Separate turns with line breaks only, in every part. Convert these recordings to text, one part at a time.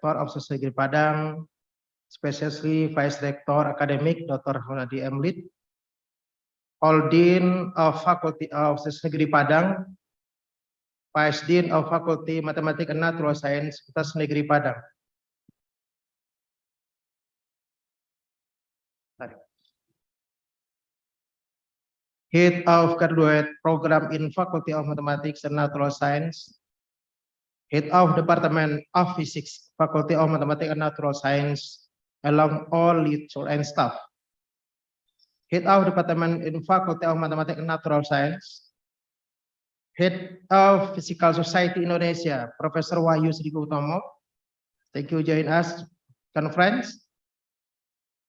Rector of Sosai Negeri Padang, especially Vice Rector Academic Dr. Hunadi M. Lid, all Dean of Faculty of Sosai Negeri Padang, Vice Dean of Faculty Mathematics and Natural Science Sosai Negeri Padang. Head of Graduate Program in Faculty of Mathematics and Natural Science, Head of Department of Physics, Faculty of Mathematics and Natural Science, along all lecturers and staff. Head of Department in Faculty of Mathematics and Natural Science, Head of Physical Society Indonesia, Professor Wahyu Sri Utomo. Thank you join us conference.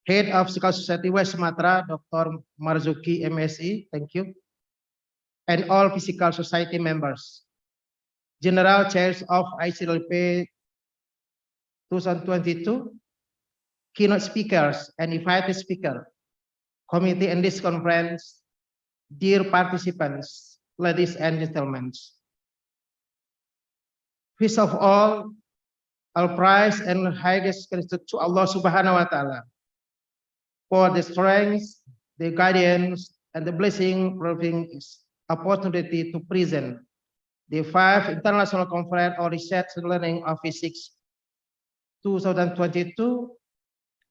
Head of Physical Society West Sumatra, Dr. Marzuki MSI, thank you. And all Physical Society members. General Chairs of ICLP 2022, keynote speakers and invited speaker, committee in this conference, dear participants, ladies and gentlemen. First of all praise and highest gratitude to Allah Subhanahu wa Ta'ala for the strength, the guidance, and the blessing proving opportunity to present the 5th International Conference on Research and Learning of Physics 2022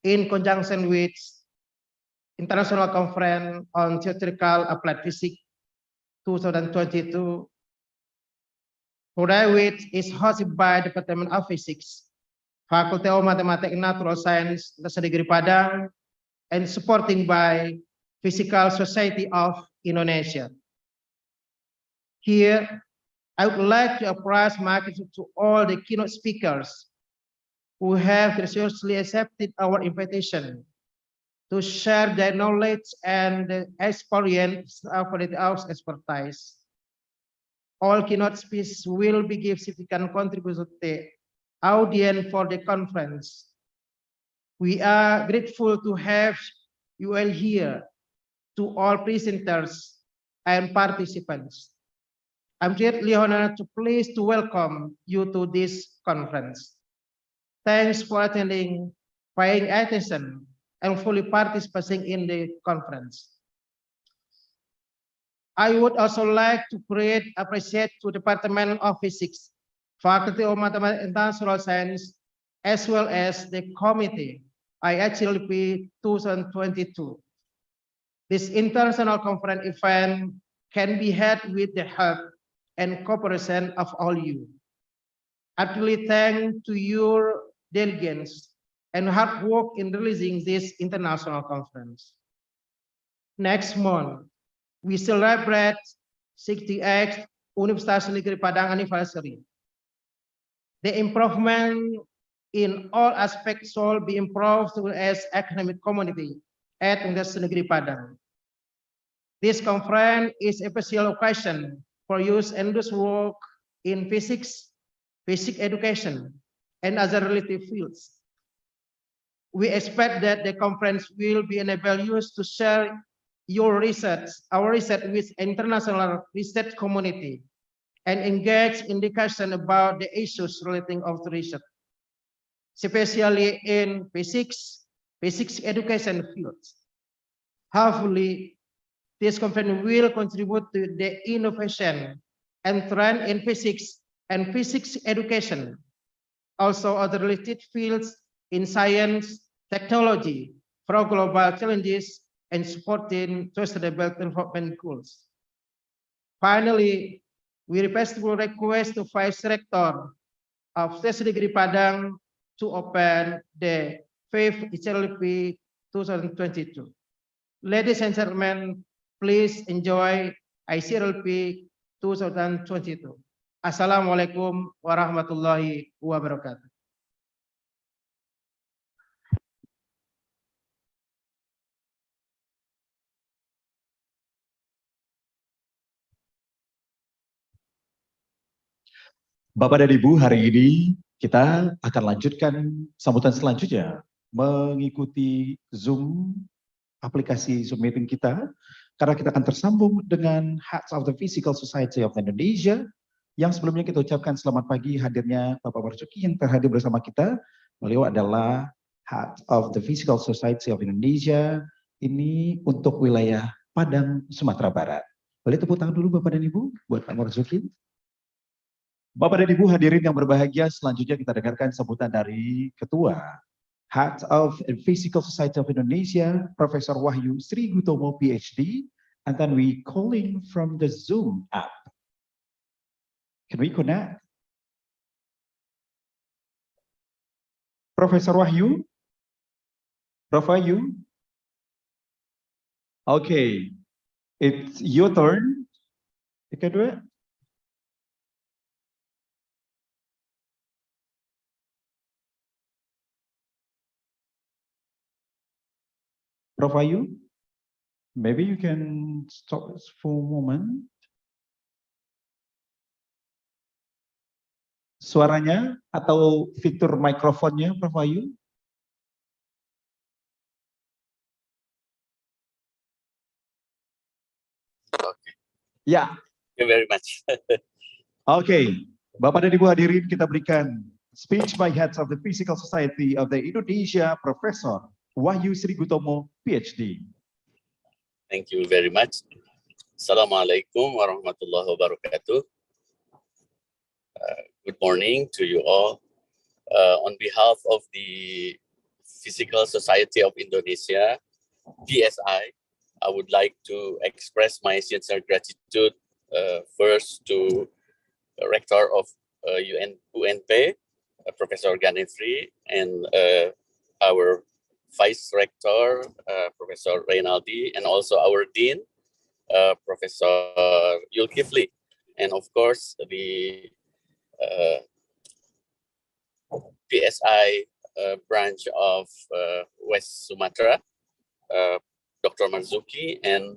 in conjunction with International Conference on Theoretical Applied Physics 2022, today which is hosted by Department of Physics, Faculty of Mathematics and Natural Science, Sosai Negeri Padang, and supporting by Physical Society of Indonesia. Here, I would like to express my gratitude to all the keynote speakers who have graciously accepted our invitation to share their knowledge and experience of our expertise. All keynote speakers will be give significant contribution to the audience for the conference. We are grateful to have you all here, to all presenters and participants. I'm greatly honored to pleased to welcome you to this conference. Thanks for attending, paying attention, and fully participating in the conference. I would also like to appreciate to the Department of Physics, Faculty of Mathematics and Natural Science, as well as the committee IHLP 2022. This international conference event can be held with the help and cooperation of all you. Heartily thank to your delegates and hard work in releasing this international conference. Next month, we celebrate 68th Universitas Negeri Padang anniversary. The improvement in all aspects shall be improved as academic community at Universitas Negeri Padang. This conference is a special occasion for youth and those who work in physics, basic education, and other related fields. We expect that the conference will be enable you to share your research, our research with international research community, and engage in discussion about the issues relating of the research, especially in physics education fields. Hopefully, this conference will contribute to the innovation and trend in physics and physics education, also other related fields in science, technology, for global challenges and supporting sustainable development goals. Finally, we respectfully request to Vice Rector of Sosai Negeri Padang to open the 5th ICLP 2022. Ladies and gentlemen, please enjoy ICLP 2022. Assalamualaikum warahmatullahi wabarakatuh.
Bapak dan Ibu, hari ini kita akan lanjutkan sambutan selanjutnya mengikuti Zoom, aplikasi Zoom meeting kita, karena kita akan tersambung dengan Heads of the Physical Society of Indonesia, Yang sebelumnya kita ucapkan selamat pagi hadirnya Bapak Marzuki yang terhadir bersama kita. Beliau adalah Head of the Physical Society of Indonesia. Ini untuk wilayah Padang, Sumatera Barat. Boleh tepuk tangan dulu Bapak dan Ibu buat Pak Marzuki. Bapak dan Ibu hadirin yang berbahagia, selanjutnya kita dengarkan sambutan dari Ketua Head of the Physical Society of Indonesia, Profesor Wahyu Sri Gutomo, PhD, and then we calling from the Zoom app. Can we connect? Profesor Wahyu? Prof. Wahyu? Okay, it's your turn. You can do it. Prof. Wahyu? Maybe you can stop us for a moment. Suaranya atau fitur mikrofonnya, Prof. Wahyu?
Okay.
Ya.
Thank you very much.
Oke, Bapak dan Ibu hadirin, kita berikan speech by heads of the Physical Society of the Indonesia, Profesor Wahyu Sri Gutomo, PhD.
Thank you very much. Assalamualaikum warahmatullahi wabarakatuh. Good morning to you all. On behalf of the Physical Society of Indonesia, PSI, I would like to express my sincere gratitude first to the Rector of UNP, Professor Ganefri, and our Vice Rector, Professor Reynaldi, and also our Dean, Professor Zulkifli, and of course the PSI branch of West Sumatra, Dr. Marzuki, and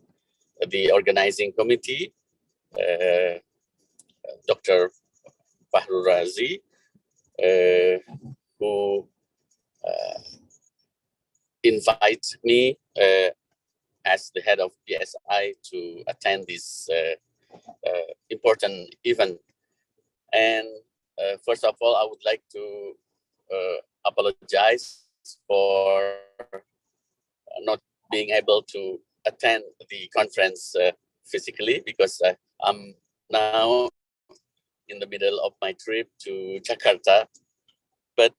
the organizing committee, Dr. Fahrul Razi, who invites me as the head of PSI to attend this important event. And first of all, I would like to apologize for not being able to attend the conference physically, because I'm now in the middle of my trip to Jakarta. But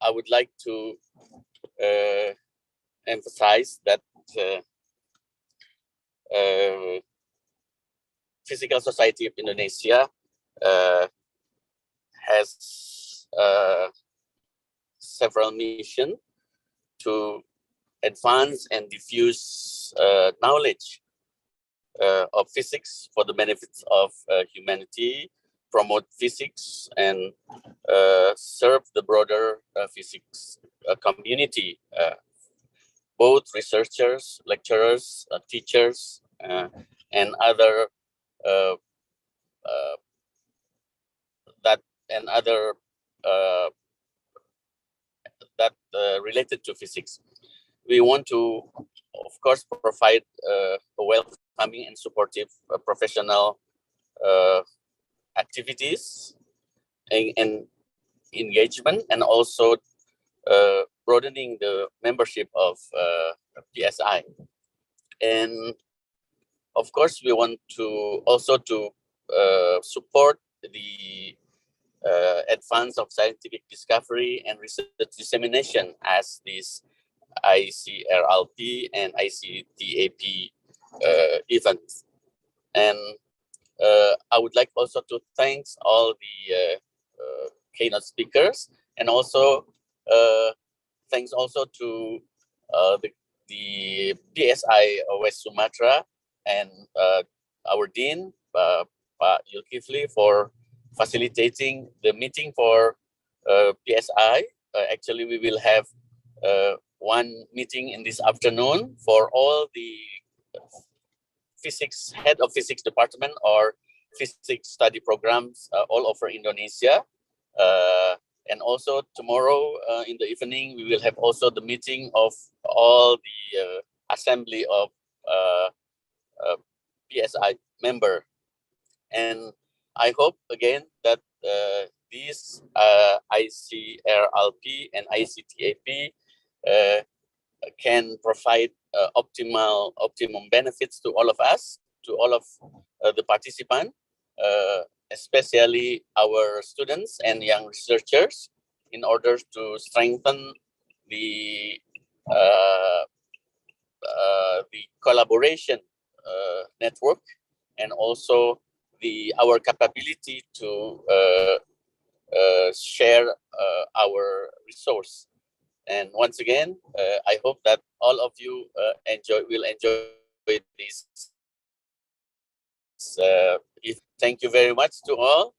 I would like to emphasize that Physical Society of Indonesia has several missions to advance and diffuse knowledge of physics for the benefits of humanity, promote physics, and serve the broader physics community, both researchers, lecturers, teachers, and other related to physics. We want to, of course, provide a welcoming and supportive professional activities and engagement, and also broadening the membership of PSI. And of course, we want to also to support the advance of scientific discovery and research dissemination as this ICRLP and ICTAP events. And I would like also to thank all the keynote speakers, and also thanks also to the PSI West Sumatra and our Dean, Pak Zulkifli, for facilitating the meeting for PSI. Actually, we will have one meeting in this afternoon for all the physics, head of physics department or physics study programs all over Indonesia. And also tomorrow in the evening, we will have also the meeting of all the assembly of PSI member. And I hope again that these ICRLP and ICTAP can provide optimum benefits to all of us, to all of the participants, especially our students and young researchers, in order to strengthen the collaboration network, and also our capability to share our resource. And once again, I hope that all of you will enjoy this. Thank you very much to all.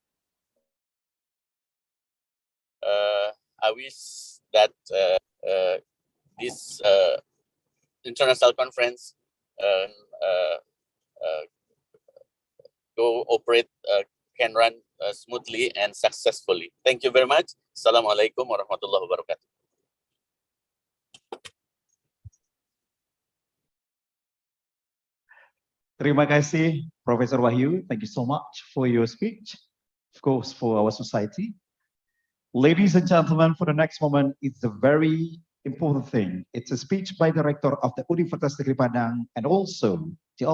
I wish that this international conference can run smoothly and successfully. Thank you very much. Assalamualaikum warahmatullahi wabarakatuh.
Terima kasih, Professor Wahyu. Thank you so much for your speech, of course, for our society. Ladies and gentlemen, for the next moment, it's a very important thing. It's a speech by the Rector of the Universitas Negeri Padang, and also the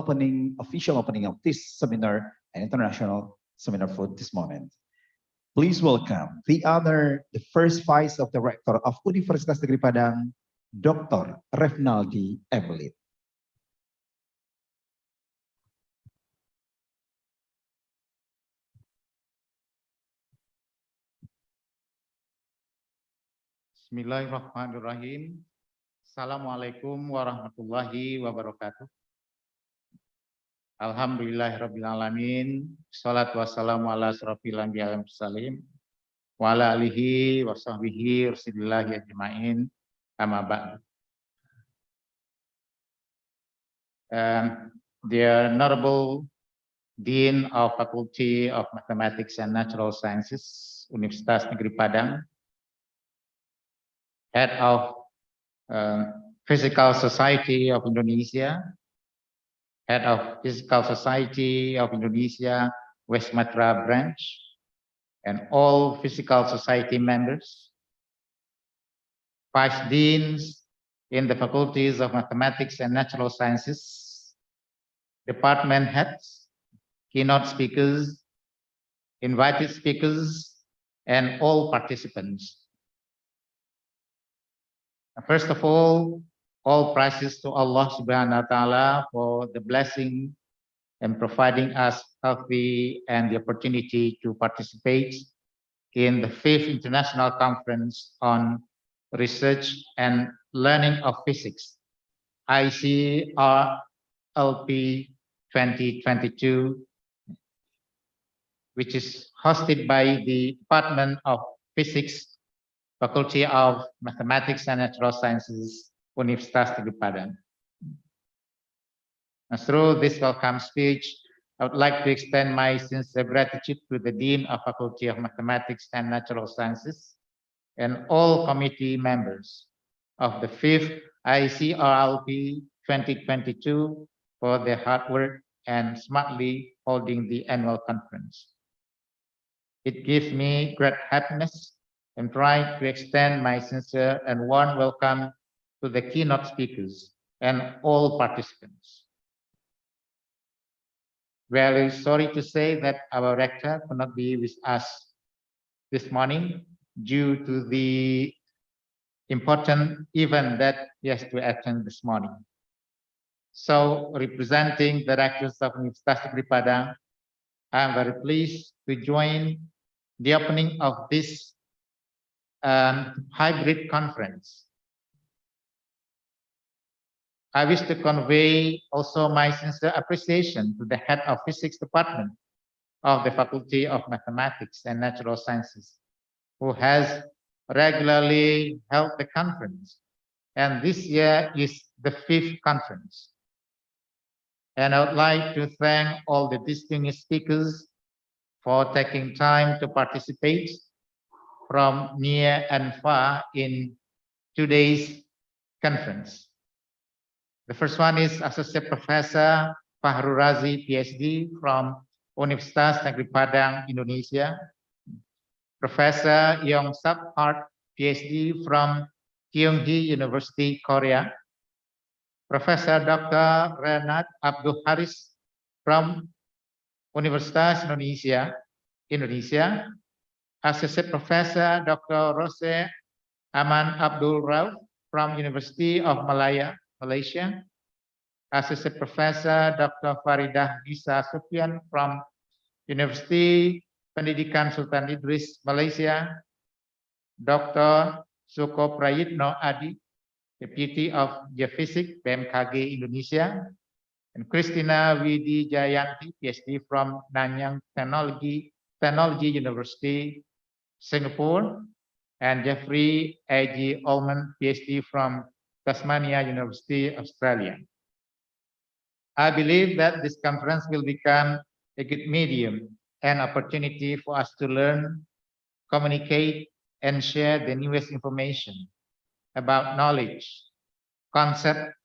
official opening of this seminar, an international seminar for this moment. Please welcome the first Vice of the Rector of Universitas Negeri Padang, Dr. Refnaldi Emelit.
Bismillahirrahmanirrahim. Assalamualaikum warahmatullahi wabarakatuh. Alhamdulillahirrabbilalamin. Salatu wassalamu ala asrafil anbiya wal mursalin wa ala alihi wa sahbihi rasulillahi ajma'in, amma ba'd. The Honorable Dean of Faculty of Mathematics and Natural Sciences, Universitas Negeri Padang, Head of Physical Society of Indonesia, Head of Physical Society of Indonesia, West Sumatra Branch, and all Physical Society members, Vice Deans in the Faculties of Mathematics and Natural Sciences, Department Heads, keynote speakers, invited speakers, and all participants. First of all praises to Allah Subhanahu wa Ta'ala for the blessing and providing us healthy and the opportunity to participate in the 5th International Conference on Research and Learning of Physics, ICRLP 2022, which is hosted by the Department of Physics, Faculty of Mathematics and Natural Sciences, Universitas Negeri Padang. And through this welcome speech, I would like to extend my sincere gratitude to the Dean of Faculty of Mathematics and Natural Sciences and all committee members of the 5th ICRLP 2022 for their hard work and smartly holding the annual conference. It gives me great happiness and pride to extend my sincere and warm welcome to the keynote speakers and all participants. Very sorry to say that our rector could not be with us this morning due to the important event that he has to attend this morning. So, representing the rectors of Universitas Negeri Padang, I am very pleased to join the opening of this hybrid conference. I wish to convey also my sincere appreciation to the head of physics department of the Faculty of Mathematics and Natural Sciences, who has regularly held the conference. And this year is the 5th conference. And I would like to thank all the distinguished speakers for taking time to participate from near and far in today's conference. The first one is Associate Professor Fahru Razi, PhD from Universitas Negeri Padang, Indonesia. Professor Yong Sap Hart, PhD from Kyunghee University, Korea. Professor Dr. Renat Abdul Haris from Universitas Indonesia, Indonesia. Associate Professor Dr. Rose Aman Abdul Rauf from University of Malaya, Malaysia. Associate Professor Dr. Faridah Gisa Sufian from University Pendidikan Sultan Idris, Malaysia. Dr. Suko Prayitno Adi, Deputy of Geophysics, BMKG Indonesia. And Christina Widi Jayanti, PhD from Nanyang Technology University, Singapore. And Jeffrey A.G. Ullman, PhD from Tasmania University, Australia. I believe that this conference will become a good medium and opportunity for us to learn, communicate, and share the newest information about knowledge, concept,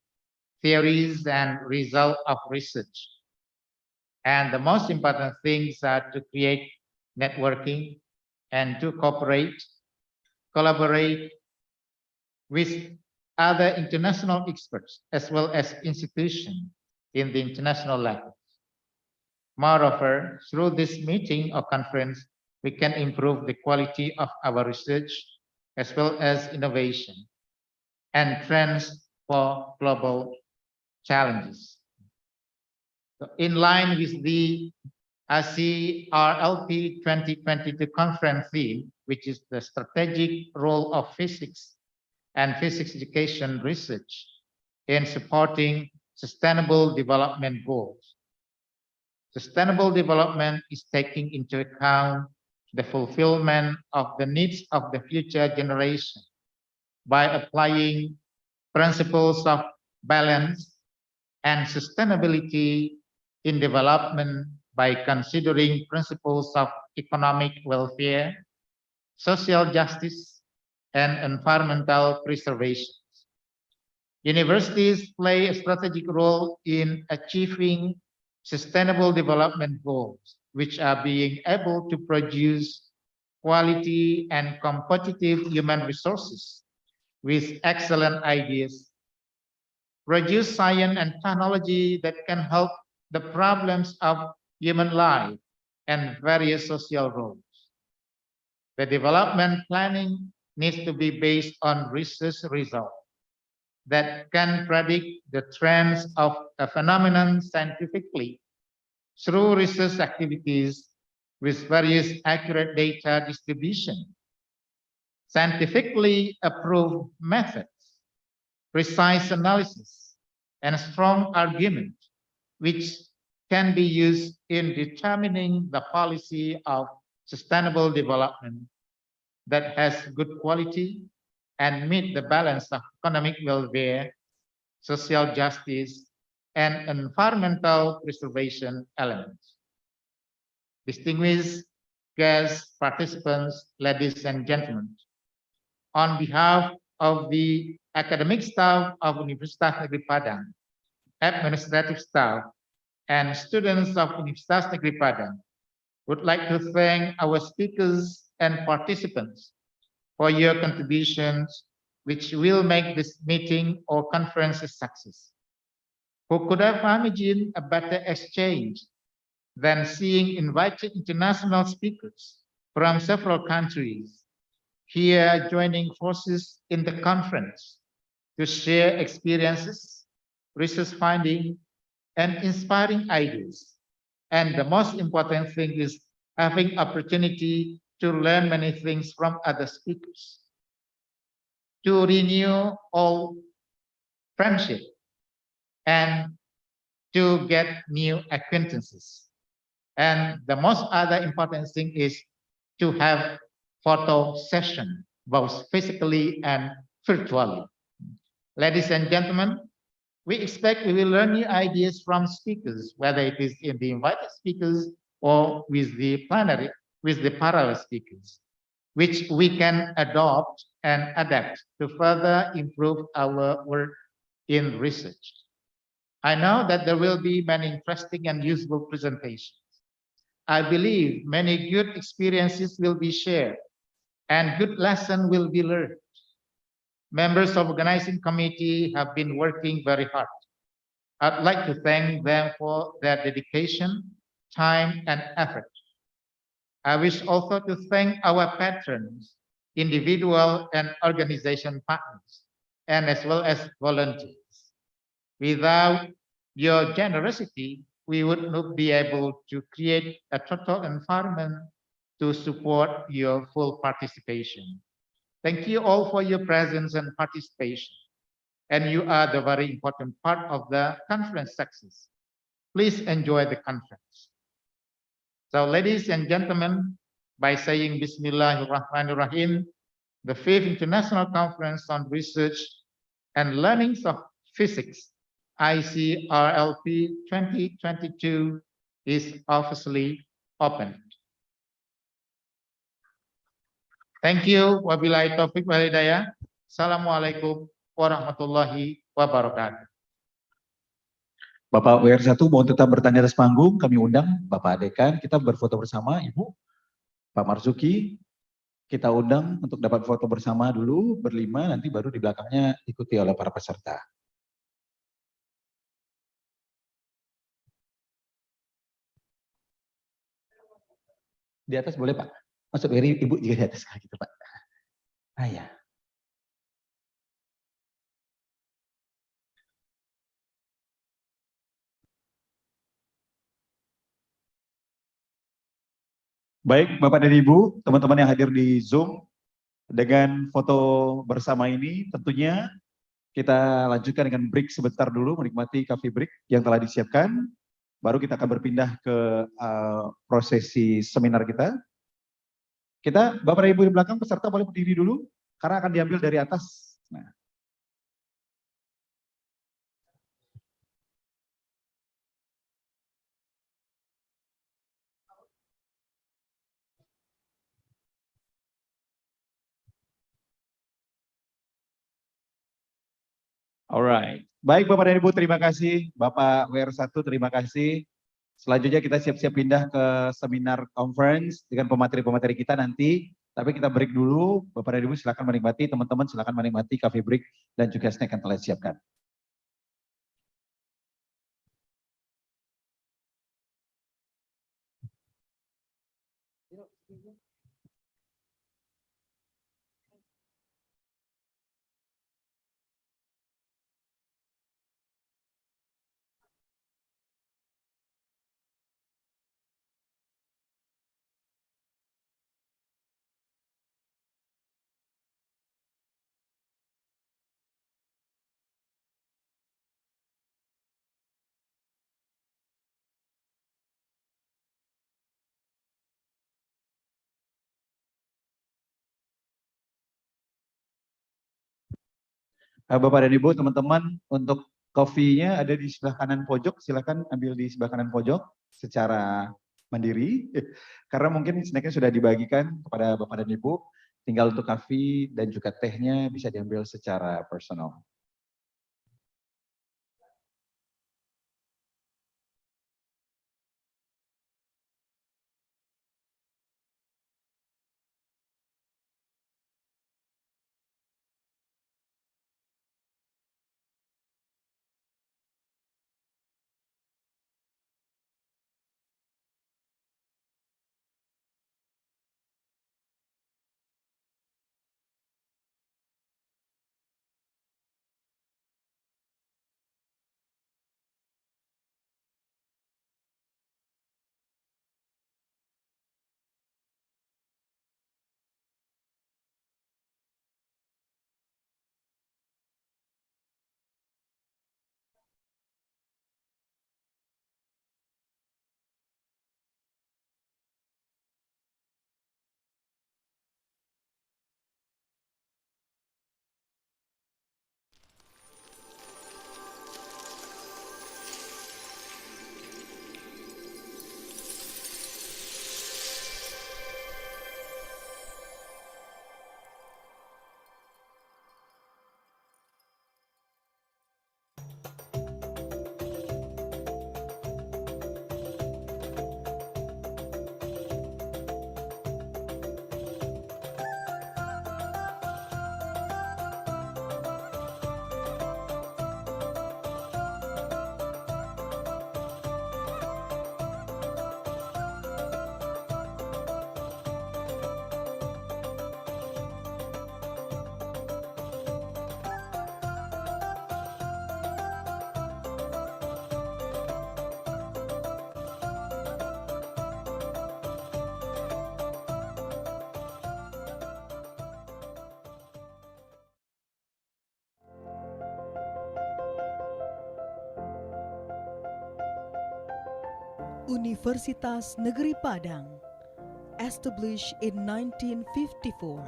theories, and result of research. And the most important things are to create networking and to collaborate with other international experts as well as institutions in the international level. Moreover, through this meeting or conference, we can improve the quality of our research as well as innovation and trends for global challenges. So in line with the CRLP 2022 conference theme, which is the strategic role of physics and physics education research in supporting sustainable development goals. Sustainable development is taking into account the fulfillment of the needs of the future generation by applying principles of balance and sustainability in development by considering principles of economic welfare, social justice, and environmental preservation. Universities play a strategic role in achieving sustainable development goals, which are being able to produce quality and competitive human resources with excellent ideas, produce science and technology that can help the problems of human life and various social roles. The development planning needs to be based on research results that can predict the trends of a phenomenon scientifically through research activities with various accurate data distribution, scientifically approved methods, precise analysis, and strong argument, which can be used in determining the policy of sustainable development that has good quality and meet the balance of economic welfare, social justice, and environmental preservation elements. Distinguished guest participants, ladies and gentlemen, on behalf of the academic staff of Universitas Negeri Padang, administrative staff, and students of Universitas Negeri Padang, would like to thank our speakers and participants for your contributions, which will make this meeting or conference a success. Who could have imagined a better exchange than seeing invited international speakers from several countries here joining forces in the conference to share experiences, research finding, and inspiring ideas. And the most important thing is having opportunity to learn many things from other speakers, to renew all friendship, and to get new acquaintances. And the most other important thing is to have photo session, both physically and virtually. Ladies and gentlemen, we expect we will learn new ideas from speakers, whether it is in the invited speakers or with the plenary, with the parallel speakers, which we can adopt and adapt to further improve our work in research. I know that there will be many interesting and useful presentations. I believe many good experiences will be shared and good lesson will be learned. Members of organizing committee have been working very hard. I'd like to thank them for their dedication, time, and effort. I wish also to thank our patrons, individual and organization partners, and as well as volunteers. Without your generosity, we would not be able to create a total environment to support your full participation. Thank you all for your presence and participation. And you are the very important part of the conference success. Please enjoy the conference. So ladies and gentlemen, by saying Bismillahirrahmanirrahim, the Fifth International Conference on Research and Learnings of Physics, ICRLP 2022 is officially opened. Thank you. Wabillahi taufiq wal hidayah. Assalamualaikum warahmatullahi wabarakatuh.
Bapak WR1 mau tetap bertanya atas panggung, kami undang Bapak Dekan, kita berfoto bersama, Ibu, Pak Marzuki, kita undang untuk dapat foto bersama dulu, berlima, nanti baru di belakangnya ikuti oleh para peserta. Di atas boleh Pak, masuk dari Ibu juga di atas gitu Pak. Ah ya. Baik, Bapak dan Ibu, teman-teman yang hadir di Zoom, dengan foto bersama ini tentunya kita lanjutkan dengan break sebentar dulu, menikmati coffee break yang telah disiapkan. Baru kita akan berpindah ke prosesi seminar kita. Bapak dan Ibu di belakang, peserta boleh berdiri dulu, karena akan diambil dari atas. Nah. Alright, baik Bapak dan Ibu, terima kasih. Bapak WR1, terima kasih. Selanjutnya kita siap-siap pindah ke seminar conference dengan pemateri-pemateri kita nanti. Tapi kita break dulu, Bapak dan Ibu silakan menikmati, teman-teman silakan menikmati coffee break dan juga snack yang telah disiapkan. Bapak dan Ibu, teman-teman, untuk kopinya ada di sebelah kanan pojok, silakan ambil di sebelah kanan pojok secara mandiri, karena mungkin snacknya sudah dibagikan kepada Bapak dan Ibu, tinggal untuk kopi dan juga tehnya bisa diambil secara personal.
Universitas Negeri Padang, established in 1954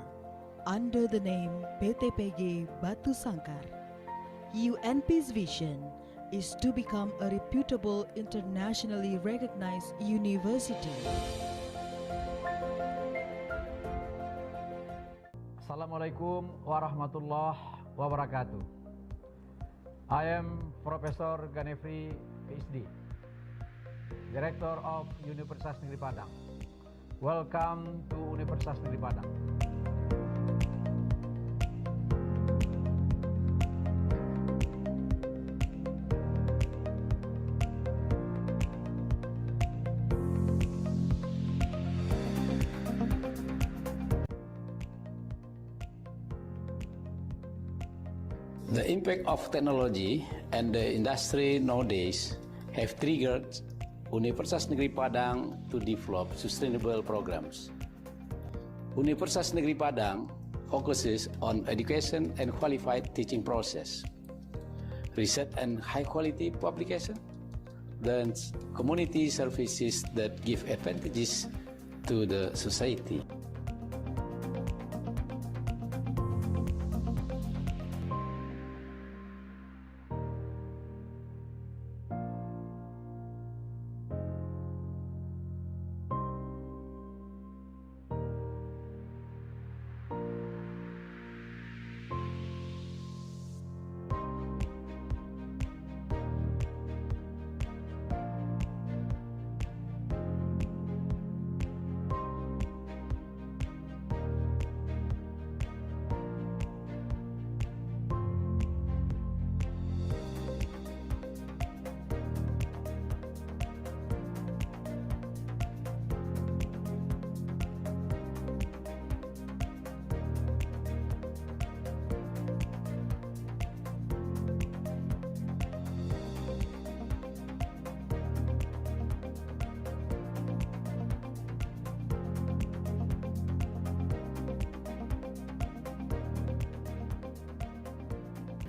under the name PTPG Batu Sangkar, UNP's vision is to become a reputable, internationally recognized university.
Assalamualaikum warahmatullahi wabarakatuh. I am Professor Ganefri, PhD, Director of Universitas Negeri Padang. Welcome to Universitas Negeri Padang.
The impact of technology and the industry nowadays have triggered Universitas Negeri Padang to develop sustainable programs. Universitas Negeri Padang focuses on education and qualified teaching process, research and high-quality publication, then community services that give advantages to the society.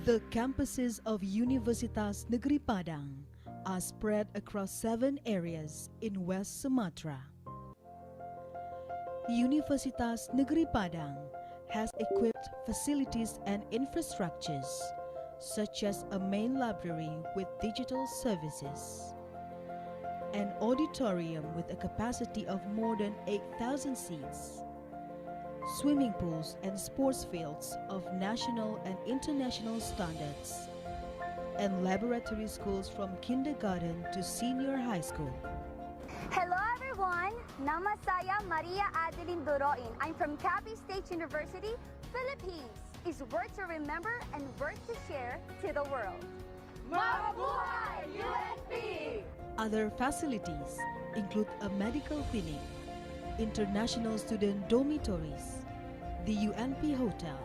The campuses of Universitas Negeri Padang are spread across 7 areas in West Sumatra. Universitas Negeri Padang has equipped facilities and infrastructures such as a main library with digital services, an auditorium with a capacity of more than 8,000 seats, swimming pools and sports fields of national and international standards, and laboratory schools from kindergarten to senior high school.
Hello everyone, nama saya Maria Adeline Doroin. I'm from Capiz State University, Philippines. It's worth to remember and worth to share to the world. Mabuhay UNP!
Other facilities include a medical clinic, international student dormitories, the UNP Hotel,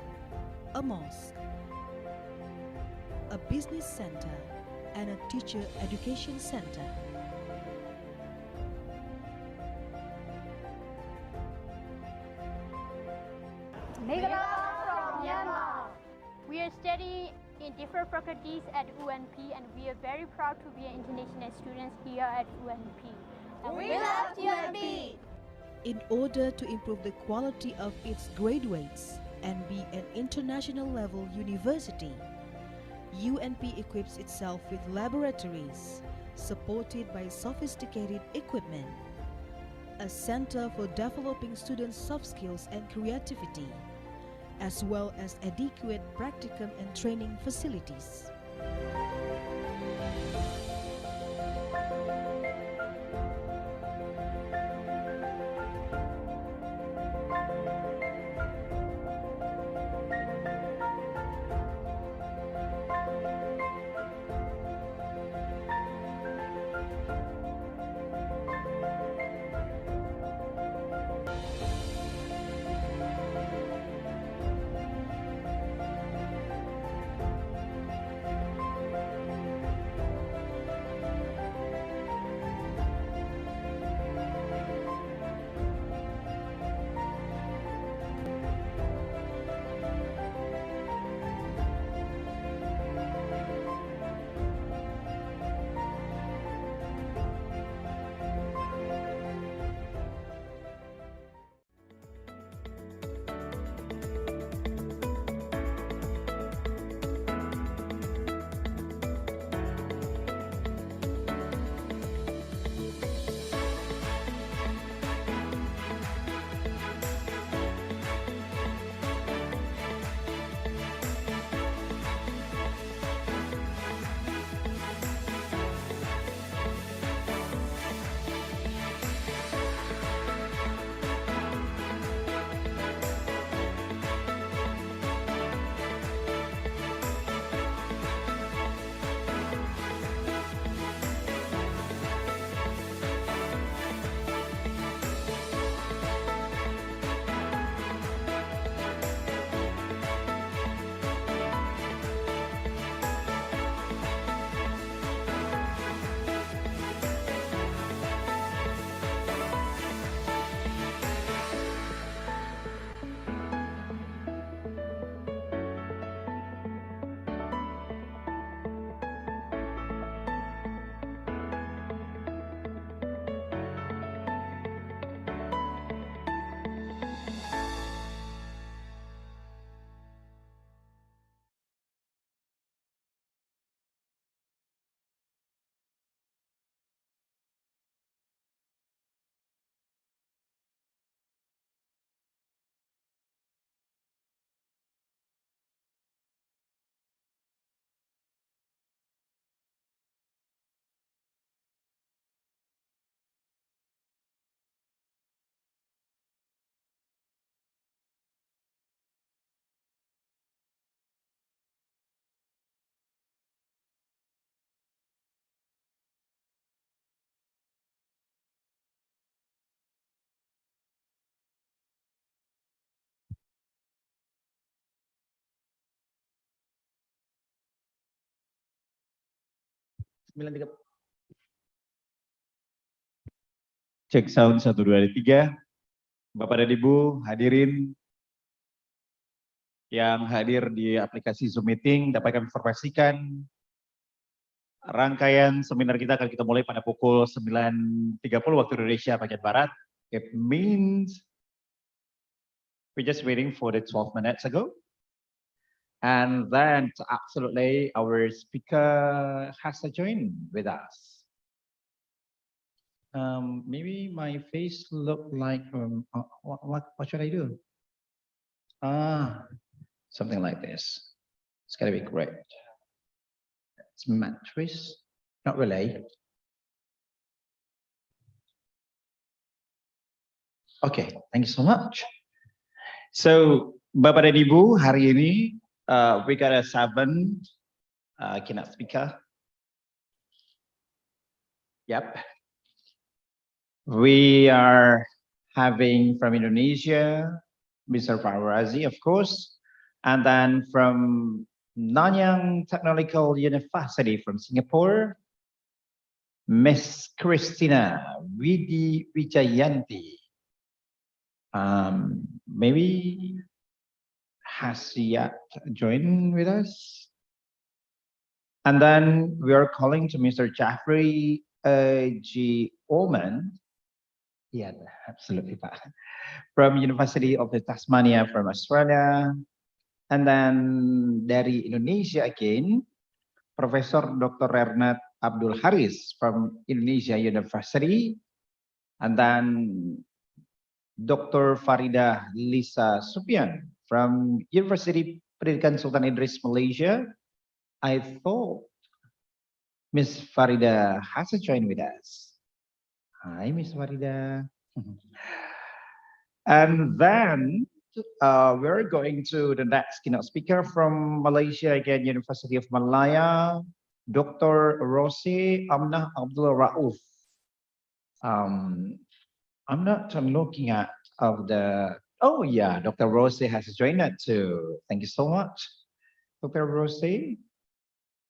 a mosque, a business center, and a teacher education center.
Megala from Myanmar.
We are studying in different faculties at UNP, and we are very proud to be international students here at UNP.
We love UNP!
In order to improve the quality of its graduates and be an international level university, UNP equips itself with laboratories supported by sophisticated equipment, a center for developing students' soft skills and creativity, as well as adequate practicum and training facilities.
9.30. Cek sound 1, 2, 3. Bapak dan Ibu hadirin yang hadir di aplikasi Zoom Meeting, dapat kami informasikan rangkaian seminar kita akan kita mulai pada pukul 9.30 waktu Indonesia bagian Barat. It means we're just waiting for the 12 minutes ago. And then absolutely our speaker has to join with us. Maybe my face look like, what should I do? Something like this. It's gonna be great. It's mattress, not really. Okay, thank you so much. So, Bapak dan Ibu, hari ini we got a 7 keynote speaker. Yep. We are having from Indonesia, Mr. Fawrazi, of course, and then from Nanyang Technological University from Singapore, Miss Christina Widi Wijayanti. Maybe has yet joined with us. And then we are calling to Mr. Jeffrey G. Ullman. Yeah, absolutely, Pak. From University of the Tasmania from Australia. And then dari Indonesia again, Professor Dr. Ernest Abdul Haris from Indonesia University. And then Dr. Farida Lisa Supian from University Pendidikan Sultan Idris, Malaysia. I thought Miss Farida has to join with us. Hi, Miss Farida. And then we're going to the next keynote speaker from Malaysia again, University of Malaya, Dr. Rosi Amnah Abdul Rauf. I'm not looking at of the, oh yeah, Dr. Rosi has joined us too. Thank you so much, Dr. Rosi.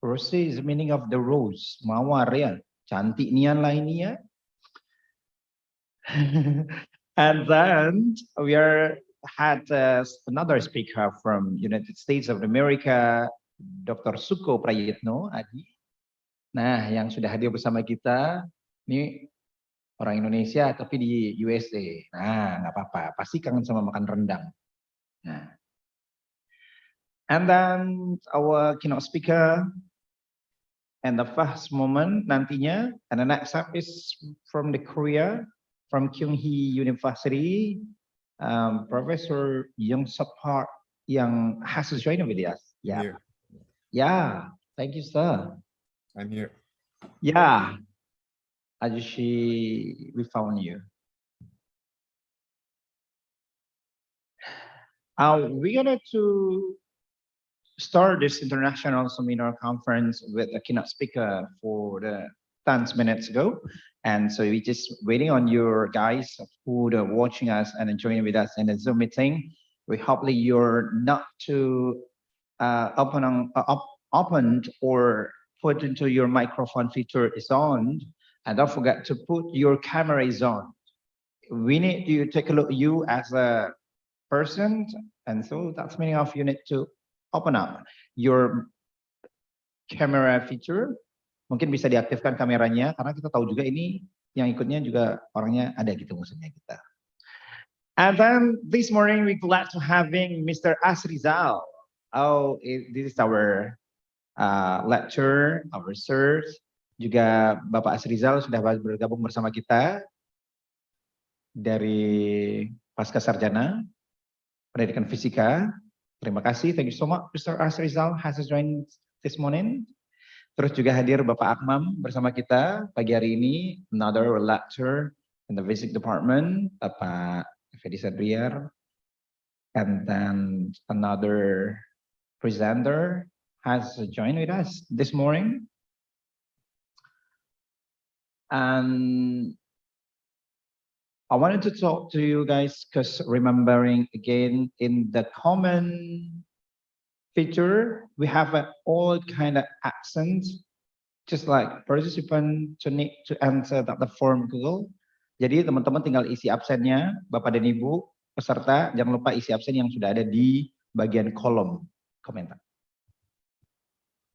Rosi is the meaning of the rose, mawar ya, cantik nian lah ini ya. And then we had another speaker from United States of America, Dr. Suko Prayitno Adi. Nah, yang sudah hadir bersama kita, ini orang Indonesia tapi di USA. Nah, nggak apa-apa, pasti kangen sama makan rendang. Nah. And then our keynote speaker and the first moment nantinya, and the next up is from the Korea, from Kyunghee University, Professor Young Suk Park yang has joined with us. Yeah. Yeah. Thank you, sir.
I'm here.
Yeah. Ajushi, we found you. We're going to start this international seminar conference with a keynote speaker for the 10 minutes ago. And so we're just waiting on your guys who are watching us and joining with us in the Zoom meeting. We hopefully you're not too opened or put into your microphone feature is on. And don't forget to put your camera is on. We need you to take a look at you as a person. And so that's meaning of you need to open up your camera feature. Mungkin bisa diaktifkan kameranya karena kita tahu juga ini yang ikutnya juga orangnya ada gitu maksudnya kita. And then this morning we're glad to having Mr. Asrizal. Oh, this is our lecturer, our research. Juga Bapak Asrizal sudah bergabung bersama kita dari Pasca Sarjana Pendidikan Fisika. Terima kasih, thank you so much. Mr. Asrizal has joined this morning. Terus juga hadir Bapak Akmam bersama kita pagi hari ini, another lecturer in the Physics Department, Bapak Fedi Sadriar, and then another presenter has joined with us this morning. And I wanted to talk to you guys because remembering again in the common feature, we have all kind of accents just like participant to need to answer the form Google. Jadi teman-teman tinggal isi absennya, Bapak dan Ibu peserta, jangan lupa isi absen yang sudah ada di bagian kolom komentar.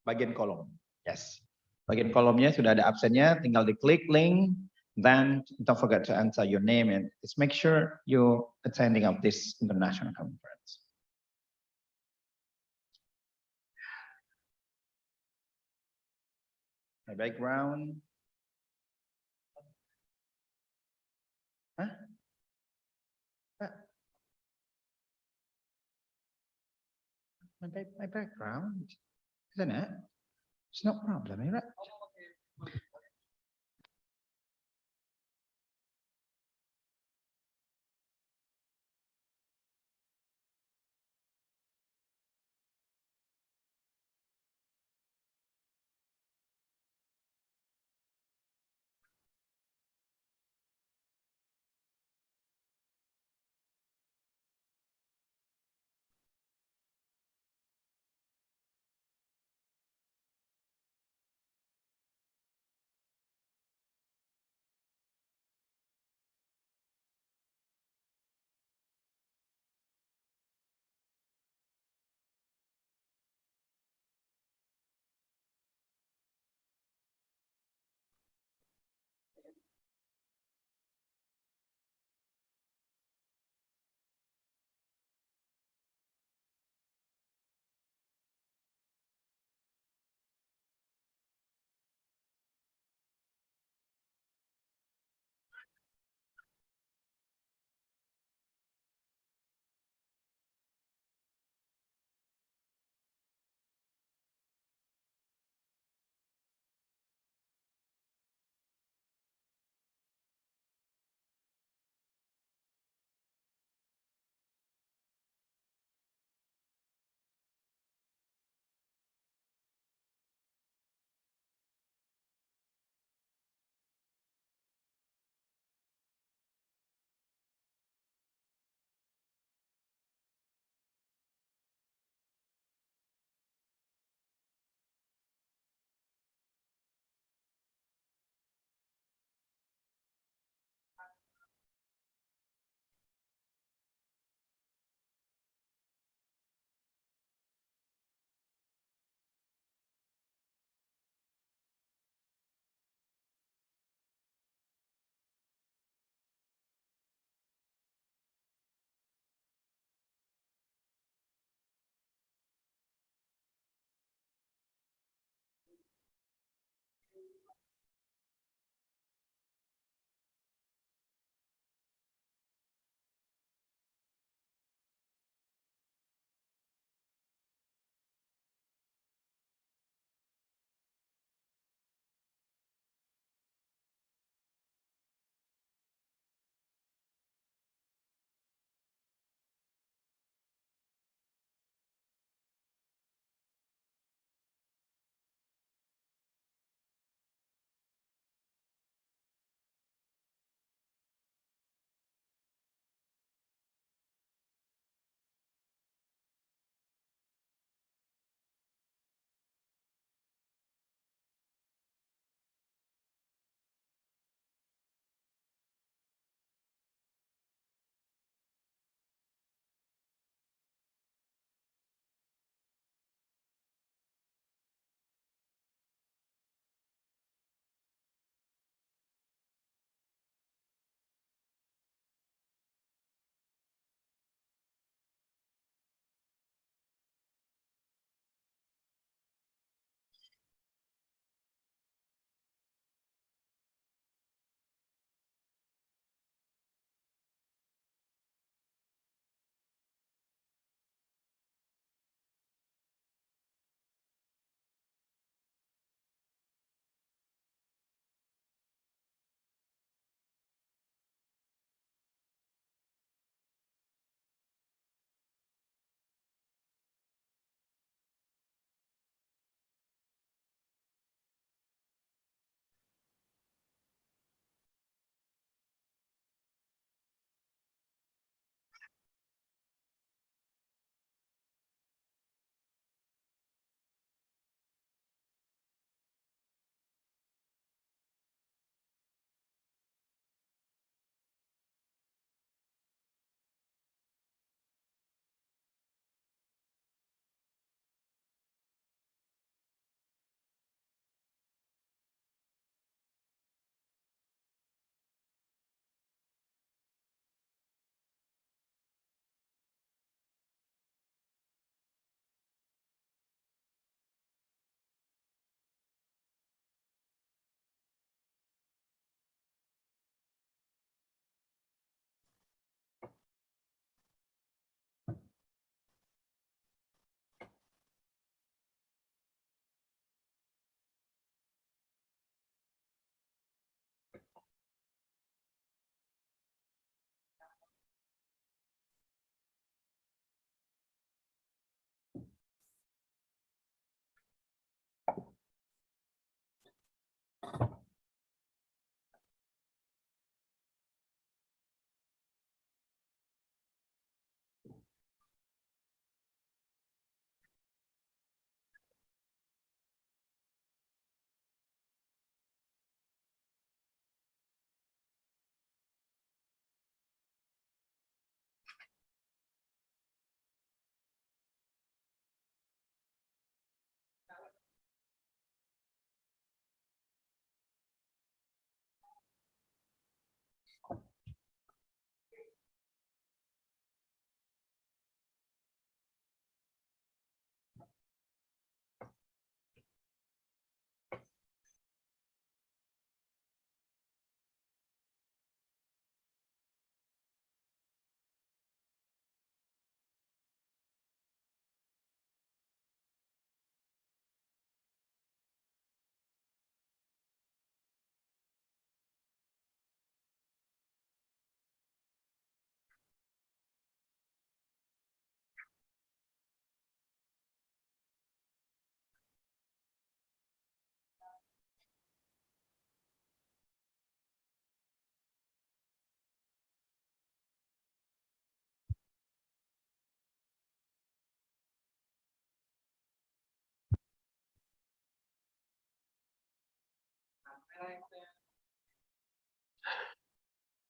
Bagian kolom, yes. Bagian kolomnya sudah ada absennya, tinggal diklik link, then don't forget to enter your name and just make sure you're attending of this international conference. My background. Huh? My background, isn't it? It's no problem, right?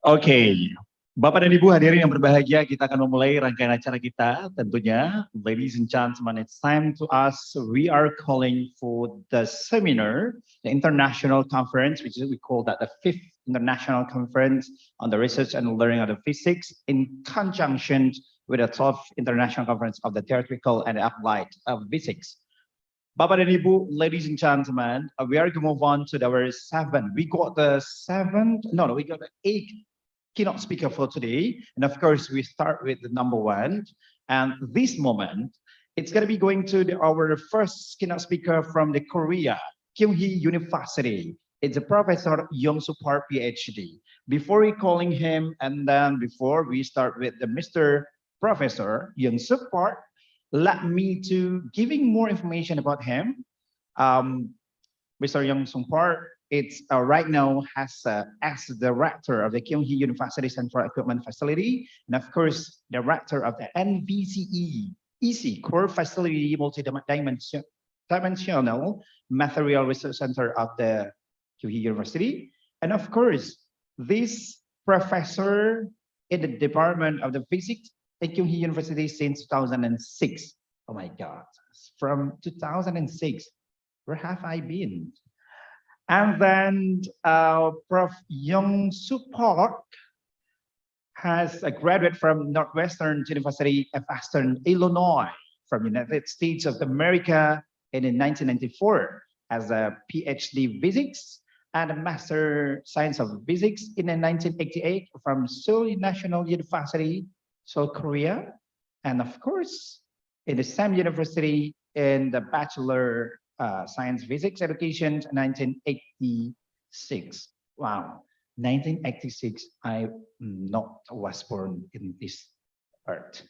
Oke, Bapak dan Ibu hadirin yang berbahagia, kita akan memulai rangkaian acara kita. Tentunya, ladies and gentlemen, it's time to us. We are calling for the seminar, the international conference, which is we call that the 5th International Conference on the Research and Learning of the Physics, in conjunction with the 12th International Conference of the Theoretical and Applied Physics. Bapak dan Ibu, ladies and gentlemen, we are going to move on to our 7th. We got the 7th, we got the 8th keynote speaker for today. And of course, we start with the number 1. And this moment, it's going to be going to our first keynote speaker from the Korea, Kyunghee University. It's a Professor Young-Soo Park, PhD. Before we calling him, and then before we start with the Mr. Professor Young-Soo Park, let me to giving more information about him. Mr. Young-Soo Park, it's right now has as the director of the Kyunghee University Central Equipment Facility, and of course, director of the NVCE EC Core Facility Multi-Dimensional Material Research Center of the Kyunghee University. And of course, this professor in the Department of the Physics at Kyunghee University since 2006. Oh my God, from 2006, where have I been? And then Prof. Young-Soo Park has a graduate from Northwestern University of Eastern Illinois from United States of America in 1994 as a PhD Physics and a Master Science of Physics in 1988 from Seoul National University, South Korea. And of course, in the same university in the Bachelor Science Physics Education 1986. Wow, 1986, I not was born in this earth.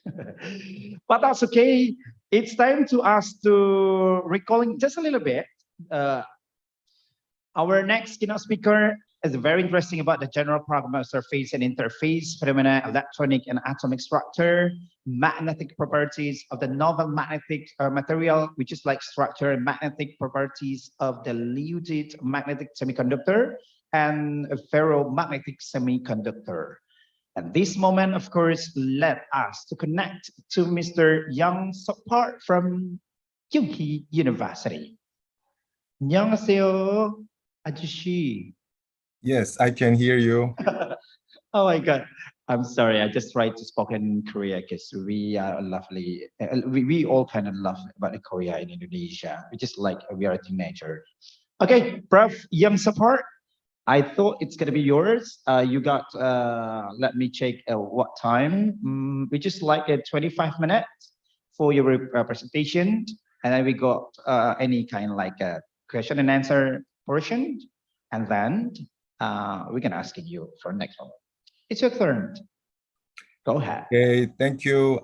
But that's okay. It's time to us to recalling just a little bit. Our next keynote speaker is very interesting about the general problem of surface and interface, phenomena, electronic and atomic structure, magnetic properties of the novel magnetic material, which is like structure and magnetic properties of the eluted magnetic semiconductor and a ferromagnetic semiconductor. At this moment, of course, let us to connect to Mr. Young-Soo Park from Kyunghee University. 안녕하세요, 아저씨.
Yes, I can hear you.
Oh my God. I'm sorry. I just tried to speak in Korea because we are lovely. We all kind of love about Korea in Indonesia. We just like we are a teenager. Okay, Prof. Young-Soo Park, I thought it's gonna be yours. You got. Let me check what time. We just like 25 minutes for your presentation, and then we got any kind of like a question and answer portion, and then. We can ask you for next one. It's your turn. Go ahead.
Okay, thank you.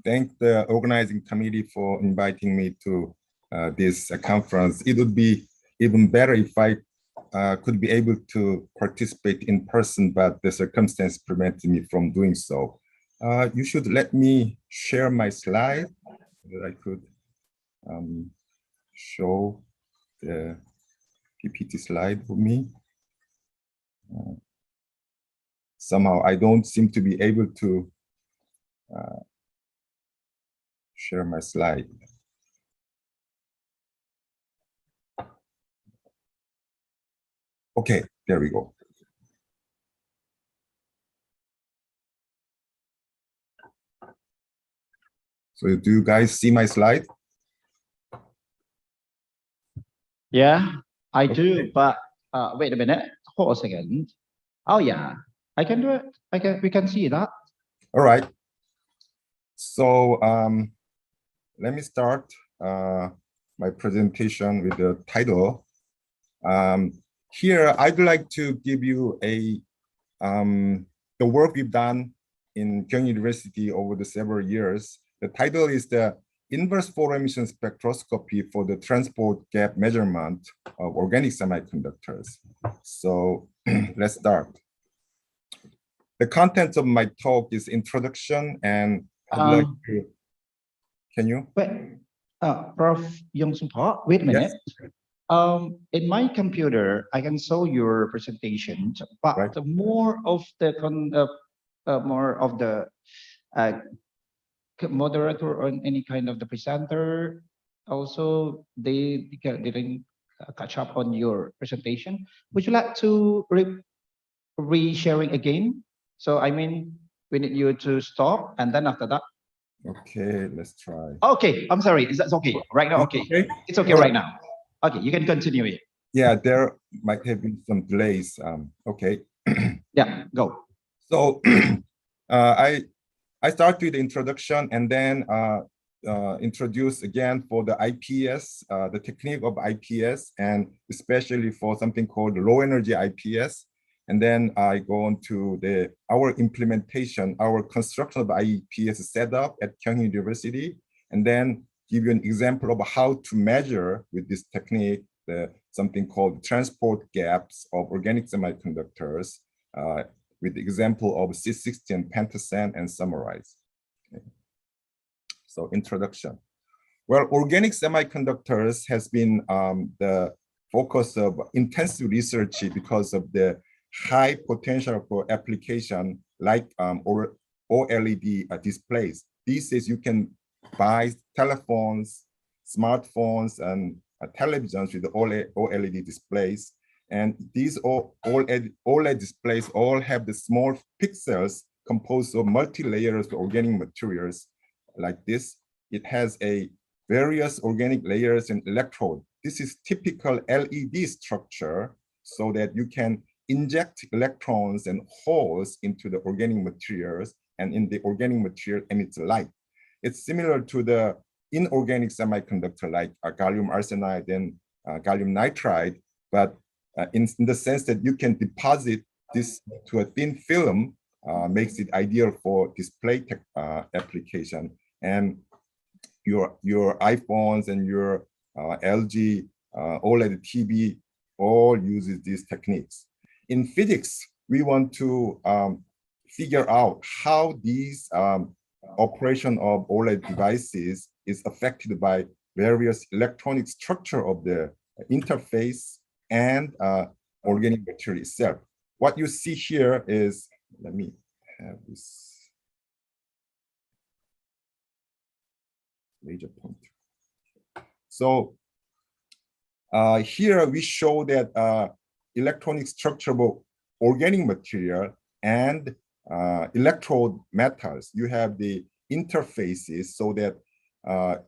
Thank the organizing committee for inviting me to this conference. It would be even better if I could be able to participate in person, but the circumstance prevented me from doing so. You should let me share my slide so that I could show the PPT slide for me. Somehow I don't seem to be able to share my slide. Okay, there we go. So do you guys see my slide?
Yeah, I do, but wait a minute. Hold a second. Oh yeah, I can do it. We can see that.
All right. So let me start my presentation with the title. Here, I'd like to give you the work we've done in Kyunghee University over the several years. The title is the Inverse Photoemission Spectroscopy for the Transport Gap Measurement of Organic Semiconductors. So let's start. The content of my talk is introduction, and I'd like to, can you?
Wait, Prof. Young-Soo Park, wait a minute.
Yes.
In my computer, I can show your presentation, but
Right.
more of the uh, moderator or any kind of the presenter, also they didn't catch up on your presentation. Would you like to re-sharing again? So I mean, we need you to stop, and then after that.
Okay, let's try.
Okay, I'm sorry. Is that okay right now? Okay,
Okay.
it's okay right now. Okay, you can continue it.
Yeah, there might have been some delays. Okay.
Yeah, go.
So I start with the introduction and then introduce again for the IPS, the technique of IPS, and especially for something called low energy IPS. And then I go on to our implementation, our construction of IPS setup at Kyung University, and then give you an example of how to measure with this technique something called transport gaps of organic semiconductors with the example of C60 and pentasand, and summarize. Okay. So introduction. Well, organic semiconductors has been the focus of intensive research because of the high potential for application like OLED displays. These days you can buy telephones, smartphones, and televisions with OLED displays. And these OLED displays all have the small pixels composed of multi-layers of organic materials like this. It has a various organic layers and electrode. This is typical LED structure so that you can inject electrons and holes into the organic materials, and in the organic material emits light. It's similar to the inorganic semiconductor like gallium arsenide and gallium nitride, but in the sense that you can deposit this to a thin film, makes it ideal for display application. And your iPhones and your LG OLED TV all uses these techniques. In physics, we want to figure out how these operation of OLED devices is affected by various electronic structure of the interface and organic material itself. What you see here is, let me have this major point. So here we show that electronic structure of organic material and electrode metals. You have the interfaces so that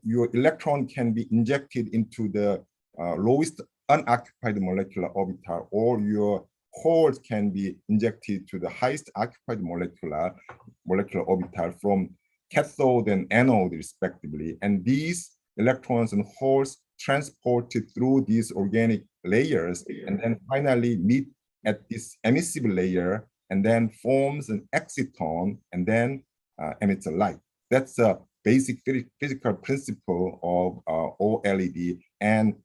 your electron can be injected into the lowest unoccupied molecular orbital, or your holes can be injected to the highest occupied molecular orbital from cathode and anode respectively. And these electrons and holes transported through these organic layers and then finally meet at this emissive layer and then forms an exciton and then emits a light. That's a basic physical principle of OLED, and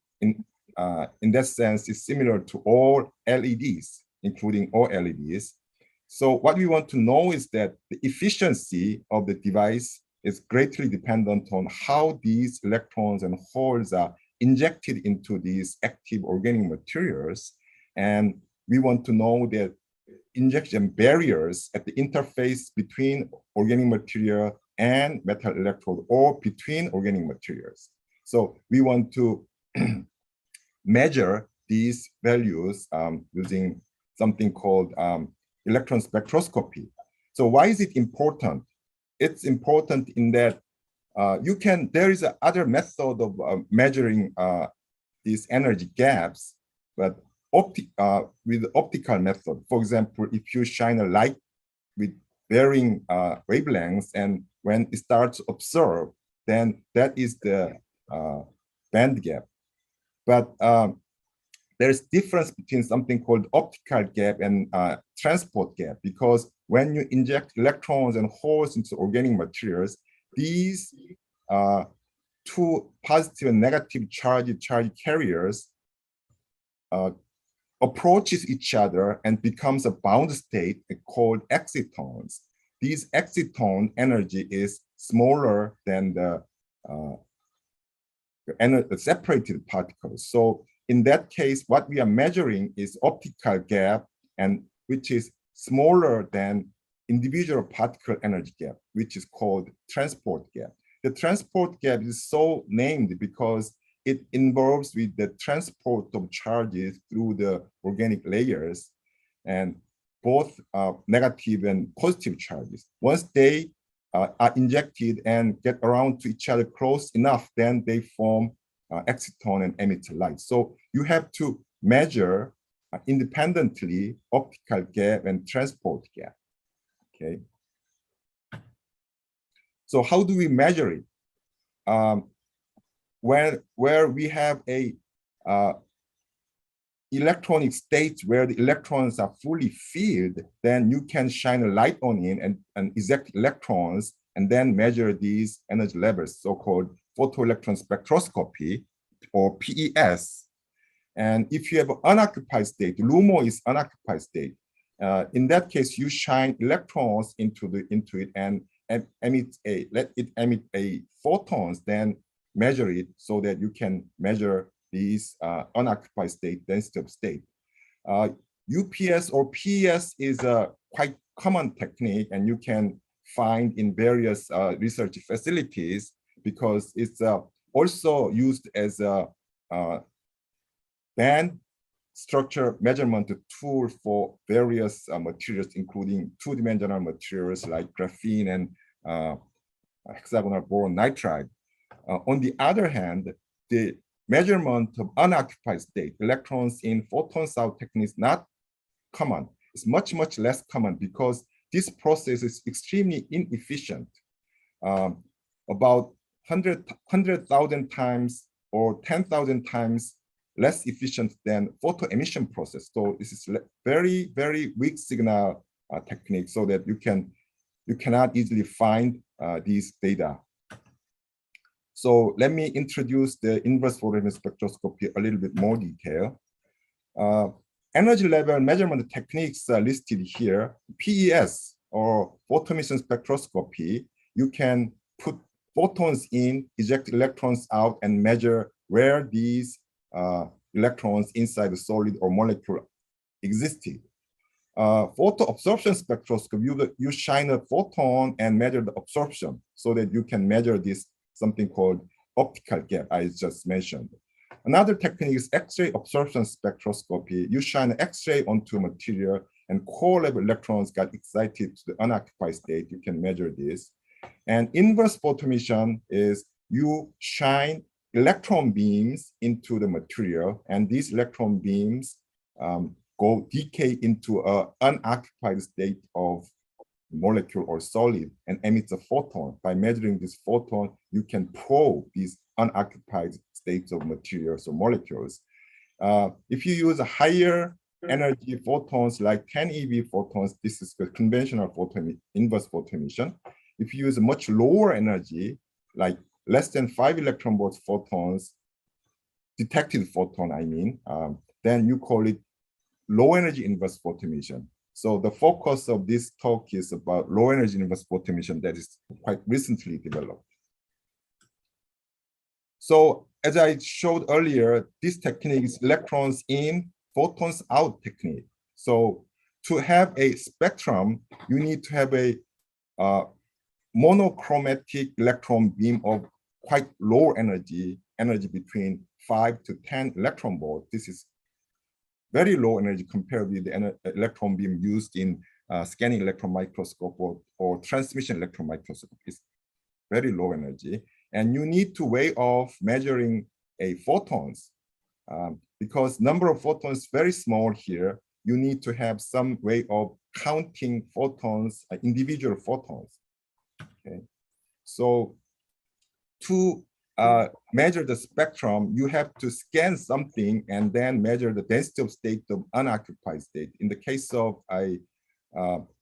in that sense, it's similar to all LEDs, including OLEDs. So what we want to know is that the efficiency of the device is greatly dependent on how these electrons and holes are injected into these active organic materials. And we want to know that injection barriers at the interface between organic material and metal electrode, or between organic materials. So we want to measure these values using something called electron spectroscopy. So why is it important? It's important in that there is other method of measuring these energy gaps, but with optical method. For example, if you shine a light with varying wavelengths, and when it starts to observe, then that is the band gap. But there's difference between something called optical gap and transport gap, because when you inject electrons and holes into organic materials, these two positive and negative charge carriers approaches each other and becomes a bound state called excitons. These exciton energy is smaller than the separated particles. So in that case, what we are measuring is optical gap, and which is smaller than individual particle energy gap, which is called transport gap. The transport gap is so named because it involves with the transport of charges through the organic layers, and both negative and positive charges. Once they are injected and get around to each other close enough, then they form exciton and emitter light. So you have to measure independently optical gap and transport gap. Okay. So how do we measure it? Where we have a electronic state where the electrons are fully filled, then you can shine a light on it and eject electrons and then measure these energy levels, so-called photoelectron spectroscopy, or PES. And if you have an unoccupied state, LUMO is unoccupied state. In that case, you shine electrons into it and let it emit a photons, then measure it so that you can measure these unoccupied state, density of state. UPS or PES is a quite common technique, and you can find in various research facilities because it's also used as a band structure measurement tool for various materials, including two-dimensional materials like graphene and hexagonal boron nitride. On the other hand, the measurement of unoccupied state, electrons in photons out technique is not common. It's much, much less common because this process is extremely inefficient. About 100,000 times or 10,000 times less efficient than photo emission process. So this is very, very weak signal technique, so that you cannot easily find these data. So let me introduce the inverse photoemission spectroscopy a little bit more detail. Energy level measurement techniques are listed here. PES, or photoemission spectroscopy, you can put photons in, eject electrons out, and measure where these electrons inside the solid or molecule existed. Photo absorption spectroscopy, you shine a photon and measure the absorption so that you can measure this something called optical gap I just mentioned. Another technique is X-ray absorption spectroscopy. You shine X-ray onto a material and core level electrons got excited to the unoccupied state. You can measure this. And inverse photoemission is you shine electron beams into the material, and these electron beams go decay into an unoccupied state of molecule or solid and emits a photon. By measuring this photon, you can probe these unoccupied states of materials or molecules. If you use a higher energy photons like 10 eV photons, this is the conventional inverse photoemission. If you use a much lower energy, like less than 5 electron volts photons, detected photon, I mean, then you call it low energy inverse photoemission. So the focus of this talk is about low energy inverse photoemission that is quite recently developed. So as I showed earlier, this technique is electrons in, photons out technique. So to have a spectrum, you need to have a monochromatic electron beam of quite low energy between 5 to 10 electron volts. This is very low energy compared with the electron beam used in scanning electron microscope or transmission electron microscope. It's very low energy. And you need to way of measuring a photons because number of photons very small here. You need to have some way of counting photons, individual photons. Okay, so to measure the spectrum, you have to scan something and then measure the density of state of unoccupied state. In the case of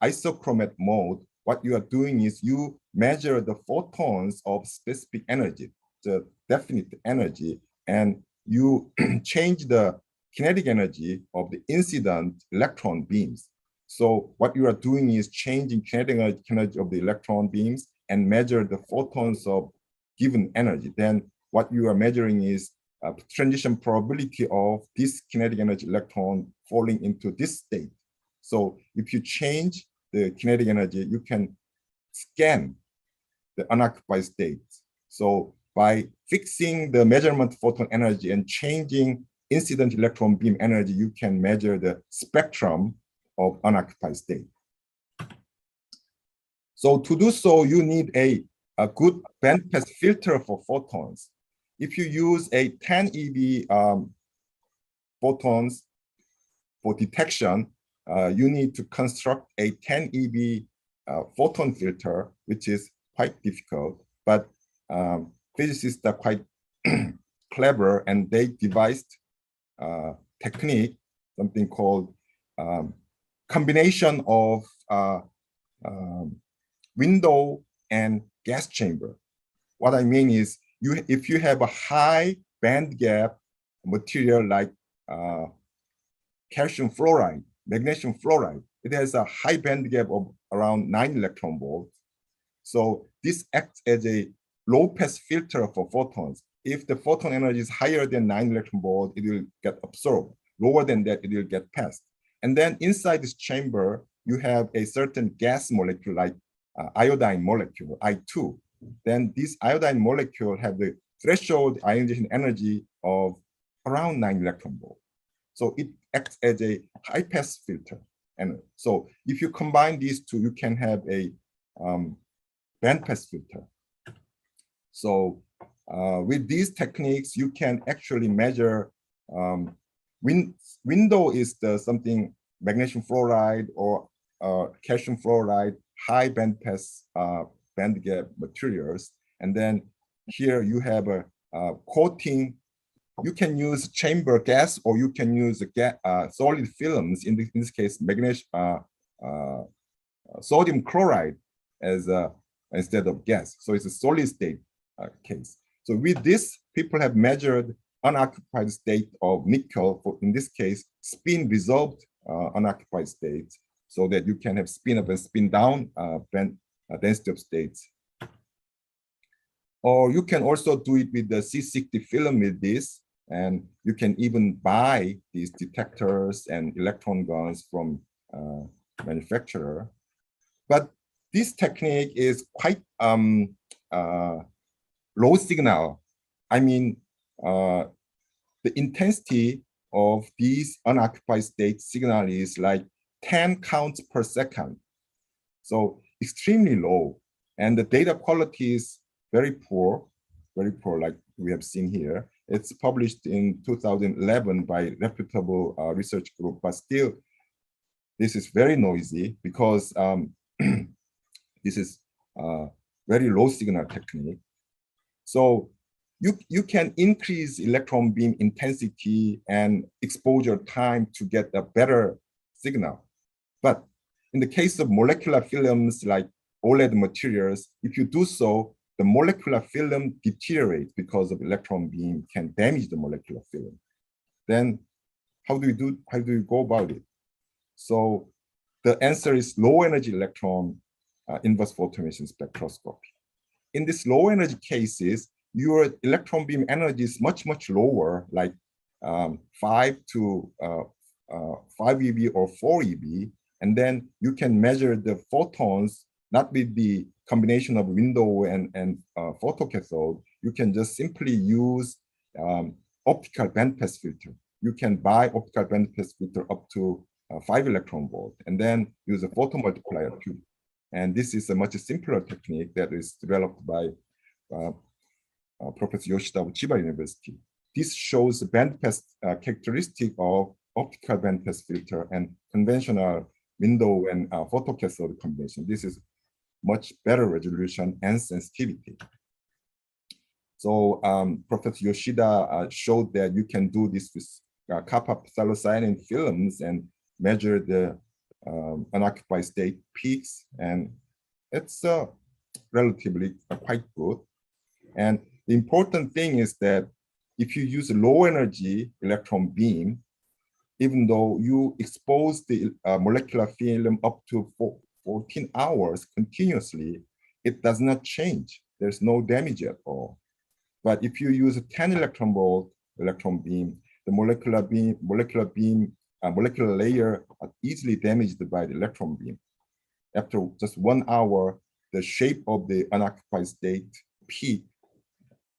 isochromat mode, what you are doing is you measure the photons of specific energy, the definite energy, and you change the kinetic energy of the incident electron beams. So what you are doing is changing kinetic energy of the electron beams and measure the photons of given energy. Then what you are measuring is transition probability of this kinetic energy electron falling into this state. So if you change the kinetic energy, you can scan the unoccupied state. So by fixing the measurement photon energy and changing incident electron beam energy, you can measure the spectrum of unoccupied state. So to do so, you need a good bandpass filter for photons. If you use a 10 eV photons for detection, you need to construct a 10 eV photon filter, which is quite difficult, but physicists are quite clever, and they devised a technique, something called combination of window and gas chamber. What I mean is, if you have a high band gap material like calcium fluoride, magnesium fluoride, it has a high band gap of around 9 electron volts. So this acts as a low pass filter for photons. If the photon energy is higher than 9 electron volts, it will get absorbed. Lower than that, it will get passed. And then inside this chamber, you have a certain gas molecule like iodine molecule, I2. Then this iodine molecule have the threshold ionization energy of around 9 electron volts. So it acts as a high pass filter. And so if you combine these two, you can have a band pass filter. So with these techniques, you can actually measure window is something magnesium fluoride or calcium fluoride, high band pass band gap materials. And then here you have a coating. You can use chamber gas, or you can use solid films. In this case, sodium chloride as instead of gas. So it's a solid state case. So with this, people have measured unoccupied state of nickel, for in this case, spin resolved unoccupied states, so that you can have spin up and spin down density of states. Or you can also do it with the C60 film with this, and you can even buy these detectors and electron guns from manufacturer. But this technique is quite low signal. I mean, the intensity of these unoccupied state signal is like 10 counts per second. So extremely low. And the data quality is very poor, like we have seen here. It's published in 2011 by reputable research group, but still, this is very noisy because this is very low signal technique. So you can increase electron beam intensity and exposure time to get a better signal. But in the case of molecular films like OLED materials, if you do so, the molecular film deteriorates because of electron beam can damage the molecular film. Then how do you go about it? So the answer is low energy electron inverse photon emission spectroscopy. In this low energy cases, your electron beam energy is much lower, like 5 eV or 4 eV, and then you can measure the photons not with the combination of window and photocathode. You can just simply use optical bandpass filter. You can buy optical bandpass filter up to 5 electron volt, and then use a photomultiplier tube. And this is a much simpler technique that is developed by Professor Yoshida of Chiba University. This shows the bandpass characteristic of optical bandpass filter and conventional window and photocathode combination. This is much better resolution and sensitivity. So Professor Yoshida showed that you can do this with kappa psilocyanine films and measure the unoccupied state peaks, and it's relatively quite good. And the important thing is that if you use low energy electron beam, even though you expose the molecular film up to 14 hours continuously, it does not change. There's no damage at all. But if you use a 10 electron volt electron beam. The molecular layer are easily damaged by the electron beam. After just 1 hour, the shape of the unoccupied state peak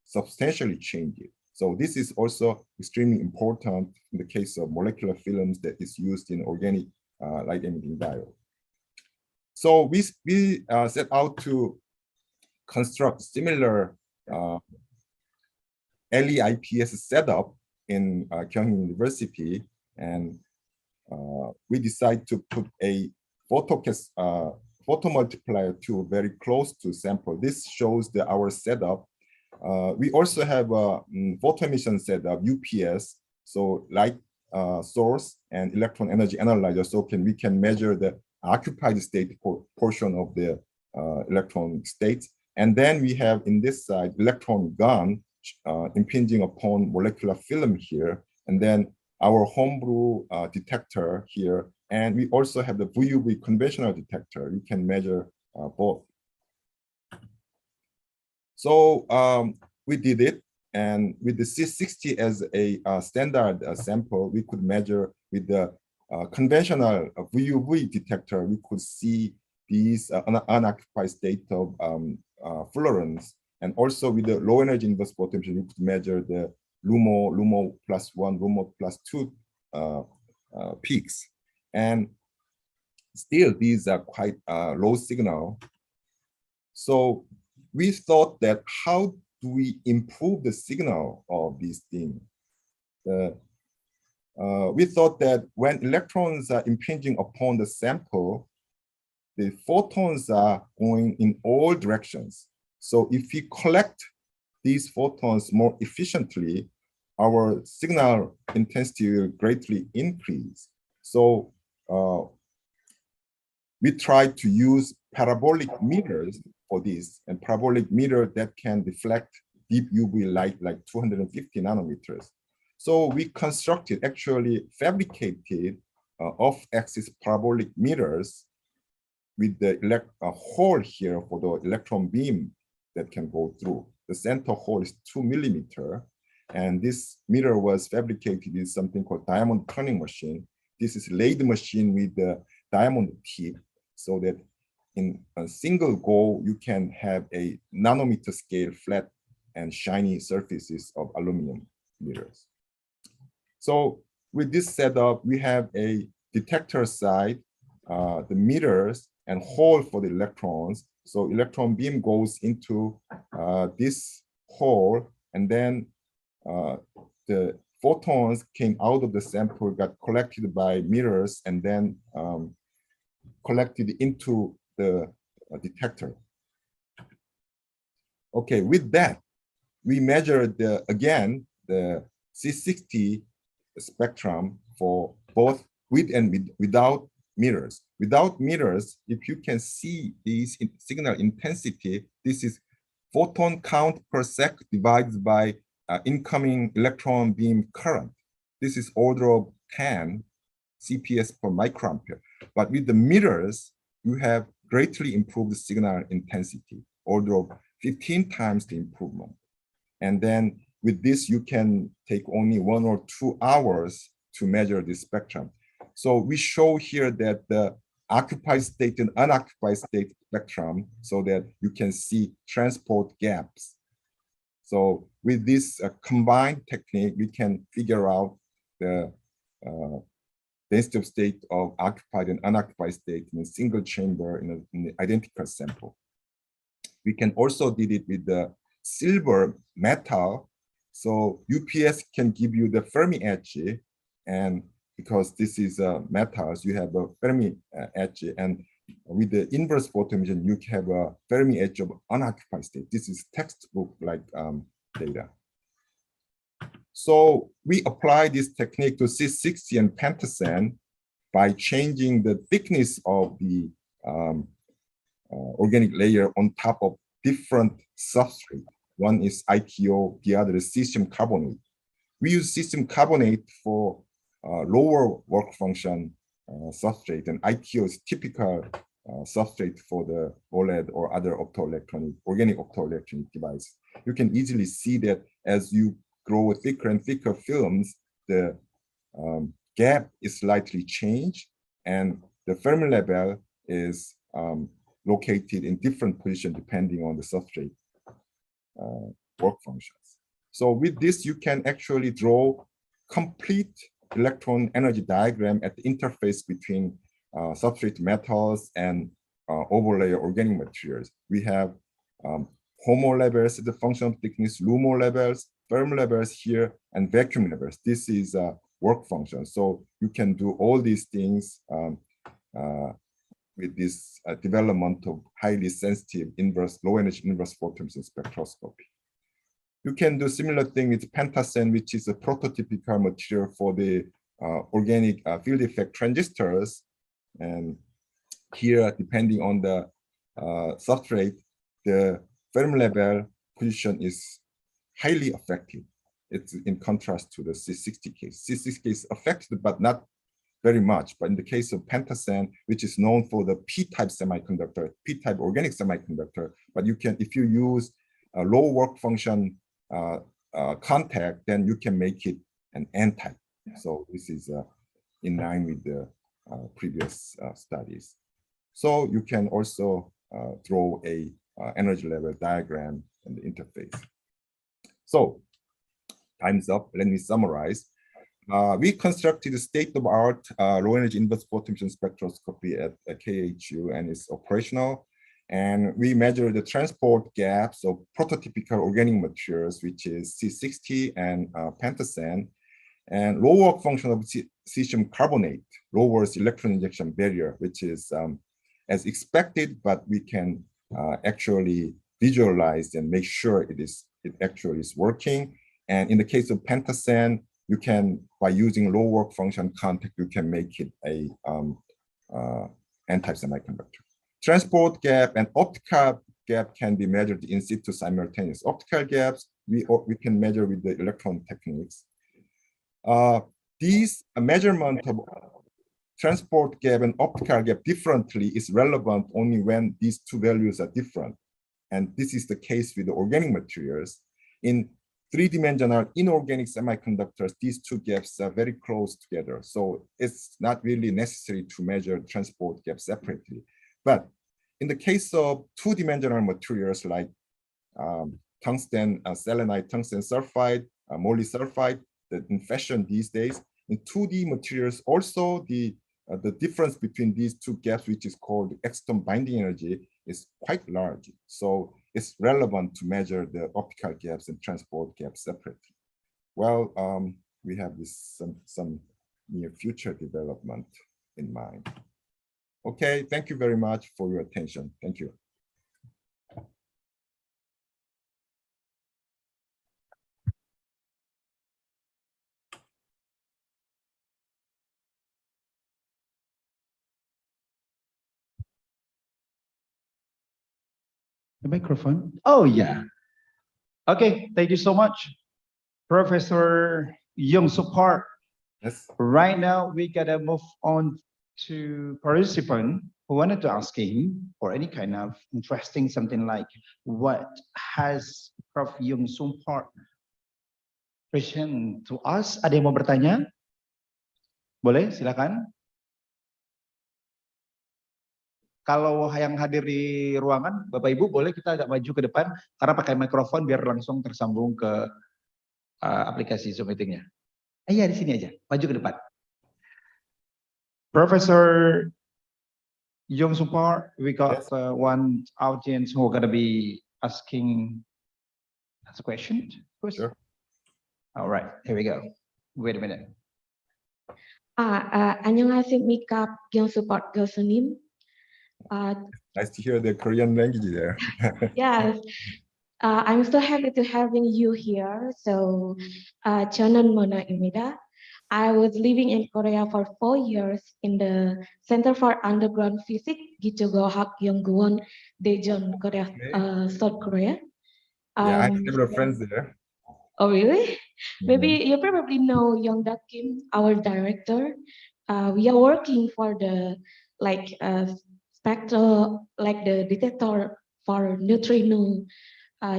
substantially changes. So this is also extremely important in the case of molecular films that is used in organic light emitting diode. So we set out to construct similar LEIPS setup in Kyung University, and we decided to put a photomultiplier tool very close to sample. This shows our setup. We also have a photoemission setup, UPS, so light source and electron energy analyzer, so we can measure the occupied state portion of the electron states. And then we have in this side electron gun impinging upon molecular film here, and then our homebrew detector here, and we also have the VUV conventional detector. You can measure both. So we did it, and with the C60 as a standard sample, we could measure with the conventional VUV detector. We could see these unoccupied state of fluorescence, and also with the low energy inverse potential, we could measure the LUMO +1, LUMO +2 peaks. And still, these are quite low signal. So we thought that how do we improve the signal of these things? We thought that when electrons are impinging upon the sample, the photons are going in all directions. So if we collect these photons more efficiently, our signal intensity will greatly increase. So we tried to use parabolic mirrors for this, and parabolic mirror that can deflect deep UV light like 250 nanometers. So we constructed, actually fabricated off-axis parabolic mirrors with the hole here for the electron beam that can go through. The center hole is 2 millimeter, and this mirror was fabricated with something called diamond turning machine. This is lathe machine with the diamond tip, so that in a single go, you can have a nanometer scale flat and shiny surfaces of aluminum mirrors. So with this setup, we have a detector side, the mirrors, and hole for the electrons. So electron beam goes into this hole, and then the photons came out of the sample, got collected by mirrors, and then collected into the detector. Okay, with that, we measured again the C60 spectrum for both with and without mirrors. Without mirrors, if you can see these signal intensity, this is photon count per sec divided by incoming electron beam current. This is order of 10 CPS per microampere. But with the mirrors, you have greatly improved the signal intensity, order of 15 times the improvement. And then with this, you can take only 1 or 2 hours to measure the spectrum. So we show here that the occupied state and unoccupied state spectrum, so that you can see transport gaps. So with this combined technique, we can figure out the density of state of occupied and unoccupied state in a single chamber in the identical sample. We can also did it with the silver metal. So UPS can give you the Fermi edge, and because this is metals, you have a Fermi edge, and with the inverse photoemission, you have a Fermi edge of unoccupied state. This is textbook like data. So we apply this technique to C60 and pentasand by changing the thickness of the organic layer on top of different substrate. One is ITO, the other is cesium carbonate. We use cesium carbonate for lower work function substrate, and ITO is typical substrate for the OLED or other optoelectronic, organic optoelectronic device. You can easily see that as you grow thicker and thicker films, the gap is slightly changed, and the Fermi level is located in different positions depending on the substrate work functions. So with this, you can actually draw complete electron energy diagram at the interface between substrate metals and overlay organic materials. We have HOMO levels, the functional thickness, LUMO levels, Fermi levels here, and vacuum levels. This is a work function. So you can do all these things with this development of highly sensitive low energy inverse photoemission spectroscopy. You can do similar thing with Pentasen, which is a prototypical material for the organic field effect transistors. And here, depending on the substrate, the Fermi level position is highly affected. It's in contrast to the C60 case. C60 is affected, but not very much. But in the case of Pentasen, which is known for the P-type semiconductor, P-type organic semiconductor, but you can, if you use a low work function contact, then you can make it an N-type. So this is in line with the previous studies. So you can also draw a energy level diagram in the interface. So time's up. Let me summarize. We constructed a state-of-art low energy inverse photoemission spectroscopy at KHU, and it's operational. And we measure the transport gaps of prototypical organic materials, which is C60 and Pentasen, and low work function of cesium carbonate lowers electron injection barrier, which is as expected, but we can actually visualize and make sure it actually is working. And in the case of Pentasen, you can, by using low work function contact, you can make it a N-type semiconductor. Transport gap and optical gap can be measured in situ simultaneous. Optical gaps, we can measure with the electron techniques. These measurement of transport gap and optical gap differently is relevant only when these two values are different. And this is the case with the organic materials. In three-dimensional inorganic semiconductors, these two gaps are very close together. So it's not really necessary to measure transport gap separately. But in the case of two-dimensional materials like tungsten, selenide, tungsten sulfide, moly sulfide, in fashion these days, in 2D materials, also the difference between these two gaps, which is called exciton binding energy, is quite large. So it's relevant to measure the optical gaps and transport gaps separately. Well, we have this some near future development in mind. Okay, thank you very much for your attention. Thank you.
The microphone. Oh, yeah. Okay, thank you so much, Professor Young-Soo Park.
Yes.
Right now, we gotta move on to participant who wanted to ask him for any kind of interesting something like what has Prof. Young-Soo Park present to us. Ada yang mau bertanya? Boleh, silakan. Kalau yang hadir di ruangan, Bapak Ibu boleh kita agak maju ke depan karena pakai mikrofon biar langsung tersambung ke aplikasi Zoom meetingnya. Iya di sini aja, maju ke depan. Professor Young-Soo Park, we got one audience who are going to be asking a question.
Sure.
All right, here we go. Wait a minute.
안녕하세요, 미카 Young-Soo Park 교수님.
Nice to hear the Korean language there.
Yes, I'm so happy to having you here. So, 저는 모나입니다. I was living in Korea for 4 years in the Center for Underground Physics, Gichugohak-Yongguwon, Daejeon, Korea, South Korea.
Yeah, I have several friends there.
Oh, really? Maybe you probably know Young-Da Kim, our director. We are working for the spectral, like the detector for neutrino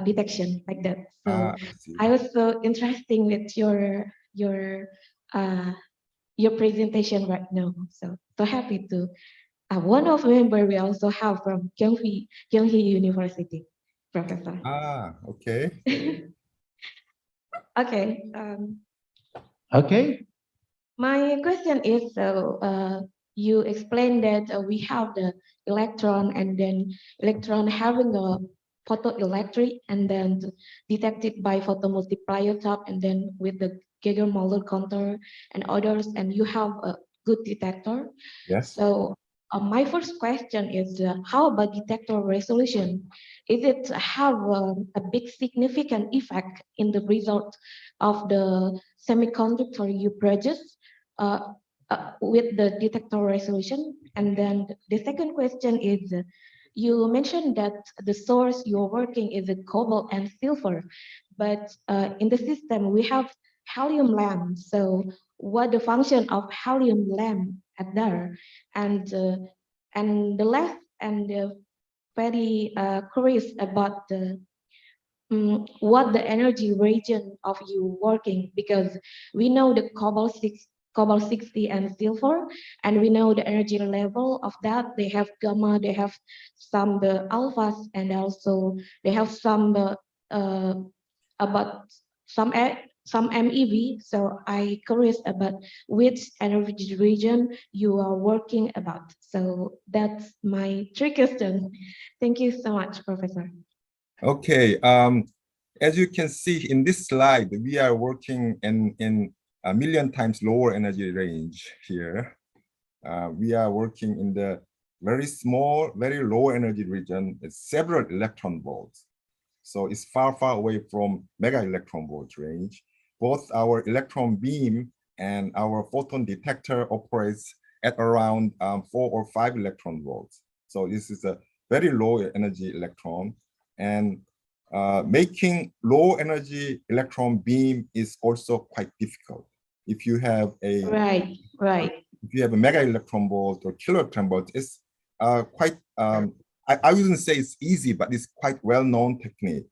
detection like that. So
I see.
I was so interested with your presentation right now. So happy to. One of member we also have from Kyunghee University, Professor.
Okay.
Okay.
Okay.
My question is, you explained that we have the electron, and then electron having a photoelectric, and then detected by photomultiplier tab, and then with the Geiger-Müller counter and others, and you have a good detector.
Yes.
So my first question is, how about detector resolution? Is it have a big significant effect in the result of the semiconductor you produce with the detector resolution? And then the second question is, you mentioned that the source you're working is a cobalt and silver, but in the system we have helium lamp. So what the function of helium lamp at there? And the last and very curious about the what the energy region of you working, because we know the cobalt 60 and silver, and we know the energy level of that. They have gamma, they have some the alphas, and also they have some about some MeV. So I curious about which energy region you are working about. So that's my three questions. Thank you so much, Professor.
Okay. As you can see in this slide, we are working in a million times lower energy range here. We are working in the very small, very low energy region. It's several electron volts. So it's far, far away from mega electron volt range. Both our electron beam and our photon detector operates at around 4 or 5 electron volts. So this is a very low energy electron. And making low energy electron beam is also quite difficult. If you have a if you have a mega electron volt or kiloelectron volt, it's quite I wouldn't say it's easy, but it's quite well-known technique.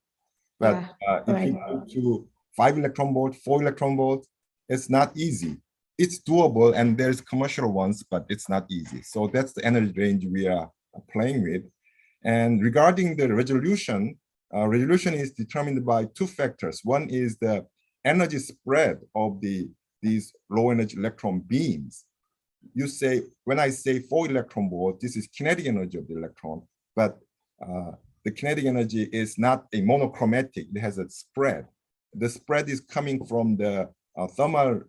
But if you go to 5 electron volt, 4 electron volt, it's not easy. It's doable, and there's commercial ones, but it's not easy. So that's the energy range we are playing with. And regarding the resolution, resolution is determined by two factors. One is the energy spread of these low energy electron beams. You say, when I say 4 electron volt, this is kinetic energy of the electron, but the kinetic energy is not a monochromatic, it has a spread. The spread is coming from the thermal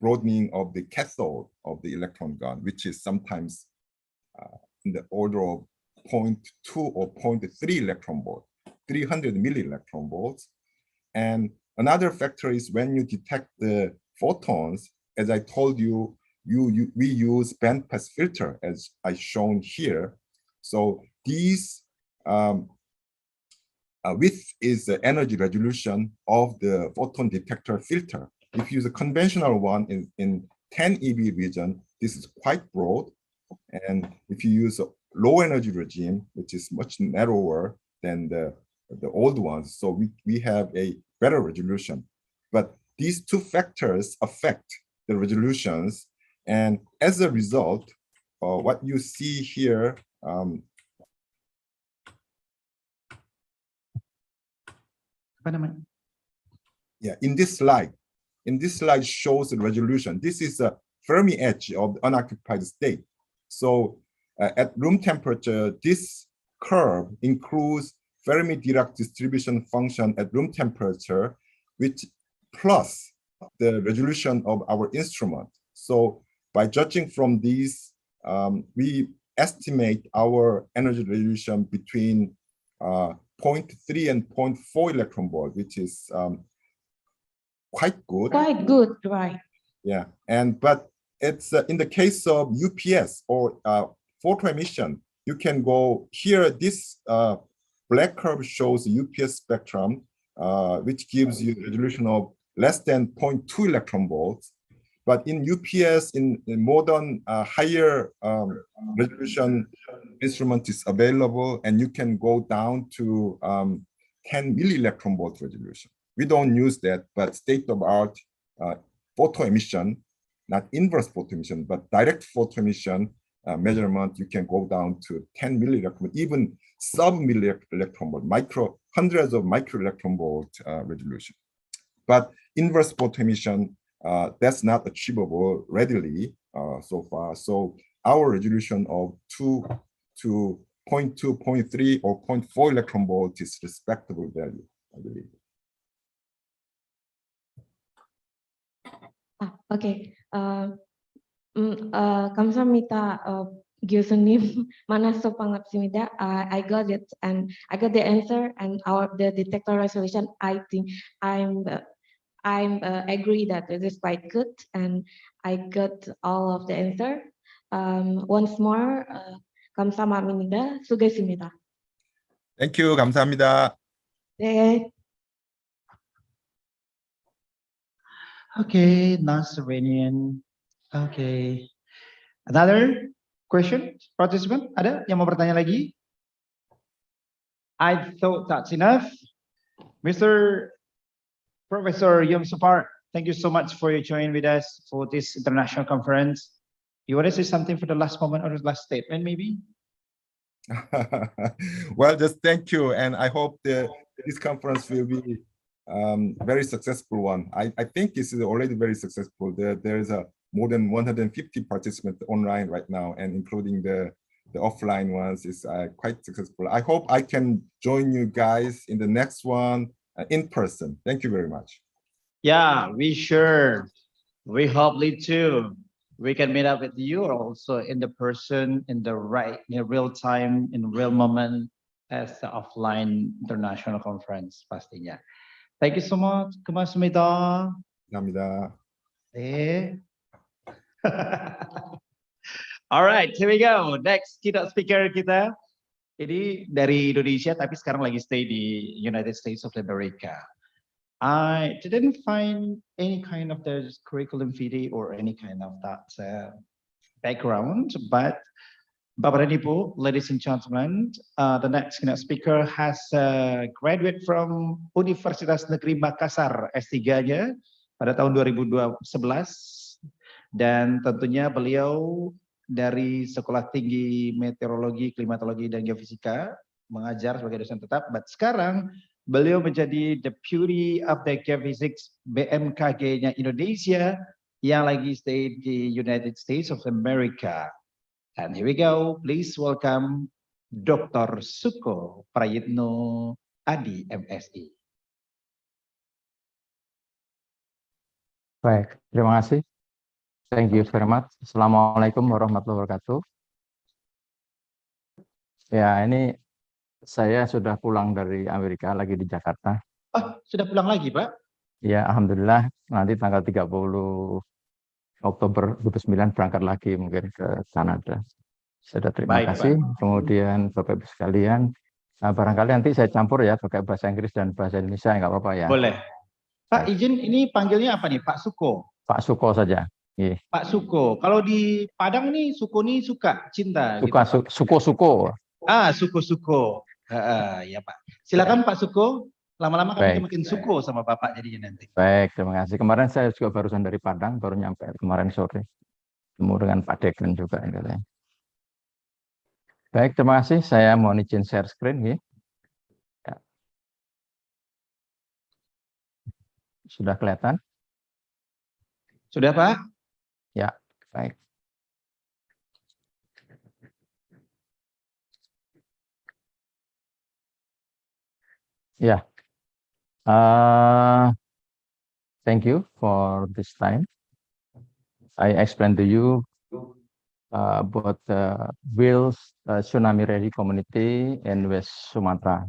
broadening of the cathode of the electron gun, which is sometimes in the order of 0.2 or 0.3 electron volt, 300 milli electron volts. And another factor is when you detect the photons, as I told you, we use bandpass filter as I shown here. So these width is the energy resolution of the photon detector filter. If you use a conventional one in 10 eV region, this is quite broad. And if you use a low energy regime, which is much narrower than the old ones, so we have a better resolution. But these two factors affect the resolutions. And as a result, what you see here, in this slide shows the resolution. This is a Fermi edge of the unoccupied state. So at room temperature, this curve includes Fermi-Dirac distribution function at room temperature, which plus the resolution of our instrument. So by judging from these, we estimate our energy resolution between 0.3 and 0.4 electron volt, which is quite good.
Quite good, right?
Yeah, but it's in the case of UPS or photo emission, you can go here. This black curve shows the UPS spectrum, which gives you a resolution of less than 0.2 electron volts. But in UPS, in modern higher resolution instrument is available, and you can go down to 10 millielectron volt resolution. We don't use that, but state-of-art photo emission, not inverse photo emission, but direct photo emission measurement, you can go down to 10 millielectron, even sub-millielectron volt, hundreds of microelectron volt resolution. But inverse photo emission, that's not achievable readily so far. So our resolution of 2 to 0.2, 0.3, or 0.4 electron volt is respectable value, I believe.
Okay. Kamsahamnida 교수님 만나서 반갑습니다. I got it and I got the answer and the detector resolution. I think I'm agree that it is quite good and I got all of the answer. Once more, 감사합니다. 수고했습니다.
Thank you. 감사합니다.
네.
Okay, Nasranian. Okay. Another question, participant? Ada yang mau bertanya lagi? I thought that's enough. Mr. Professor Yom Supar, thank you so much for your joining with us for this international conference. You want to say something for the last moment or the last statement, maybe?
Well, just thank you, and I hope this conference will be very successful one. I think this is already very successful. There is more than 150 participants online right now, and including the offline ones is quite successful. I hope I can join you guys in the next one in person. Thank you very much.
Yeah, we sure. We hope too. We can meet up with you also in the person, in the real time, in real moment as the offline international conference pastinya. Thank you so much. Kamsahamnida.
감사합니다.
Alright, here we go. Next keynote speaker kita ini dari Indonesia tapi sekarang lagi stay di United States of America. I didn't find any kind of the curriculum vitae or any kind of that background, but Bapak dan Ibu, ladies and gentlemen, the next keynote speaker has graduate from Universitas Negeri Makassar S3-nya pada tahun 2011 dan tentunya beliau dari Sekolah Tinggi Meteorologi, Klimatologi dan Geofisika mengajar sebagai dosen tetap, but sekarang beliau menjadi Deputy of the Geophysics BMKG-nya Indonesia yang lagi stay di United States of America. And here we go, please welcome Dr. Suko Prayitno Adi, MSI.
Baik, terima kasih. Thank you very much. Assalamualaikum warahmatullahi wabarakatuh. Ya, ini saya sudah pulang dari Amerika, lagi di Jakarta.
Oh, sudah pulang lagi, Pak?
Ya, alhamdulillah nanti tanggal 30 Oktober 2009 berangkat lagi mungkin ke Kanada. Sudah terima kasih. Pak. Kemudian Bapak Ibu sekalian, barangkali nanti saya campur ya pakai bahasa Inggris dan bahasa Indonesia, nggak apa-apa ya.
Boleh. Pak, izin ini panggilnya apa nih? Pak Suko? Pak
Suko saja. Iya.
Pak Suko. Kalau di Padang nih, Suko nih suka, cinta.
Suka, gitu, Suko-Suko.
Ah, Suko-Suko. Ya Pak. Silakan Pak Suko. Lama-lama kami makin Suko sama Bapak jadinya nanti.
Baik, terima kasih. Kemarin saya juga barusan dari Padang, baru nyampe kemarin sore. Ketemu dengan Pak Dekren juga. Baik, terima kasih. Saya mohon izin share screen. Ya. Sudah kelihatan?
Sudah, Pak?
Ya, baik. Yeah. Thank you for this time. I explained to you about the WILS Tsunami Ready Community in West Sumatra.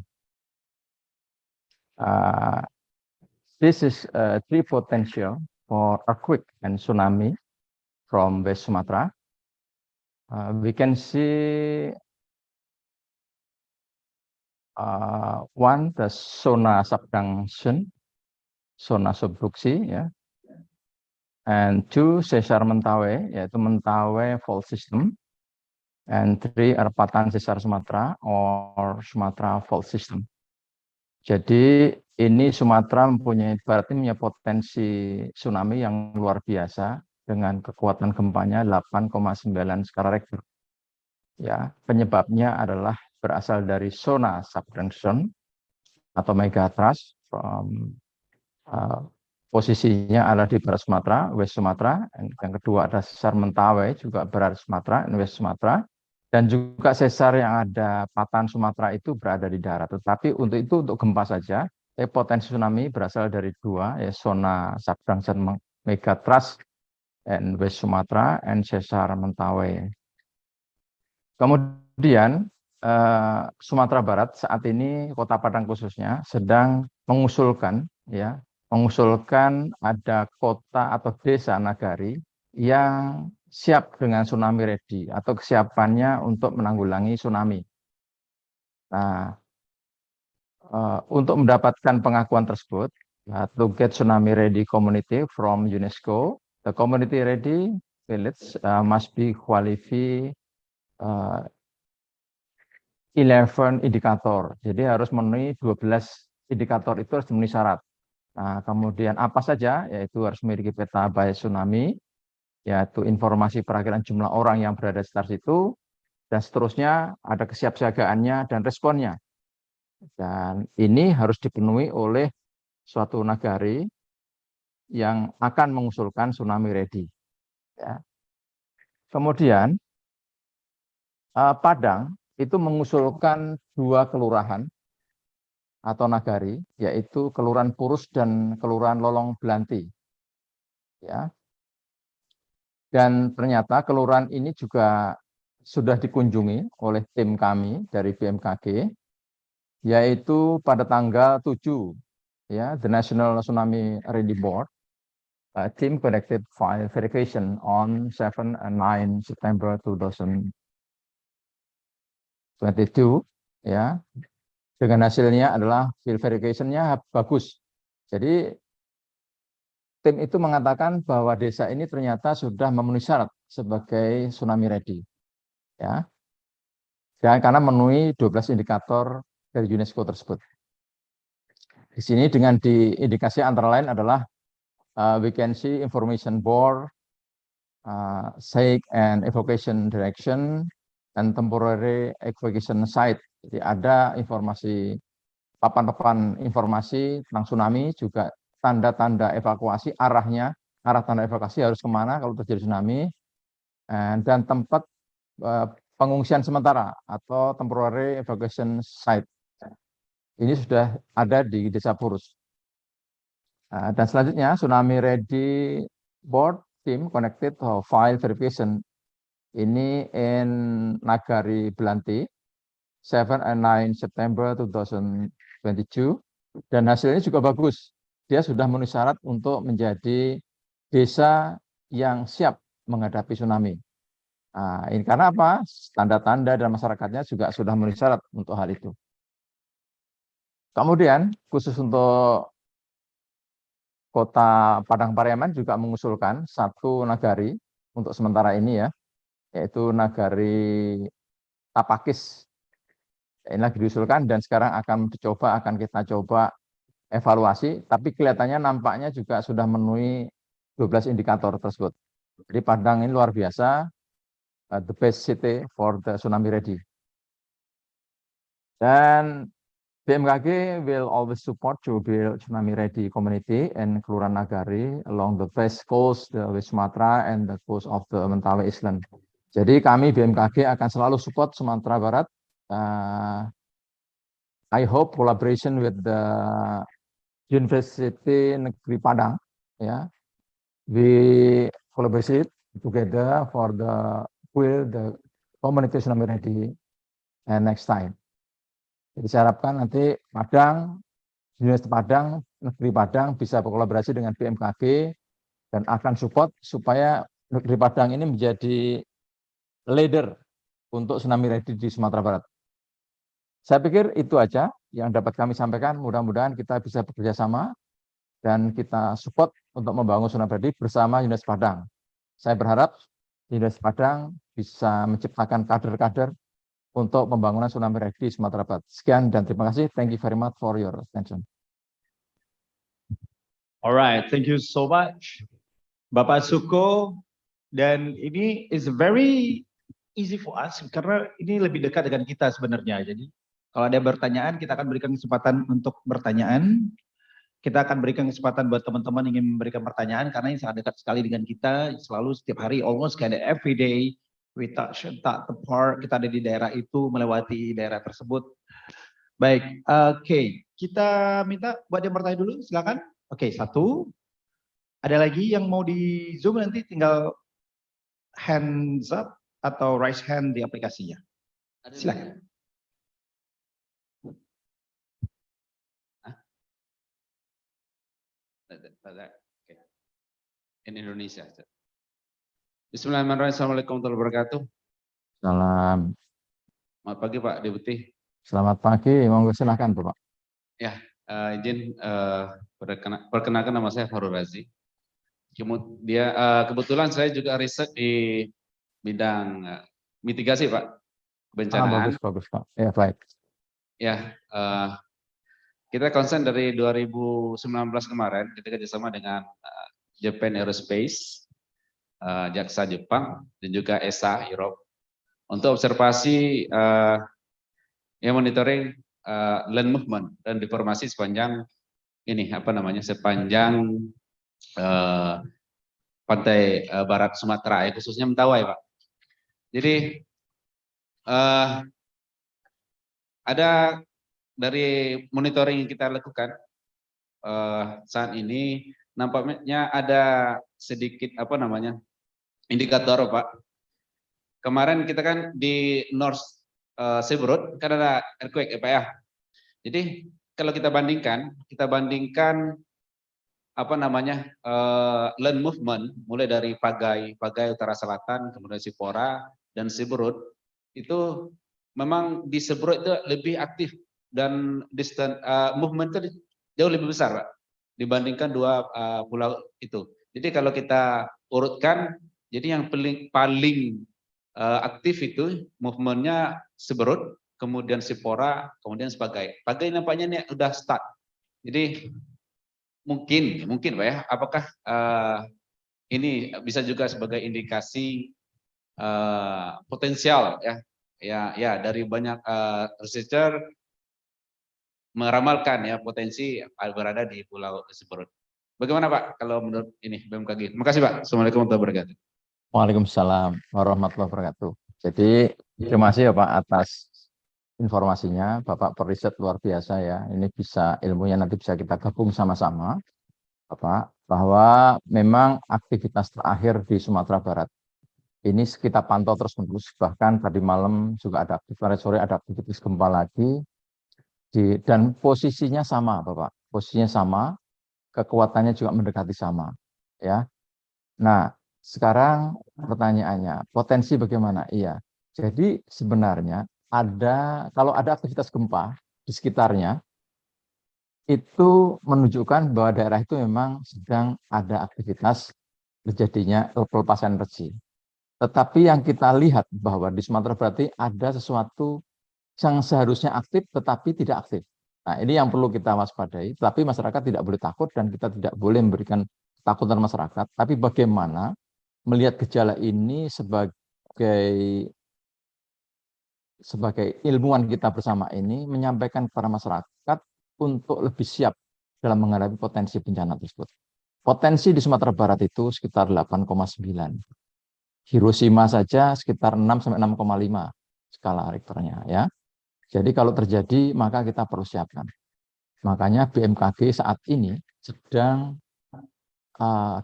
This is three potential for earthquake and tsunami from West Sumatra. We can see one, the zona subduction, zona subduksi, ya. And two, sesar Mentawai, yaitu Mentawai fault system. And three, Erpatan Sesar Sumatra or Sumatra fault system. Jadi ini Sumatera berarti punya potensi tsunami yang luar biasa dengan kekuatan gempanya 8,9 skala Richter. Ya, penyebabnya adalah berasal dari zona subduction atau megatrust posisinya ada di Barat Sumatera, West Sumatera. Yang kedua ada sesar Mentawai juga Barat Sumatera, West Sumatera. Dan juga sesar yang ada Patan Sumatera itu berada di darat. Tetapi untuk itu untuk gempa saja, potensi tsunami berasal dari dua, ya, zona subduction megatrust and West Sumatera and sesar Mentawai. Kemudian Sumatera Barat saat ini Kota Padang khususnya sedang mengusulkan ada kota atau desa nagari yang siap dengan tsunami ready atau kesiapannya untuk menanggulangi tsunami. Nah, untuk mendapatkan pengakuan tersebut, to get tsunami ready community from UNESCO, the community ready village must be qualify 11 indikator. Jadi harus memenuhi 12 indikator itu harus memenuhi syarat. Nah, kemudian apa saja? Yaitu harus memiliki peta bahaya tsunami, yaitu informasi perakhiran jumlah orang yang berada di sekitar situ, dan seterusnya ada kesiapsiagaannya dan responnya. Dan ini harus dipenuhi oleh suatu nagari yang akan mengusulkan tsunami ready. Ya. Kemudian Padang itu mengusulkan 2 kelurahan atau nagari, yaitu Kelurahan Purus dan Kelurahan Lolong Belanti. Ya. Dan ternyata kelurahan ini juga sudah dikunjungi oleh tim kami dari BMKG, yaitu pada tanggal 7, ya, the National Tsunami Ready Board, team conducted file verification on 7 and 9 September 2022, ya. Dengan hasilnya adalah field verification-nya bagus. Jadi tim itu mengatakan bahwa desa ini ternyata sudah memenuhi syarat sebagai tsunami ready. Ya. Dan karena memenuhi 12 indikator dari UNESCO tersebut. Di sini dengan diindikasi antara lain adalah we can see information board, site and evacuation direction, and temporary evacuation site. Jadi ada informasi, papan-papan informasi tentang tsunami, juga tanda-tanda evakuasi, arah tanda evakuasi harus kemana kalau terjadi tsunami, dan tempat pengungsian sementara atau temporary evacuation site. Ini sudah ada di Desa Purus. Dan selanjutnya Tsunami Ready Board Team Connected File Verification. Ini in Nagari Belanti, 7 and 9 September 2022. Dan hasilnya juga bagus. Dia sudah memenuhi syarat untuk menjadi desa yang siap menghadapi tsunami. Nah, ini karena apa? Tanda-tanda dan masyarakatnya juga sudah memenuhi syarat untuk hal itu. Kemudian khusus untuk Kota Padang Pariaman juga mengusulkan 1 nagari untuk sementara ini, ya, yaitu Nagari Tapakis. Ini lagi diusulkan dan sekarang akan kita coba evaluasi, tapi kelihatannya nampaknya juga sudah memenuhi 12 indikator tersebut. Jadi Padang ini luar biasa, the best city for the tsunami ready. Dan BMKG will always support to build tsunami ready community and Kelurahan Nagari along the west coast, the West Sumatera and the coast of the Mentawai Island. Jadi kami BMKG akan selalu support Sumatera Barat. I hope collaboration with the University Negeri Padang, ya, we collaborate together for the community tsunami ready and next time. Jadi saya harapkan nanti Padang, Universitas Padang, Negeri Padang bisa berkolaborasi dengan BMKG dan akan support supaya Negeri Padang ini menjadi leader untuk tsunami ready di Sumatera Barat. Saya pikir itu aja yang dapat kami sampaikan. Mudah-mudahan kita bisa bekerja sama dan kita support untuk membangun tsunami ready bersama Universitas Padang. Saya berharap Universitas Padang bisa menciptakan kader-kader untuk pembangunan tsunami ready di Sumatera Barat. Sekian dan terima kasih. Thank you very much for your attention.
Alright, thank you so much, Bapak Suko. Dan ini is very easy for us karena ini lebih dekat dengan kita sebenarnya. Jadi kalau ada pertanyaan, kita akan berikan kesempatan untuk pertanyaan. Kita akan berikan kesempatan buat teman-teman ingin memberikan pertanyaan karena ini sangat dekat sekali dengan kita. Selalu setiap hari, almost kayak every day, we touch the part. Kita ada di daerah itu, melewati daerah tersebut. Baik, oke. Kita minta buat yang bertanya dulu, silakan. Oke, satu. Ada lagi yang mau di Zoom nanti tinggal hands up atau raise hand di aplikasinya. Silakan.
In Indonesia. Bismillahirrahmanirrahim. Assalamualaikum warahmatullahi wabarakatuh.
Salam.
Selamat pagi Pak Deputi.
Selamat pagi, monggo silahkan Bapak.
Ya, izin perkenalkan nama saya Farul Razi. Kebetulan saya juga riset di bidang mitigasi Pak, bencana.
Bagus Pak. Ya baik.
Ya, kita konsen dari 2019 kemarin, kita kerjasama dengan Japan Aerospace, JAXA Jepang, dan juga ESA Europe untuk observasi monitoring land movement dan deformasi sepanjang sepanjang pantai barat Sumatera, khususnya Mentawai, Pak. Jadi ada dari monitoring yang kita lakukan saat ini nampaknya ada sedikit indikator, Pak. Kemarin kita kan di North Seaboard kan ada earthquake, Pak ya. Jadi kalau kita bandingkan land movement mulai dari Pagai utara selatan, kemudian Sipora dan Seaboard itu memang di Seaboard itu lebih aktif dan distance movement itu jauh lebih besar, Pak, dibandingkan dua pulau itu. Jadi kalau kita urutkan, jadi yang paling aktif itu movementnya Seberut, kemudian Sipora, kemudian Pagai. Pagai nampaknya ini udah start. Jadi mungkin Pak ya, apakah ini bisa juga sebagai indikasi potensial ya dari banyak researcher meramalkan ya potensi berada di Pulau Seberut. Bagaimana Pak kalau menurut ini BMKG? Terima kasih Pak. Assalamualaikum warahmatullahi wabarakatuh.
Waalaikumsalam warahmatullahi wabarakatuh. Jadi terima kasih ya Pak atas informasinya. Bapak periset luar biasa ya. Ini bisa ilmunya nanti bisa kita gabung sama-sama, Bapak, bahwa memang aktivitas terakhir di Sumatera Barat ini kita pantau terus-menerus. Bahkan tadi malam juga ada aktivitas, sore ada aktivitas gempa lagi. Dan posisinya sama, Bapak. Posisinya sama, kekuatannya juga mendekati sama, ya. Nah, sekarang pertanyaannya, potensi bagaimana? Iya. Jadi sebenarnya kalau ada aktivitas gempa di sekitarnya, itu menunjukkan bahwa daerah itu memang sedang ada aktivitas terjadinya pelepasan energi. Tetapi yang kita lihat bahwa di Sumatera Barat ada sesuatu yang seharusnya aktif tetapi tidak aktif. Nah, ini yang perlu kita waspadai, tapi masyarakat tidak boleh takut dan kita tidak boleh memberikan ketakutan masyarakat, tapi bagaimana melihat gejala ini sebagai ilmuwan kita bersama ini menyampaikan kepada masyarakat untuk lebih siap dalam menghadapi potensi bencana tersebut. Potensi di Sumatera Barat itu sekitar 8,9. Hiroshima saja sekitar 6 sampai 6,5 skala Richternya ya. Jadi kalau terjadi maka kita perlu siapkan. Makanya BMKG saat ini sedang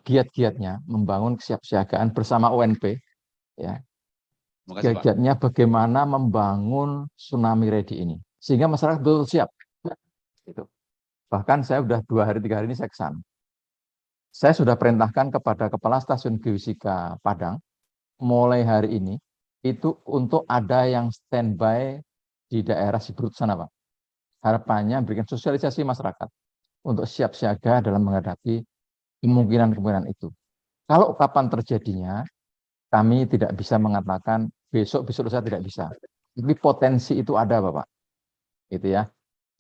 giat-giatnya membangun kesiapsiagaan bersama UNP ya. Giat-giatnya bagaimana membangun tsunami ready ini sehingga masyarakat betul siap. Gitu. Bahkan saya sudah 2 hari 3 hari ini saya kesana. Saya sudah perintahkan kepada Kepala Stasiun Geofisika Padang mulai hari ini itu untuk ada yang standby di daerah Siberut sana, Pak. Harapannya memberikan sosialisasi masyarakat untuk siap siaga dalam menghadapi kemungkinan-kemungkinan itu. Kalau kapan terjadinya, kami tidak bisa mengatakan besok lusa tidak bisa. Tapi potensi itu ada, Bapak. Gitu ya.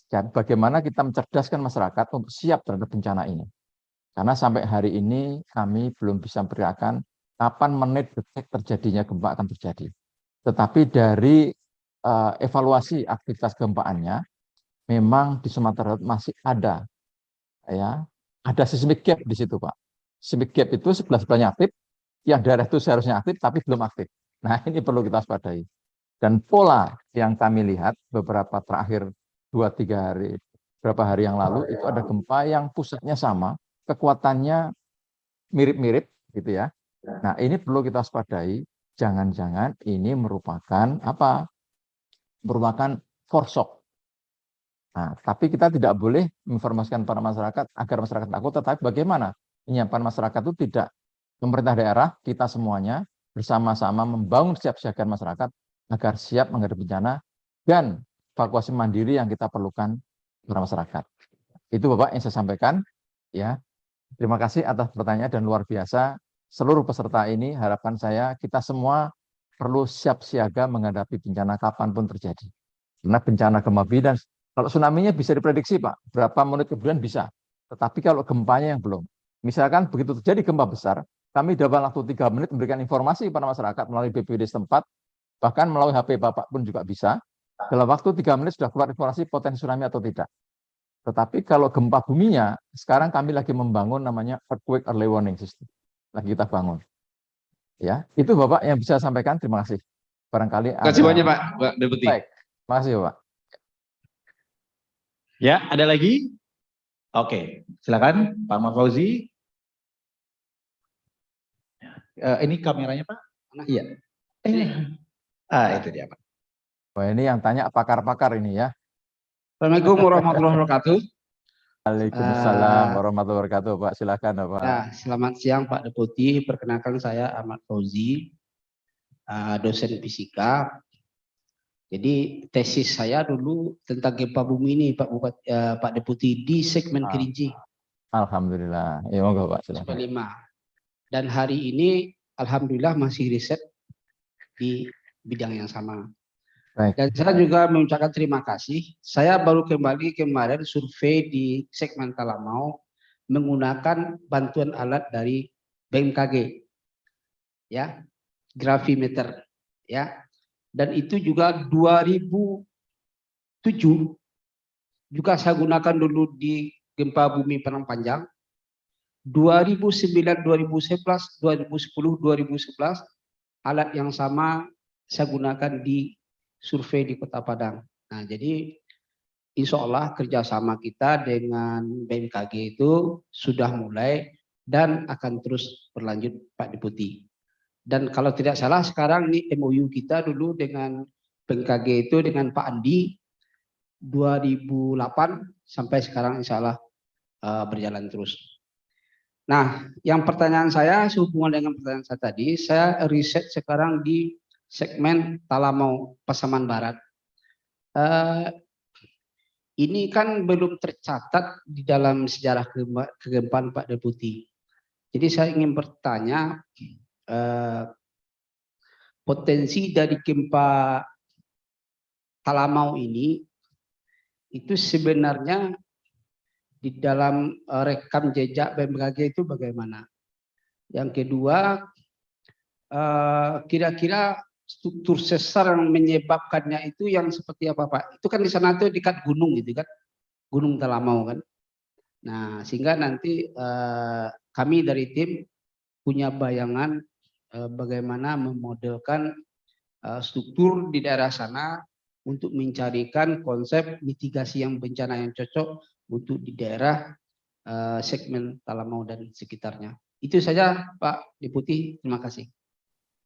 Dan bagaimana kita mencerdaskan masyarakat untuk siap terhadap bencana ini. Karena sampai hari ini kami belum bisa memperkirakan kapan menit detik terjadinya gempa akan terjadi. Tetapi dari evaluasi aktivitas gempaannya, memang di Sumatera Barat masih ada, ya, ada seismic gap di situ, Pak. Seismic gap itu sebelah-sebelahnya aktif, yang daerah itu seharusnya aktif tapi belum aktif. Nah, ini perlu kita waspadai. Dan pola yang kami lihat beberapa terakhir 2-3 hari, beberapa hari yang lalu itu ada gempa yang pusatnya sama, kekuatannya mirip-mirip, gitu ya. Nah, ini perlu kita waspadai. Jangan-jangan ini merupakan apa? Merupakan foreshock. Nah, tapi kita tidak boleh menginformasikan para masyarakat agar masyarakat takut, tetapi bagaimana menyiapkan masyarakat itu tidak pemerintah daerah, kita semuanya bersama-sama membangun kesiapsiagaan masyarakat agar siap menghadapi bencana dan evakuasi mandiri yang kita perlukan para masyarakat. Itu Bapak yang saya sampaikan. Ya, terima kasih atas pertanyaan dan luar biasa seluruh peserta ini. Harapan saya kita semua perlu siap siaga menghadapi bencana kapanpun terjadi. Karena bencana gempa bumi dan kalau tsunami-nya bisa diprediksi, Pak, berapa menit kemudian bisa. Tetapi kalau gempanya yang belum. Misalkan begitu terjadi gempa besar, kami dalam waktu 3 menit memberikan informasi kepada masyarakat melalui BPBD setempat, bahkan melalui HP Bapak pun juga bisa. Dalam waktu 3 menit sudah keluar informasi potensi tsunami atau tidak. Tetapi kalau gempa buminya, sekarang kami lagi membangun namanya earthquake early warning system. Lagi kita bangun. Ya, itu Bapak yang bisa sampaikan. Terima kasih. Barangkali
Terima kasih banyak Pak Deputi.
Baik, terima kasih Bapak.
Ya, ada lagi? Oke, silakan Pak Fauzi. Ini kameranya Pak? Iya. Itu dia Pak.
Wah, ini yang tanya pakar-pakar ini ya.
Assalamualaikum warahmatullahi wabarakatuh.
Waalaikumsalam warahmatullahi wabarakatuh, Pak. Silakan, Pak.
Ya, selamat siang Pak Deputi. Perkenalkan saya Ahmad Fauzi, dosen fisika. Jadi tesis saya dulu tentang gempa bumi ini Pak Deputi di segmen Kerinci.
Alhamdulillah. Ya, monggo Pak, silakan.
5. Dan hari ini alhamdulillah masih riset di bidang yang sama.
Baik.
Dan saya juga mengucapkan terima kasih. Saya baru kembali kemarin survei di segmen Talamau menggunakan bantuan alat dari BMKG, ya, gravimeter, ya. Dan itu juga 2007 juga saya gunakan dulu di gempa bumi Penang Panjang. 2009, 2011, 2010, 2011 alat yang sama saya gunakan di survei di Kota Padang. Nah, jadi insya Allah kerjasama kita dengan BMKG itu sudah mulai dan akan terus berlanjut Pak Deputi. Dan kalau tidak salah sekarang nih MOU kita dulu dengan BMKG itu dengan Pak Andi 2008 sampai sekarang insya Allah berjalan terus. Nah, yang pertanyaan saya sehubungan dengan pertanyaan saya tadi, saya riset sekarang di segmen Talamau Pasaman Barat. Ini kan belum tercatat di dalam sejarah kegempaan Pak Deputi. Jadi saya ingin bertanya, potensi dari gempa Talamau ini itu sebenarnya di dalam rekam jejak BMKG itu bagaimana? Yang kedua, kira-kira struktur sesar yang menyebabkannya itu yang seperti apa Pak? Itu kan di sana tuh dekat gunung gitu kan, Gunung Talamau kan. Nah sehingga nanti kami dari tim punya bayangan bagaimana memodelkan struktur di daerah sana untuk mencarikan konsep mitigasi yang bencana yang cocok untuk di daerah segmen Talamau dan sekitarnya. Itu saja Pak Deputi, terima kasih.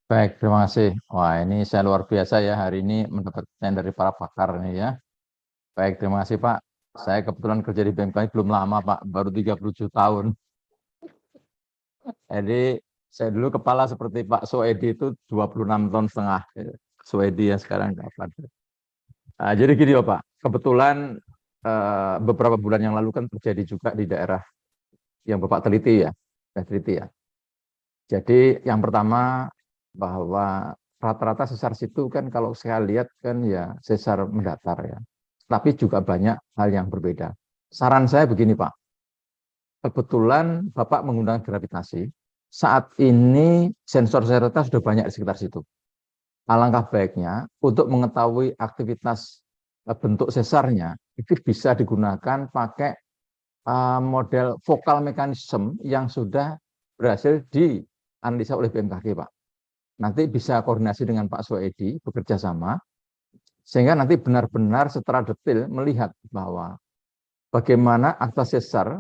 Baik, terima kasih. Wah, ini saya luar biasa ya hari ini mendapatkan dari para pakar ini ya. Baik, terima kasih Pak. Saya kebetulan kerja di BMKG belum lama Pak, baru 37 tahun. Jadi saya dulu kepala seperti Pak Soedi itu 26 tahun setengah. Soedi yang sekarang dapat. Nah, jadi gini Pak, kebetulan beberapa bulan yang lalu kan terjadi juga di daerah yang Bapak teliti ya. Jadi yang pertama bahwa rata-rata sesar situ kan kalau saya lihat kan ya sesar mendatar ya. Tapi juga banyak hal yang berbeda. Saran saya begini Pak, kebetulan Bapak menggunakan gravitasi, saat ini sensor sudah banyak di sekitar situ. Alangkah baiknya untuk mengetahui aktivitas bentuk sesarnya, itu bisa digunakan pakai model vokal mekanisme yang sudah berhasil dianalisa oleh BMKG, Pak. Nanti bisa koordinasi dengan Pak Soedi, bekerja sama, sehingga nanti benar-benar secara detail melihat bahwa bagaimana aktivitas sesar,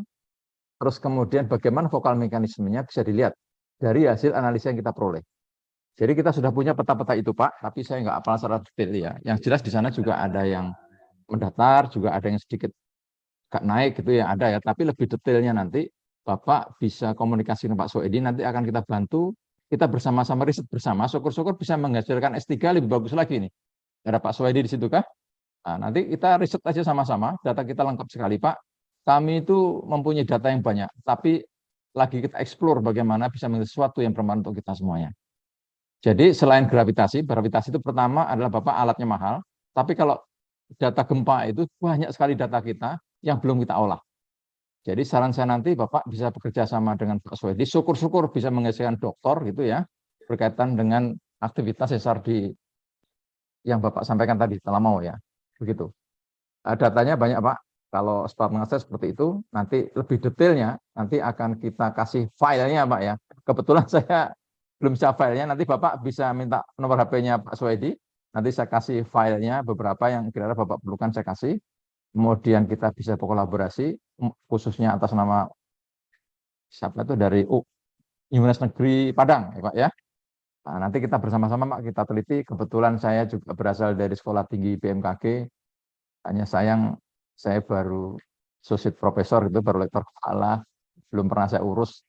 terus kemudian bagaimana vokal mekanismenya bisa dilihat dari hasil analisa yang kita peroleh. Jadi kita sudah punya peta-peta itu Pak, tapi saya nggak hafal secara detail ya. Yang jelas di sana juga ada yang mendatar, juga ada yang sedikit agak naik gitu ya, ada ya. Tapi lebih detailnya nanti Bapak bisa komunikasi dengan Pak Soedi, nanti akan kita bantu, kita bersama-sama riset bersama, syukur-syukur bisa menghasilkan S3 lebih bagus lagi nih. Ada Pak Soedi di situ kah? Nah, nanti kita riset aja sama-sama, data kita lengkap sekali Pak. Kami itu mempunyai data yang banyak, tapi lagi kita explore bagaimana bisa menjadi sesuatu yang bermanfaat untuk kita semuanya. Jadi selain gravitasi itu pertama adalah Bapak alatnya mahal, tapi kalau data gempa itu banyak sekali data kita yang belum kita olah. Jadi saran saya nanti Bapak bisa bekerja sama dengan Pak Soedi, syukur-syukur bisa menghasilkan doktor gitu ya, berkaitan dengan aktivitas sesar di yang Bapak sampaikan tadi, Talamau ya, begitu. Datanya banyak Pak, kalau sempat mengakses seperti itu, nanti lebih detailnya, nanti akan kita kasih filenya Pak ya. Kebetulan saya belum bisa filenya, nanti Bapak bisa minta nomor HP-nya Pak Soedi, nanti saya kasih filenya beberapa yang kira-kira Bapak perlukan saya kasih, kemudian kita bisa berkolaborasi, khususnya atas nama siapa itu dari Universitas Negeri Padang ya Pak ya. Nah, nanti kita bersama-sama Pak, kita teliti, kebetulan saya juga berasal dari Sekolah Tinggi BMKG, hanya sayang saya baru associate profesor itu, baru lektor kepala, belum pernah saya urus.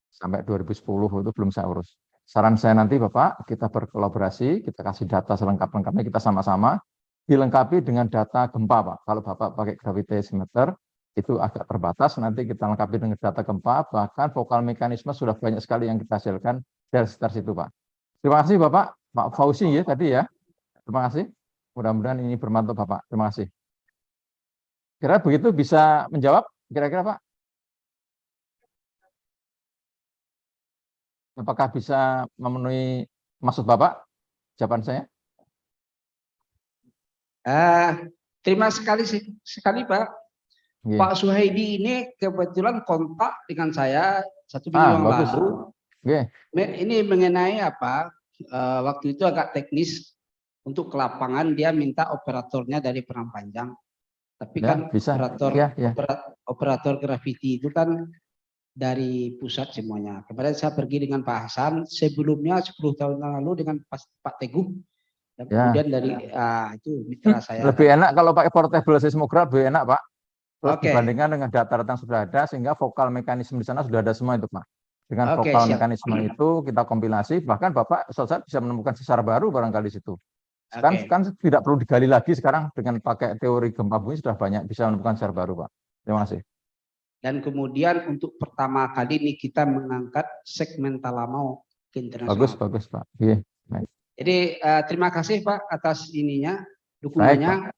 Sampai 2010 itu belum saya urus. Saran saya nanti Bapak, kita berkolaborasi, kita kasih data selengkap-lengkapnya, kita sama-sama, dilengkapi dengan data gempa Pak. Kalau Bapak pakai gravitasimeter, itu agak terbatas, nanti kita lengkapi dengan data gempa, bahkan vokal mekanisme sudah banyak sekali yang kita hasilkan dari sekitar situ Pak. Terima kasih Bapak, Pak Fauzi ya tadi ya. Terima kasih, mudah-mudahan ini bermanfaat Bapak. Terima kasih. Kira begitu bisa menjawab, kira-kira Pak? Apakah bisa memenuhi maksud Bapak? Jawaban saya.
Terima sekali Pak.
Yeah.
Pak Soedi ini kebetulan kontak dengan saya 1 minggu yang
bagus.
lalu.
Yeah.
Ini mengenai apa? Waktu itu agak teknis untuk ke lapangan, dia minta operatornya dari Penang Panjang. Tapi
Ya,
kan
bisa.
operator graviti itu kan dari pusat semuanya. Kemarin saya pergi dengan Pak Hasan, sebelumnya 10 tahun lalu dengan Pak Teguh, dan kemudian dari itu mitra saya.
Lebih enak kalau pakai portable seismograph, lebih enak Pak. Terus
Oke.
dibandingkan dengan data-data yang sudah ada, sehingga vokal mekanisme di sana sudah ada semua itu Pak. Dengan
Oke,
vokal
siap.
mekanisme itu kita kompilasi, bahkan Bapak suatu saat bisa menemukan sesar baru barangkali di situ. Kan tidak perlu digali lagi sekarang dengan pakai teori gempa bumi sudah banyak bisa menemukan sesar baru Pak. Terima kasih.
Dan kemudian untuk pertama kali ini kita mengangkat segmen Talamau ke internasional.
Bagus Pak. Iya. Baik.
Jadi terima kasih Pak atas ininya, dukungannya.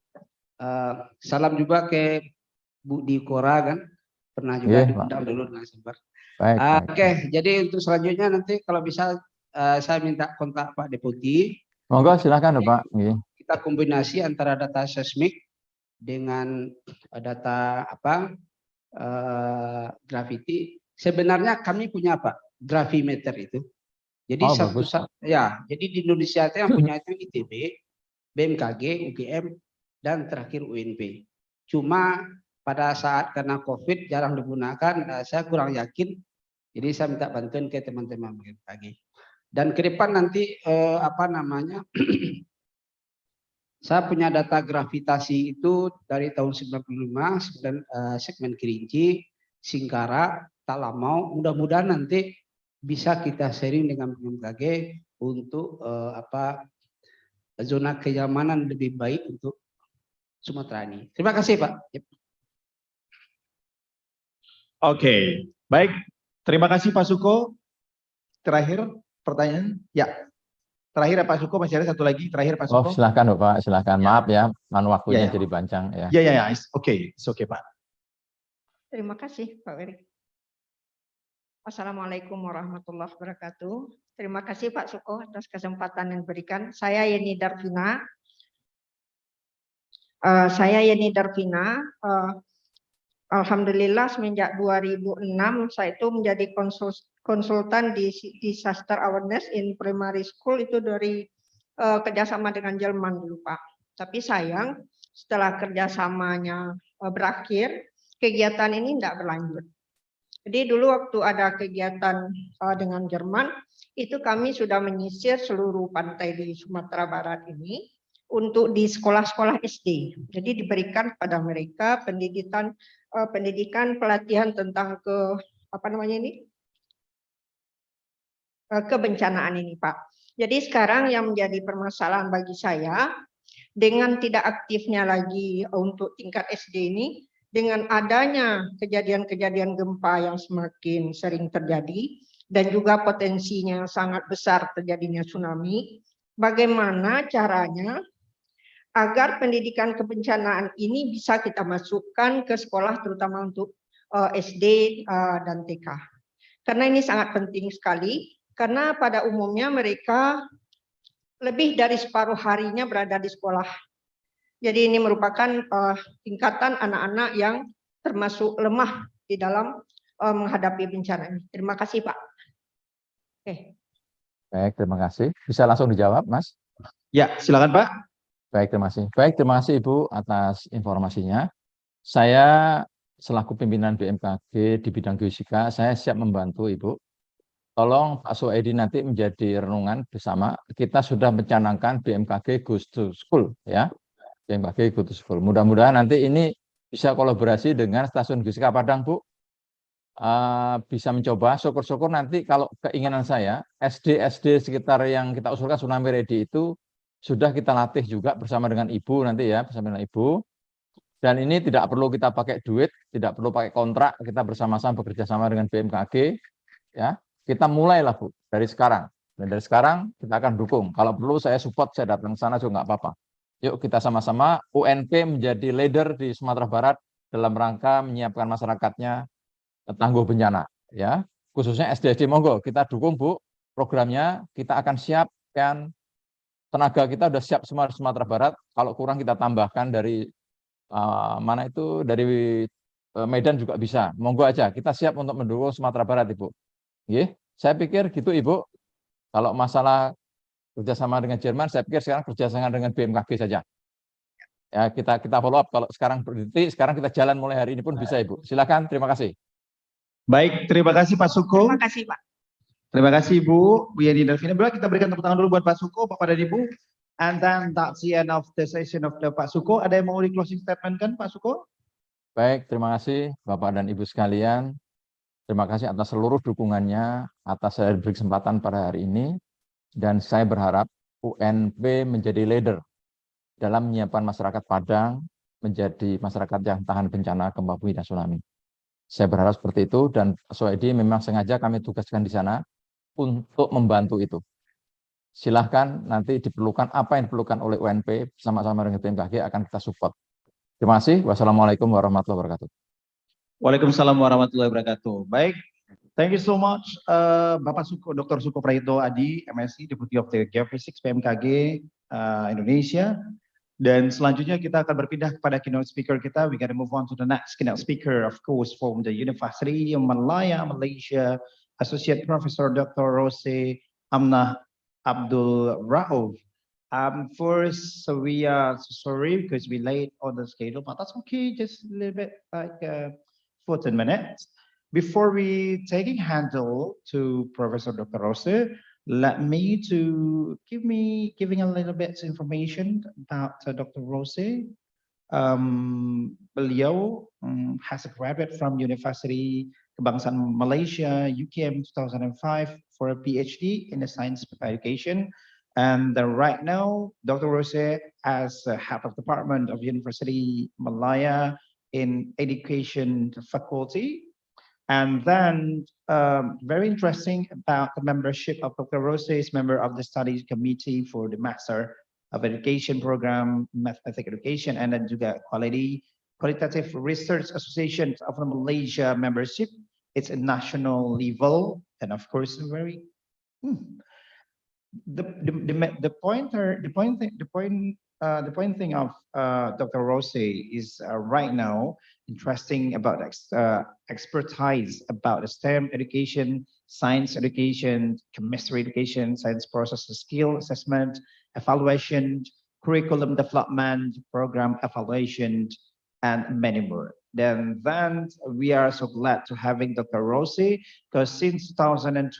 Salam juga ke Bu Dikora kan, pernah juga diundang dulu dengan Sembar. Oke, jadi untuk selanjutnya nanti kalau bisa saya minta kontak Pak Deputi.
Monggo silakan Pak. Iya.
Kita kombinasi antara data seismik dengan data graviti. Sebenarnya kami punya apa? Gravimeter itu. Jadi jadi di Indonesia itu yang punya itu ITB, BMKG, UGM, dan terakhir UNP. Cuma pada saat karena COVID jarang digunakan, saya kurang yakin. Jadi saya minta bantuan ke teman-teman BMKG. Dan ke depan nanti saya punya data gravitasi itu dari tahun 95, segmen Kerinci, Singkara, Talamau. Mudah-mudahan nanti bisa kita sharing dengan BMKG untuk zona kenyamanan lebih baik untuk Sumatera ini. Terima kasih Pak.
Oke, baik. Terima kasih Pak Suko. Terakhir pertanyaan. Ya,
Terakhir Pak Suko, masih ada satu lagi. Terakhir Pak
Oh,
Suko.
silakan Bapak, silakan. Maaf ya, waktunya
Ya, ya.
jadi panjang ya.
Ya. Oke, Pak.
Terima kasih Pak Wery. Assalamualaikum warahmatullahi wabarakatuh. Terima kasih Pak Suko atas kesempatan yang diberikan. Saya Yeni Darvina. Alhamdulillah semenjak 2006 saya itu menjadi konsultan di Disaster Awareness in Primary School itu dari kerjasama dengan Jerman dulu Pak. Tapi sayang setelah kerjasamanya berakhir, kegiatan ini tidak berlanjut. Jadi dulu waktu ada kegiatan dengan Jerman, itu kami sudah menyisir seluruh pantai di Sumatera Barat ini untuk di sekolah-sekolah SD. Jadi diberikan kepada mereka pendidikan pelatihan tentang kebencanaan ini Pak. Jadi sekarang yang menjadi permasalahan bagi saya dengan tidak aktifnya lagi untuk tingkat SD ini, dengan adanya kejadian-kejadian gempa yang semakin sering terjadi dan juga potensinya sangat besar terjadinya tsunami, bagaimana caranya agar pendidikan kebencanaan ini bisa kita masukkan ke sekolah terutama untuk SD dan TK. Karena ini sangat penting sekali, karena pada umumnya mereka lebih dari separuh harinya berada di sekolah. Jadi ini merupakan tingkatan anak-anak yang termasuk lemah di dalam menghadapi bencana ini. Terima kasih Pak. Oke.
Baik, terima kasih. Bisa langsung dijawab, Mas?
Ya, silakan Pak.
Baik, terima kasih. Baik, terima kasih Ibu atas informasinya. Saya selaku pimpinan BMKG di bidang geofisika, saya siap membantu Ibu. Tolong Pak Soedi nanti menjadi renungan bersama. Kita sudah mencanangkan BMKG Goes to School, ya. BMKG Goes to School. Mudah-mudahan nanti ini bisa kolaborasi dengan Stasiun Geofisika Padang, Bu. Bisa mencoba. Syukur-syukur nanti kalau keinginan saya, SD sekitar yang kita usulkan Tsunami Ready itu sudah kita latih juga bersama dengan Ibu nanti ya, bersama dengan Ibu. Dan ini tidak perlu kita pakai duit, tidak perlu pakai kontrak, kita bersama-sama bekerja sama dengan BMKG, ya. Kita mulailah Bu dari sekarang. Dan dari sekarang kita akan dukung. Kalau perlu saya support, saya datang ke sana juga nggak apa-apa. Yuk kita sama-sama UNP menjadi leader di Sumatera Barat dalam rangka menyiapkan masyarakatnya tangguh bencana, ya. Khususnya SD monggo kita dukung Bu programnya. Kita akan siapkan tenaga kita sudah siap semua di Sumatera Barat. Kalau kurang kita tambahkan dari dari Medan juga bisa. Monggo aja kita siap untuk mendukung Sumatera Barat Ibu. Saya pikir gitu Ibu. Kalau masalah kerjasama dengan Jerman, saya pikir sekarang kerjasama dengan BMKG saja. Ya kita follow up. Kalau sekarang berhenti, sekarang kita jalan mulai hari ini pun bisa Ibu. Silakan. Terima kasih.
Baik, terima kasih Pak Suko.
Terima kasih Pak.
Terima kasih Bu Yeni Darvina. Kita berikan tepuk tangan dulu buat Pak Suko, Bapak dan Ibu. And then that's the end of the session of the Pak Suko. Ada yang mau di closing statement kan Pak Suko?
Baik, terima kasih Bapak dan Ibu sekalian. Terima kasih atas seluruh dukungannya, atas saya diberi kesempatan pada hari ini. Dan saya berharap UNP menjadi leader dalam menyiapkan masyarakat Padang menjadi masyarakat yang tahan bencana gempa bumi dan tsunami. Saya berharap seperti itu dan Soedi memang sengaja kami tugaskan di sana untuk membantu itu. Silahkan nanti diperlukan apa yang diperlukan oleh UNP bersama-sama dengan BMKG akan kita support. Terima kasih. Wassalamualaikum warahmatullahi wabarakatuh.
Waalaikumsalam warahmatullahi wabarakatuh. Baik, thank you so much Bapak Suko, Dr. Suko Prahito Adi, MSc, Deputy of the Geophysics BMKG Indonesia. Dan selanjutnya kita akan berpindah kepada keynote speaker kita. We gotta move on to the next keynote speaker, of course, from the University of Malaya, Malaysia, Associate Professor Dr. Rose Amnah Abdul Rauf. First, so we are sorry because we late on the schedule, but that's okay. Just a little bit, like 14 minutes. Before we taking handle to Professor Dr. Rose, let me to giving a little bit information about Dr. Rose. Beliau has a graduate from University Kebangsaan Malaysia, UKM 2005 for a PhD in the science of education. And right now, Dr. Rose as head of department of University Malaya in education faculty. And then very interesting about the membership of Dr. Rose is member of the study committee for the Master of Education program, Mathematics Education, and then juga Qualitative Research Association of Malaysia membership. It's a national level, and of course, very the point thing of Dr. Rose is right now interesting about expertise about the STEM education, science education, chemistry education, science process skill assessment, evaluation, curriculum development, program evaluation, and many more. Then we are so glad to having Dr. Rose, because since 2012,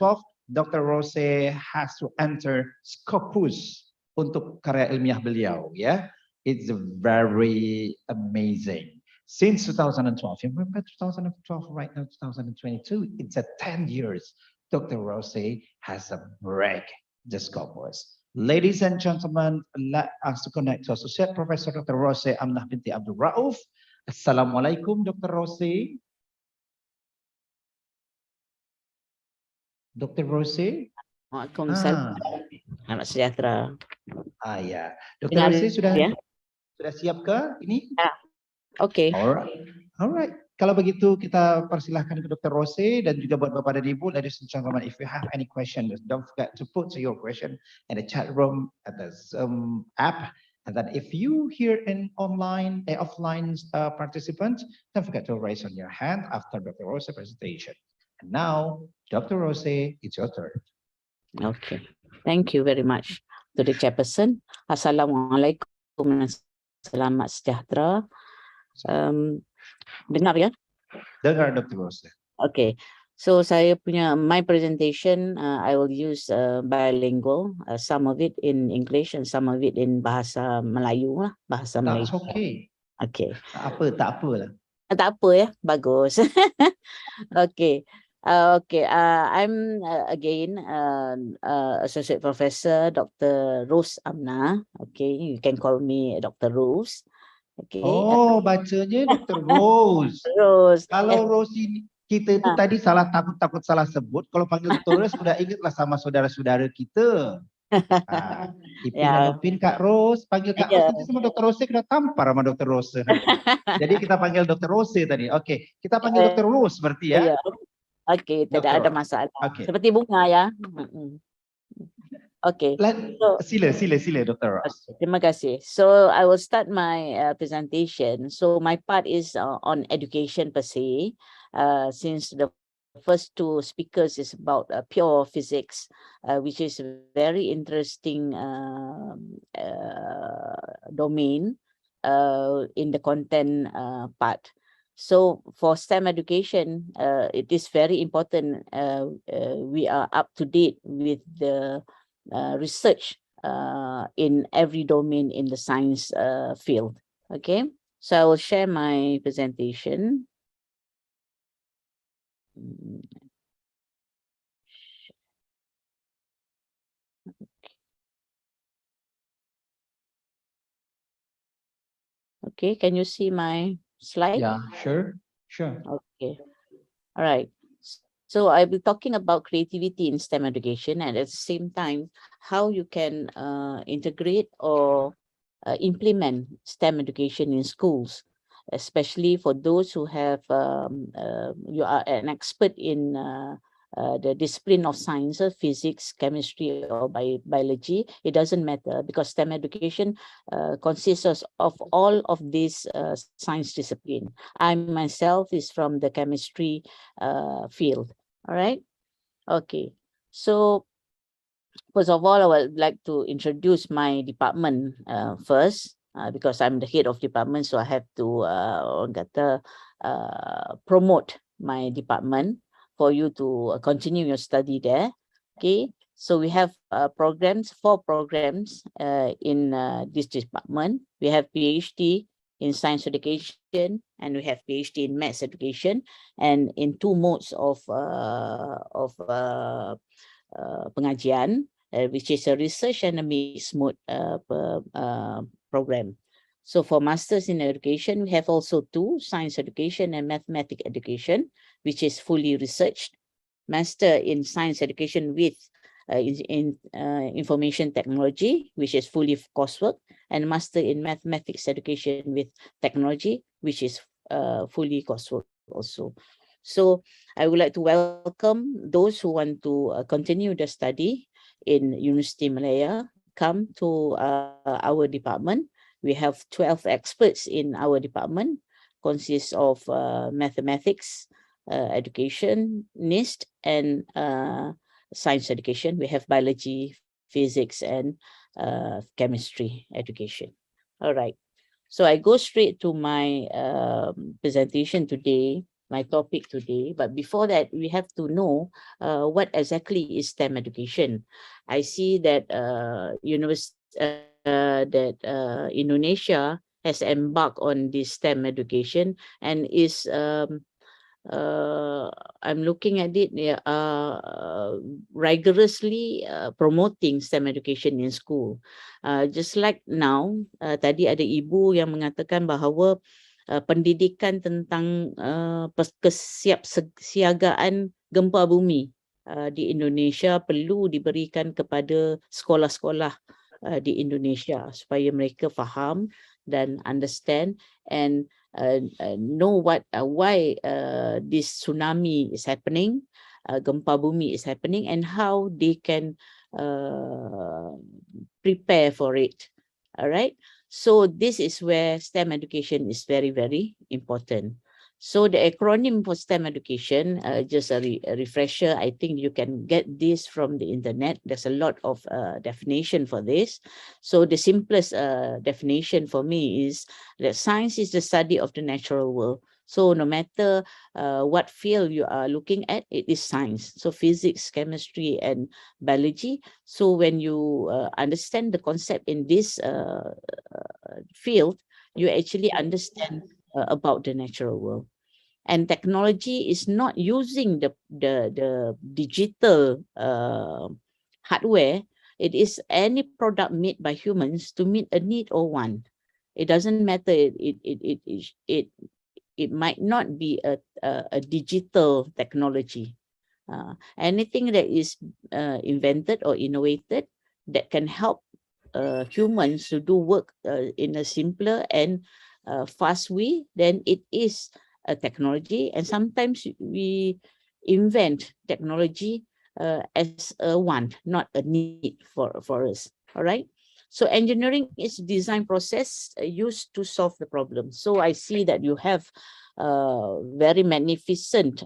Dr. Rose has to enter Scopus untuk karya ilmiah beliau, ya. It's very amazing. Since 2012, you remember 2012, right now 2022, it's a 10 years. Dr. Rose has a break the Scopus. Ladies and gentlemen, let us connect to Associate Professor Dr. Rose Amnah binti Abdul Rauf. Assalamualaikum, Dr. Rose. Dr. Rose.
Waalaikumsalam. Selamat sejahtera.
Ya. Dr. Rose sudah siap ke ini?
Ya. Oke.
Alright. Kalau begitu kita persilahkan ke Dr. Rose dan juga buat Bapak dan Ibu, ladies and gentlemen, if you have any questions, don't forget to put your question in the chat room at the Zoom app. And then if you here in offline participant, don't forget to raise on your hand after Dr. Rose presentation. And now, Dr. Rose, it's your turn.
Okay. Thank you very much to the chairperson. Assalamualaikum, selamat sejahtera. Dengar ya?
Dengar, Dr. Rose.
Okay. So saya punya my presentation, I will use bilingual, some of it in English and some of it in bahasa Melayu lah, bahasa Melayu.
That's okay.
Okay.
Tak apa lah.
Tak apa ya, bagus. Okay. I'm again Associate Professor Dr. Rose Amnah. Okay, you can call me Dr. Rose. Okay.
Oh, bacanya Dr. Rose.
Rose.
Kalau Rose ini, kita itu tadi takut salah sebut. Kalau panggil Dr. Rose, sudah ingatlah sama saudara-saudara kita. Ipin Kak Rose, panggil Kak Rose nanti sama Dr. Rose, kena tampar sama Dr. Rose. Jadi kita panggil Dr. Rose tadi. Oke, kita panggil Dr. Rose berarti ya.
Oke, tidak ada masalah. Seperti bunga ya. Okay.
Sila, Dr. Ross.
Terima kasih. So I will start my presentation. So my part is on education per se, since the first two speakers is about pure physics, which is a very interesting domain in the content part. So for STEM education, it is very important we are up to date with the research in every domain in the science field. Okay, so I will share my presentation. Okay, can you see my slide?
Yeah, sure.
Okay, all right. So I'll be talking about creativity in STEM education, and at the same time, how you can integrate or implement STEM education in schools, especially for those who have, you are an expert in the discipline of science, physics, chemistry, or biology. It doesn't matter, because STEM education consists of all of these science discipline. I myself is from the chemistry field. All right. Okay. So first of all, I would like to introduce my department first, because I'm the head of department, so I have to promote my department for you to continue your study there. Okay. So we have four programs in this department. We have PhD in science education, and we have PhD in maths education, and in two modes of pengajian, which is a research and a mixed mode program. So for Masters in Education, we have also two, Science Education and Mathematics Education, which is fully researched. Master in Science Education with Information Technology, which is fully coursework, and Master in Mathematics Education with Technology, which is fully coursework also. So I would like to welcome those who want to continue the study in University Malaya. Come to our department. We have 12 experts in our department, consists of mathematics, education, NIST, and science education. We have biology, physics, and chemistry education. All right. So I go straight to my presentation today, my topic today. But before that, we have to know what exactly is STEM education. I see that Indonesia has embarked on this STEM education and is I'm looking at it rigorously promoting STEM education in school. Just like now, tadi ada ibu yang mengatakan bahawa pendidikan tentang kesiapsiagaan gempa bumi di Indonesia perlu diberikan kepada sekolah-sekolah di Indonesia supaya mereka faham dan understand and know why this tsunami is happening, gempa bumi is happening, and how they can prepare for it. All right. So this is where STEM education is very, very important. So the acronym for STEM education, just a refresher, I think you can get this from the internet. There's a lot of definition for this. So the simplest definition for me is that science is the study of the natural world. So no matter what field you are looking at, it is science. So physics, chemistry, and biology. So when you understand the concept in this field, you actually understand about the natural world. And technology is not using the digital hardware. It is any product made by humans to meet a need or want. It doesn't matter. It might not be a digital technology. Anything that is invented or innovated that can help humans to do work in a simpler and fast way, then it is a technology. And sometimes we invent technology as a want, not a need for us. All right. So engineering is design process used to solve the problem. So I see that you have very magnificent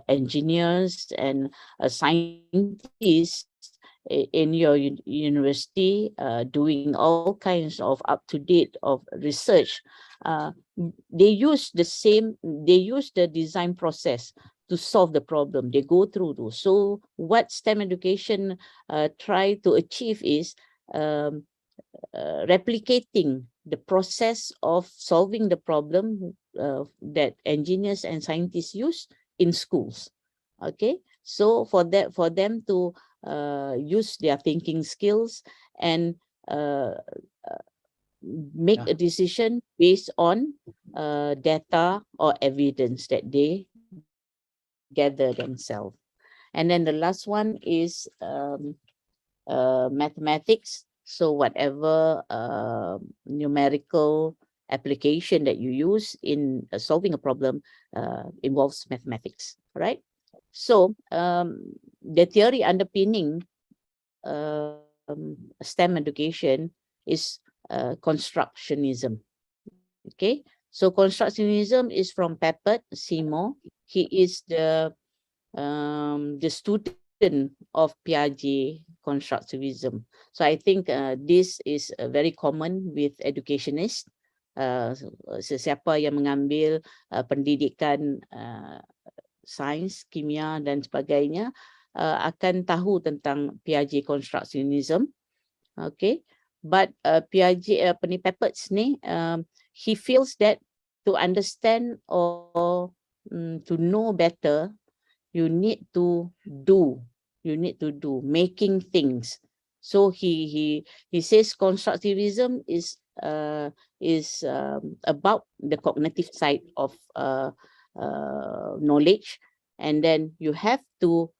engineers and scientists in your university doing all kinds of up-to-date of research. They use the design process to solve the problem. They go through those. So what STEM education try to achieve is replicating the process of solving the problem that engineers and scientists use in schools. Okay, so for them to use their thinking skills and make a decision based on data or evidence that they gather themselves. And then the last one is mathematics. So whatever numerical application that you use in solving a problem involves mathematics, right? So the theory underpinning STEM education is constructionism. Okay, so constructionism is from Peppert Seymour. He is the student of Piaget constructivism. So I think this is very common with educationists. Sesiapa yang mengambil pendidikan sains, kimia dan sebagainya akan tahu tentang Piaget constructionism. Okay, but Piaget, Peppert's ni, he feels that to understand or to know better, you need to do. You need to do making things. So he says constructivism is is about the cognitive side of knowledge, and then you have to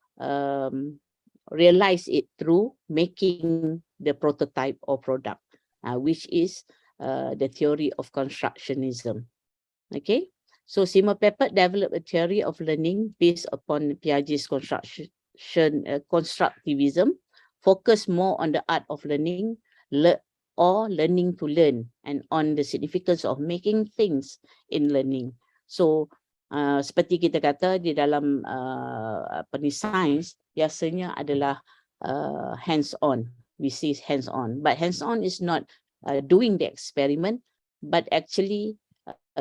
realize it through making the prototype or product, which is the theory of constructionism. Okay, so Seymour Papert developed a theory of learning based upon Piaget's constructivism, focus more on the art of learning or learning to learn, and on the significance of making things in learning. So seperti kita kata di dalam sains biasanya adalah hands-on. We see hands-on, but hands-on is not doing the experiment, but actually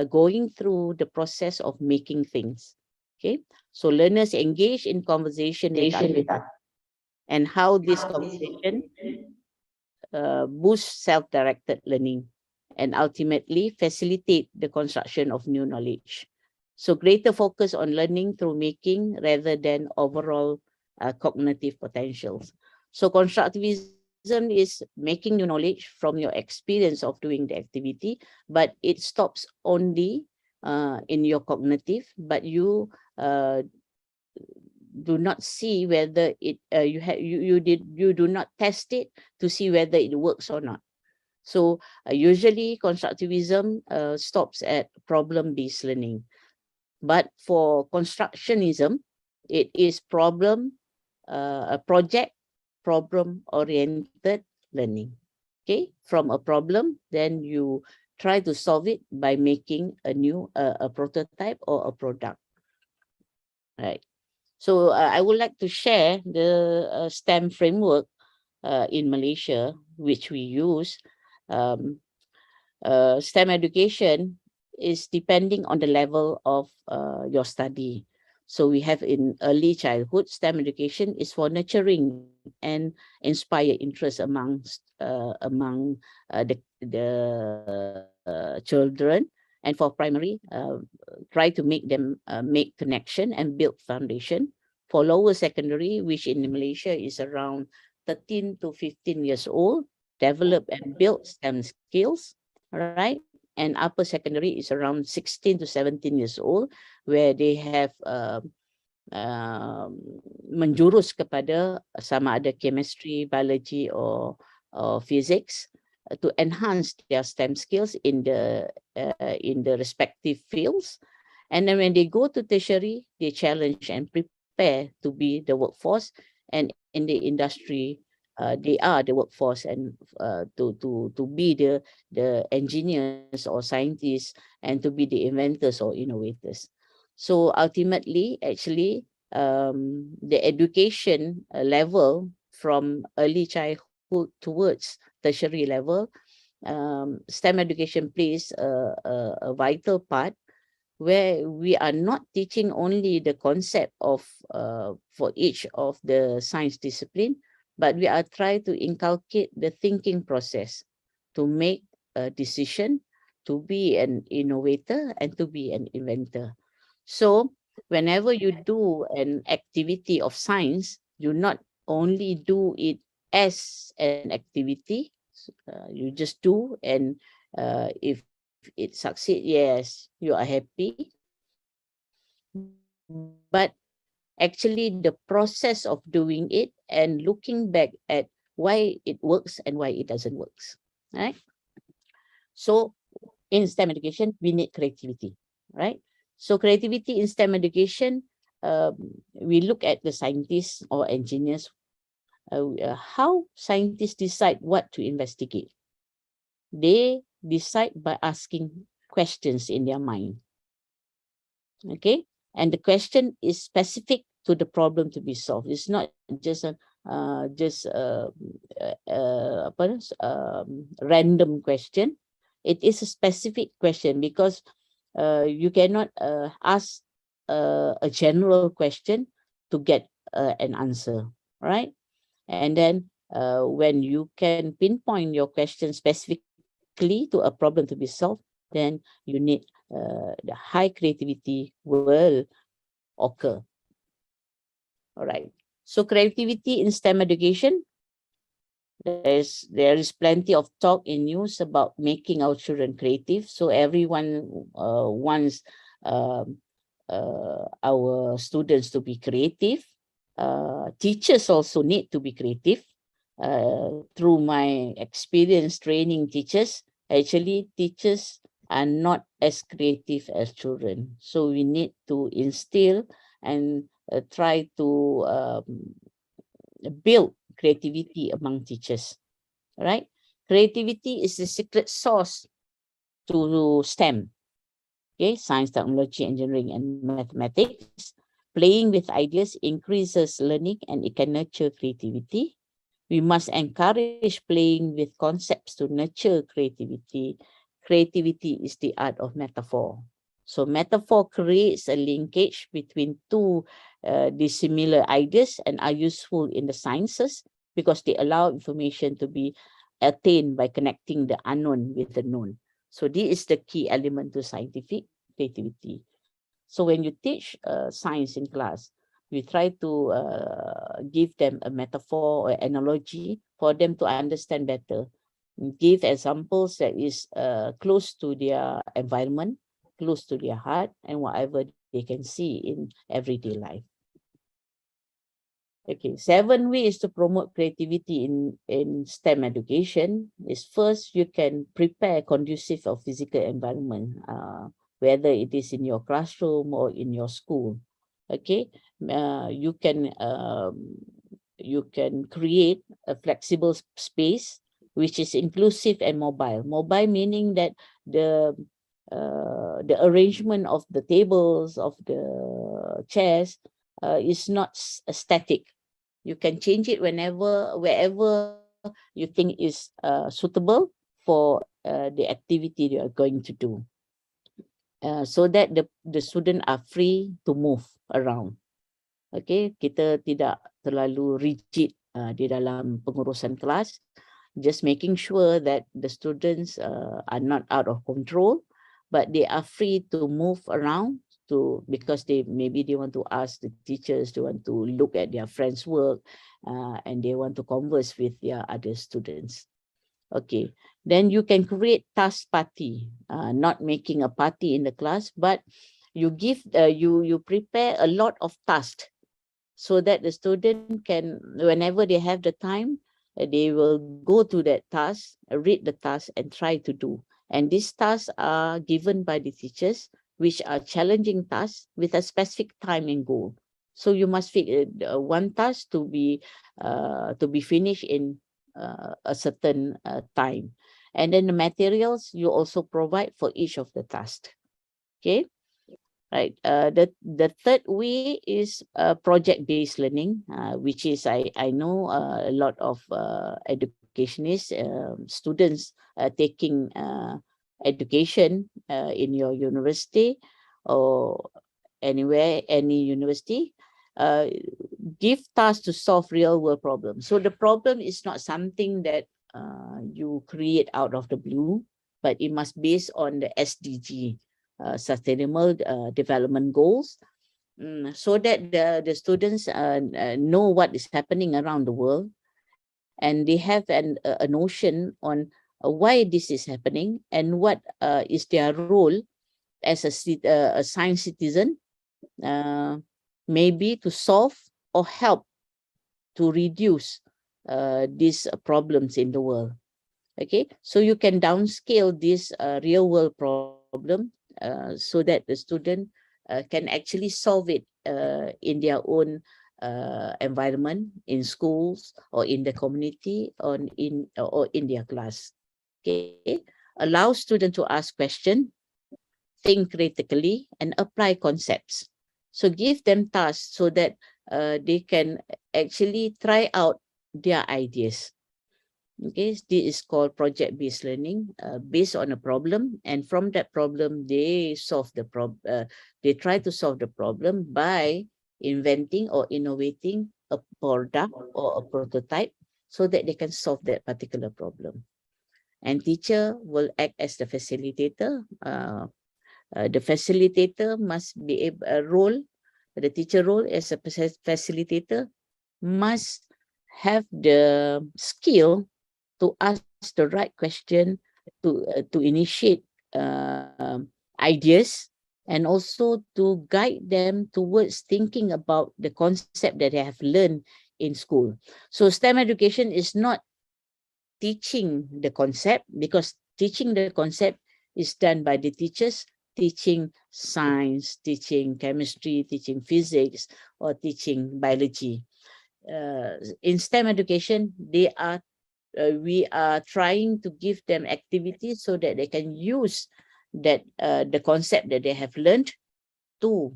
going through the process of making things. Okay, so learners engage in conversation with others, and how this conversation boosts self-directed learning and ultimately facilitate the construction of new knowledge. So greater focus on learning through making rather than overall cognitive potentials. So constructivism is making new knowledge from your experience of doing the activity, but it stops only in your cognitive, but you do not see whether it you do not test it to see whether it works or not. So usually constructivism stops at problem-based learning, but for constructionism, it is a project problem-oriented learning. Okay, from a problem, then you try to solve it by making a prototype or a product. Right. So I would like to share the STEM framework in Malaysia, which we use. STEM education is depending on the level of your study. So we have in early childhood, STEM education is for nurturing and inspire interest among the children. And for primary, try to make them make connection and build foundation. For lower secondary, which in Malaysia is around 13 to 15 years old, develop and build STEM skills, right? And upper secondary is around 16 to 17 years old, where they have menjurus kepada sama ada chemistry, biology, or physics, to enhance their STEM skills in the respective fields. And then when they go to tertiary, they challenge and prepare to be the workforce, and in the industry, they are the workforce, and to be the engineers or scientists, and to be the inventors or innovators. So ultimately, actually, the education level from early childhood towards tertiary level, STEM education plays a vital part, where we are not teaching only the concept of for each of the science discipline, but we are trying to inculcate the thinking process to make a decision, to be an innovator, and to be an inventor. So whenever you do an activity of science, you not only do it as an activity, you just do, and if it succeeds, yes, you are happy. But actually the process of doing it and looking back at why it works and why it doesn't work, right? So in STEM education, we need creativity, right? So creativity in STEM education, we look at the scientists or engineers, how scientists decide what to investigate. They decide by asking questions in their mind. Okay, and the question is specific to the problem to be solved. It's not just a random question. It is a specific question, because you cannot ask a general question to get an answer, right? And then when you can pinpoint your question specifically to a problem to be solved, then you need the high creativity will occur. All right. So creativity in STEM education, There is plenty of talk in news about making our children creative. So everyone wants our students to be creative. Teachers also need to be creative. Through my experience training teachers, actually teachers are not as creative as children. So we need to instill and try to build creativity among teachers, right? Creativity is the secret sauce to STEM, okay? Science, technology, engineering, and mathematics. Playing with ideas increases learning and it can nurture creativity. We must encourage playing with concepts to nurture creativity. Creativity is the art of metaphor. So metaphor creates a linkage between two dissimilar ideas and are useful in the sciences because they allow information to be attained by connecting the unknown with the known. So this is the key element to scientific creativity. So when you teach science in class, we try to give them a metaphor or analogy for them to understand better. Give examples that is close to their environment, close to their heart, and whatever they can see in everyday life. Okay, 7 ways to promote creativity in STEM education is first, you can prepare conducive of physical environment, whether it is in your classroom or in your school. Okay, you can create a flexible space which is inclusive and mobile. Mobile meaning that the arrangement of the tables, of the chairs is not static. You can change it wherever you think is suitable for the activity you are going to do. So that the student are free to move around. Okay, kita tidak terlalu rigid di dalam pengurusan kelas. Just making sure that the students are not out of control, but they are free to move around because maybe they want to ask the teachers, they want to look at their friends' work, and they want to converse with their other students. Okay, then you can create task party, not making a party in the class, but you give you prepare a lot of tasks so that the student can, whenever they have the time, they will go to that task, read the task, and try to do. And these tasks are given by the teachers, which are challenging tasks with a specific time and goal. So you must fit one task to be finished in a certain time. And then the materials you also provide for each of the tasks. Okay. Right. The third way is project-based learning, which is I know a lot of educationists, students taking education in your university or anywhere, any university, give tasks to solve real-world problems. So the problem is not something that you create out of the blue, but it must be based on the SDG. Sustainable development goals, so that the students know what is happening around the world, and they have a notion on why this is happening and what is their role as a science citizen, maybe to solve or help to reduce these problems in the world. Okay, so you can downscale this real world problem so that the student can actually solve it in their own environment, in schools or in the community or in their class. Okay, allow students to ask questions, think critically, and apply concepts. So give them tasks so that they can actually try out their ideas. Okay, this is called project-based learning, based on a problem, and from that problem they solve the problem. They try to solve the problem by inventing or innovating a product or a prototype so that they can solve that particular problem. And teacher will act as the facilitator. The facilitator must be a role. The teacher role as a facilitator must have the skill to ask the right question, to initiate ideas, and also to guide them towards thinking about the concept that they have learned in school. So STEM education is not teaching the concept, because teaching the concept is done by the teachers teaching science, teaching chemistry, teaching physics, or teaching biology. In STEM education, we are trying to give them activities so that they can use that the concept that they have learned to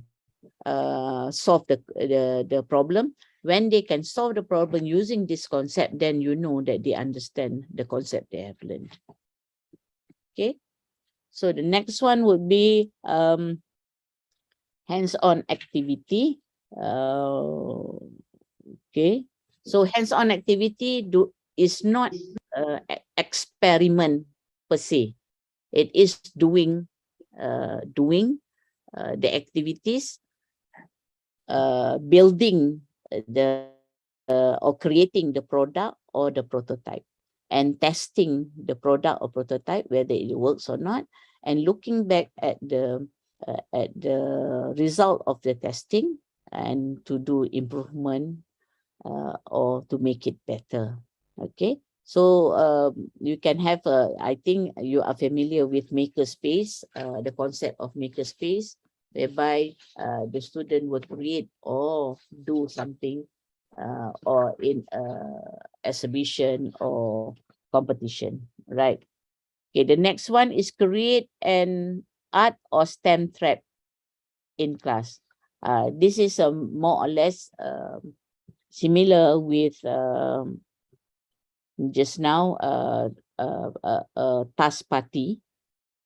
solve the problem. When they can solve the problem using this concept, then you know that they understand the concept they have learned. Okay, so the next one would be hands-on activity. Okay, so hands-on activity is not experiment per se. It is doing the activities, building or creating the product or the prototype, and testing the product or prototype whether it works or not, and looking back at the result of the testing and to do improvement or to make it better. Okay, so you can have I think you are familiar with makerspace, the concept of makerspace, whereby the student will create or do something or in exhibition or competition, right? Okay, the next one is create an art or STEM trap in class. This is more or less similar with just now task party.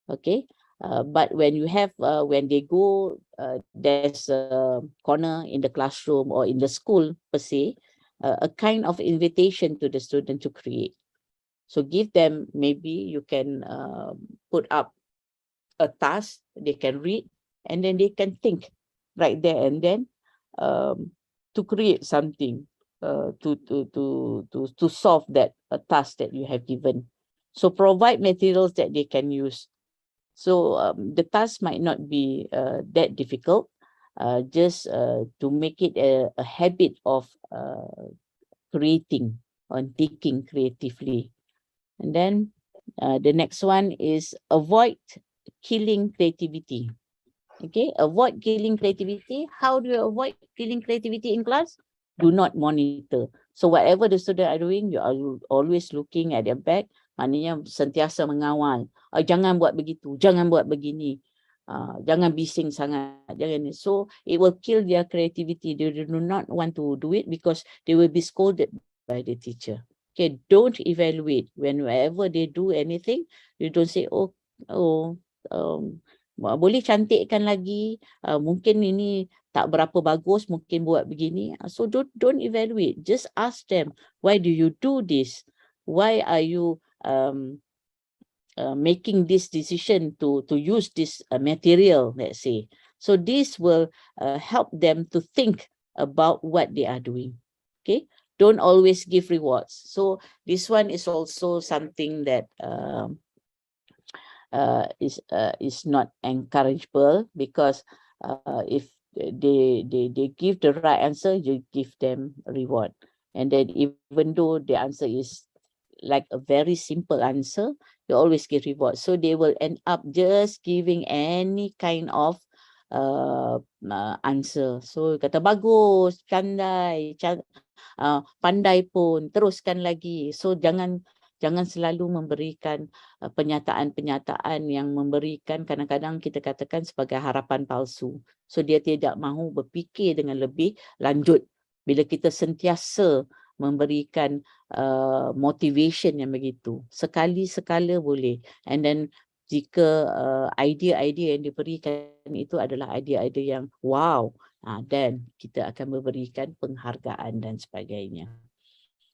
Okay, but when you have when they go, there's a corner in the classroom or in the school per se, a kind of invitation to the student to create. So give them, maybe you can put up a task they can read, and then they can think right there and then to create something to solve that task that you have given. So provide materials that they can use. So the task might not be that difficult, just to make it a habit of creating and thinking creatively. And then the next one is avoid killing creativity. Okay, avoid killing creativity. How do you avoid killing creativity in class? Do not monitor. So whatever the student are doing, you are always looking at their back. Maknanya sentiasa mengawal. Jangan buat begitu, jangan buat begini. Jangan bising sangat. Jangan. So it will kill their creativity. They do not want to do it because they will be scolded by the teacher. Okay, don't evaluate. Whenever they do anything, you don't say, boleh cantikkan lagi, mungkin ini tak berapa bagus, mungkin buat begini. So don't evaluate. Just ask them, why do you do this? Why are you making this decision to use this material, let's say. So this will help them to think about what they are doing. Okay, don't always give rewards. So this one is also something that is not encourageable, because if they give the right answer, you give them reward. And then even though the answer is like a very simple answer, you always give reward. So they will end up just giving any kind of answer. So kata bagus, pandai, pandai pun, teruskan lagi. So jangan selalu memberikan pernyataan-pernyataan yang memberikan, kadang-kadang kita katakan sebagai harapan palsu. So dia tidak mahu berfikir dengan lebih lanjut. Bila kita sentiasa memberikan motivation yang begitu, sekali-sekala boleh. And then jika idea-idea yang diberikan itu adalah idea-idea yang wow, then kita akan memberikan penghargaan dan sebagainya.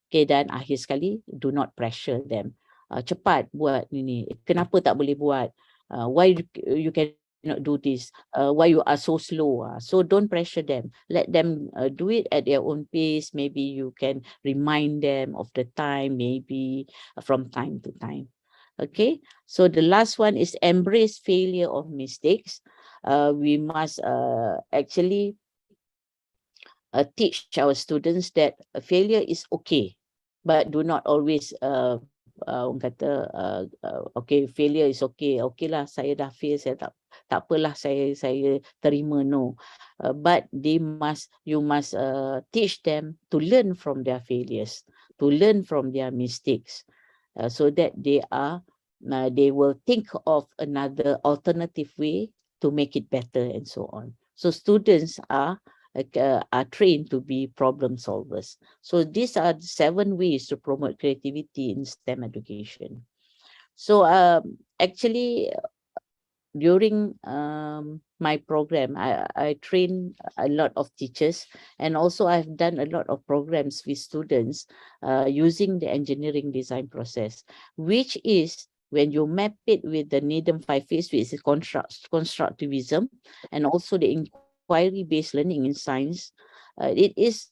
Okay, dan akhir sekali, do not pressure them. Cepat buat ini. Kenapa tak boleh buat? Why you can cannot do this? Why you are so slow? So don't pressure them. Let them do it at their own pace. Maybe you can remind them of the time, maybe from time to time. Okay, so the last one is embrace failure or mistakes. We must actually teach our students that failure is okay, but do not always orang kata okay, failure is okay, okay lah saya dah fail, saya tak apalah, saya terima. No, but you must teach them to learn from their failures, to learn from their mistakes, so that they will think of another alternative way to make it better and so on. So students are trained to be problem solvers. So these are 7 ways to promote creativity in STEM education. So actually, during my program, I train a lot of teachers, and also I've done a lot of programs with students using the engineering design process, which is when you map it with the NADM 5 phase, which is constructivism, and also the inquiry-based learning in science, it is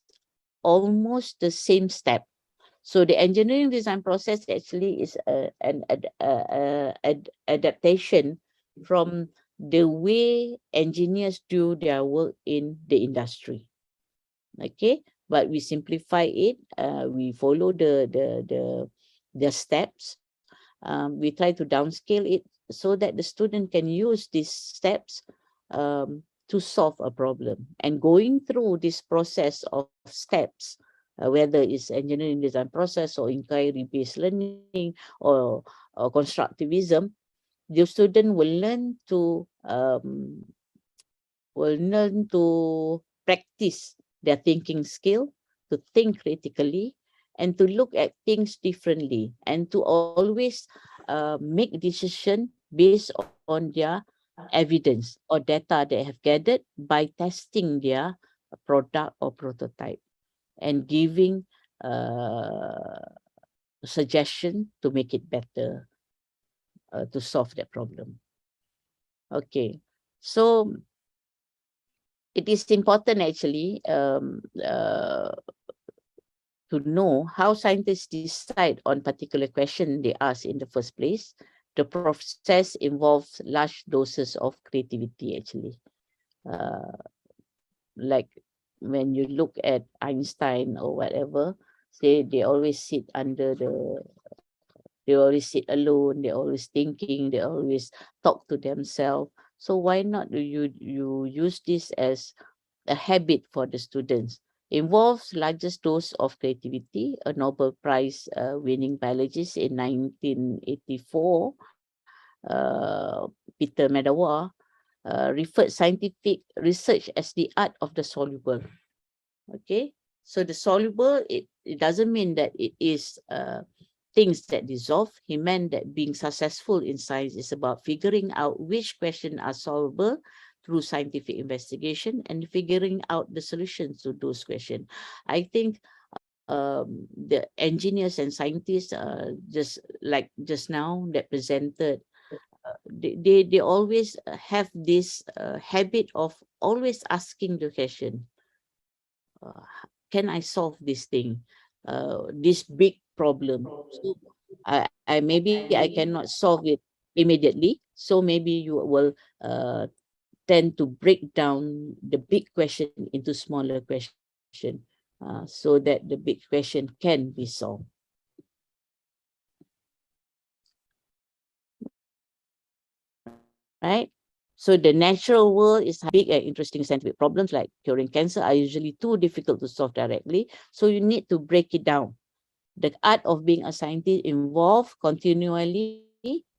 almost the same step. So the engineering design process actually is an adaptation from the way engineers do their work in the industry. Okay, but we simplify it. We follow the steps. We try to downscale it so that the student can use these steps to solve a problem. And going through this process of steps, whether it's engineering design process or inquiry-based learning or constructivism, the student will learn to practice their thinking skill, to think critically, and to look at things differently, and to always make decision based on their evidence or data they have gathered by testing their product or prototype and giving suggestion to make it better, to solve that problem. Okay, so it is important actually to know how scientists decide on particular question they ask in the first place. The process involves large doses of creativity actually. Like when you look at Einstein or whatever, they always sit they always sit alone, they're always thinking, they always talk to themselves. So why not you use this as a habit for the students? Involves largest dose of creativity. A Nobel Prize winning biologist in 1984, Peter Medawar, referred scientific research as the art of the soluble. Okay, so the soluble, it doesn't mean that it is things that dissolve. He meant that being successful in science is about figuring out which questions are solvable through scientific investigation and figuring out the solutions to those questions. I think the engineers and scientists, just now that presented, they always have this habit of always asking the question, can I solve this thing, this big problem? So maybe I cannot solve it immediately, so maybe you will tend to break down the big question into smaller questions, so that the big question can be solved. Right? So the natural world is big and interesting scientific problems like curing cancer are usually too difficult to solve directly. So you need to break it down. The art of being a scientist involves continually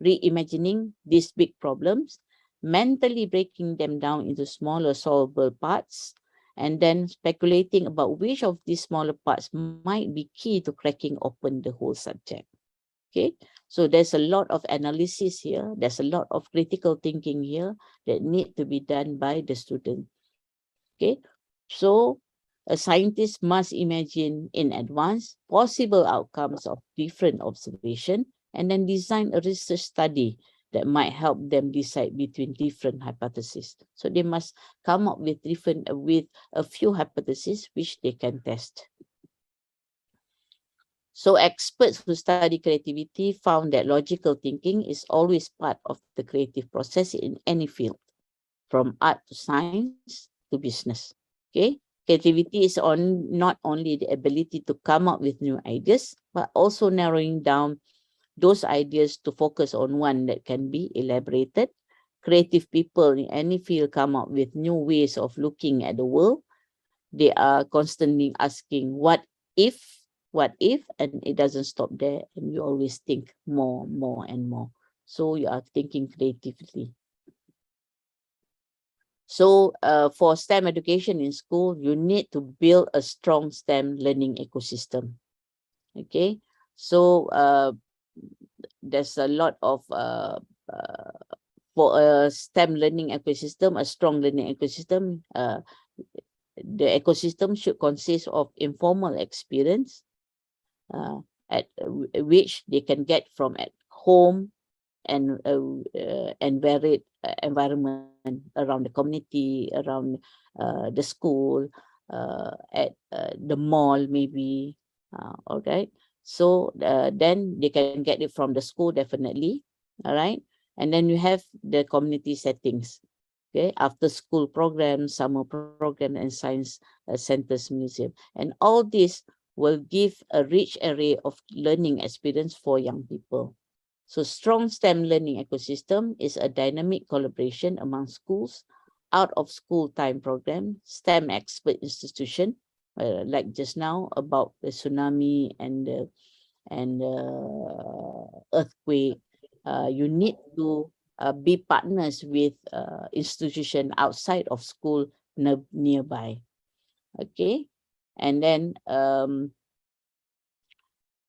reimagining these big problems, mentally breaking them down into smaller solvable parts, and then speculating about which of these smaller parts might be key to cracking open the whole subject. Okay, so there's a lot of analysis here. There's a lot of critical thinking here that need to be done by the student. Okay, so a scientist must imagine in advance possible outcomes of different observation and then design a research study that might help them decide between different hypotheses. So they must come up with with a few hypotheses which they can test. So experts who study creativity found that logical thinking is always part of the creative process in any field, from art to science to business. Okay, creativity is not only the ability to come up with new ideas, but also narrowing down those ideas to focus on one that can be elaborated. Creative people in any field come up with new ways of looking at the world. They are constantly asking what if, and it doesn't stop there, and you always think more and more. So you are thinking creatively. So for STEM education in school, you need to build a strong STEM learning ecosystem. Okay, so there's a lot of for a STEM learning ecosystem, a strong learning ecosystem. The ecosystem should consist of informal experience at which they can get from at home and varied environment around the community, around the school, at the mall maybe. All right. So then they can get it from the school definitely. All right. And then you have the community settings. Okay, after school programs, summer program, and science centers, museum, and all this will give a rich array of learning experience for young people. So strong STEM learning ecosystem is a dynamic collaboration among schools, out of school time program, STEM expert institution, like just now about the tsunami and the earthquake. You need to be partners with institution outside of school nearby. Okay, and then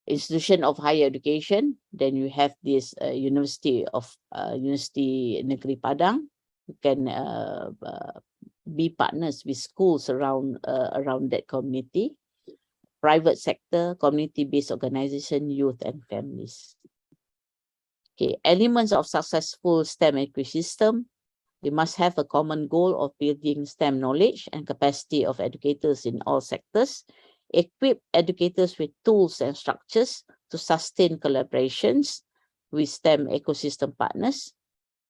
institution of higher education. Then you have this University Negeri Padang. You can be partners with schools around that community. Private sector, community-based organization, youth and families. Okay, elements of successful STEM ecosystem. We must have a common goal of building STEM knowledge and capacity of educators in all sectors. Equip educators with tools and structures to sustain collaborations with STEM ecosystem partners.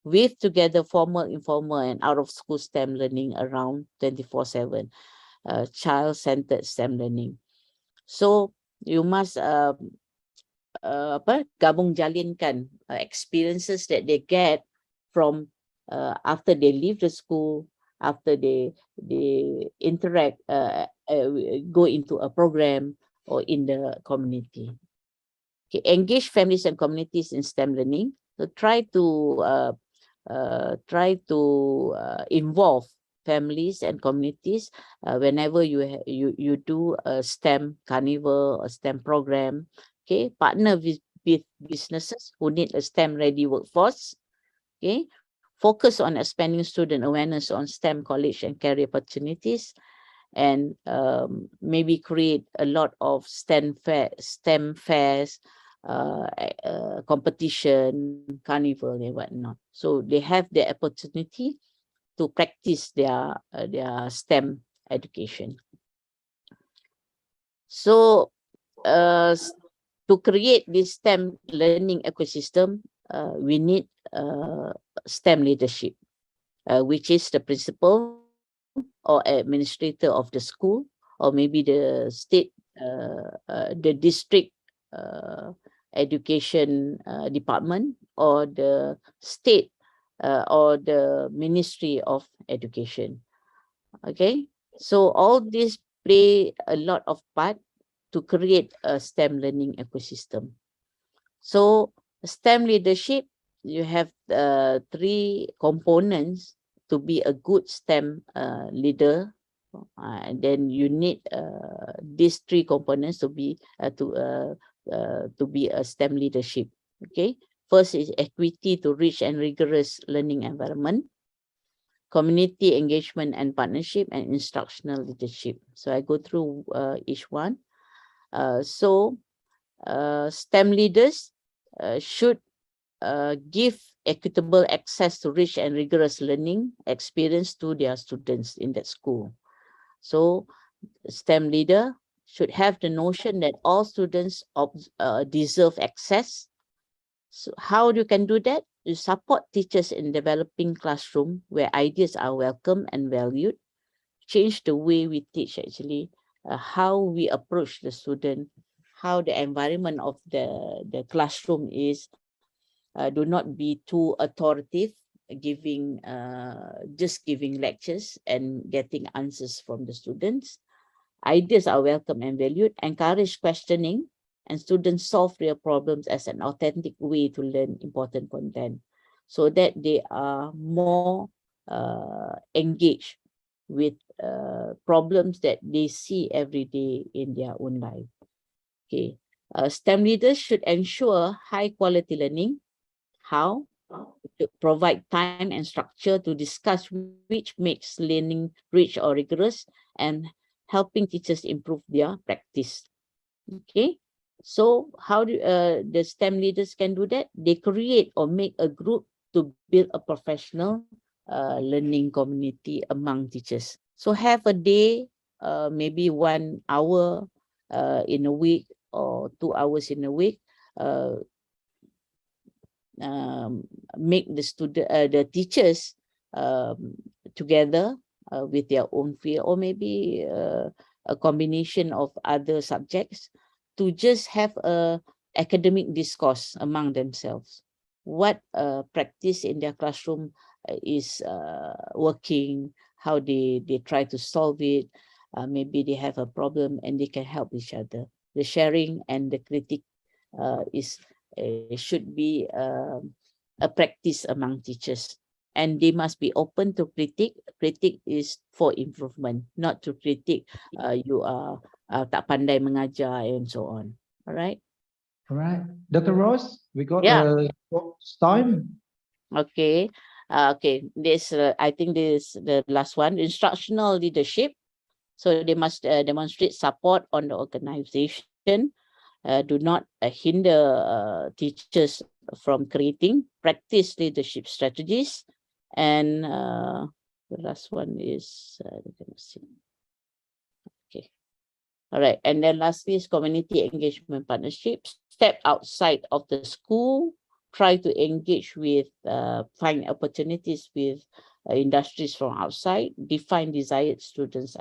Weave together formal, informal, and out-of-school STEM learning around 24/7. Child-centered STEM learning. So you must gabung jalinkan experiences that they get from after they leave the school, after they interact, go into a program or in the community. Okay, engage families and communities in STEM learning. So try to involve families and communities whenever you do a STEM carnival, a STEM program. Okay, partner with businesses who need a STEM ready workforce. Okay, focus on expanding student awareness on STEM college and career opportunities, and maybe create a lot of STEM fairs, competition, carnival and whatnot. So they have the opportunity to practice their STEM education. So to create this STEM learning ecosystem, we need STEM leadership, which is the principal or administrator of the school, or maybe the state, the district education department, or the state or the Ministry of Education. Okay, so all these play a lot of part to create a STEM learning ecosystem. So STEM leadership, you have 3 components to be a good STEM leader. And then you need these 3 components to be a STEM leadership. Okay, first is equity to rich and rigorous learning environment, community engagement and partnership, and instructional leadership. So I go through each one. STEM leaders should give equitable access to rich and rigorous learning experience to their students in that school. So STEM leader should have the notion that all students deserve access. So how you can do that? You support teachers in developing classroom where ideas are welcome and valued. Change the way we teach, actually, how we approach the student, how the environment of the classroom is. Do not be too authoritative, just giving lectures and getting answers from the students. Ideas are welcome and valued. Encourage questioning, and students solve real problems as an authentic way to learn important content, so that they are more engaged with problems that they see every day in their own life. Okay, STEM leaders should ensure high quality learning. How? To provide time and structure to discuss which makes learning rich or rigorous, and helping teachers improve their practice. Okay, so how do the STEM leaders can do that? They create or make a group to build a professional learning community among teachers. So have a day, maybe 1 hour in a week or 2 hours in a week. Make the teachers together with their own field, or maybe a combination of other subjects, to just have a academic discourse among themselves. What practice in their classroom is working, how they try to solve it. Maybe they have a problem and they can help each other. The sharing and the critique should be a practice among teachers, and they must be open to critique. Critique is for improvement, not to critique you are tak pandai mengajar and so on. All right.
All right, Dr. Rose, we got time.
Okay. Okay. This I think this is the last one. Instructional leadership. So they must demonstrate support on the organization. Do not hinder teachers from creating, practice leadership strategies. And the last one is, okay. All right. And then lastly is community engagement partnerships. Step outside of the school, try to engage with, find opportunities with industries from outside, define desired students'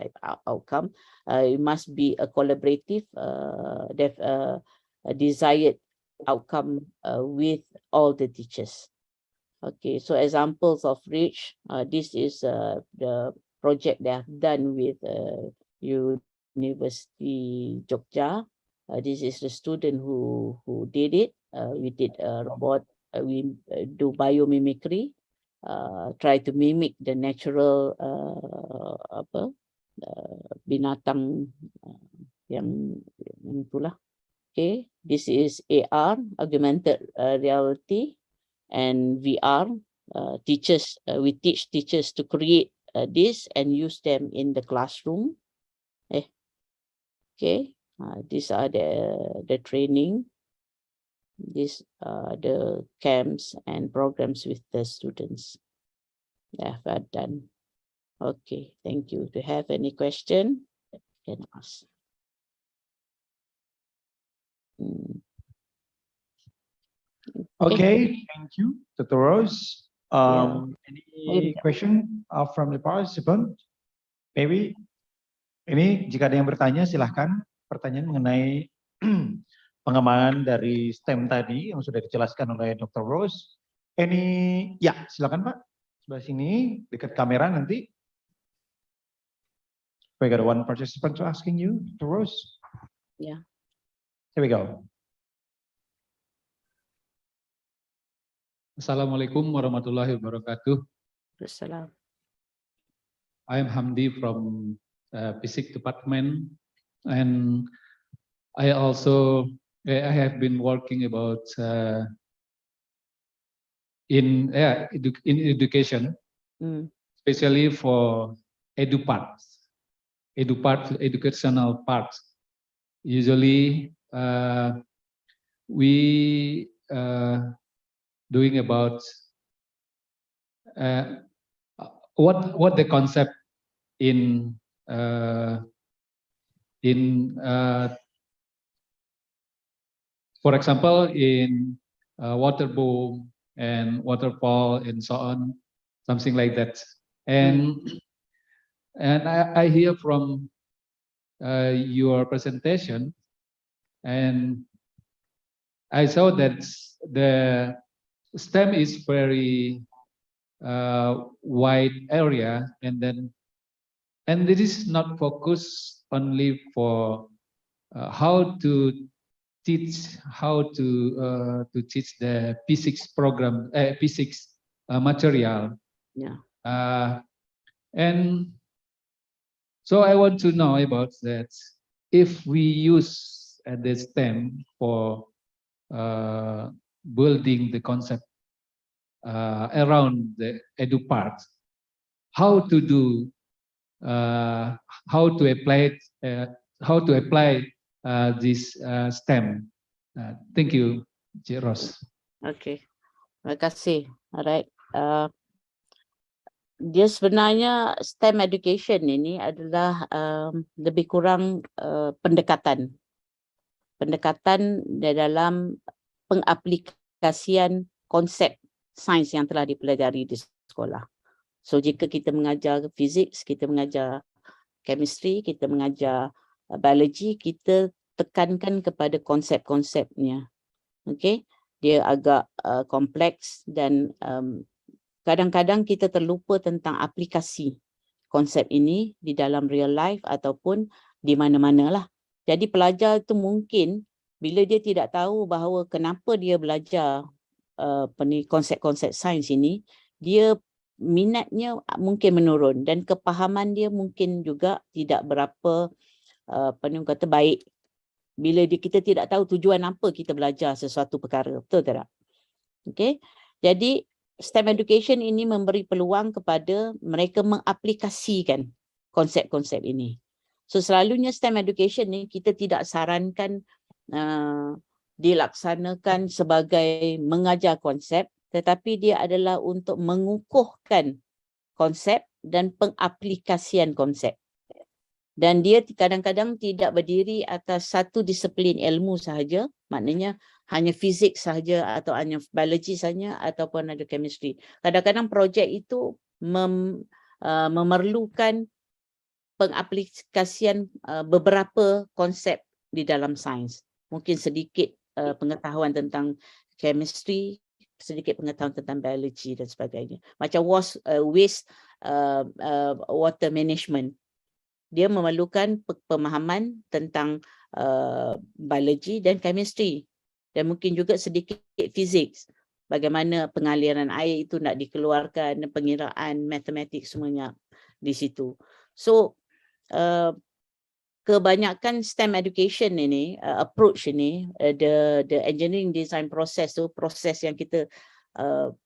outcome. It must be a collaborative, a desired outcome with all the teachers. Okay, so examples of REACH, this is the project that I've done with University Jogja. This is the student who did it. We did a robot, we do biomimicry, try to mimic the natural binatang yang itulah. Okay, this is AR, augmented reality, and VR. Teachers, we teach teachers to create this and use them in the classroom. Okay, these are the training. These are the camps and programs with the students that I've done. Okay, thank you. Do you have any question? You can ask.
Okay, thank you, Dr. Rose. Any question from the participant? Maybe. Ini jika ada yang bertanya, silahkan. Pertanyaan mengenai pengembangan dari STEM tadi yang sudah dijelaskan oleh Dr. Rose. Any, ya silakan Pak. Sebelah sini, dekat kamera nanti. We got one participant to asking you, Dr. Rose.
Yeah.
Here we go.
Assalamualaikum warahmatullahi wabarakatuh.
Assalam.
I am Hamdi from Physics Department, and I have been working about in education, especially for educational parts. Usually we doing about what the concept in for example, in water boom and waterfall and so on, something like that. And I hear from your presentation, and I saw that the STEM is very wide area, and it is not focused only for how to teach the physics program, physics material.
Yeah.
And so I want to know about that. If we use the STEM for building the concept around the edu part, how to do, how to apply this STEM. Thank you, Cik Ros.
Okay, terima kasih. Alright. Dia sebenarnya STEM education ini adalah lebih kurang pendekatan di dalam pengaplikasian konsep sains yang telah dipelajari di sekolah. So jika kita mengajar fizik, kita mengajar chemistry, kita mengajar biology, kita tekankan kepada konsep-konsepnya. Okay, dia agak kompleks dan kadang-kadang kita terlupa tentang aplikasi konsep ini di dalam real life ataupun di mana-mana lah. Jadi pelajar itu mungkin bila dia tidak tahu bahawa kenapa dia belajar konsep-konsep sains ini, dia minatnya mungkin menurun dan kepahaman dia mungkin juga tidak berapa baik. Bila kita tidak tahu tujuan apa kita belajar sesuatu perkara, betul tak? Okay, jadi STEM education ini memberi peluang kepada mereka mengaplikasikan konsep-konsep ini. So selalunya STEM education ni kita tidak sarankan dilaksanakan sebagai mengajar konsep, tetapi dia adalah untuk mengukuhkan konsep dan pengaplikasian konsep. Dan dia kadang-kadang tidak berdiri atas satu disiplin ilmu sahaja, maknanya hanya fizik sahaja atau hanya biologi sahaja ataupun ada chemistry. Kadang-kadang projek itu memerlukan pengaplikasian beberapa konsep di dalam sains. Mungkin sedikit pengetahuan tentang chemistry, sedikit pengetahuan tentang biologi dan sebagainya. Macam waste water management. Dia memerlukan pemahaman tentang biologi dan chemistry. Dan mungkin juga sedikit fizik. Bagaimana pengaliran air itu nak dikeluarkan, pengiraan, matematik semuanya di situ. So, kebanyakan STEM education ini, approach ini, the engineering design process tu, proses yang kita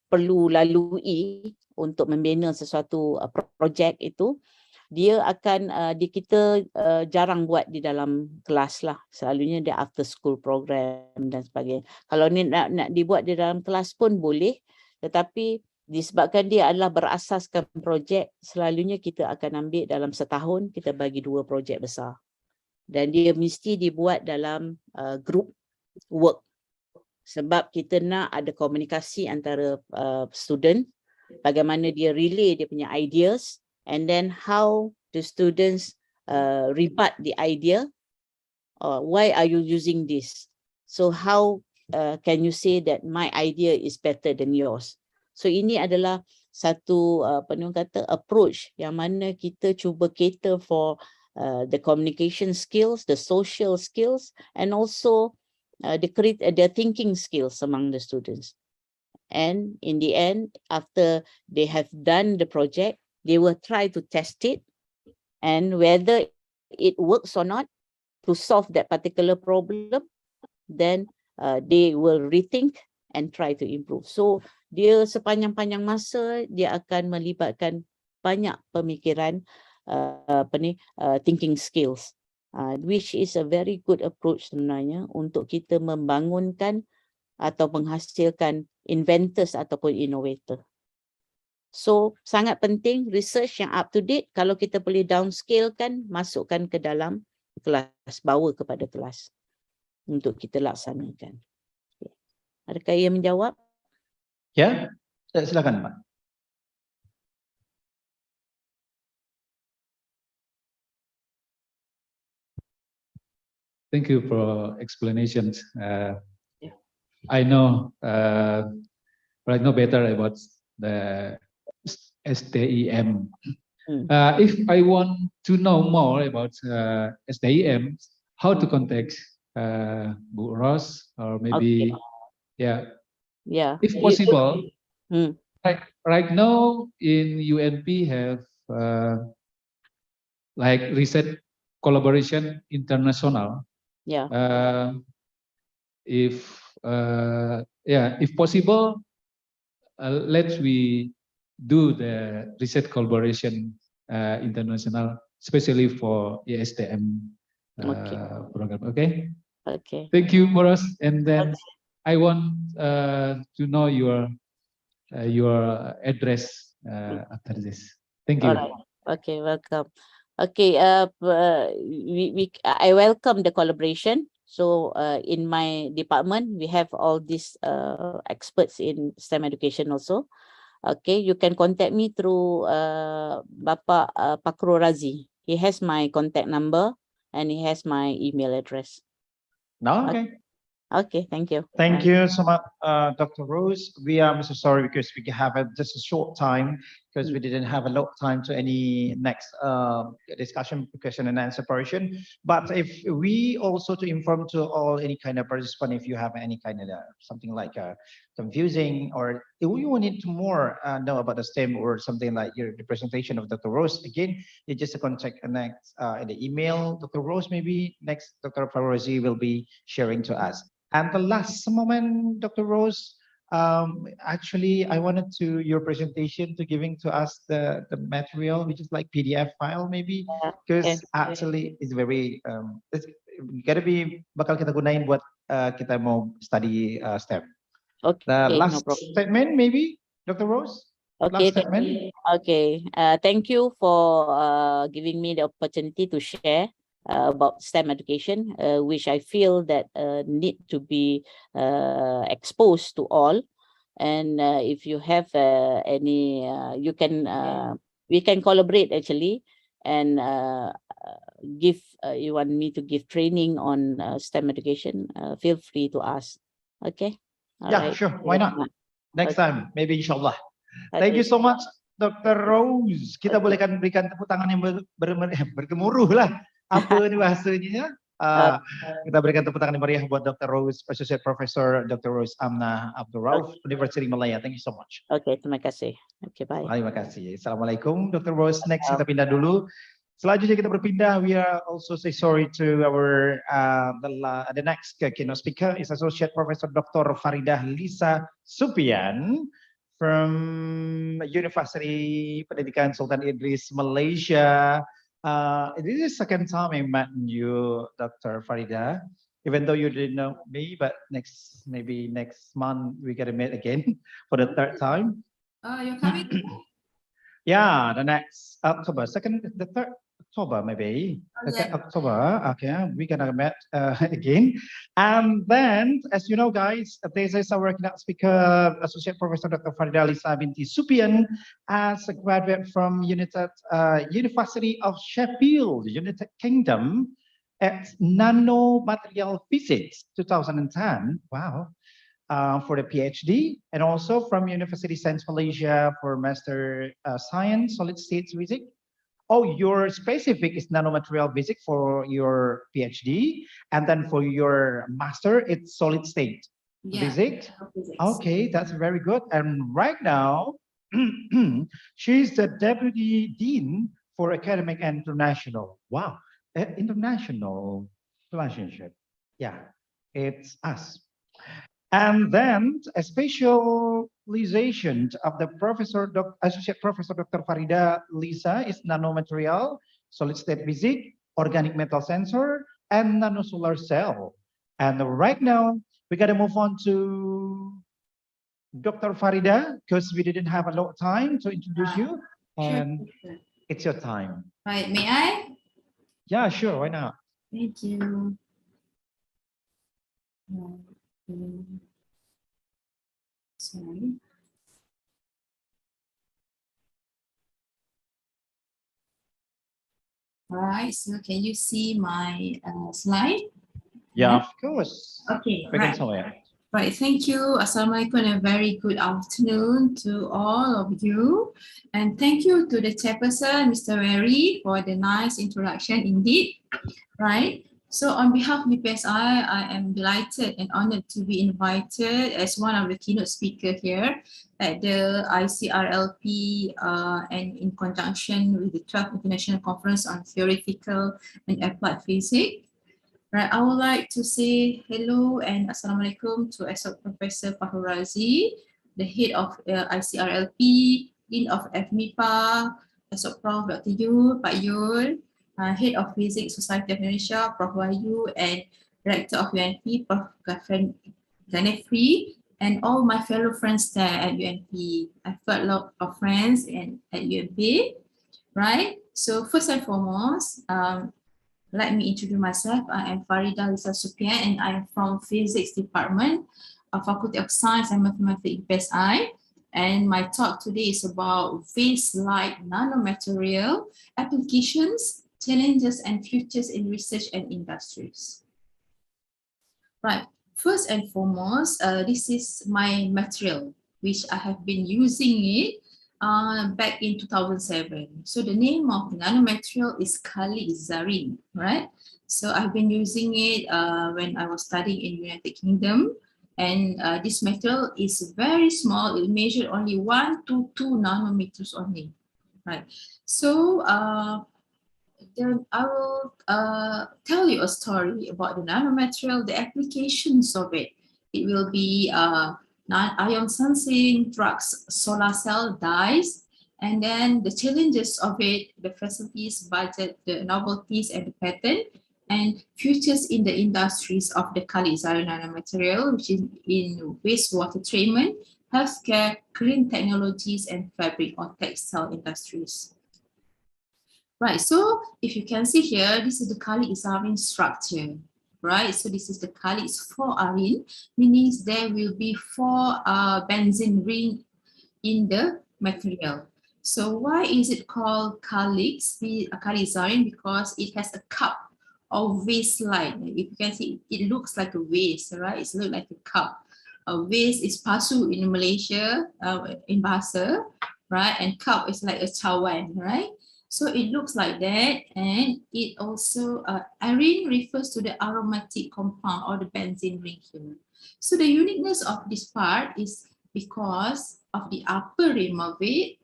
perlu lalui untuk membina sesuatu projek itu, dia akan kita jarang buat di dalam kelas lah. Selalunya dia after school program dan sebagainya. Kalau ni nak dibuat di dalam kelas pun boleh, tetapi disebabkan dia adalah berasaskan projek, selalunya kita akan ambil dalam setahun, kita bagi 2 projek besar. Dan dia mesti dibuat dalam group work. Sebab kita nak ada komunikasi antara student, bagaimana dia relay dia punya ideas, and then how the students rebut the idea, why are you using this? So how can you say that my idea is better than yours? So ini adalah satu approach yang mana kita cuba cater for the communication skills, the social skills, and also the thinking skills among the students. And in the end, after they have done the project, they will try to test it, and whether it works or not to solve that particular problem, then they will rethink and try to improve. So dia sepanjang-panjang masa dia akan melibatkan banyak pemikiran, thinking skills, which is a very good approach sebenarnya untuk kita membangunkan atau menghasilkan inventors ataupun innovator. So sangat penting research yang up to date. Kalau kita boleh downscale kan, masukkan ke dalam kelas, bawa kepada kelas untuk kita laksanakan. Adakah ia menjawab?
Ya, silakan Pak.
Thank you for explanations. I know, but I know better about the STEM. If I want to know more about STEM, how to contact Bu Ros, or maybe, yeah, if possible. Right now in UNP have like research collaboration international.
Yeah.
If possible, let's we do the research collaboration international, especially for ESTM program. Okay.
Okay.
Thank you, Boros. And then I want to know your address after this. Thank you.
All right. Okay, welcome. Okay, I welcome the collaboration. So in my department, we have all these experts in STEM education also. Okay, you can contact me through Bapak Pakro Razi. He has my contact number and he has my email address.
No, okay.
Okay, thank you.
Thank you so much, Dr. Rose. We are so sorry because we have just a short time because we didn't have a lot of time to any next discussion, question and answer portion. But if we also to inform to all any kind of participant, if you have any kind of something like confusing or if you need to more know about the STEM or something like the presentation of Dr. Rose, again, you just contact next in the email, Dr. Rose, maybe next Dr. Farozi will be sharing to us. And the last moment, Dr. Rose, actually, I wanted to your presentation to giving to us the material, which is like PDF file maybe, because actually it's very, it's gotta be bakal kita gunain buat kita mau study STEM.
Okay.
The
No
last
problem.
statement maybe, Dr. Rose?
Okay,
Last statement?
okay. Thank you for giving me the opportunity to share about STEM education, which I feel that need to be exposed to all. And if you have any, you can we can collaborate actually, and give you want me to give training on STEM education, feel free to ask. Okay. All
Yeah,
right.
sure. Why not? Next time, maybe inshallah. Thank you so much, Dr. Rose. Kita bolehkan berikan tepuk tangan yang bergemuruh lah. Apa ini bahasanya? Kita berikan tepuk tangan yang meriah buat Dr. Rose, Associate Professor Dr. Rose Amna Abdul Rauf, University Malaya. Thank you so much.
Okay, terima kasih. Okay, bye.
Terima kasih. Assalamualaikum, Dr. Rose. Next kita pindah dulu. Selanjutnya kita berpindah. We are also say sorry to our the next keynote speaker is Associate Professor Dr. Faridah Lisa Supian from University Pendidikan Sultan Idris, Malaysia. This is the second time I met you, Dr. Faridah, even though you didn't know me, but maybe next month we get to meet again for the third time.
You're coming?
Yeah, the next October, the 3rd October maybe.
Okay.
October, okay, we're gonna meet again. And then, as you know, guys, this is our keynote speaker, Associate Professor Dr. Faridah Lisa binti Supian, as a graduate from University of Sheffield, United Kingdom, at Nanomaterial Physics 2010. Wow. For the PhD, and also from University Science Malaysia for Master Science, Solid State Physics. Oh, your specific is nanomaterial physics for your PhD, and then for your master, it's solid state physics. Okay, that's very good. And right now, she's the Deputy Dean for Academic and International. Wow, international relationship. Yeah, it's us. And then a specialization of the Associate Professor Dr. Faridah Lisa is nanomaterial, solid state physics, organic metal sensor, and nanosolar cell. And right now, we got to move on to Dr. Farida, because we didn't have a lot of time to introduce you, and it's your time.
Right, may I?
Yeah, sure, why not?
Thank you. Sorry. All right, so can you see my slide?
Yeah, of course.
Okay,
We can
right.
show it.
Right, thank you. Assalamualaikum and a very good afternoon to all of you. And thank you to the chairperson, Mr. Wary, for the nice introduction indeed. Right, so on behalf of BPSI, I am delighted and honored to be invited as one of the keynote speakers here at the ICRLP and in conjunction with the 12th International Conference on Theoretical and Applied Physics. Right, I would like to say hello and Assalamualaikum to Professor Fahru Razi, the head of ICRLP, Dean of FMIPA, Prof. Dr. Yul, Pak Yul, Head of Physics Society of Indonesia, Prof. Wahyu, and Director of UNP, Prof. Ganefri, and all my fellow friends there at UNP. I've got a lot of friends at UNP, right? So first and foremost, let me introduce myself. I am Farida Lisa Supian and I am from Physics Department of Faculty of Science and Mathematics PSI. And my talk today is about vase-like nanomaterial applications, challenges and futures in research and industries. Right, first and foremost, this is my material, which I have been using it back in 2007. So the name of the nanomaterial is Kali-Zarin, right? So I've been using it when I was studying in United Kingdom, and this material is very small. It measured only 1 to 2 nanometers only, right? So then I will tell you a story about the nanomaterial, the applications of it. It will be ion sensing, drugs, solar cell, dyes, and then the challenges of it, the facilities, budget, the novelties, and the pattern, and futures in the industries of the Kali-Zarin nanomaterial, which is in wastewater treatment, healthcare, green technologies, and fabric or textile industries. Right, so if you can see here, this is the Kali-Zarin structure. Right, so this is the Kali, it's 4 arene, meaning there will be 4 benzene ring in the material. So why is it called Kali-Zarin? Because it has a cup or vase-like. If you can see, it looks like a vase, right? It looks like a cup. A vase is pasu in Malaysia, in Bahasa, right? And cup is like a cawan, right? So it looks like that, and it also, arene refers to the aromatic compound or the benzene ring here. So the uniqueness of this part is because of the upper rim of it,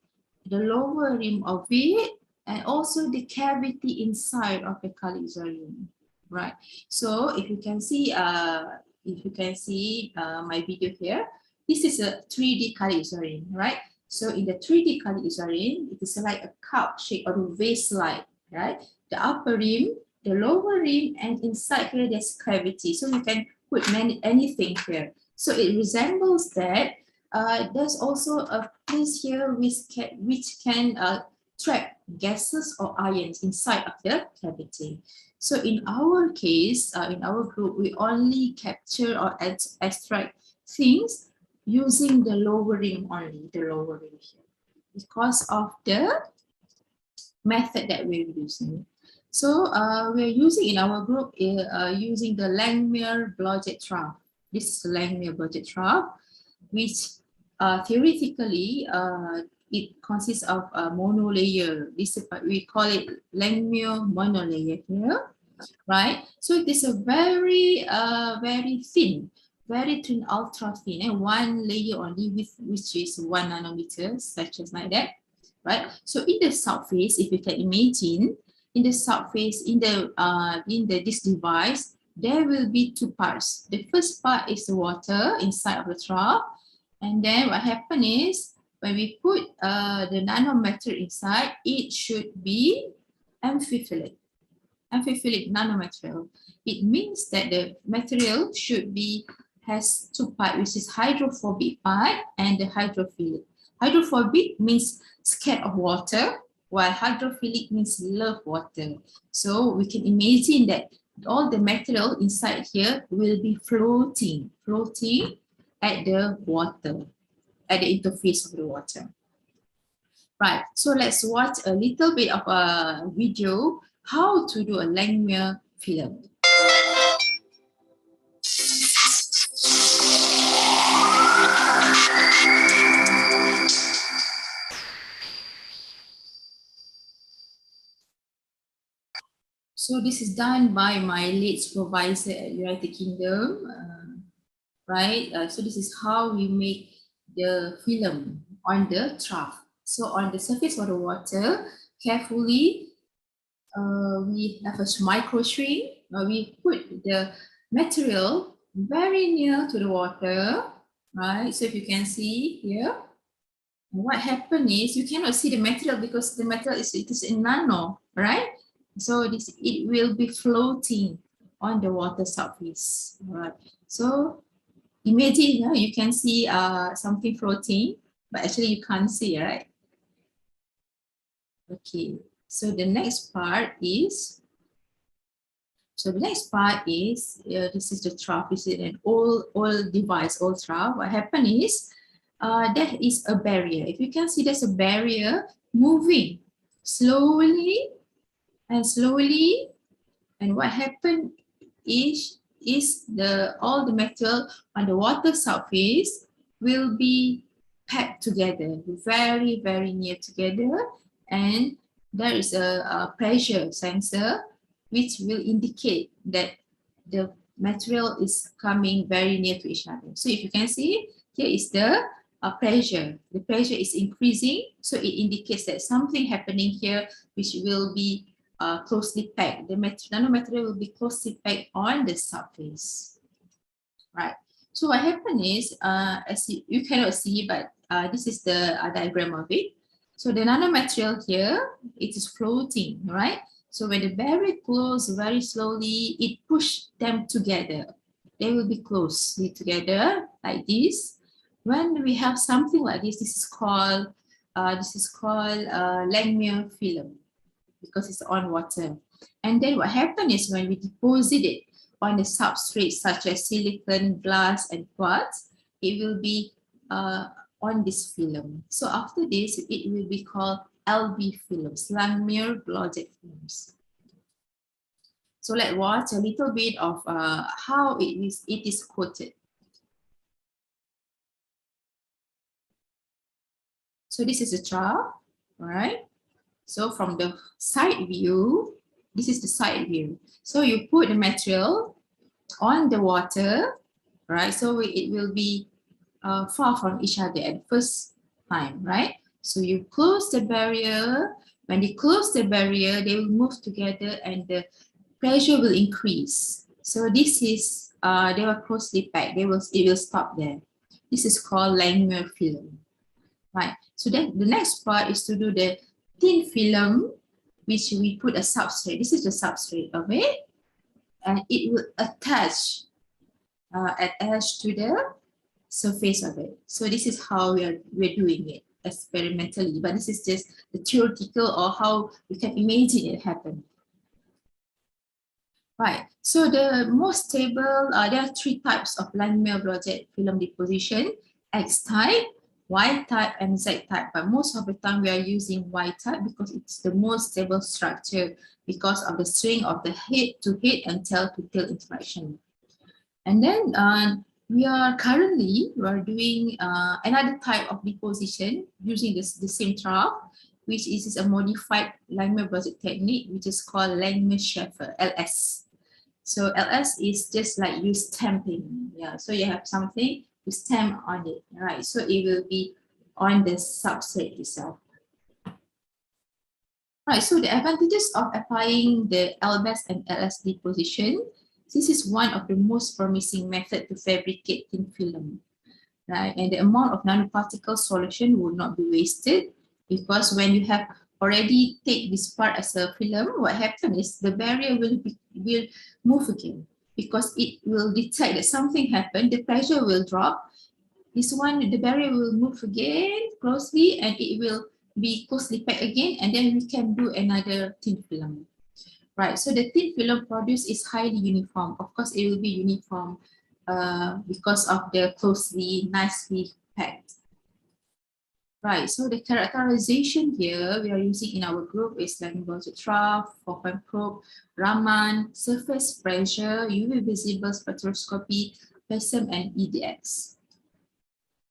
the lower rim of it, and also the cavity inside of the Kali-Zarin, right? So if you can see, my video here, this is a 3D Kali-Zarin, right? So in the 3D Kali-Zarin, it is like a cup shape or a vase-like, right? The upper rim, the lower rim, and inside here there's cavity. So you can put anything here. So it resembles that. There's also a place here which can trap gases or ions inside of the cavity. So in our case, in our group, we only capture or extract things using the lower rim only, the lower rim here, because of the method that we're using. So we're using in our group, using the Langmuir-Blodgett trap. This is the Langmuir-Blodgett trap, which theoretically, it consists of a monolayer. This is, we call it Langmuir monolayer here, right? So it is a very, very thin, ultra thin, and one layer only, which is 1 nanometer, such as like that, right? So in the surface, if you can imagine, in the surface, in this device, there will be 2 parts. The first part is the water inside of the trap, and then what happens is when we put the nanomaterial inside, it should be amphiphilic nanomaterial. It means that the material should be has two parts, which is hydrophobic part and the hydrophilic. Hydrophobic means scared of water, while hydrophilic means love water. So we can imagine that all the material inside here will be floating at the water, at the interface of the water. Right, so let's watch a little bit of a video how to do a Langmuir film. So this is done by my late supervisor at United Kingdom, right? So this is how we make the film on the trough. So on the surface of the water, carefully, we have a micro shrink. We put the material very near to the water, right? So if you can see here, what happened is you cannot see the material because the material is in nano, right? So it will be floating on the water surface. All right. So imagine you can see something floating, but actually you can't see, right? Okay. So the next part is. This is the trough. This is an old device, old trough. What happened is there is a barrier. If you can see, there's a barrier moving slowly. And what happened is all the metal on the water surface will be packed together, very, very near together, and there is a pressure sensor which will indicate that the material is coming very near to each other. So if you can see, here is the pressure. The pressure is increasing, so it indicates that something happening here which will be closely packed. The nanomaterial will be closely packed on the surface. Right. So what happened is, as you cannot see, but this is the diagram of it. So the nanomaterial here, it is floating, right? So when the barrier closes very slowly, it pushes them together. They will be closely together like this. When we have something like this, this is called Langmuir film, because it's on water. And then what happens is when we deposit it on the substrate such as silicon, glass, and quartz, it will be on this film. So after this, it will be called LB films, Langmuir Blodgett films. So let's watch a little bit of how it is coated. So this is a trough, all right? So from the side view, this is the side view. So you put the material on the water, right? So it will be far from each other at the first time, right? So you close the barrier. When you close the barrier, they will move together and the pressure will increase. So this is, they were closely packed. It will stop there. This is called Langmuir film, right? So then the next part is to do the thin film, which we put a substrate. This is the substrate of it, and it will attach to the surface of it. So this is how we're doing it experimentally, but this is just the theoretical or how we can imagine it happen. Right, so the most stable, there are three types of Langmuir Blodgett film deposition: X type, Y type, and Z type. But most of the time we are using Y type because it's the most stable structure because of the string of the head to head and tail to tail interaction. And then we are doing another type of deposition using the same trough, which is a modified Langmuir Blodgett technique, which is called Langmuir-Scheffer, LS. So LS is just like you stamping. Yeah, so you have something, you stamp on it, right? So it will be on the substrate itself. Right, so the advantages of applying the LBS and LS deposition. This is one of the most promising methods to fabricate thin film, right? And the amount of nanoparticle solution will not be wasted because when you have already take this part as a film, what happens is the barrier will move again. because it will detect that something happened, the pressure will drop. This one, the barrier will move again closely and it will be closely packed again, and then we can do another thin film. Right, so the thin film produced is highly uniform. Of course, it will be uniform because of the closely, nicely packed. Right, so the characterization here we are using in our group is Lanigan trough, four-point probe, Raman, surface pressure, UV visible spectroscopy, PESM, and EDX.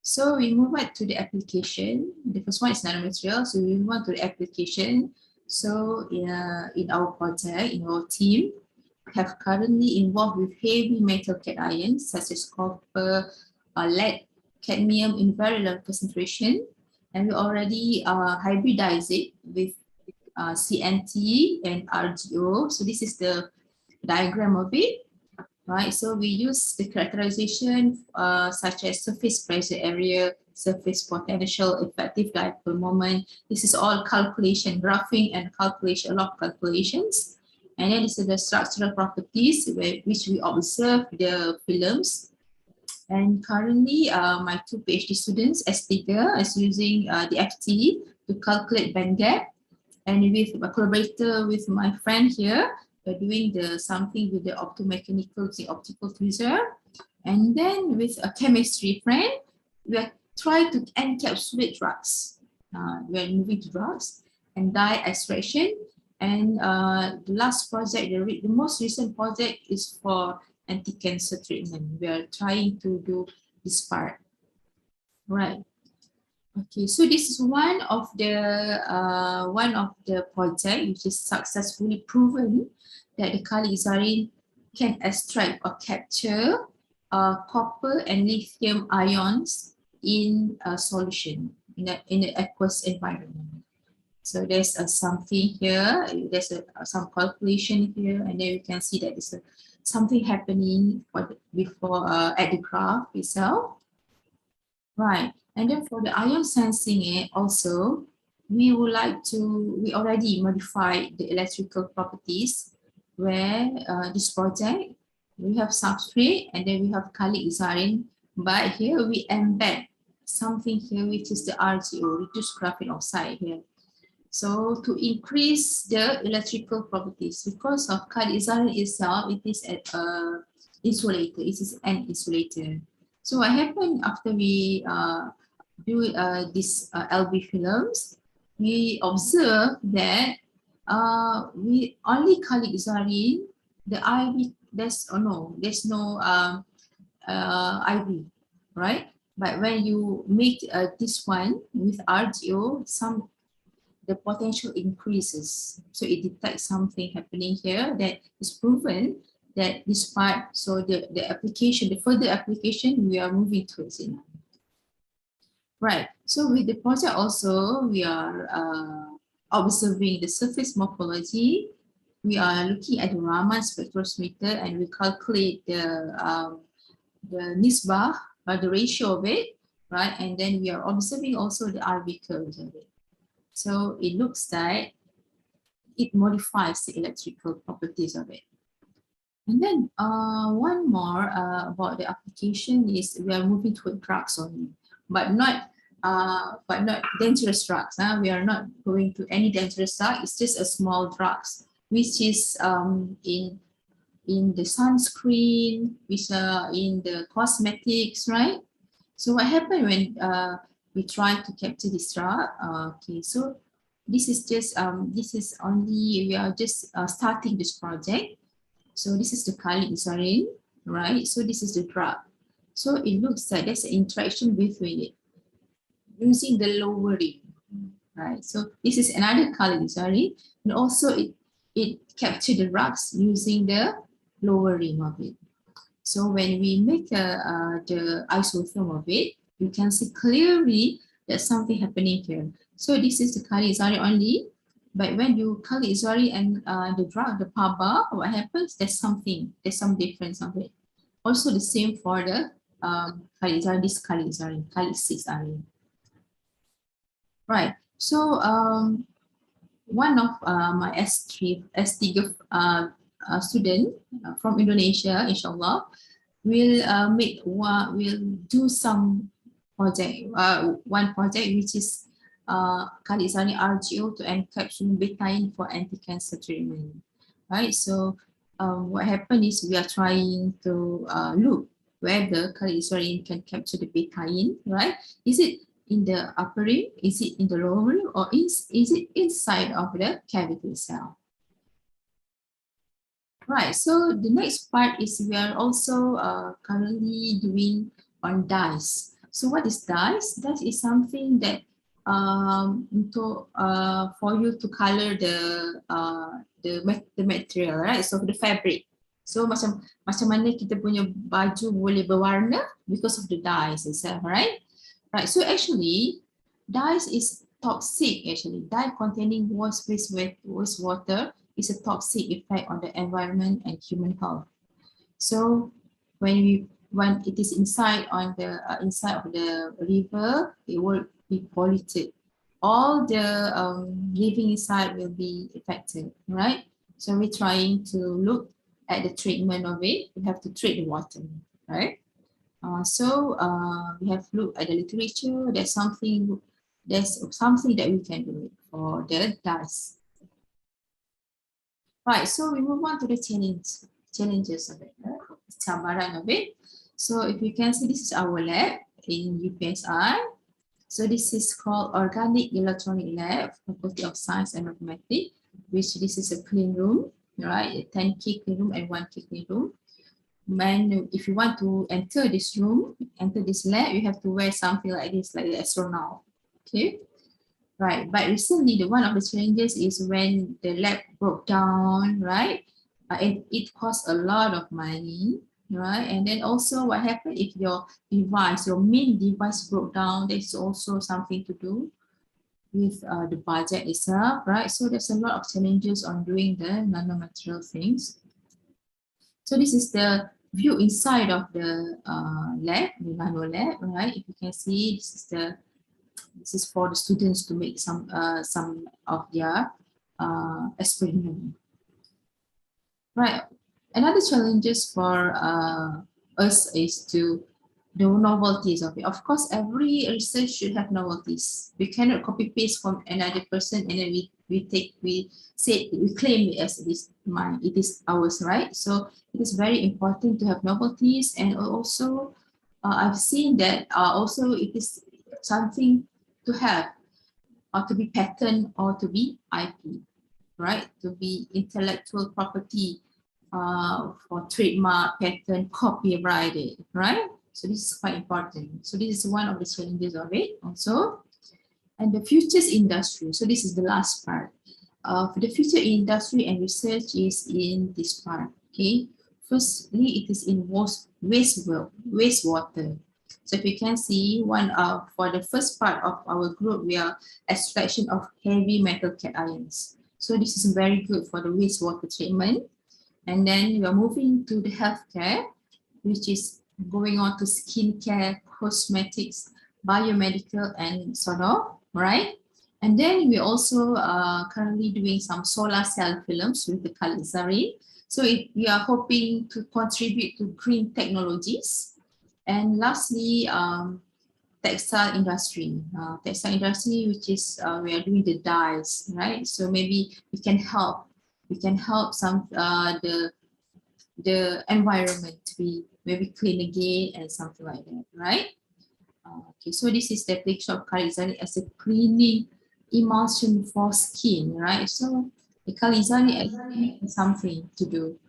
So we move on to the application. The first one is nanomaterial, so we move on to the application. So in our project, in our team, have currently involved with heavy metal cations such as copper, lead, cadmium in very low concentration, and we already hybridize it with CNT and RGO. So this is the diagram of it, right? So we use the characterization such as surface pressure area, surface potential, effective dipole moment. This is all calculation, graphing and calculation, a lot of calculations. And then this is the structural properties which we observe the films. And currently, my two PhD students, S3, is using the FT to calculate band gap. And with a collaborator with my friend here, we're doing something with the optomechanical, the optical tweezer. And then with a chemistry friend, we are trying to encapsulate drugs. We are moving to drugs and dye extraction. And the last project, the most recent project is for anti-cancer treatment. We are trying to do this part. Right. Okay, so this is one of the project which is successfully proven that the kali isorin can extract or capture copper and lithium ions in a solution in an aqueous environment. So there's something here. There's some calculation here, and then you can see that there's something happening before at the graph itself. Right. And then for the ion sensing also, we already modified the electrical properties where this project, we have substrate and then we have kali isorin, but here we embed something here which is the RGO, reduced graphene oxide here. So to increase the electrical properties, because of kali isorin itself, it is an insulator, it is an insulator. So what happened after we do these LV films, we observe that we only kali isorin, the IV, there's no IV, right? But when you make this one with RGO, the potential increases. So it detects something happening here that is proven that this part, so the application, the further application, we are moving towards it. Right, so with the project also, we are observing the surface morphology. We are looking at the Raman spectrometer and we calculate the nisbah, the ratio of it, right? And then we are observing also the RV curves of it. So it looks like it modifies the electrical properties of it. And then one more about the application is we are moving toward drugs only, but not dangerous drugs. We are not going to any dangerous drug. It's just a small drugs, which is in the sunscreen, which are in the cosmetics, right? So what happened when we try to capture this drug? Okay, so this is just we are just starting this project. So this is the kali isorin, right? So this is the drug. So it looks like there's an interaction between it using the lowering, right? So this is another kali isorin, and also it captured the drugs using the lowering of it. So when we make the isotherm of it, you can see clearly there's something happening here. So this is the kali isorin only. But when you kali isorin and the drug, the PABA, what happens? There's some difference of it. Also the same for the kali isorin, this kali isorin, kali 6-arin. Right. So one of my S3 student from Indonesia, inshallah, will will do some project. One project which is Khalid Zani RGO to encapsulate betaine for anti-cancer treatment. Right. So what happened is we are trying to look whether Khalid Zani can capture the betaine. Right. Is it in the upper rim? Is it in the lower rim? Or is it inside of the cavity cell? Right, so the next part is we are also currently doing on dyes. So what is dyes? That is something that for you to color the material, right? So the fabric. So macam mana kita punya baju boleh berwarna because of the dyes itself, right? Right. So actually, dyes is toxic. Actually, dye containing wastewater is a toxic effect on the environment and human health. So when it is inside of the river, it will be polluted. All the living inside will be affected, right? So we're trying to look at the treatment of it. We have to treat the water, right? We have looked at the literature. There's something that we can do for the dyes. Right, so we move on to the challenges of it, cabaran of it. So if you can see, this is our lab in UPSI. So this is called Organic Electronic Lab, Faculty of Science and Mathematics, which this is a clean room, right? A 10K clean room and 1K clean room. And if you want to enter this room, enter this lab, you have to wear something like this, like the astronaut, okay? Right, but recently one of the challenges is when the lab broke down, right? It cost a lot of money, right? And then also what happened if your main device broke down, there's also something to do with the budget itself, right? So there's a lot of challenges on doing the nanomaterial things. So this is the view inside of the lab, the nano lab, right? If you can see, this is for the students to make some of their experiment. Right. Another challenges for us is to the novelties of it. Of course, every research should have novelties. We cannot copy paste from another person and then we claim it as it is ours, right? So it is very important to have novelties, and also I've seen that also it is something to have or to be patent or to be IP, right? To be intellectual property for trademark, patent, copyrighted, right? So this is quite important. So this is one of the challenges of it also. And the futures industry. So this is the last part. For the future industry and research is in this part, okay? Firstly, it is in wastewater. So if you can see, for the first part of our group, we are extraction of heavy metal cations. So this is very good for the wastewater treatment. And then we are moving to the healthcare, which is going on to skincare, cosmetics, biomedical, and sort of, right? And then we also currently doing some solar cell films with the Khalid Zari. So we are hoping to contribute to green technologies. And lastly, textile industry. Textile industry, which is we are doing the dyes, right? So maybe we can help some the environment to be maybe clean again and something like that, right? Okay, so this is the application of Khalid Zani as a cleaning emulsion for skin, right? So the Khalid Zani actually has something to do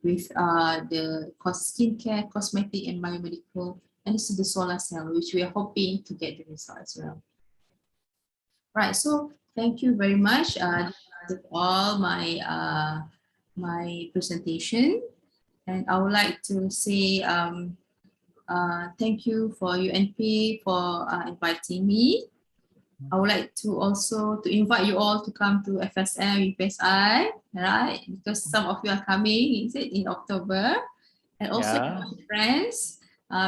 with the skincare, cosmetic, and biomedical, and this is the solar cell, which we are hoping to get the result as well. Right, so thank you very much. That's all my my presentation, and I would like to say thank you for UNP for inviting me. I would like to also invite you all to come to FSM UPSI, right? Because some of you are coming, is it, in October? And also my friends,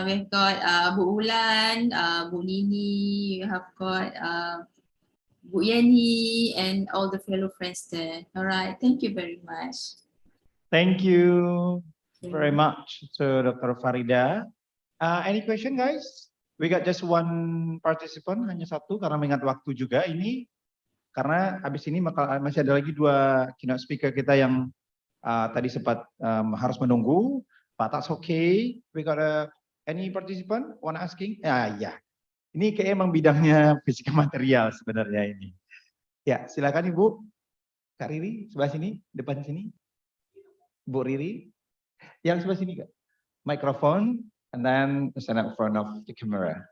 we've got Bu Ulan, Bu Nini, we have got Bu Yeni, and all the fellow friends there. All right, thank you very much.
Thank you very much to Dr. Farida. Any question, guys? We got just one participant, hanya satu karena mengingat waktu juga ini. Karena habis ini masih ada lagi dua keynote speaker kita yang tadi sempat harus menunggu. But that's okay. We got any participant wanna asking? Ya. Ini kayak emang bidangnya fisika material sebenarnya ini. Ya, silakan Ibu. Kak Riri, sebelah sini, depan sini. Bu Riri, yang sebelah sini Kak. Microphone, and then stand up in front of the camera.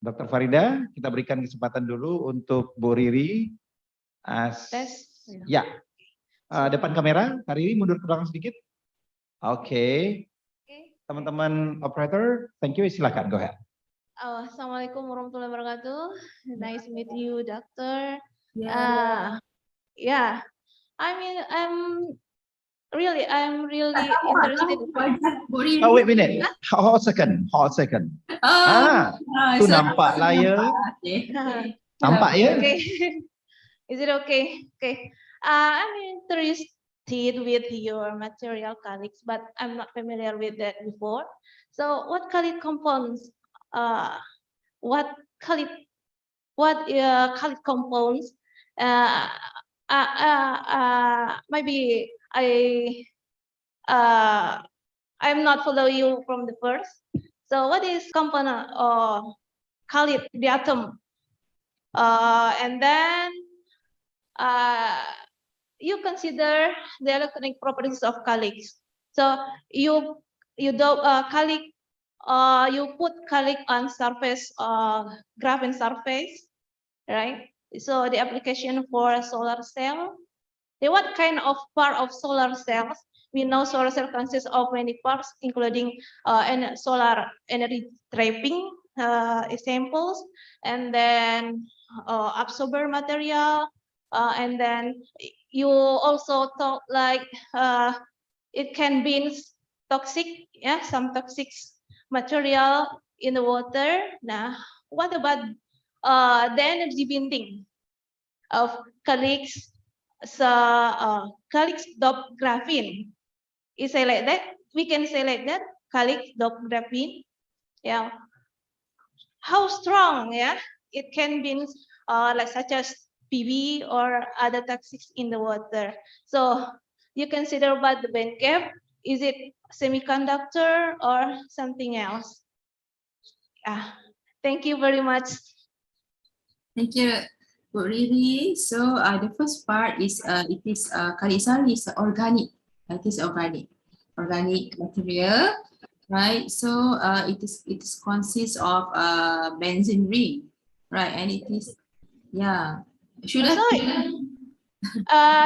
Dr. Farida, kita berikan kesempatan dulu untuk Bu Riri. Ya, depan kamera, Kak Riri mundur ke belakang sedikit. Oke. Teman-teman operator, thank you. Silakan, go ahead.
Assalamualaikum warahmatullahi wabarakatuh. Nice to meet you, doctor.
Yeah.
Yeah. I mean, I'm really interested.
Oh, wait a minute. Hold second. Itu nampak layar. Nampak ya?
Okay. Is it okay? Okay. I'm interested with your material colleagues, but I'm not familiar with that before. So what colleague compounds? What colleague compounds? Maybe I'm not follow you from the first. So what is component or colleague the atom? And then you consider the electronic properties of colleagues. So you do colleague. You put colleague on surface, graphene surface, right? So the application for a solar cell. What kind of part of solar cells? We know solar cell consists of many parts, including solar energy trapping examples, and then absorber material, and then you also talk like it can be toxic, yeah, some toxic material in the water. Now, what about the energy binding of calyx? So calyx dop graphene. Is it like that? We can say like that. Calyx dop graphene. Yeah. How strong? Yeah, it can be like such as PB or other toxics in the water. So you consider about the band gap. Is it semiconductor or something else? Thank you very much.
Thank you, Bu Riri. So the first part is Kalisari is organic. It is organic material, right? So it consists of benzene ring, right? And it is, yeah. Should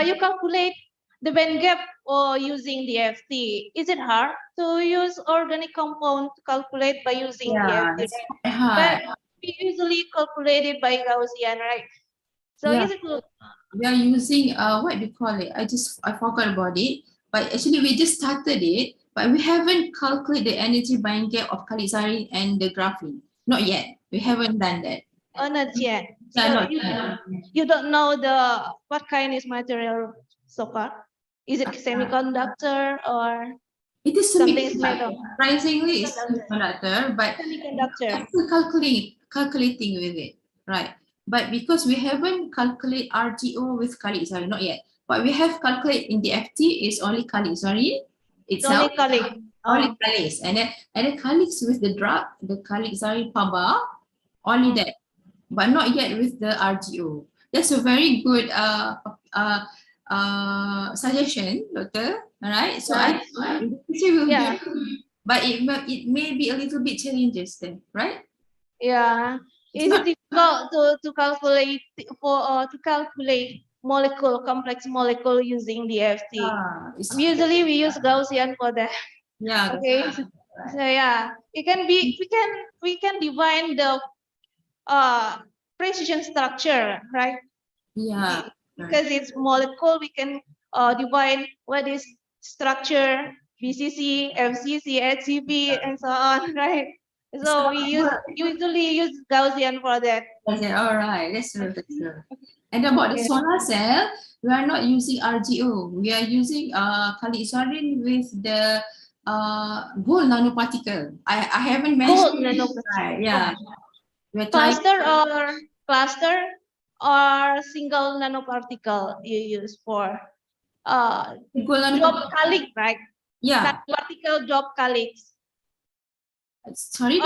you calculate the band gap or using the FT? Is it hard to use organic compound to calculate by using the FT? But we usually calculate it by Gaussian, right? So is it good?
We are using what do you call it? I forgot about it. But actually we just started it, but we haven't calculated the energy band gap of Kalisari and the graphene. Not yet. We haven't done that.
Oh, not yet.
Yeah,
So you don't know what kind is material so far? Is it semiconductor or
it is
something
metal? Surprisingly, it's semiconductor, but
semiconductor.
Calculating with it, right? But because we haven't calculated RGO with Kalisari, not yet. But we have calculated in the FT is only Kalisari itself. Only Calyx, and then Calyx with the drug, the Kalisari Paba, only that, but not yet with the RGO. That's a very good suggestion, doctor. All right. So but it may be a little bit challenges then, right?
Yeah. Is it difficult to calculate complex molecule using the FT? Usually we use Gaussian for that.
Yeah.
Okay. So yeah, it can be we can define the precision structure, right?
Yeah.
Because it's molecule, we can define what is structure, BCC, FCC, HCP, and so on, right? So we usually use Gaussian for that.
Okay, all right, that's true. And about the
Okay.
solar cell, we are not using RGO. We are using Kalisarin with the gold nanoparticle. I haven't
Gold
mentioned.
nanoparticle.
Right, yeah. We're trying.
Cluster or single nanoparticle you use for
Gold
drop calyx, right?
Yeah.
Particle drop calyx.
Sorry,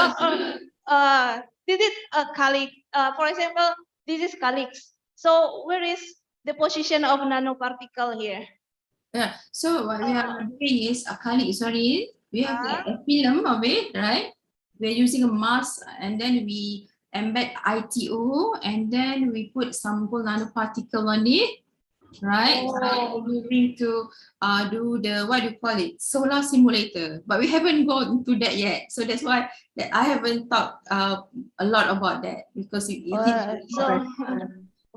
this is a calyx. For example, this is calyx. So where is the position of nanoparticle here?
Yeah. So what we are doing is a Kalisarin. We have like a film of it, right? We're using a mask, and then we embed ITO, and then we put some gold nanoparticle on it, right? So we're going to do the, what do you call it, solar simulator, but we haven't gone to that yet. So that's why that I haven't talked a lot about that, because it
So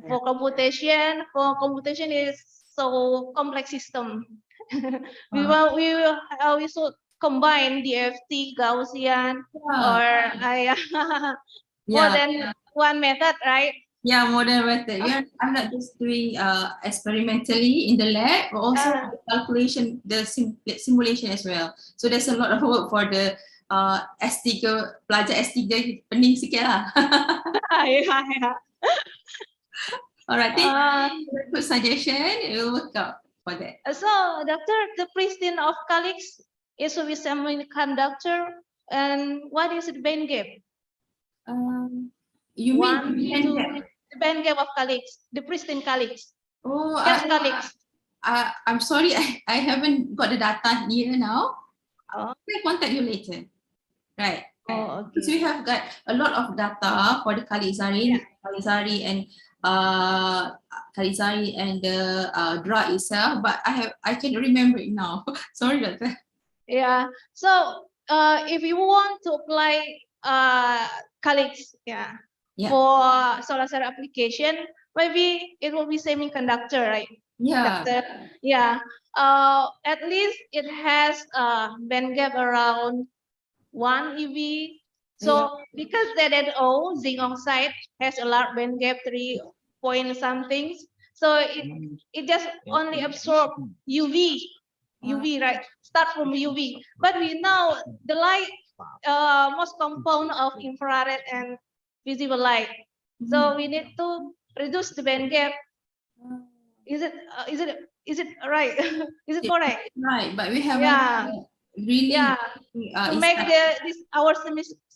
for computation is so complex system. we should combine DFT, Gaussian, or more than one method, right?
Yeah, modern method. I'm not just doing experimentally in the lab, but also the calculation, the simulation as well. So there's a lot of work for the S3, pelajar S3 pening sikit lah. All right, thank you for the good suggestion. It will work out for that.
So, Doctor, the pristine of calyx is with semiconductor, and what is the band gap?
You
One,
mean
two, the band gap of calyx, the pristine calyx.
Oh,
calyx.
I'm sorry, I haven't got the data here now. I'll contact you later. Right.
Oh, okay.
Because we have got a lot of data for the Kalisari and the drug itself, but I can remember it now. Sorry, doctor.
Yeah. So if you want to apply calyx, for solar cell application, maybe it will be semiconductor, right?
Yeah.
Yeah. At least it has a band gap around 1 eV. So because ZNO, zinc oxide, has a large band gap, 3 point something. So it just only absorb UV, right? Start from UV. But we know the light most compound of infrared and visible light. So we need to reduce the band gap. Is it right? Is it correct?
Right, but we haven't really
to make our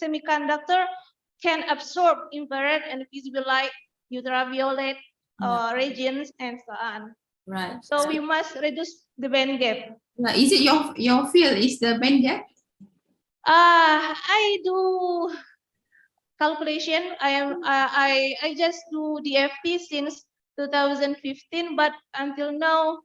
semiconductor can absorb infrared and visible light, ultraviolet regions, and so on.
Right.
So we must reduce the band gap.
Is it your field? Is the band gap?
I do calculation. I just do DFT since 2015, but until now,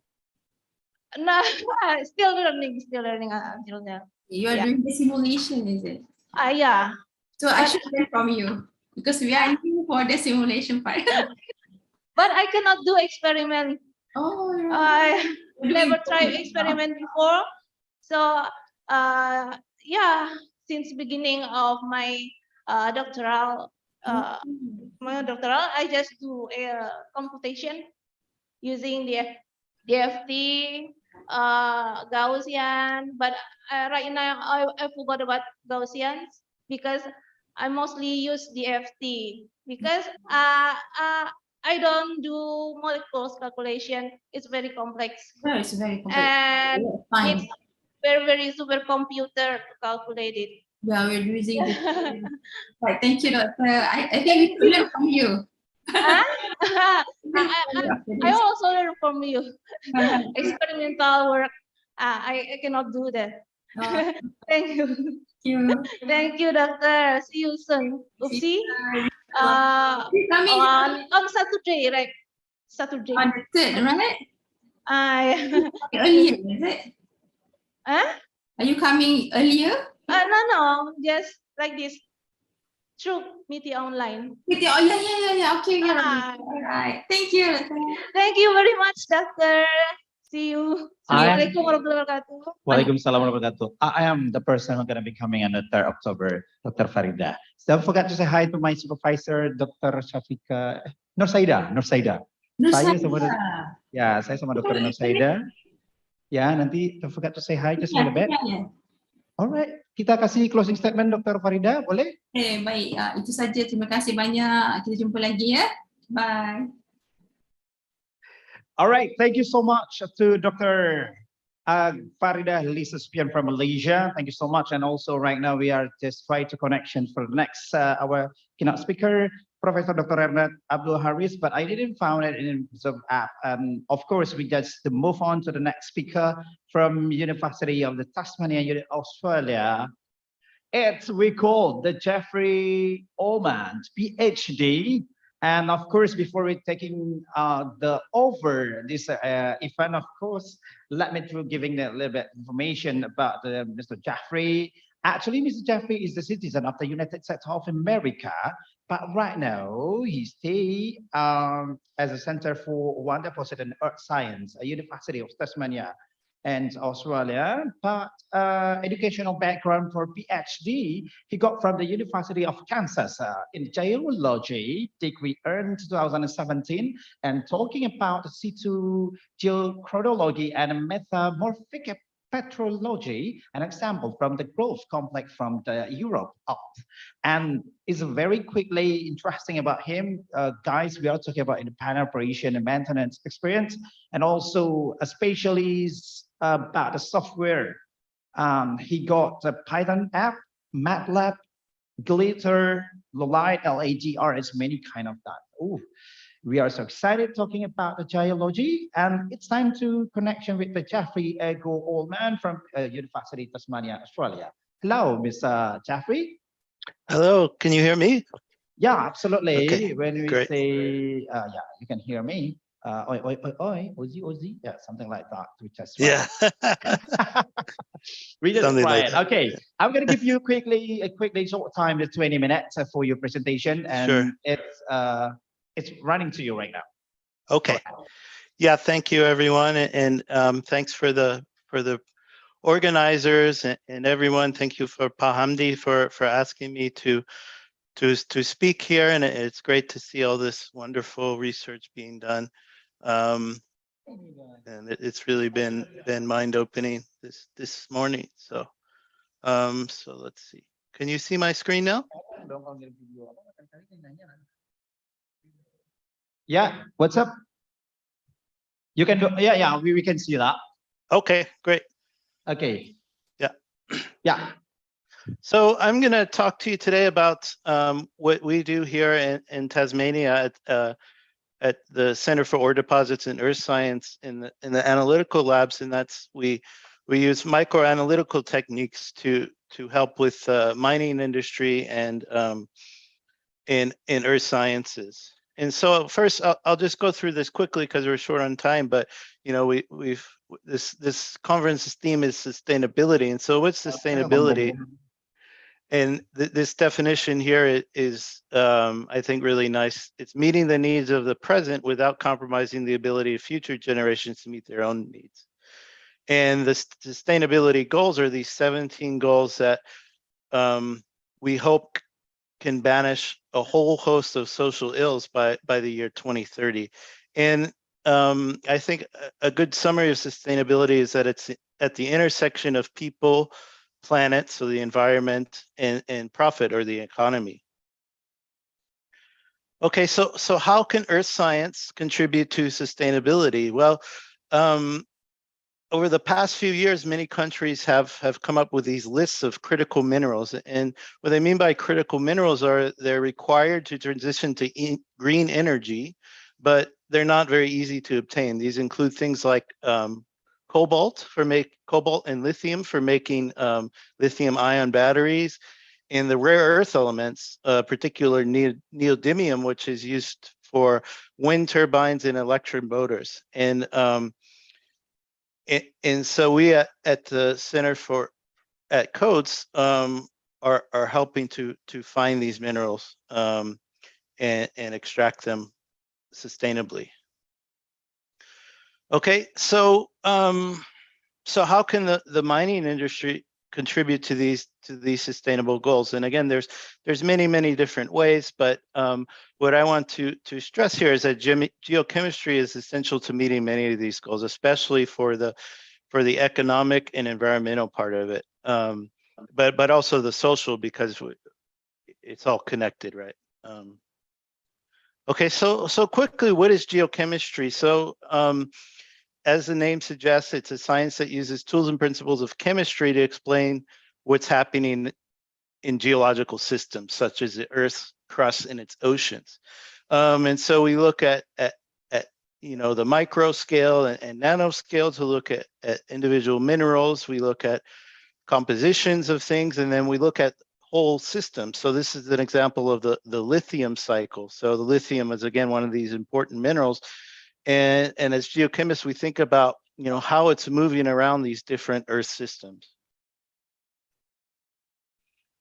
still learning until now.
You are doing the simulation, is it?
Yeah.
So I should learn from you, because we are new for the simulation part.
But I cannot do experiment.
Oh,
I never tried experiment before. So since beginning of my doctoral, I just do a computation using the DFT, Gaussian, but right now I forgot about Gaussians because I mostly use DFT because I don't do molecules calculation. It's very complex.
Yeah, it's very complex.
And it's very supercomputer to calculate it.
Yeah, we're using this. Right, thank you, doctor. I think we learn from you.
I also learn from you. Experimental work. I cannot do that. Thank you. Thank you, doctor. See you soon. Oopsie. On Saturday, right? Saturday.
On the 3rd, right?
Earlier,
is it?
Are
you coming earlier?
No, just like this. Through meeting online.
Okay. All right. Thank you.
Thank you very much, doctor. See you. Assalamualaikum warahmatullahi wabarakatuh.
Waalaikumsalam warahmatullahi wabarakatuh. I am the person who's going to be coming on the 3rd October, Dr. Farida. Don't forget to say hi to my supervisor, Dr. Shafika, Nur Saida. Saya sama saya sama Dr. Nur Saida. Ya, nanti don't forget to say hi just a little bit. Alright, kita kasih closing statement Dr. Farida, boleh?
Baik, itu saja. Terima kasih banyak. Kita jumpa lagi ya. Bye.
All right, thank you so much to Dr. Farida Lisuspian from Malaysia. Thank you so much. And also right now we are just trying to connection for the next our keynote speaker, Professor Dr. Ernest Abdul Haris, but I didn't found it in Zoom app. Of course, we just move on to the next speaker from University of the Tasmania, Australia. It's we call the Jeffrey Ormond, PhD. And of course, before we taking over this event, of course, let me through giving a little bit information about Mr. Jeffrey. Actually, Mr. Jeffrey is a citizen of the United States of America, but right now he stay as a Center for Water Deposit and Earth Science, at University of Tasmania and Australia. But educational background for PhD, he got from the University of Kansas in geology, degree earned 2017, and talking about situ geochronology and metamorphic petrology, an example from the growth complex from the Europe up. And it's very quickly interesting about him. Guys, we are talking about independent operation and maintenance experience, and also especially about the software. He got a Python app, MATLAB, Glitter, Lolite, LAGR, it's many kind of that. Ooh. We are so excited talking about the geology, and it's time to connection with the Jeffrey Ego Ormond from University of Tasmania, Australia. Hello, Mr. Jeffrey.
Hello, can you hear me?
Yeah, absolutely.
Okay,
When we
great.
say, yeah, you can hear me. Oi, oi, oi, oi, ozi, ozi. Yeah, something like that. We just
Yeah.
we just
Something
try
like
it.
that.
Okay, I'm going to give you a quickly short time, the 20 minutes for your presentation, and
Sure.
it's running to you right now.
Okay. Yeah, thank you everyone, and thanks for the organizers and everyone. Thank you for Pahamdi for asking me to speak here, and it's great to see all this wonderful research being done. And it's really been mind-opening this morning. So so let's see. Can you see my screen now?
Yeah, what's up? You can do, yeah, we can see that.
Okay, great.
Okay.
Yeah.
Yeah.
So I'm going to talk to you today about what we do here in Tasmania at the Center for Ore Deposits and Earth Science in the analytical labs, and that's we use microanalytical techniques to help with mining industry and in earth sciences. And so first, I'll just go through this quickly because we're short on time. But you know, this conference's theme is sustainability. And so, what's sustainability? And this definition here is, I think, really nice. It's meeting the needs of the present without compromising the ability of future generations to meet their own needs. And the sustainability goals are these 17 goals that we hope can banish a whole host of social ills by the year 2030. And I think a good summary of sustainability is that it's at the intersection of people, planet, so the environment, and profit, or the economy. Okay, so how can earth science contribute to sustainability? Well, over the past few years, many countries have come up with these lists of critical minerals. And what I mean by critical minerals are they're required to transition to green energy, but they're not very easy to obtain. These include things like cobalt and lithium for making lithium ion batteries, and the rare earth elements, particular neodymium, which is used for wind turbines and electric motors. And so we at the Center at Coates are helping to find these minerals and extract them sustainably. Okay, so how can the mining industry contribute to these sustainable goals. And again, there's many different ways, but what I want to stress here is that geochemistry is essential to meeting many of these goals, especially for the economic and environmental part of it, but also the social, because it's all connected, right? Okay, so quickly, what is geochemistry? So as the name suggests, it's a science that uses tools and principles of chemistry to explain what's happening in geological systems, such as the Earth's crust and its oceans. And so we look at the micro scale and nano scale to look at individual minerals. We look at compositions of things, and then we look at whole systems. So this is an example of the lithium cycle. So the lithium is, again, one of these important minerals. And as geochemists, we think about, how it's moving around these different Earth systems.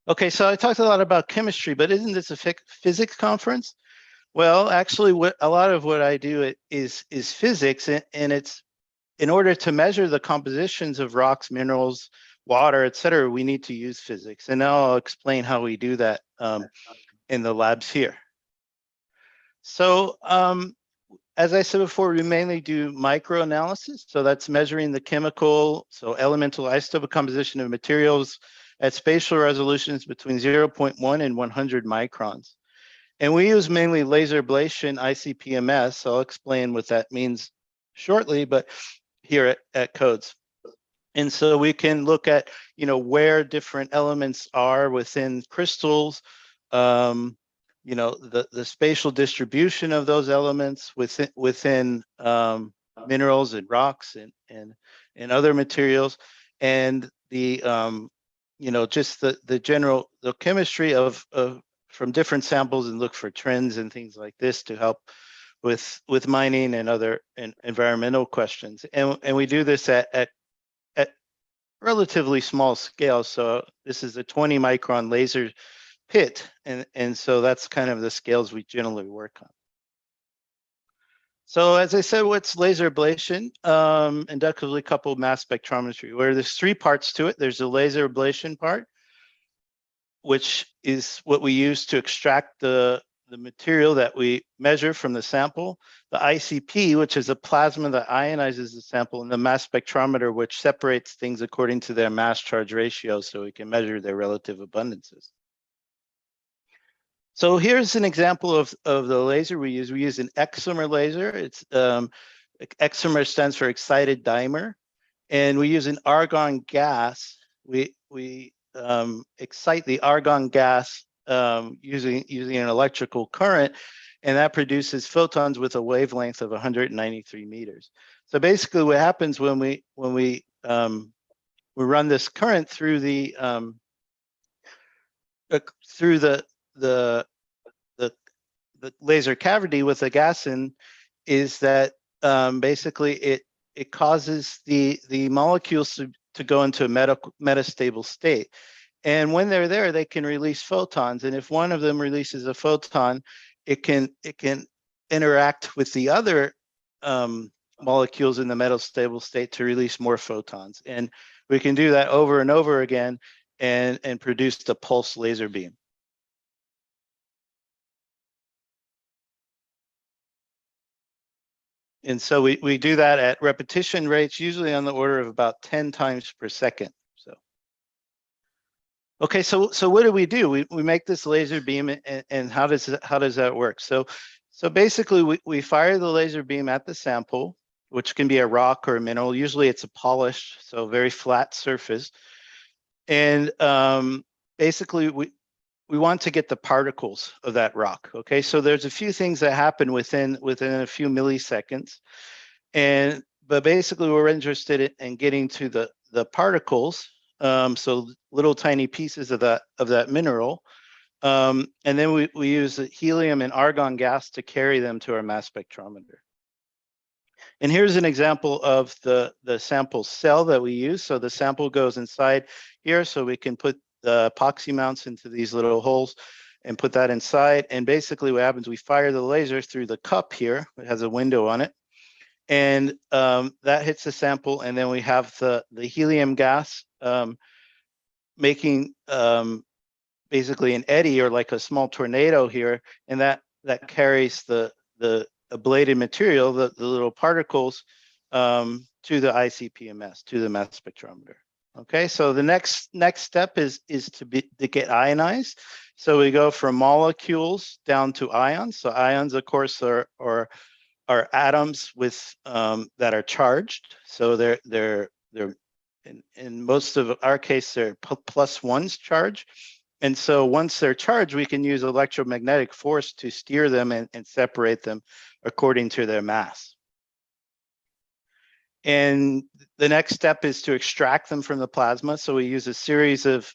Okay, so I talked a lot about chemistry, but isn't this a physics conference? Well, actually, a lot of what I do is physics, and it's in order to measure the compositions of rocks, minerals, water, et cetera, we need to use physics. And now I'll explain how we do that in the labs here. So as I said before, we mainly do microanalysis. So that's measuring the chemical, so elemental isotope composition of materials at spatial resolutions between 0.1 and 100 microns. And we use mainly laser ablation, ICP-MS. So I'll explain what that means shortly, but here at CODES. And so we can look at, where different elements are within crystals, the spatial distribution of those elements within minerals and rocks and other materials, and the just the general chemistry of from different samples, and look for trends and things like this to help with mining and other environmental questions. And we do this at relatively small scale. So this is a 20 micron laser pit. And so that's kind of the scales we generally work on. So as I said, what's laser ablation? Inductively coupled mass spectrometry, where there's three parts to it. There's the laser ablation part, which is what we use to extract the material that we measure from the sample, the ICP, which is a plasma that ionizes the sample, and the mass spectrometer, which separates things according to their mass charge ratio so we can measure their relative abundances. So here's an example of the laser we use. We use an excimer laser. It's excimer stands for excited dimer, and we use an argon gas. We excite the argon gas using an electrical current, and that produces photons with a wavelength of 193 meters. So basically, what happens when we run this current through the laser cavity with the gas in, is that basically it causes the molecules to go into a metastable state. And when they're there, they can release photons. And if one of them releases a photon, it can interact with the other molecules in the metastable state to release more photons. And we can do that over and over again and produce the pulse laser beam. And so we do that at repetition rates, usually on the order of about 10 times per second. Okay, so what do? We make this laser beam, and how does that work? So basically, we fire the laser beam at the sample, which can be a rock or a mineral. Usually, it's a polished, so very flat surface. And basically, we want to get the particles of that rock. Okay, so there's a few things that happen within a few milliseconds, but basically, we're interested in getting to the particles. So little tiny pieces of that mineral, and then we use helium and argon gas to carry them to our mass spectrometer. And here's an example of the sample cell that we use. So the sample goes inside here, so we can put the epoxy mounts into these little holes and put that inside. And basically what happens, we fire the laser through the cup here. It has a window on it. And that hits the sample, and then we have the helium gas making basically an eddy or like a small tornado here, and that carries the ablated material, the little particles, to the ICP-MS, to the mass spectrometer. Okay, so the next step is to get ionized. So we go from molecules down to ions. So ions, of course, are atoms with that are charged. So they're in most of our case they're +1s charge. And so once they're charged, we can use electromagnetic force to steer them and separate them according to their mass. And the next step is to extract them from the plasma. So we use a series of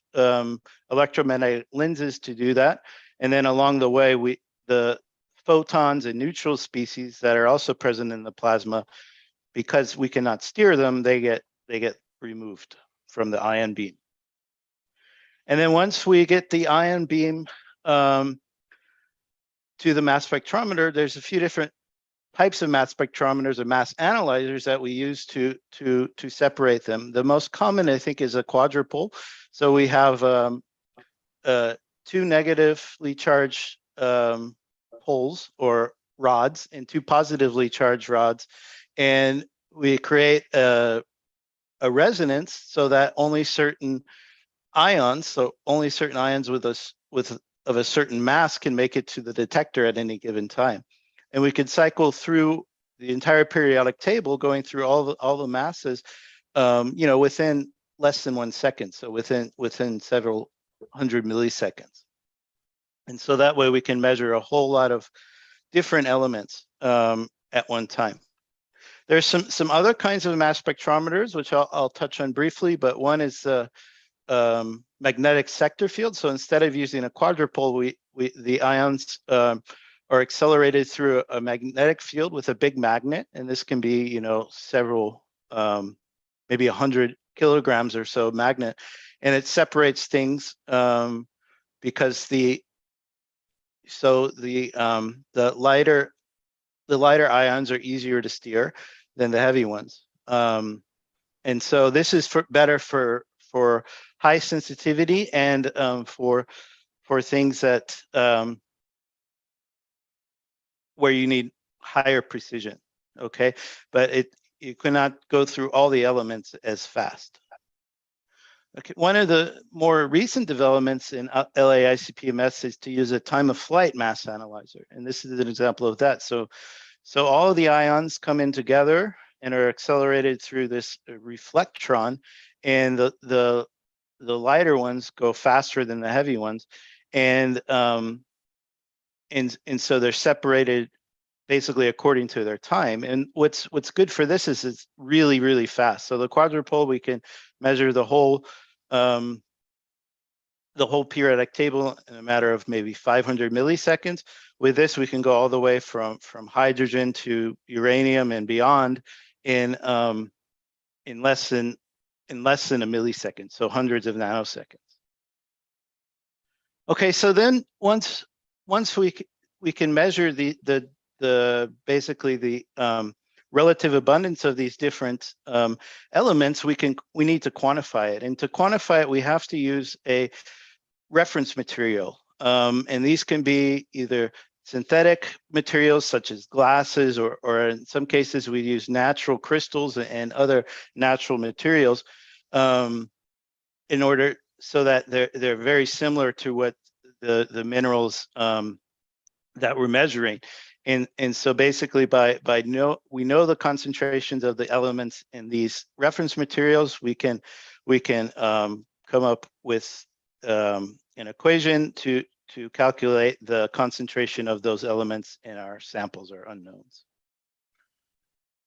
electromagnetic lenses to do that. And then along the way, the photons and neutral species that are also present in the plasma, because we cannot steer them, they get removed from the ion beam. And then once we get the ion beam to the mass spectrometer, there's a few different types of mass spectrometers or mass analyzers that we use to separate them. The most common, I think, is a quadrupole. So we have 2 negatively charged poles or rods and 2 positively charged rods, and we create a resonance so that only certain ions, so only certain ions of a certain mass can make it to the detector at any given time. And we could cycle through the entire periodic table, going through all the masses, within less than 1 second. So within several hundred milliseconds. And so that way we can measure a whole lot of different elements at one time. There's some other kinds of mass spectrometers, which I'll touch on briefly, but one is magnetic sector field. So instead of using a quadrupole, the ions are accelerated through a magnetic field with a big magnet, and this can be, several, maybe 100 kilograms or so magnet, and it separates things because the lighter ions are easier to steer than the heavy ones, and so this is better for high sensitivity and for things that where you need higher precision, okay? But you cannot go through all the elements as fast. Okay, one of the more recent developments in LA-ICP-MS is to use a time of flight mass analyzer, and this is an example of that. So all of the ions come in together and are accelerated through this reflectron, and the lighter ones go faster than the heavy ones, and so they're separated basically according to their time. And what's good for this is it's really, really fast. So the quadrupole, we can measure the whole periodic table in a matter of maybe 500 milliseconds. With this, we can go all the way from hydrogen to uranium and beyond in less than a millisecond, so hundreds of nanoseconds. Okay, so then once we can measure basically the relative abundance of these different elements, we need to quantify it. And to quantify it, we have to use a reference material. And these can be either synthetic materials such as glasses, or in some cases we use natural crystals and other natural materials in order so that they're very similar to what the minerals that we're measuring. And so basically we know the concentrations of the elements in these reference materials, we can come up with an equation to calculate the concentration of those elements in our samples or unknowns.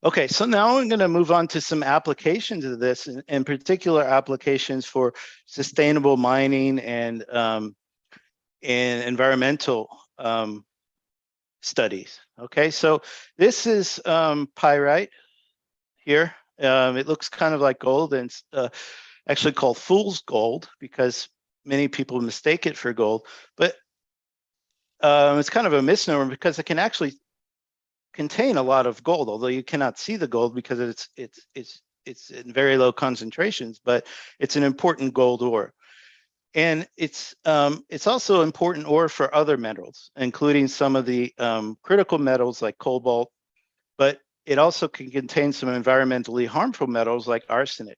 Okay, so now I'm going to move on to some applications of this, in particular applications for sustainable mining and environmental studies. Okay, so this is pyrite here. It looks kind of like gold, and it's actually called fool's gold because many people mistake it for gold, but it's kind of a misnomer because it can actually contain a lot of gold, although you cannot see the gold because it's in very low concentrations, but it's an important gold ore. And it's also important ore for other metals, including some of the critical metals like cobalt, but it also can contain some environmentally harmful metals like arsenic.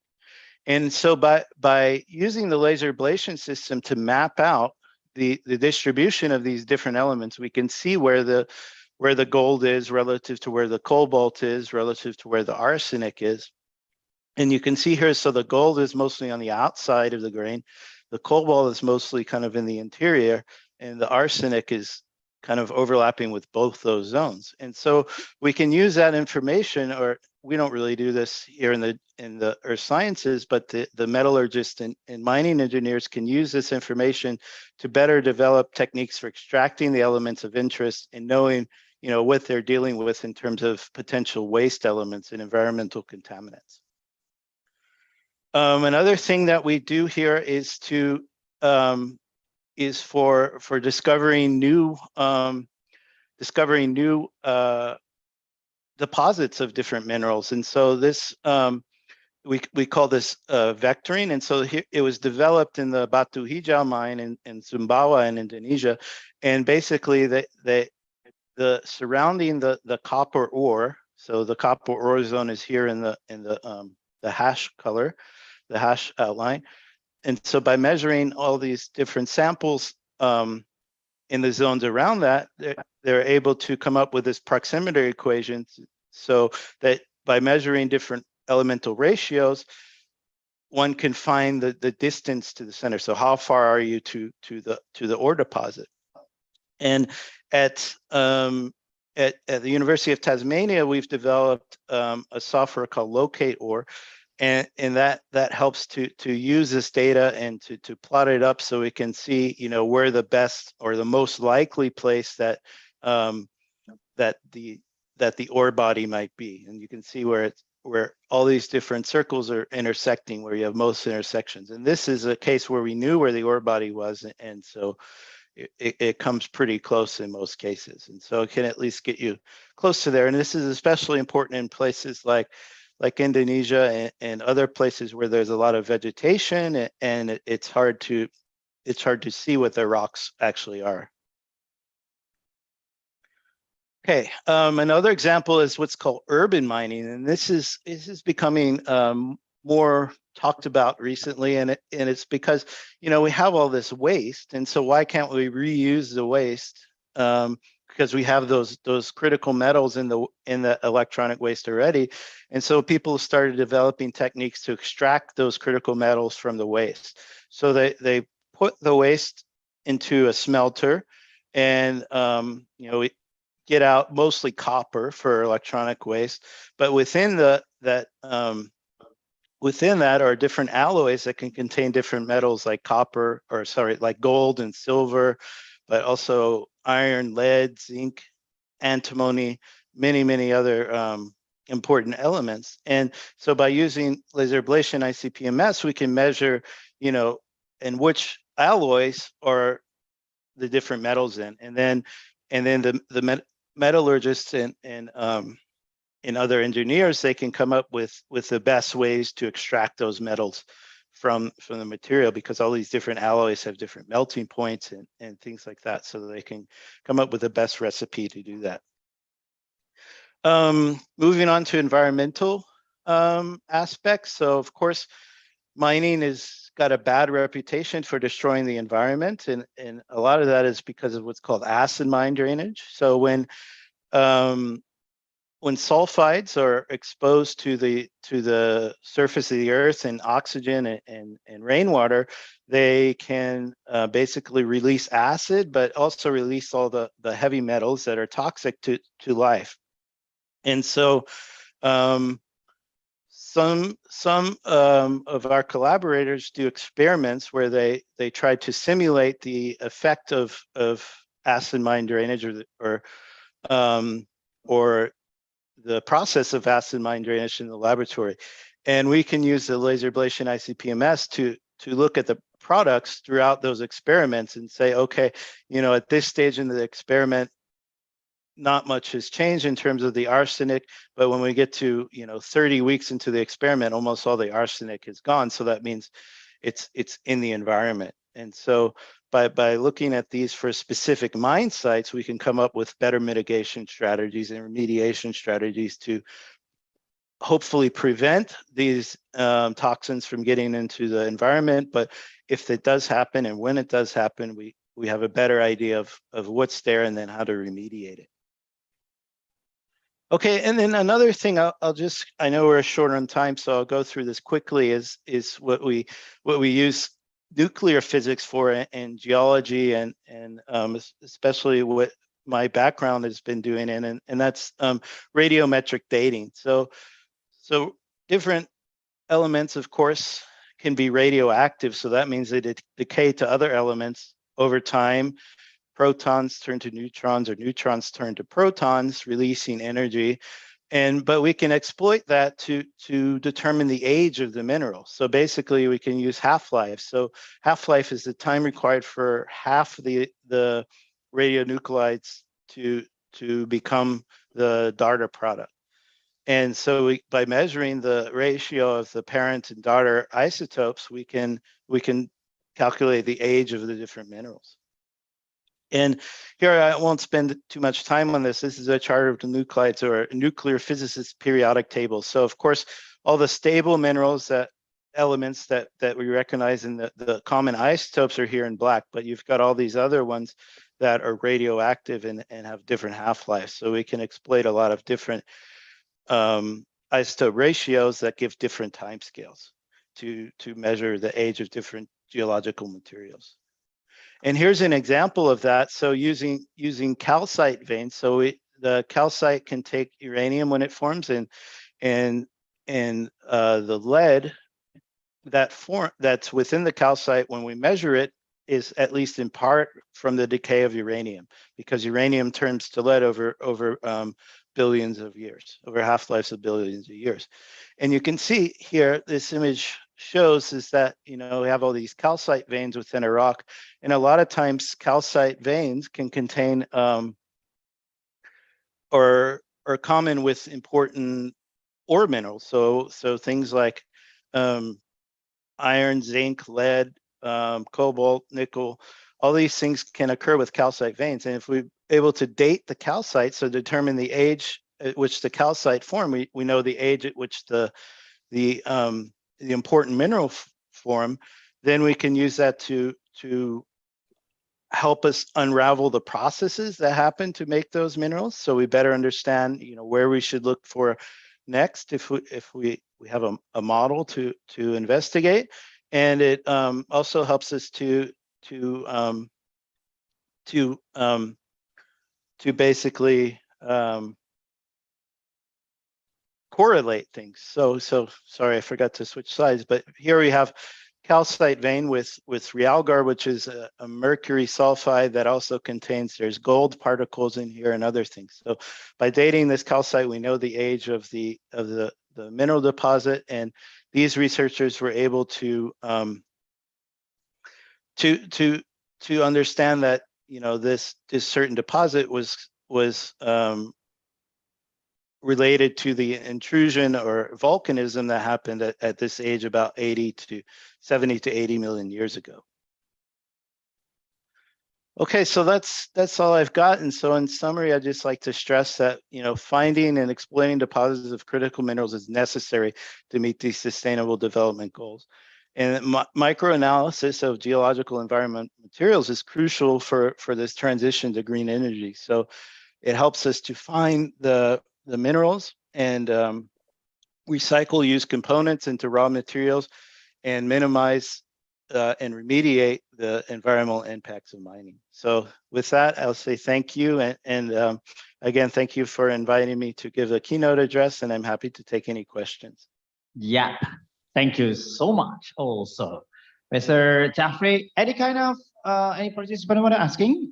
And so by using the laser ablation system to map out the distribution of these different elements, we can see where the gold is relative to where the cobalt is relative to where the arsenic is. And you can see here, so the gold is mostly on the outside of the grain, the cobalt is mostly kind of in the interior, and the arsenic is kind of overlapping with both those zones. And so we can use that information, or we don't really do this here in the earth sciences, but the metallurgists and mining engineers can use this information to better develop techniques for extracting the elements of interest and knowing, what they're dealing with in terms of potential waste elements and environmental contaminants. Another thing that we do here is for discovering new deposits of different minerals. And so this we call this vectoring. And so here it was developed in the Batu Hijau mine in Sumbawa in Indonesia. And basically the surrounding the copper ore, so the copper ore zone is here in the hash color, the hash outline. And so by measuring all these different samples in the zones around that, they're able to come up with this proximity equation, so that by measuring different elemental ratios, one can find the distance to the center. So how far are you to the ore deposit? And at the University of Tasmania, we've developed a software called LocateOre, and that helps to use this data and to plot it up so we can see, where the best or the most likely place that the ore body might be. And you can see where all these different circles are intersecting, where you have most intersections. And this is a case where we knew where the ore body was, and so it comes pretty close in most cases. And so it can at least get you close to there. And this is especially important in places like Indonesia and other places where there's a lot of vegetation, and it's hard to see what the rocks actually are. Okay, another example is what's called urban mining, and this is becoming more talked about recently, and it's because we have all this waste, and so why can't we reuse the waste? Because we have those critical metals in the electronic waste already, and so people started developing techniques to extract those critical metals from the waste. So they put the waste into a smelter, and we get out mostly copper for electronic waste, but within that are different alloys that can contain different metals like like gold and silver, but also iron, lead, zinc, antimony, many other important elements. And so by using laser ablation ICP-MS, we can measure, in which alloys are the different metals in, and then the metallurgists and other engineers, they can come up with the best ways to extract those metals from the material, because all these different alloys have different melting points and things like that, so that they can come up with the best recipe to do that. Moving on to environmental aspects. So of course, mining has got a bad reputation for destroying the environment, and a lot of that is because of what's called acid mine drainage. So when sulfides are exposed to the surface of the earth and oxygen and rainwater, they can basically release acid, but also release all the heavy metals that are toxic to life. And so some of our collaborators do experiments where they try to simulate the effect of acid mine drainage or the process of acid mine drainage in the laboratory. And we can use the laser ablation ICP-MS to look at the products throughout those experiments and say, okay, at this stage in the experiment, not much has changed in terms of the arsenic, but when we get to 30 weeks into the experiment, almost all the arsenic is gone. So that means it's in the environment. And so by looking at these for specific mine sites, we can come up with better mitigation strategies and remediation strategies to hopefully prevent these toxins from getting into the environment. But if it does happen, and when it does happen, we have a better idea of what's there and then how to remediate it. Okay, and then another thing I know we're short on time, so I'll go through this quickly, is what we use nuclear physics for in geology, and especially what my background has been doing in, and that's radiometric dating. So different elements, of course, can be radioactive. So that means they decay to other elements over time. Protons turn to neutrons, or neutrons turn to protons, releasing energy. But we can exploit that to determine the age of the mineral. So basically we can use half-life. So half-life is the time required for half the radionuclides to become the DARTA product. And so by measuring the ratio of the parent and daughter isotopes, we can calculate the age of the different minerals. And here I won't spend too much time on this. This is a chart of the nuclides, or a nuclear physicist periodic table. So of course, all the stable minerals, elements that we recognize in the common isotopes are here in black, but you've got all these other ones that are radioactive and have different half-lives. So we can exploit a lot of different isotope ratios that give different timescales to measure the age of different geological materials. And here's an example of that. So using calcite veins, so the calcite can take uranium when it forms, and the lead that's within the calcite, when we measure it, is at least in part from the decay of uranium, because uranium turns to lead over billions of years, over half-lives of billions of years. And you can see here, this image shows is that, we have all these calcite veins within a rock, and a lot of times calcite veins can contain or are common with important ore minerals. So things like iron, zinc, lead, cobalt, nickel, all these things can occur with calcite veins. And if we're able to date the calcite, so determine the age at which the calcite formed, we know the age at which the important mineral form, then we can use that to help us unravel the processes that happen to make those minerals. So we better understand, where we should look for next if we have a model to investigate. And it also helps us to basically correlate things. So sorry, I forgot to switch slides, but here we have calcite vein with realgar, which is a mercury sulfide that also contains, there's gold particles in here and other things. So by dating this calcite, we know the age of the mineral deposit, and these researchers were able to understand that this certain deposit was related to the intrusion or volcanism that happened at this age about 70 to 80 million years ago. Okay, so that's all I've got. And so in summary, I'd just like to stress that, finding and exploiting deposits of critical minerals is necessary to meet these sustainable development goals. And microanalysis of geological environment materials is crucial for this transition to green energy. So it helps us to find the minerals and recycle used components into raw materials and minimize and remediate the environmental impacts of mining. So with that, I'll say thank you. And again, thank you for inviting me to give a keynote address, and I'm happy to take any questions.
Yeah, thank you so much also. Mr. Jaffrey, any kind of, any participant want to asking?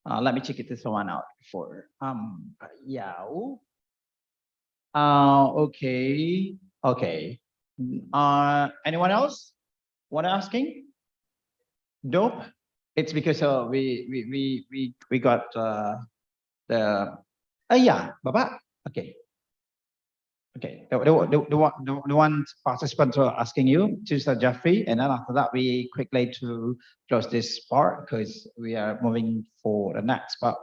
Let me check this one out before. Yao. Okay. Anyone else want to asking? Nope. It's because we got yeah, Bapak. Okay.
Okay, the one participant who are asking you, to Sir Jeffrey, and then after that we quickly to close this part because we are moving for the next part.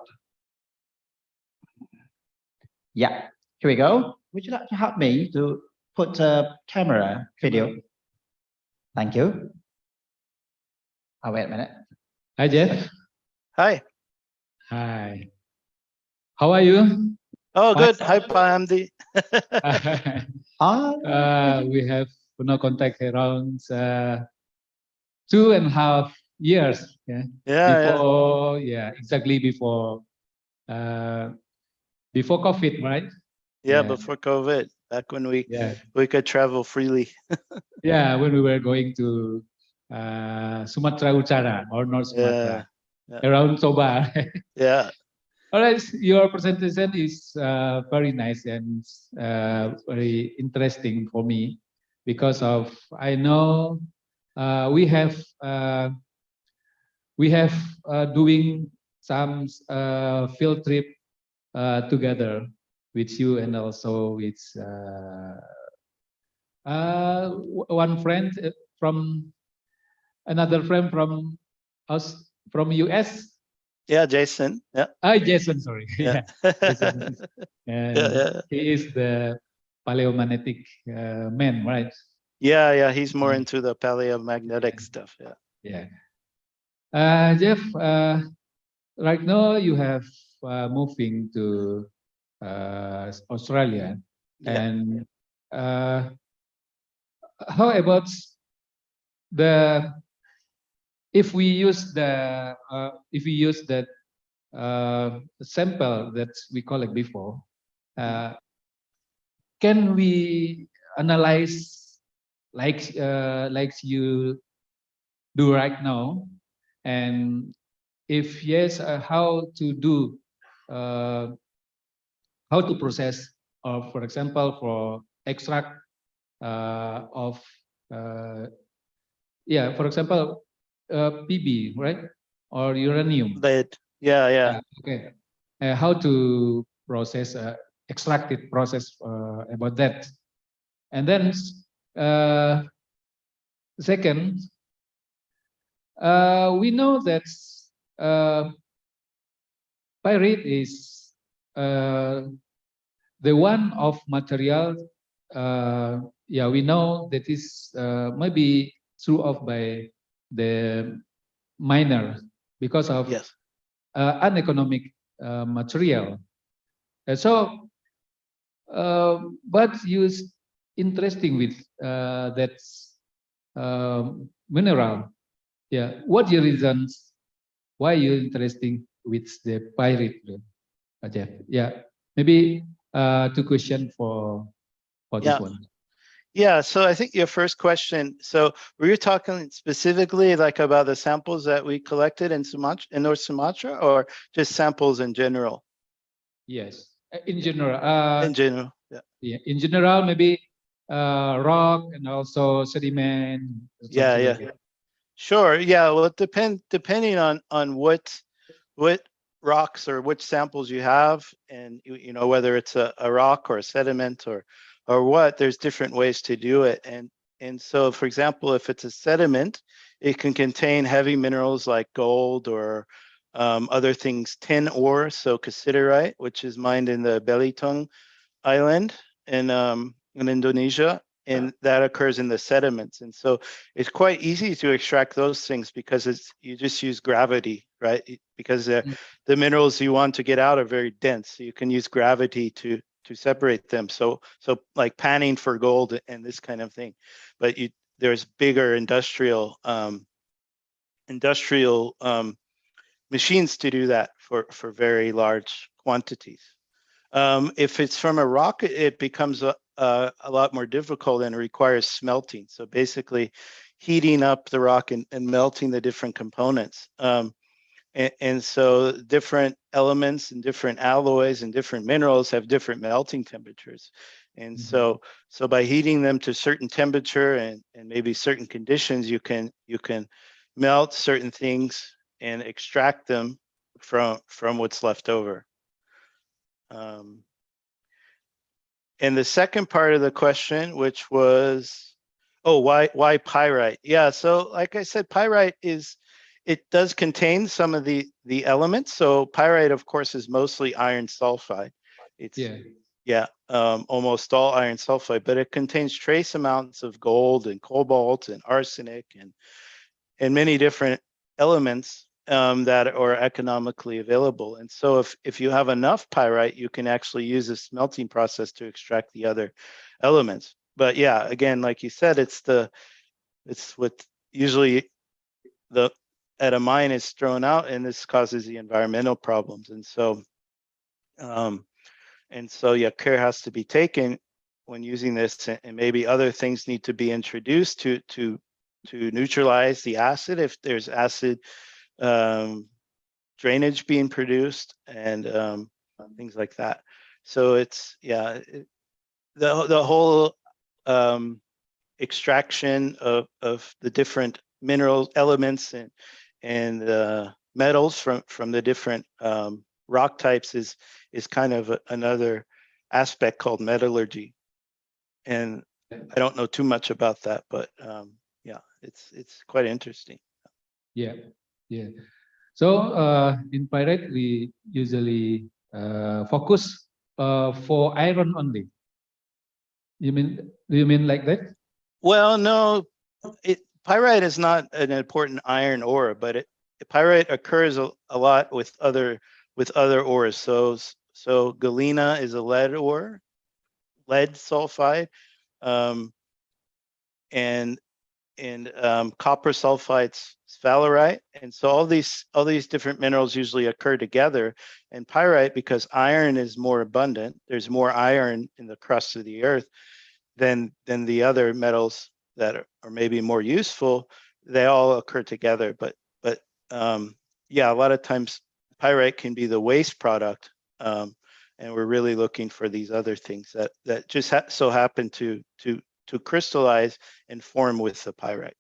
Yeah, here we go. Would you like to help me to put a camera video? Thank you. Oh, wait a minute.
Hi, Jeff.
Hi.
Hi. How are you?
Oh,
Fine.
good. Hi, Pamdi.
We have no contact around 2.5 years. Yeah.
Yeah.
Exactly before COVID, right?
Yeah, before COVID, back when we could travel freely.
Yeah, when we were going to Sumatra Utara or North Sumatra, around Toba.
Yeah.
All right, your presentation is very nice and very interesting for me because of I know we have doing some field trip together with you and also with one friend from another friend from us from US.
Yeah, Jason. Yeah.
Jason, sorry.
Yeah.
Jason. And he is the paleomagnetic man, right?
Yeah, he's more into the paleomagnetic stuff. Yeah.
Jeff, right now you have moving to Australia, and how about if we use that sample that we collect before, can we analyze like you do right now, and if yes, how to do how to process, or for example, for extract of for example, PB, right, or uranium.
Lead. Yeah.
Okay. How to process, extracted process about that, and then second, we know that pyrite is the one of material. We know that is maybe threw off by the miner because of uneconomic material. So, but use interesting with that mineral. Yeah, what your reasons? Why you interesting with the pyrite, Jeff? Yeah, maybe 2 questions for this one.
Yeah, so I think your first question, so were you talking specifically like about the samples that we collected in North Sumatra, or just samples in general?
Yes, in general.
In general,
yeah. In general, maybe rock and also sediment.
Yeah. Sure. Yeah. Well, depending on what rocks or which samples you have, and you know whether it's a rock or a sediment or what, there's different ways to do it. And so, for example, if it's a sediment, it can contain heavy minerals like gold or other things, tin ore, so cassiterite, which is mined in the Belitung Island in Indonesia, and that occurs in the sediments. And so it's quite easy to extract those things because you just use gravity, right? Because the minerals you want to get out are very dense, so you can use gravity to separate them. So like panning for gold and this kind of thing. But there's bigger industrial machines to do that for very large quantities. If it's from a rock, it becomes a lot more difficult and requires smelting. So basically heating up the rock and melting the different components. And so different elements and different alloys and different minerals have different melting temperatures. And so by heating them to certain temperature and maybe certain conditions, you can melt certain things and extract them from what's left over. the second part of the question, which was, oh, why pyrite? Yeah, so like I said, pyrite it does contain some of the elements. So pyrite, of course, is mostly iron sulfide. It's almost all iron sulfide, but it contains trace amounts of gold and cobalt and arsenic and many different elements that are economically available. And so if you have enough pyrite, you can actually use a smelting process to extract the other elements. But yeah, again, like you said, it's what usually at a mine is thrown out, and this causes the environmental problems. And so care has to be taken when using this, and maybe other things need to be introduced to neutralize the acid if there's acid drainage being produced and things like that. So it's the whole extraction of the different mineral elements and metals from the different rock types is kind of another aspect called metallurgy. And I don't know too much about that, but it's quite interesting.
Yeah. So in pyrite, we usually focus for iron only. Do you mean like that?
Well, no, pyrite is not an important iron ore, but pyrite occurs a lot with other ores. So galena is a lead ore, lead sulfide, and copper sulfide's sphalerite. And so all these different minerals usually occur together. And pyrite, because iron is more abundant, there's more iron in the crust of the earth than the other metals that are maybe more useful. They all occur together. But a lot of times pyrite can be the waste product. And we're really looking for these other things that just so happen to crystallize and form with the pyrite.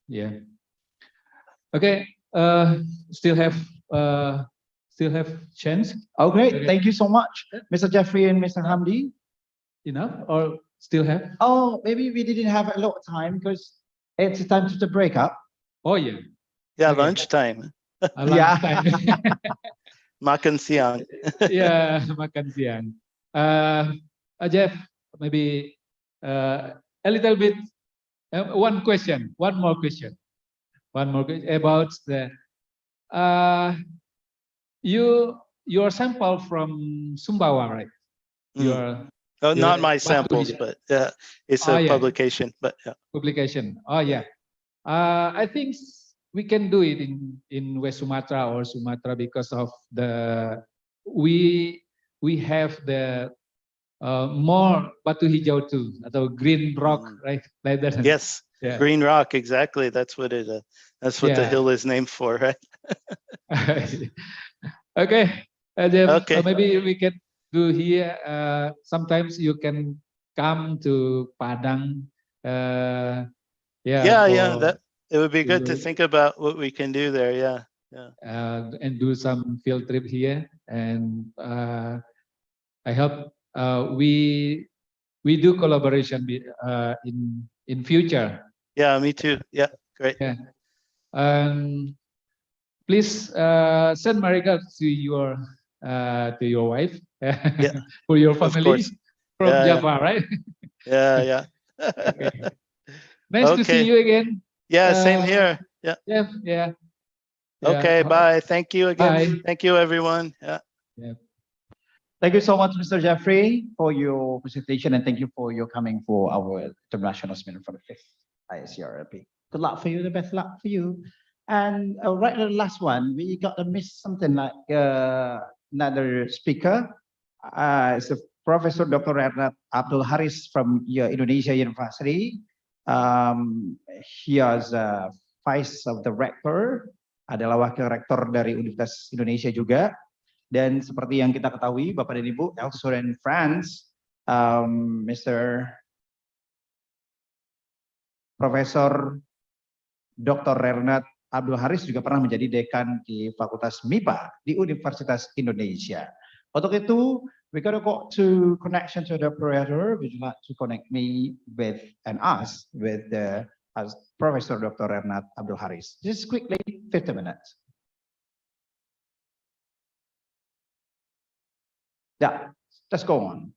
Yeah. Okay. Still have chance.
Okay. Thank you so much, Mr. Jeffrey and Mr. Hamdi.
Enough or still have?
Oh, maybe we didn't have a lot of time because it's time to break up.
Oh yeah.
Yeah, lunchtime.
Lunchtime.
Makan siang.
Yeah, makan siang. Jeff, maybe a little bit. One more question about the your sample from Sumbawa, right?
Not my samples, but it's a publication. But
publication. Oh yeah. I think we can do it in West Sumatra or Sumatra because of we have the more batu hijau too, atau green rock, right? Like that.
Yes, green rock, exactly. That's what the hill is named for, right?
Okay, Jeff,
okay.
Maybe we can do here. Sometimes you can come to Padang.
It would be good to think about what we can do there. Yeah.
And do some field trip here, and I hope we do collaboration in future.
Yeah, me too. Yeah, great.
Yeah. Please send my regards to your wife, for your family from Java, right?
Yeah.
Okay. Nice to see you again.
Yeah, same here.
Yeah.
Okay, bye. Thank you again.
Bye.
Thank you, everyone. Yeah.
Thank you so much, Mr. Jeffrey, for your presentation, and thank you for your coming for our international seminar for the 5th ISCRLP. Good luck for you, the best luck for you. And right the last one, we got to miss something like another speaker. It's a Professor Dr. Rernat Abdul Haris from Indonesia University. He is vice of the rector, adalah wakil rektor dari Universitas Indonesia juga. Dan seperti yang kita ketahui, Bapak dan Ibu, elsewhere in France, Mr. Profesor Dr. Rernat Abdul Haris juga pernah menjadi dekan di Fakultas MIPA di Universitas Indonesia. Untuk itu, We're going to go to connection to the operator. Would you like to connect me with and us with the Professor Dr. Ernad Abdul Haris? Just quickly, 50 minutes. Yeah, let's go on.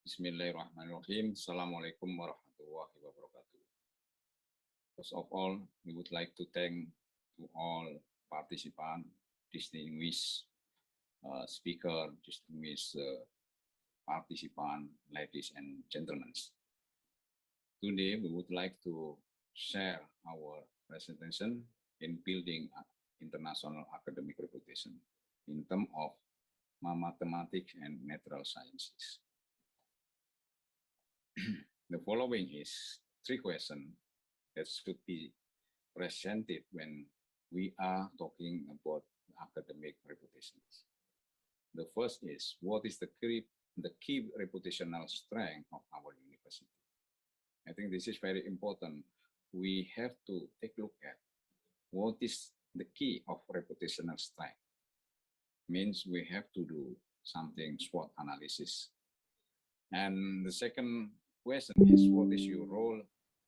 Bismillahirrahmanirrahim. Assalamualaikum warahmatullahi wabarakatuh. First of all, we would like to thank to all participants, distinguished speaker, distinguished participant, ladies and gentlemen. Today, we would like to share our presentation in building international academic reputation in terms of mathematics and natural sciences. The following is 3 questions that should be presented when we are talking about academic reputations. The first is, what is the key reputational strength of our university? I think this is very important. We have to take a look at what is the key of reputational strength. Means we have to do something SWOT analysis. And the second question is, what is your role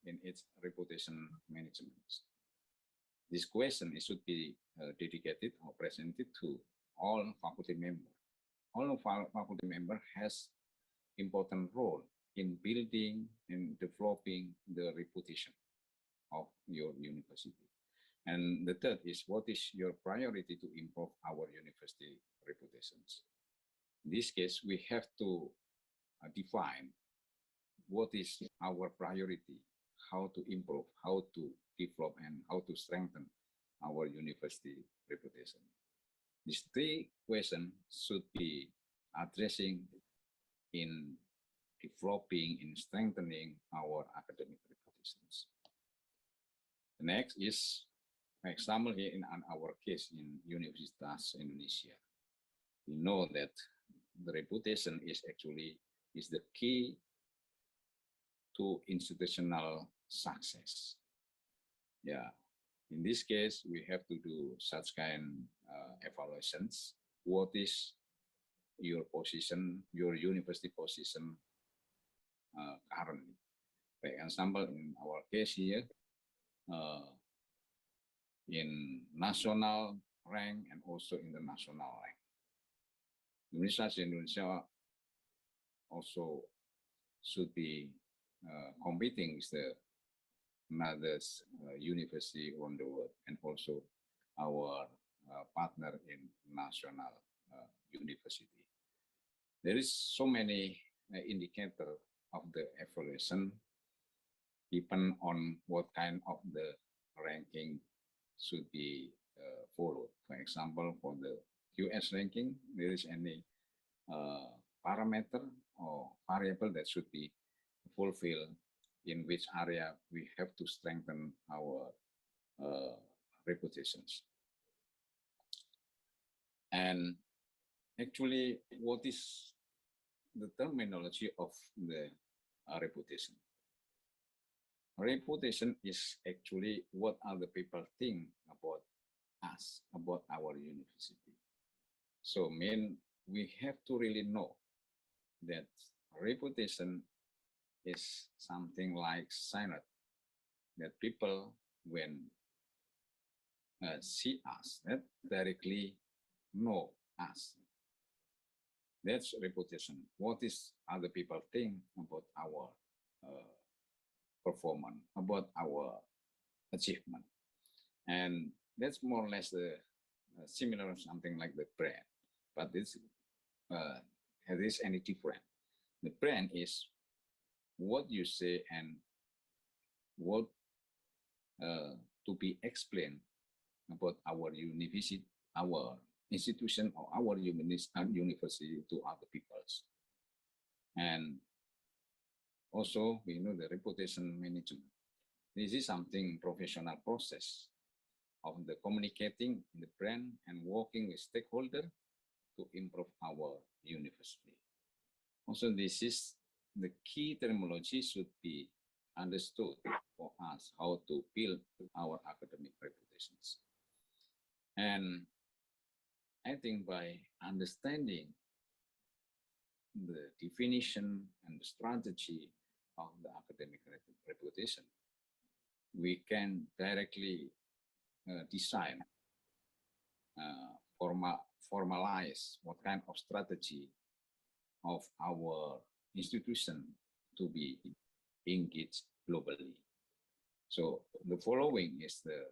in its reputation management? This question should be dedicated or presented to all faculty members. All of our faculty members has important role in building and developing the reputation of your university. And the third is, what is your priority to improve our university reputations? In this case, we have to define what is our priority, how to improve, how to develop, and how to strengthen our university reputation. These 3 questions should be addressing in developing, in strengthening our academic reputations. The next is an example here in our case in Universitas Indonesia. We know that the reputation is the key to institutional success. Yeah, in this case, we have to do such kind evaluations. What is your position, your university position currently? For example, in our case here, in national rank and also international rank. Universitas Indonesia also should be competing with the another university around the world, and also our partner in national university. There is so many indicators of the evaluation, depend on what kind of the ranking should be followed. For example, for the US ranking, there is any parameter or variable that should be fulfilled, in which area we have to strengthen our reputations. And actually, what is the terminology of the reputation? Reputation is actually what other people think about us, about our university. So we have to really know that reputation is something like silent, that people, when see us, that directly know us. That's reputation. What is other people think about our performance, about our achievement? And that's more or less similar, something like the brand, but this is any different. The brand is what you say and what to be explained about our university, our institution, or our university to other peoples. And also, we know the reputation management. This is something professional process of the communicating the brand and working with stakeholders to improve our university. Also, this is the key terminology should be understood for us how to build our academic reputations. And I think by understanding the definition and the strategy of the academic reputation, we can directly design, formalize what kind of strategy of our institution to be engaged globally. So the following is the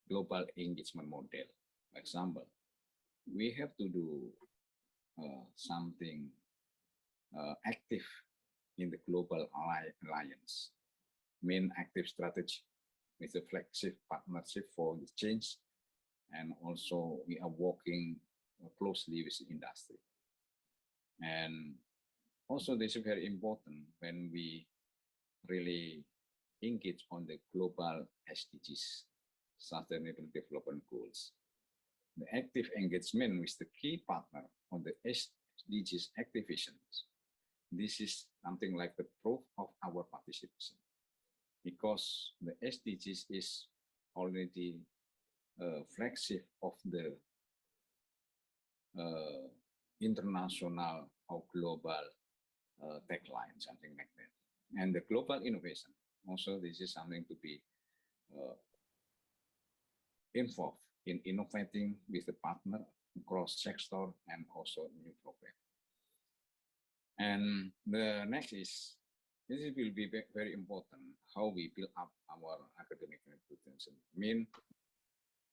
global engagement model. For example, we have to do something active in the global alliance, main active strategy with a flagship partnership for the change, and also we are working closely with the industry. And also this is very important when we really engage on the global SDGs, Sustainable Development Goals. The active engagement with the key partner on the SDGs activations. This is something like the proof of our participation, because the SDGs is already a flagship of the international or global tagline, something like that. And the global innovation, also this is something to be involved in innovating with the partner across sector and also new program. And the next is, this will be very important, how we build up our academic reputation. I mean,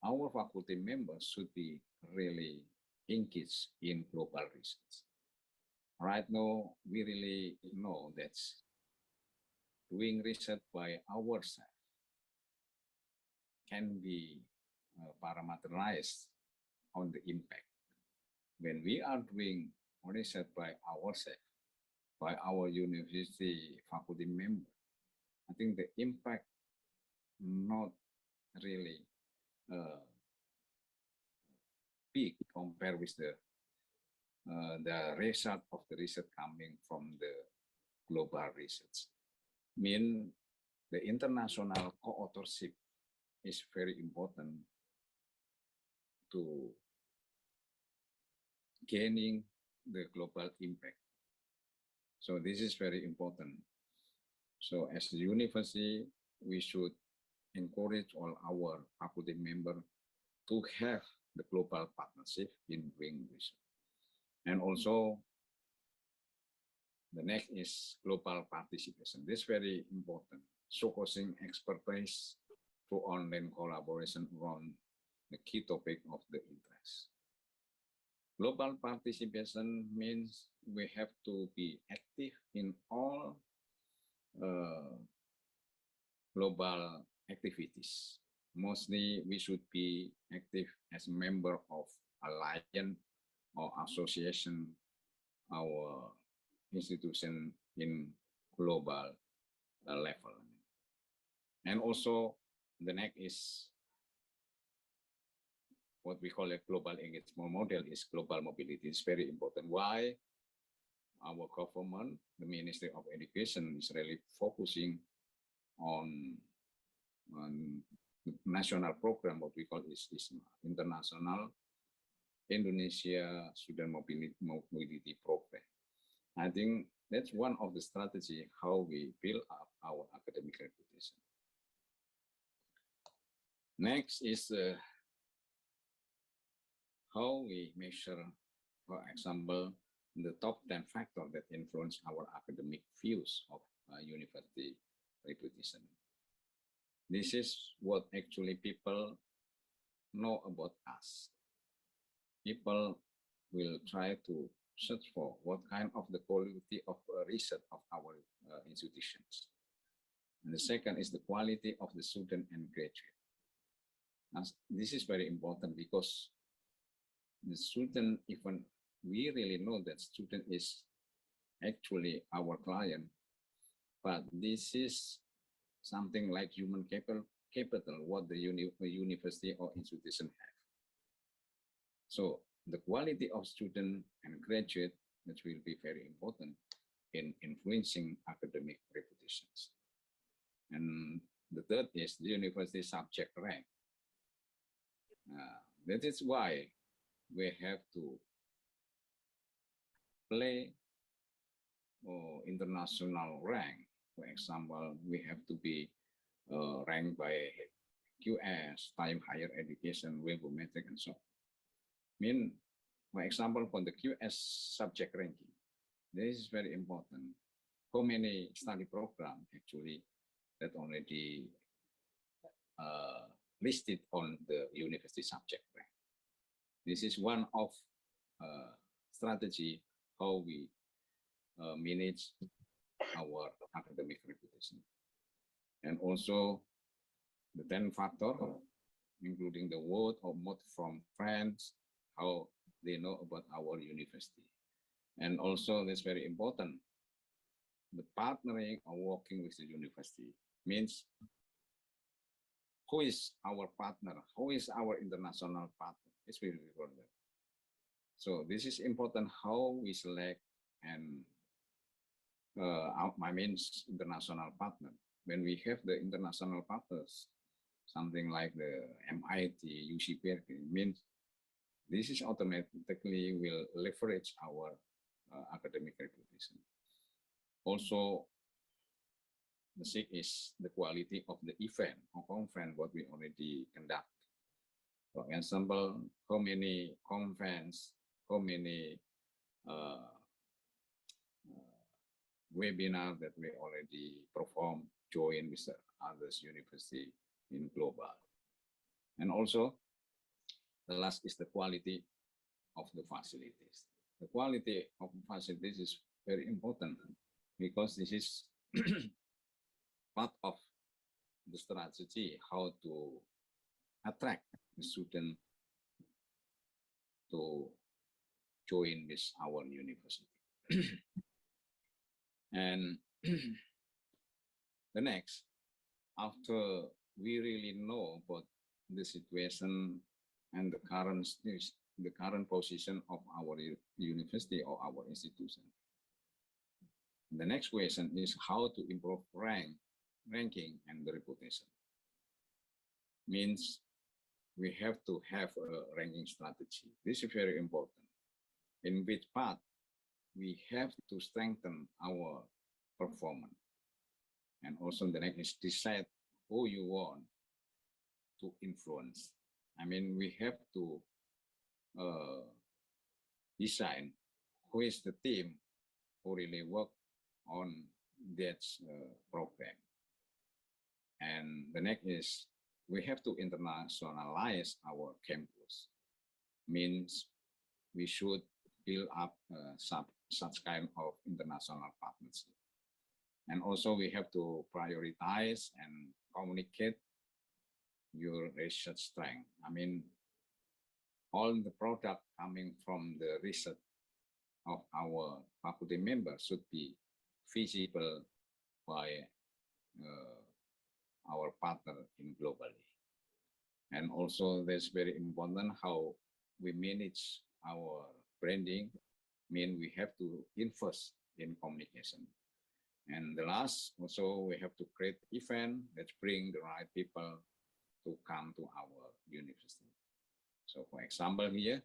our faculty members should be really engaged in global research. Right now, we really know that doing research by ourselves can be parameterized on the impact. When we are doing research by ourselves, by our university faculty member, I think the impact not really big compared with the result of the research coming from the global research. Mean the international co-authorship is very important to gaining the global impact. So this is very important. So as a university, we should encourage all our faculty members to have the global partnership in doing research. And also, the next is global participation. This is very important, showcasing expertise through online collaboration around the key topic of the interest. Global participation means we have to be active in all global activities. Mostly, we should be active as a member of alliance or association, our institution in global level. And also, the next is what we call a global engagement model is global mobility. It's very important. Why? Our government, the Ministry of Education, is really focusing on national program, what we call is International Indonesia Student Mobility Program. I think that's one of the strategy how we build up our academic reputation. Next is how we measure, for example, the top 10 factors that influence our academic views of university reputation. This is what actually people know about us. People will try to search for what kind of the quality of research of our institutions. And the second is the quality of the student and graduate. Now, this is very important because the student, even we really know that student is actually our client, but this is something like human capital, what the university or institution have. So the quality of student and graduate, which will be very important in influencing academic reputations. And the third is the university subject rank. That is why we have to play international rank. For example, we have to be ranked by QS, Time Higher Education, Webometric, and so on. For example, for the QS subject ranking, this is very important. How many study program actually that already listed on the university subject rank? This is one of strategy how we manage our academic reputation. And also the 10 factor, including the word or mode from friends, how they know about our university. And also that's very important. The partnering or working with the university means who is our partner, who is our international partner. It's very important. So this is important how we select and international partner. When we have the international partners, something like the MIT, UC Berkeley, means this is automatically will leverage our academic reputation. Also, the sixth is the quality of the event or conference what we already conduct. For example, how many conference, how many webinar that we already perform, join with others university in global. And also, the last is the quality of the facilities. The quality of facilities is very important because this is part of the strategy how to attract the student to join with our university. And the next, after we really know about the situation and the current stage, the current position of our university or our institution, the next question is how to improve ranking and the reputation. Means we have to have a ranking strategy. This is very important. In which part we have to strengthen our performance. And also the next is decide who you want to influence. We have to design who is the team who really work on that program. And the next is we have to internationalize our campus. Means we should build up such kind of international partnership. And also we have to prioritize and communicate your research strength. All the product coming from the research of our faculty members should be visible by our partner in globally. And also that's very important how we manage our branding. We have to invest in communication. And the last, also we have to create event that bring the right people to come to our university. So for example here,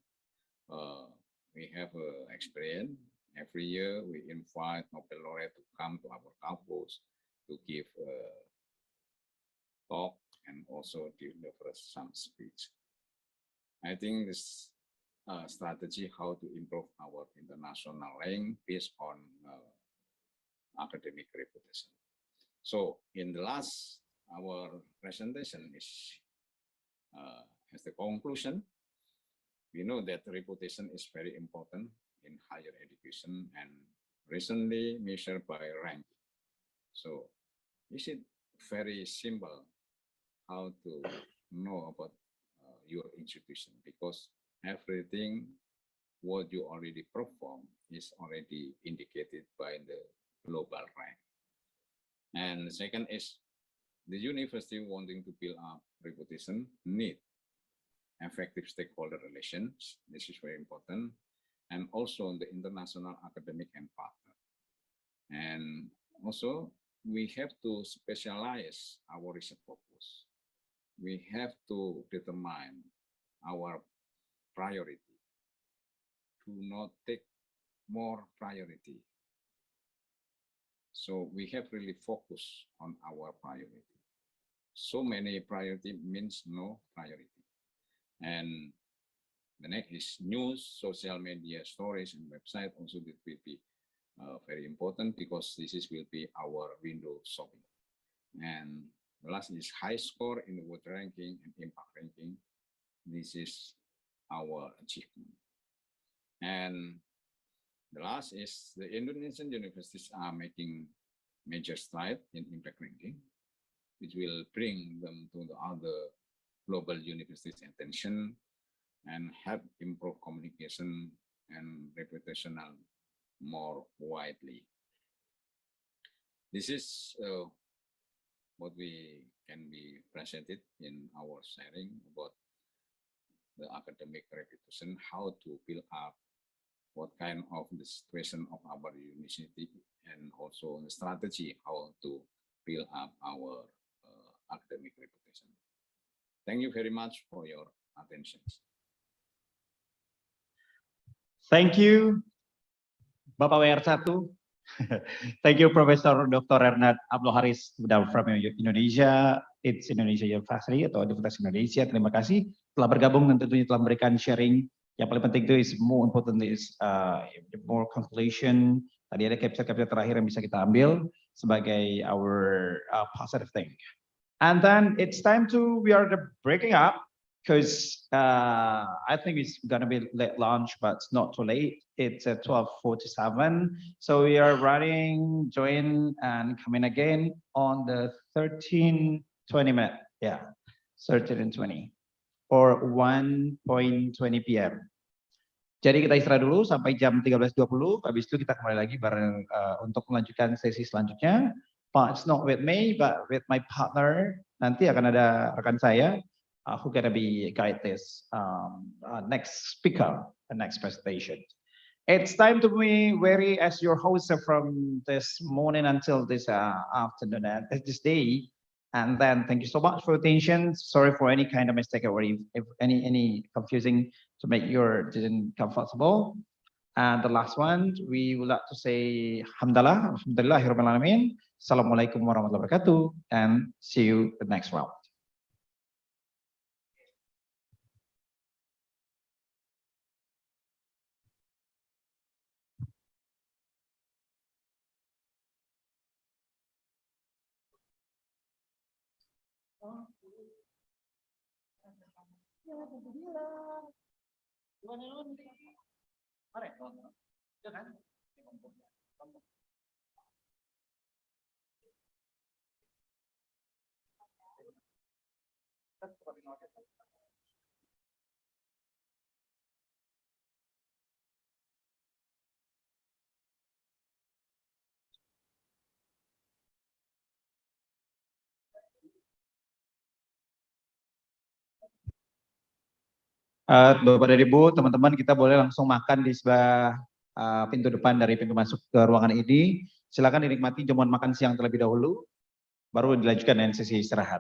we have experience. Every year we invite Nobel laureate to come to our campus to give talk and also deliver some speech. I think this strategy how to improve our international rank based on academic reputation. So in the last, our presentation is as the conclusion. We know that reputation is very important in higher education and recently measured by ranking. So is it very simple how to know about your institution, because everything what you already perform is already indicated by the global rank. And the second is the university wanting to build up reputation need effective stakeholder relations. This is very important. And also the international academic and partner. And also we have to specialize our research focus. We have to determine our priority. do not take more priority. So we have really focused on our priority. So many priority means no priority. And the next is news, social media, storage, and website. Also, it will be very important because will be our window shopping. And the last is high score in the world ranking and impact ranking. This is our achievement. And the last is the Indonesian universities are making major strides in impact ranking, which will bring them to the other global universities' attention and help improve communication and reputational more widely. This is what we can be presented in our sharing about the academic reputation, how to build up what kind of the situation of our university, and also the strategy how to build up our academic reputation. Thank you very much for your attention.
Thank you, Bapak WR1. Thank you, Professor Dr. Ernad Abdul Haris from Indonesia. It's Indonesia University atau Universitas Indonesia. Terima kasih telah bergabung dan tentunya telah memberikan sharing. Yang paling penting itu is more important is more conclusion. Tadi ada capture terakhir yang bisa kita ambil sebagai our positive thing. And then it's time we are breaking up because I think it's gonna be late lunch, but it's not too late. It's at 12:47, so we are running, join and coming again on the 13:20 minute. Yeah, 13 and 20 or 1:20 p.m. Jadi kita istirahat dulu sampai jam 13:20. Habis itu kita kembali lagi bareng untuk melanjutkan sesi selanjutnya. But it's not with me, but with my partner. Nanti akan ada rekan saya who gonna be guide this next speaker, the next presentation. It's time to be very as your host from this morning until this afternoon and this day. And then thank you so much for your attention. Sorry for any kind of mistake or if any confusing to make your didn't comfortable. And the last one, we would like to say Alhamdulillah, Alhamdulillahirabbil alamin. Assalamualaikum warahmatullahi wabarakatuh, and see you the next round. Bapak dan Ibu, teman-teman, kita boleh langsung makan di sebelah pintu depan dari pintu masuk ke ruangan ini. Silakan dinikmati jamuan makan siang terlebih dahulu, baru dilanjutkan dengan sesi istirahat.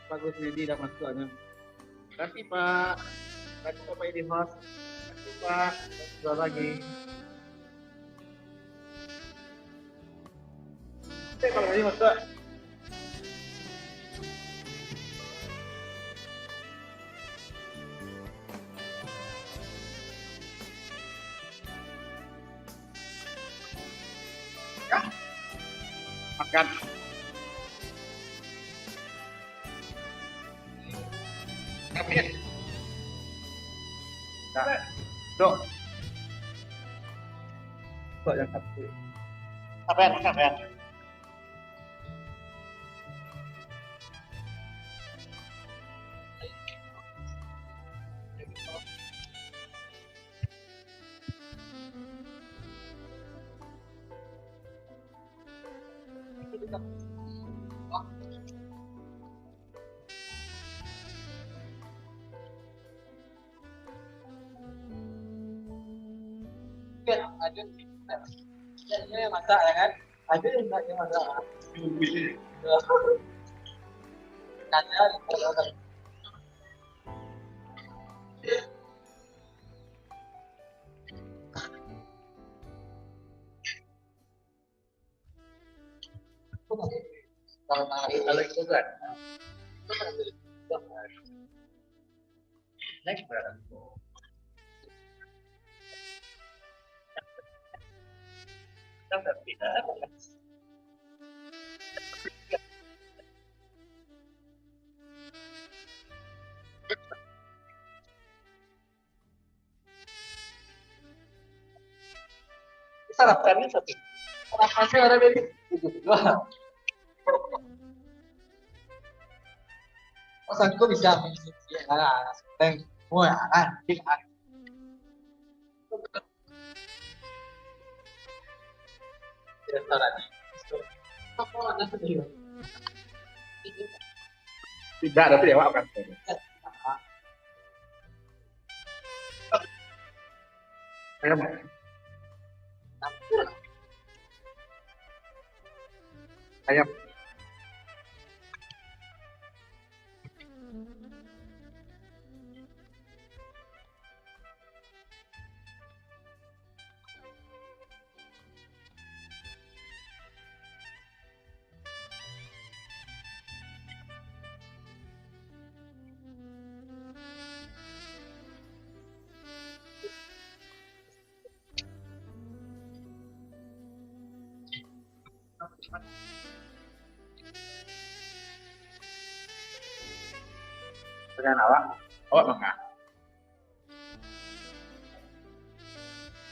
Bagus Nedi dah masuknya. Terima kasih Pak. Terima kasih Pak Edi Host. Terima kasih Pak. Dua lagi. Oke, kalau ini masuk. Ya. Makan. Dok. Dok yang satu. Kapan? Ada yang masak ya kan? Ada yang masak. Kalau itu kan next berapa? Sarapannya satu. Sarapannya ada dari 72. Maksudku bisa ya kan, semua kan, kan. Restoran. Tidak ada dewa kan. Ayam. Ayam. Dengan awak mengah.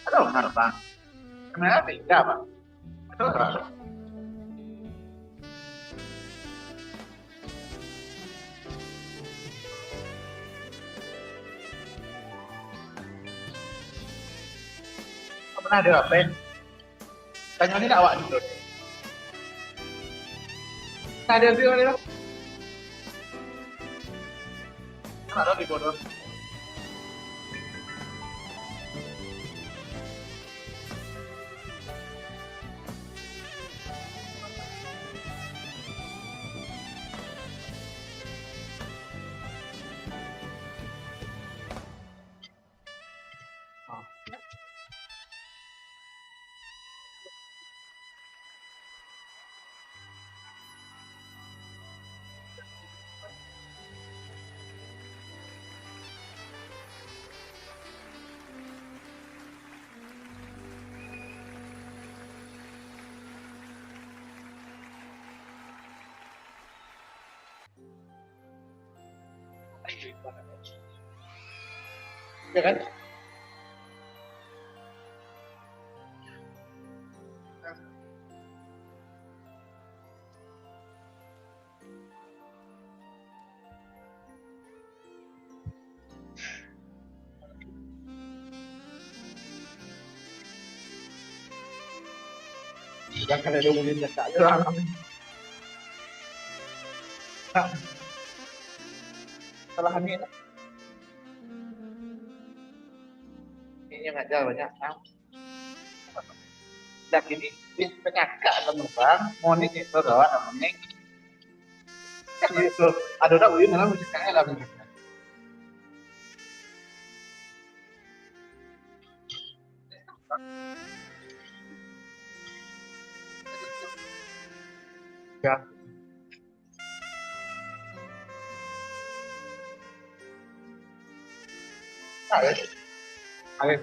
Aduh, nggak bang. Kenapa tidak bang? Betul terus. Pernah ada apa? Tanya ini awak dulu. Ada video ni lah. Ada di bodoh. Ya kan? Jangan ada umumnya tak ada. Salah ini. Ini yang ajar banyak. Dak ini penyakit lembang, moni itu rawat namanya. Kan itu ada uyun dalam musiknya lah. Ya. Ayo.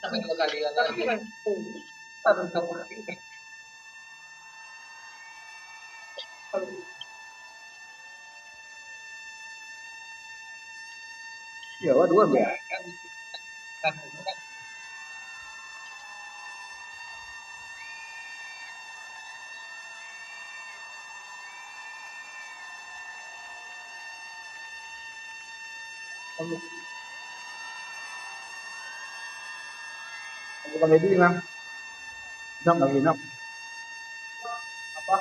Sampai 2 kali lagi. Taruh kamu lagi. Ya, dua ya. Bukan lagi bilang, enggak lagi nak. Apa?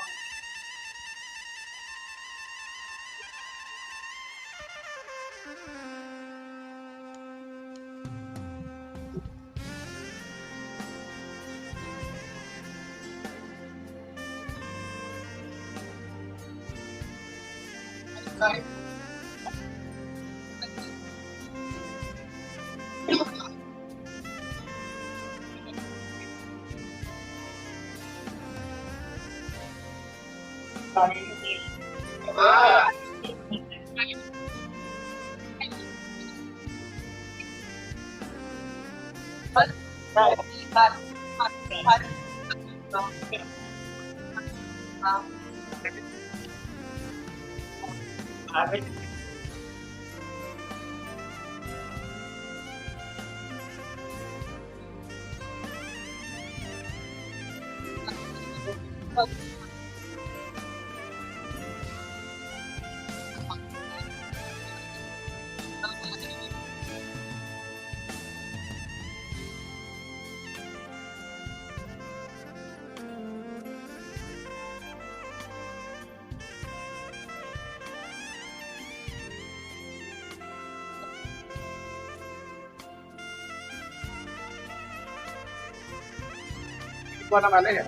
Itu namanya ya?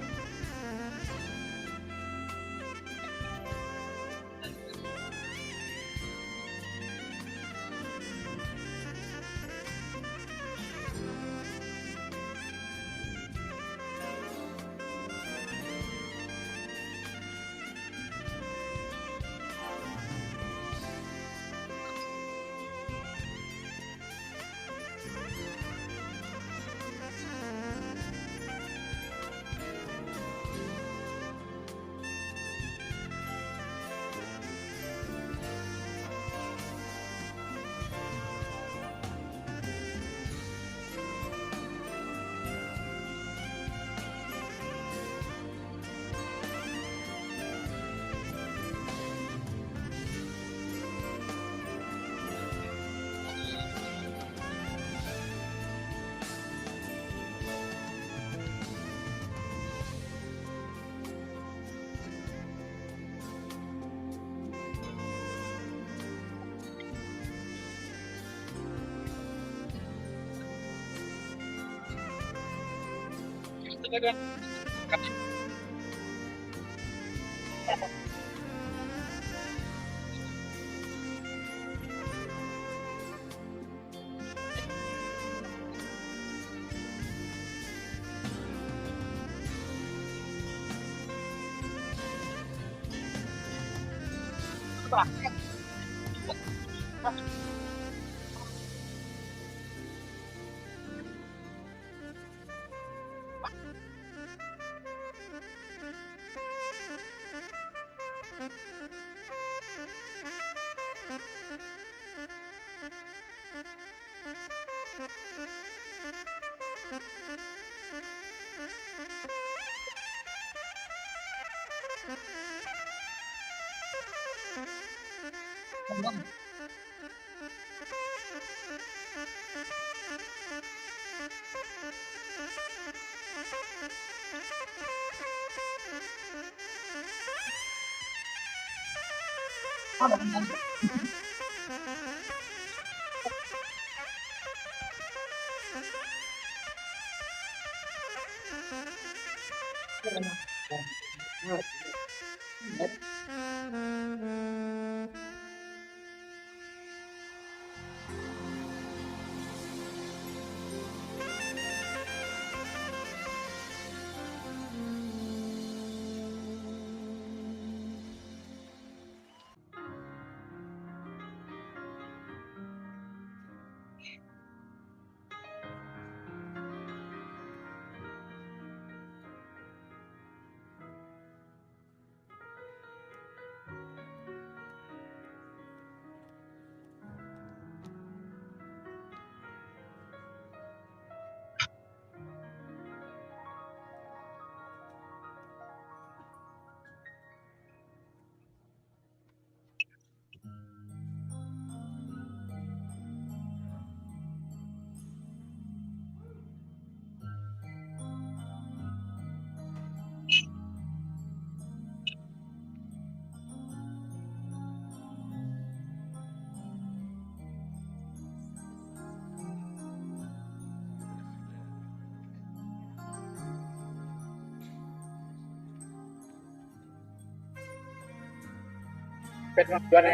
เป็นวันไหน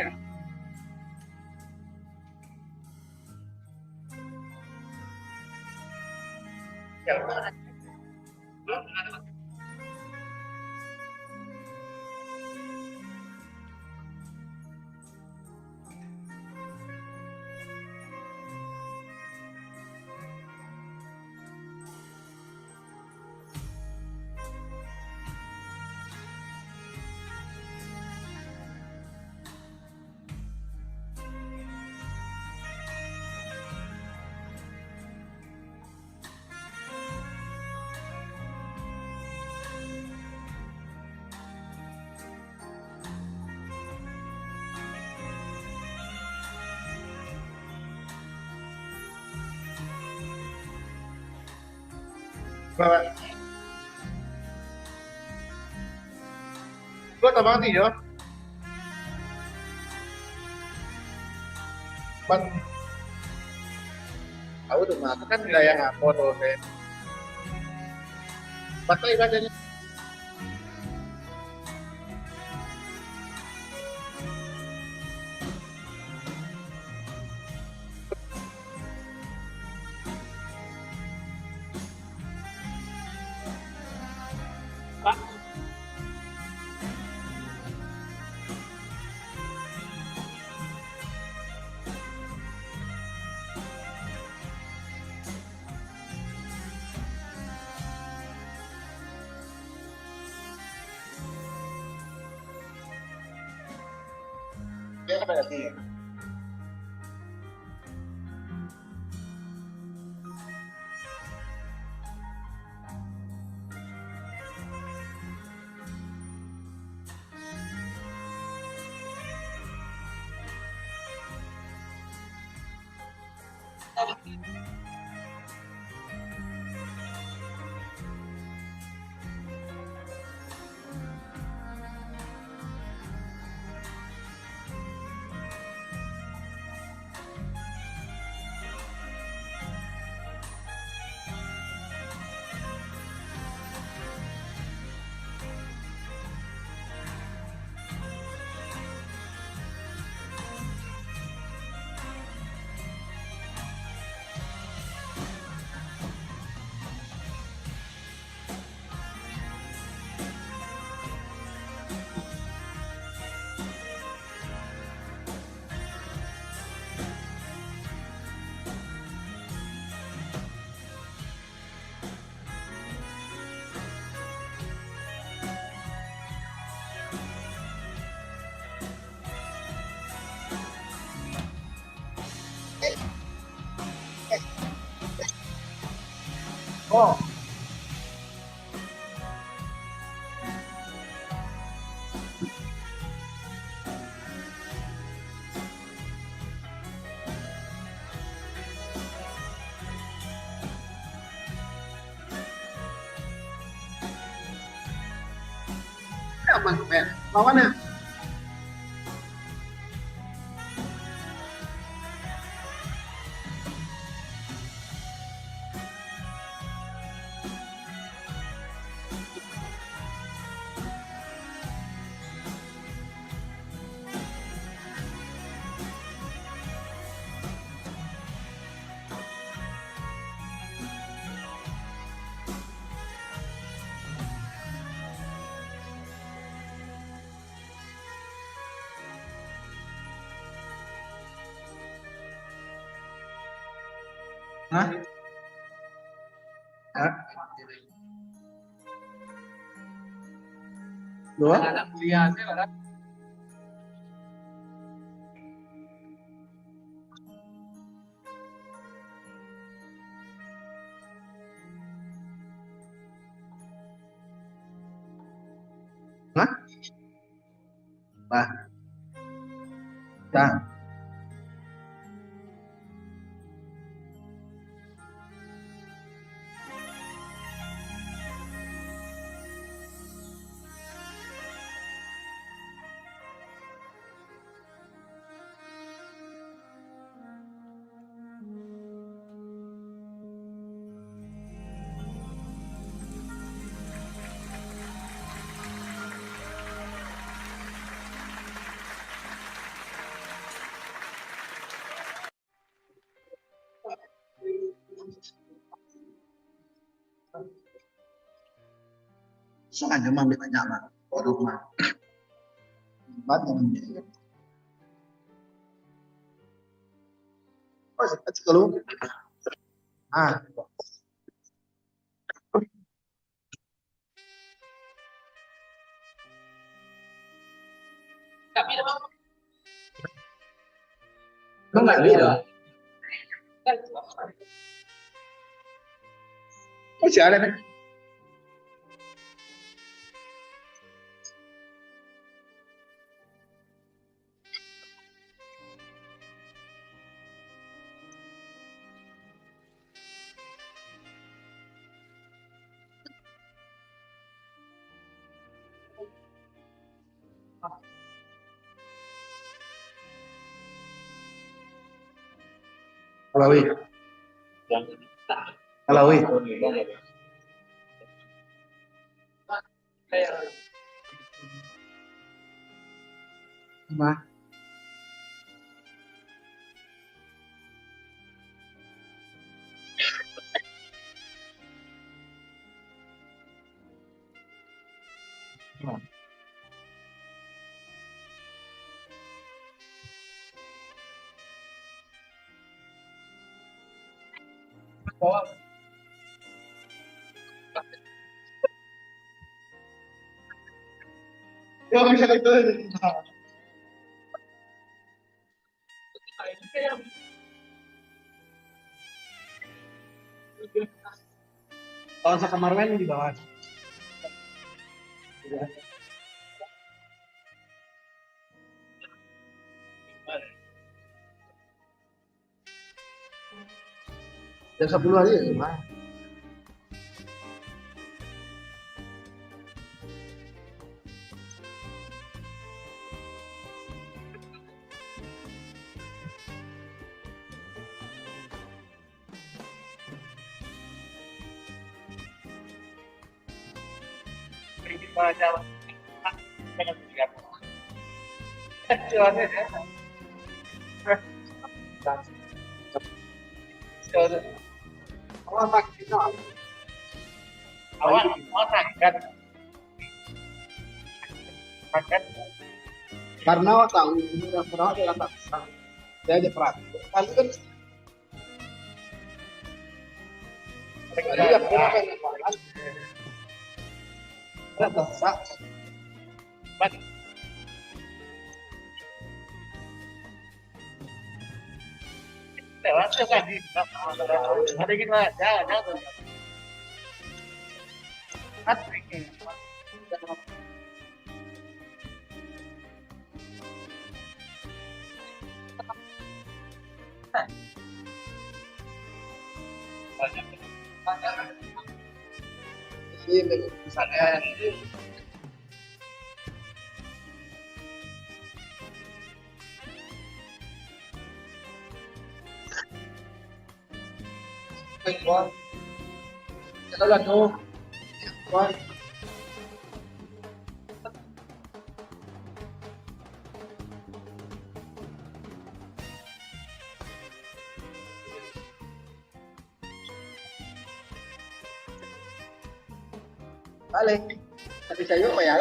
Gue tambah nih ya. Tahu tuh mas, kan wilayah apa tuh? Masa ibadahnya. Dia apa ya sih?
Oh. Aman, Ben. Lawannya. Hah? Hah? Dua? Lihatnya kan? Hah? Bah. Dah. Soalnya mah banyak mah, baru mah. Banyak. Oh, kalau ah. Nggak lihat. Masih ada nih. Alawi. Alawi. Ma. Yo bisa itu. Kalau sa kamar main di bawah. Jam 10 aja ya, Mas. Karena tahu ini pernah dia kata saya aja pernah kali kan dia pernah kan sak bat lewat kan di ada gitu aja Balik. Tapi saya apa ya?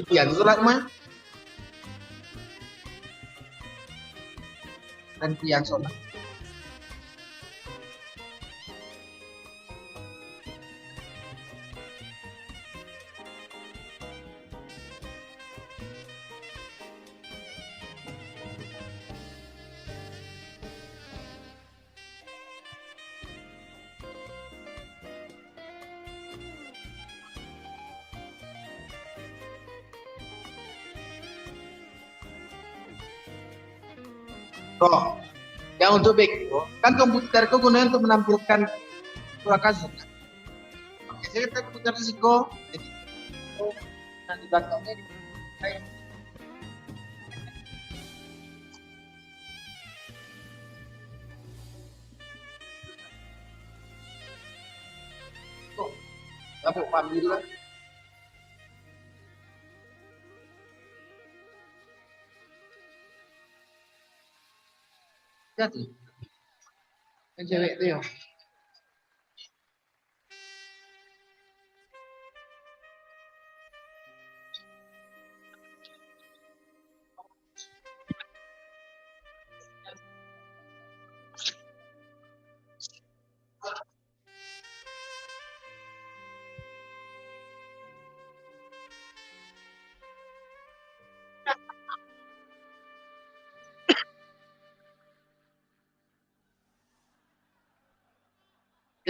Bagian surat mah nanti yang sholat. Oh, yang untuk back kan komputerku gunanya untuk menampilkan surat kasus. Oke, saya kan komputer risiko, jadi nanti belakangnya kayak kamu panggil lah. Jadi, yang cewek itu ya.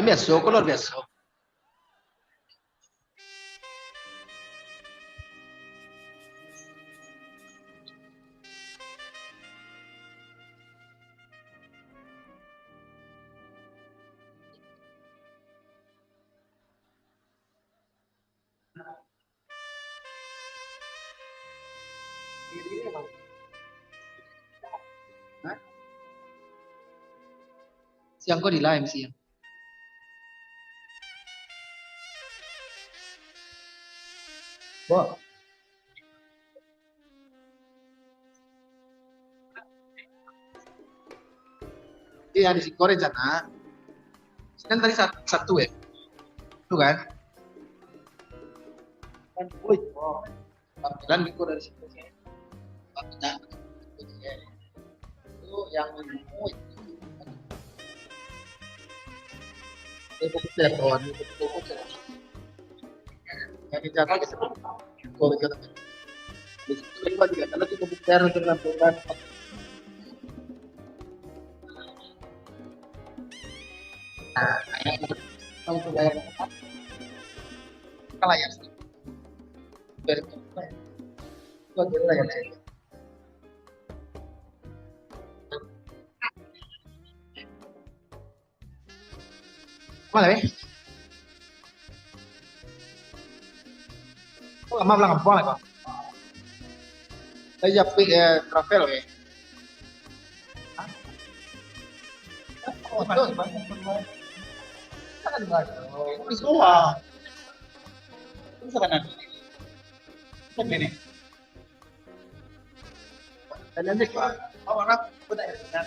Ini biasa, kolor biasa. Siang kok di live siang. Wah. Iya di Singkore sana. Kan tadi satu ya. Itu kan? Kan oh. Tampilan Biko dari situ. Tampilan. Itu yang itu telepon itu yang dicatat itu kalau kita di situ juga kalau kita bicara tentang program kalau sudah kalau yang dari itu adalah yang saya mana ya? Oh, lama belakang apa kok? Saya japik travel ya. Oh, betul. Kan enggak. Ini semua. Ini sekarang. Kan ini. Dan nanti Pak, orang udah ya.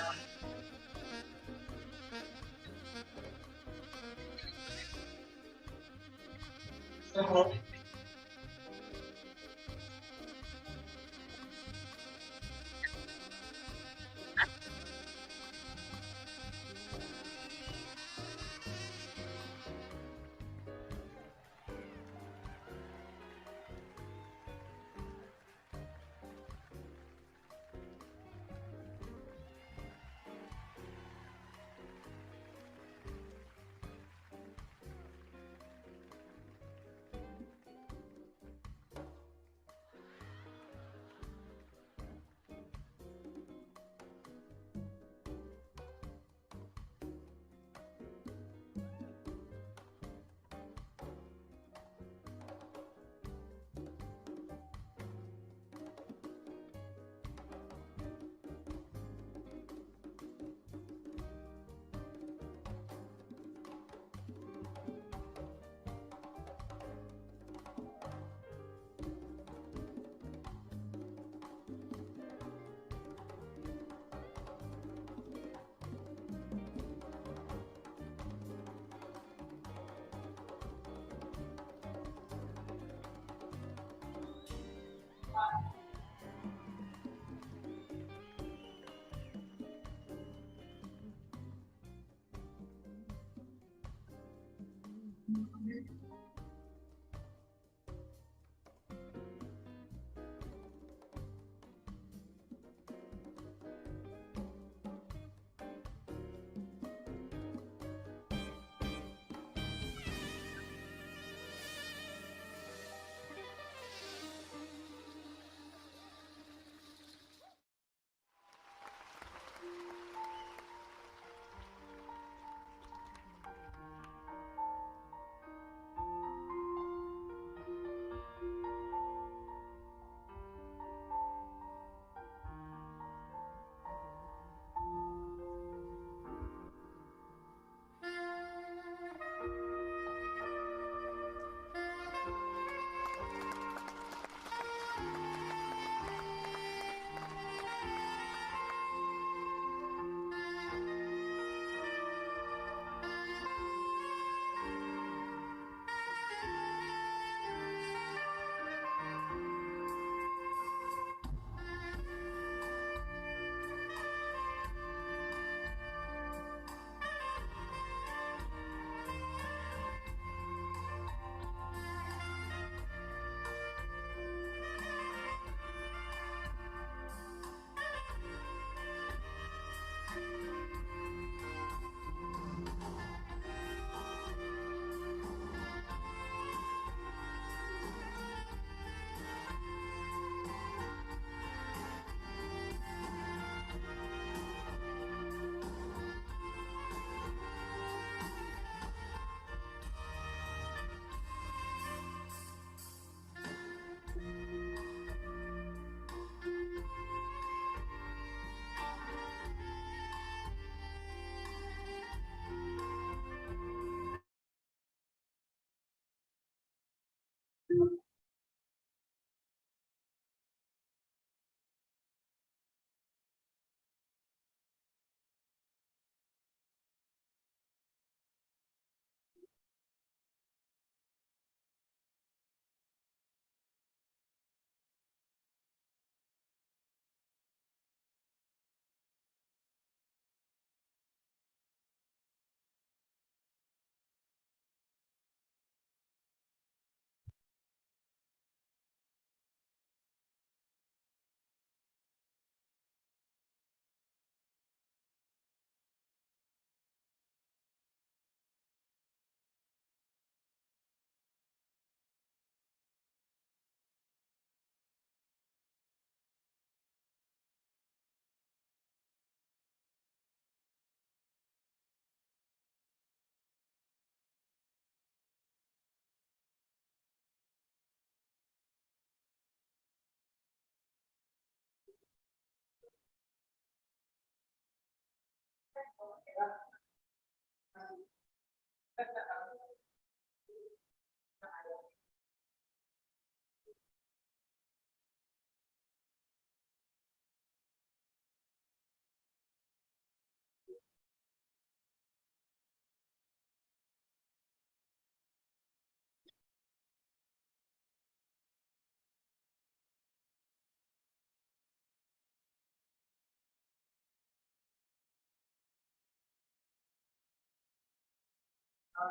Ya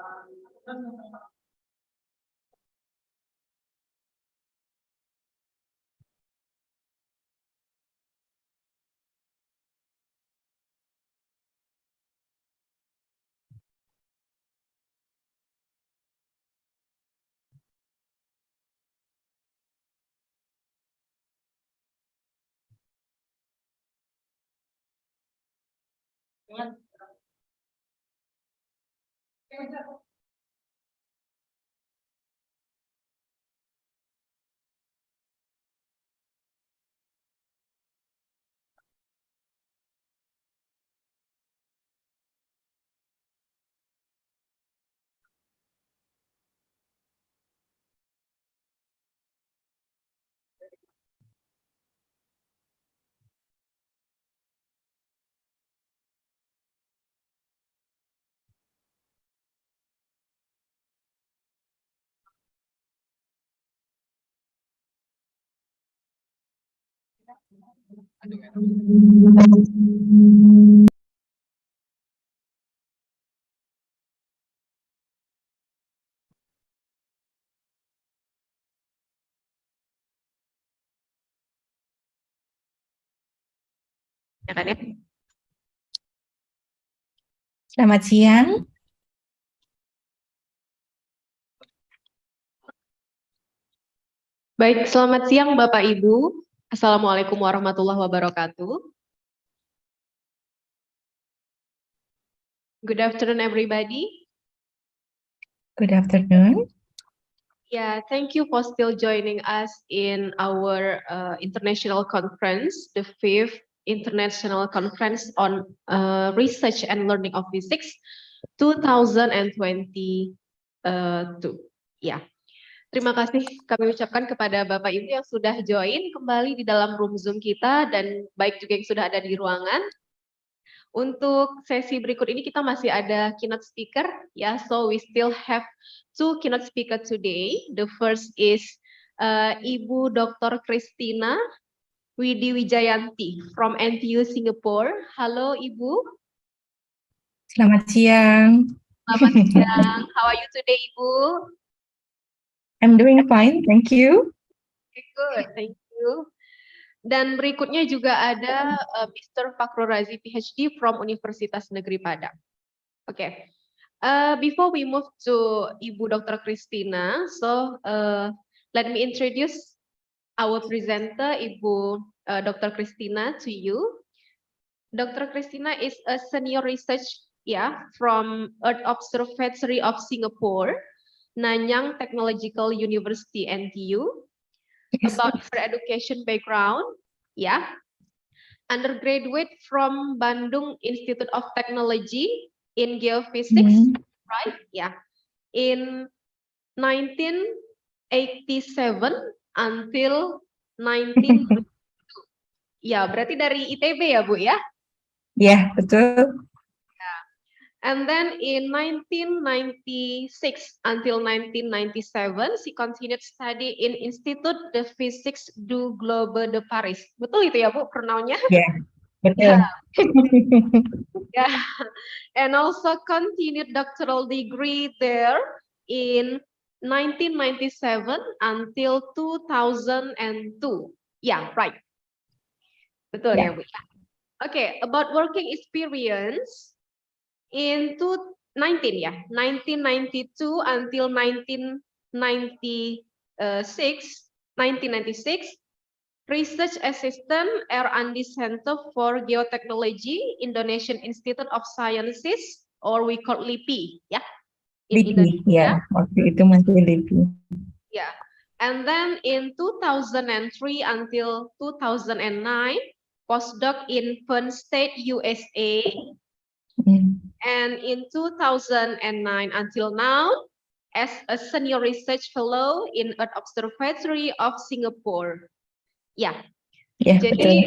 kan ya? Selamat siang.
Baik, selamat siang Bapak Ibu. Assalamualaikum warahmatullahi wabarakatuh. Good afternoon, everybody.
Good afternoon.
Yeah, thank you for still joining us in our international conference, the 5th International Conference on Research and Learning of Physics 2022. Ya, terima kasih kami ucapkan kepada Bapak Ibu yang sudah join kembali di dalam room Zoom kita dan baik juga yang sudah ada di ruangan. Untuk sesi berikut ini kita masih ada keynote speaker, ya. So we still have 2 keynote speaker today. The first is Ibu Dr. Christina Widiwijayanti from NTU Singapore. Halo Ibu.
Selamat siang.
Selamat siang. How are you today, Ibu?
I'm doing fine, thank you.
Okay, good, thank you. Dan berikutnya juga ada Mr. Fakhrul Razi, PhD from Universitas Negeri Padang. Okay. Before we move to Ibu Dr. Christina, so let me introduce our presenter, Ibu Dr. Christina, to you. Dr. Christina is a senior research, from Earth Observatory of Singapore, Nanyang Technological University, NTU. About her education background, undergraduate from Bandung Institute of Technology in Geophysics, right? Yeah, in 1987 until 1992. Ya, berarti dari ITB ya, Bu ya?
Ya, betul.
And then in 1996 until 1997, she continued study in Institut de Physique du Globe de Paris. Betul itu ya, Bu, pronounnya?
Ya, betul.
Yeah. And also continued doctoral degree there in 1997 until 2002. Yeah, right. Betul ya, Bu? Okay, about working experience. In 1992 until 1996, research assistant R&D Center for Geotechnology, Indonesian Institute of Sciences, or we call LIPI, ya.
LIPI, ya, waktu itu masih LIPI.
Yeah, and then in 2003 until 2009, postdoc in Penn State, USA. And in 2009 until now, as a senior research fellow in Earth Observatory of Singapore. Ya, jadi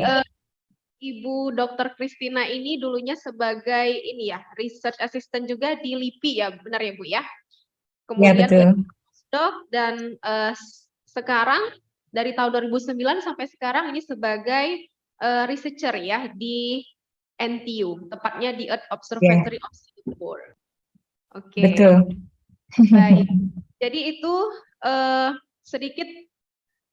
Ibu Dr. Christina ini dulunya sebagai ini ya, research assistant juga di LIPI ya, benar ya Bu ya? Kemudian postdoc dan sekarang dari tahun 2009 sampai sekarang ini sebagai researcher ya di NTU, tepatnya di Earth Observatory of Singapore. Oke.
Betul.
Baik. Jadi itu sedikit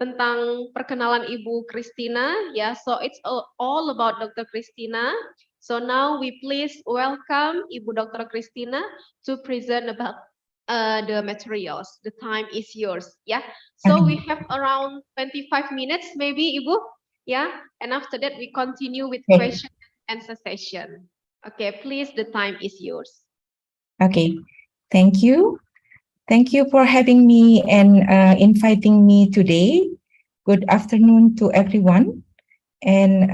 tentang perkenalan Ibu Christina ya. So it's all about Dr. Christina. So now we please welcome Ibu Dr. Christina to present about the materials. The time is yours ya. So we have around 25 minutes maybe Ibu ya. And after that we continue with question and answer session. Okay, please, the time is yours.
Okay, thank you. Thank you for having me and inviting me today. Good afternoon to everyone. And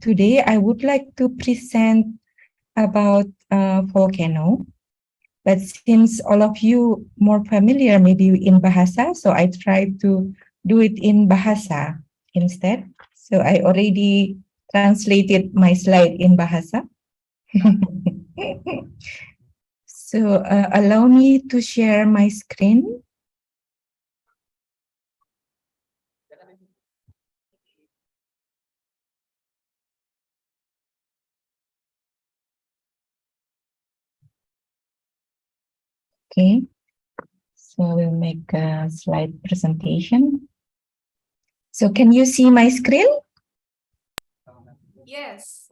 today I would like to present about volcano. But since all of you more familiar maybe in Bahasa, so I try to do it in Bahasa instead. So I already translated my slide in Bahasa. So allow me to share my screen. Okay, so we'll make a slide presentation. So can you see my screen?
Yes.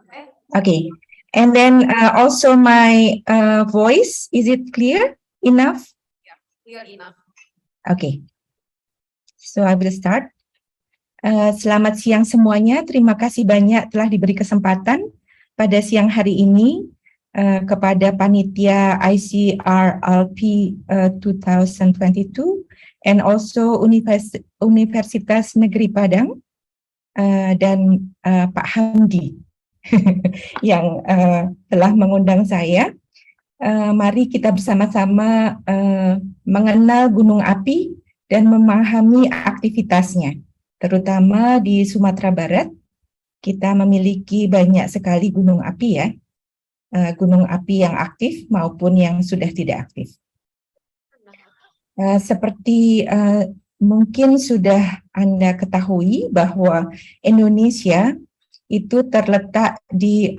Okay, and then also my voice, is it clear enough?
Yeah, clear enough.
Okay, so I will start. Selamat siang semuanya, terima kasih banyak telah diberi kesempatan pada siang hari ini kepada panitia ICRLP 2022 and also Universitas Negeri Padang dan Pak Hamdi yang telah mengundang saya. Mari kita bersama-sama mengenal gunung api dan memahami aktivitasnya. Terutama di Sumatera Barat, kita memiliki banyak sekali gunung api ya. Gunung api yang aktif maupun yang sudah tidak aktif. Seperti mungkin sudah Anda ketahui bahwa Indonesia itu terletak di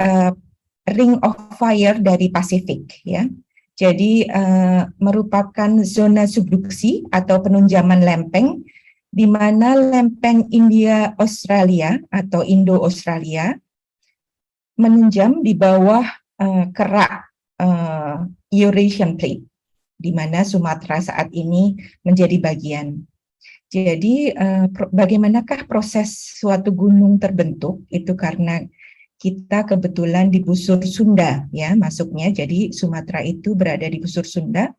Ring of Fire dari Pasifik ya. Jadi merupakan zona subduksi atau penunjaman lempeng di mana lempeng India Australia atau Indo-Australia menunjam di bawah kerak Eurasian Plate, di mana Sumatera saat ini menjadi bagian. Jadi bagaimanakah proses suatu gunung terbentuk? Itu karena kita kebetulan di busur Sunda ya masuknya. Jadi Sumatera itu berada di busur Sunda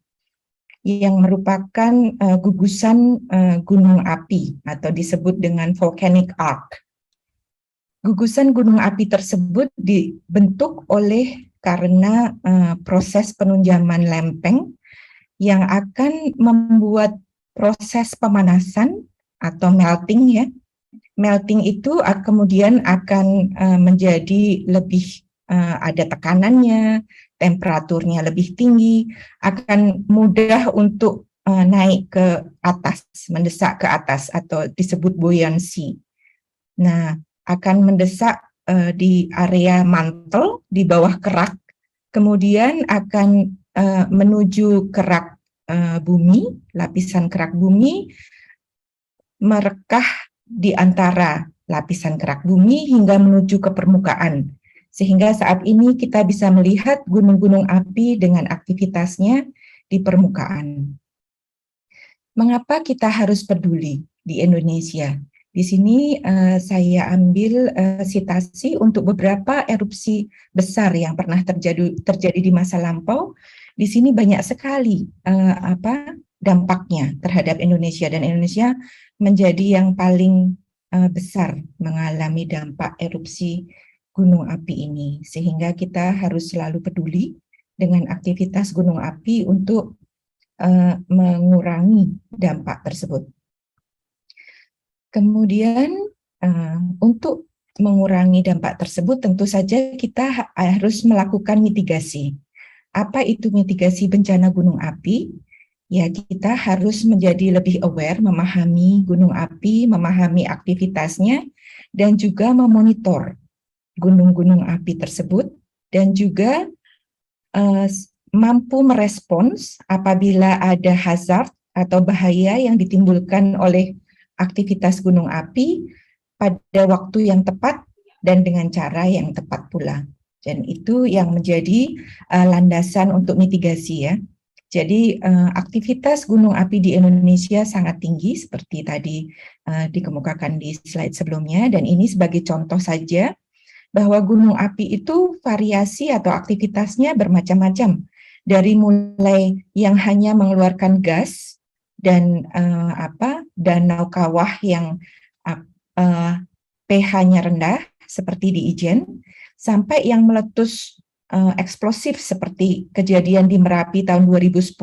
yang merupakan gugusan gunung api atau disebut dengan volcanic arc. Gugusan gunung api tersebut dibentuk oleh karena proses penunjaman lempeng yang akan membuat proses pemanasan atau melting ya. Melting itu kemudian akan menjadi lebih ada tekanannya, temperaturnya lebih tinggi, akan mudah untuk naik ke atas, mendesak ke atas atau disebut buoyancy. Nah, akan mendesak di area mantel di bawah kerak, kemudian akan menuju kerak bumi, lapisan kerak bumi, merekah di antara lapisan kerak bumi hingga menuju ke permukaan. Sehingga saat ini kita bisa melihat gunung-gunung api dengan aktivitasnya di permukaan. Mengapa kita harus peduli di Indonesia? Di sini saya ambil sitasi untuk beberapa erupsi besar yang pernah terjadi di masa lampau. Di sini banyak sekali dampaknya terhadap Indonesia, dan Indonesia menjadi yang paling besar mengalami dampak erupsi gunung api ini, sehingga kita harus selalu peduli dengan aktivitas gunung api untuk mengurangi dampak tersebut. Kemudian untuk mengurangi dampak tersebut tentu saja kita harus melakukan mitigasi. Apa itu mitigasi bencana gunung api? Ya, kita harus menjadi lebih aware, memahami gunung api, memahami aktivitasnya, dan juga memonitor gunung-gunung api tersebut, dan juga mampu merespons apabila ada hazard atau bahaya yang ditimbulkan oleh aktivitas gunung api pada waktu yang tepat dan dengan cara yang tepat pula. Dan itu yang menjadi landasan untuk mitigasi ya. Jadi aktivitas gunung api di Indonesia sangat tinggi seperti tadi dikemukakan di slide sebelumnya, dan ini sebagai contoh saja bahwa gunung api itu variasi atau aktivitasnya bermacam-macam, dari mulai yang hanya mengeluarkan gas dan danau kawah yang pH-nya rendah seperti di Ijen, sampai yang meletus eksplosif seperti kejadian di Merapi tahun 2010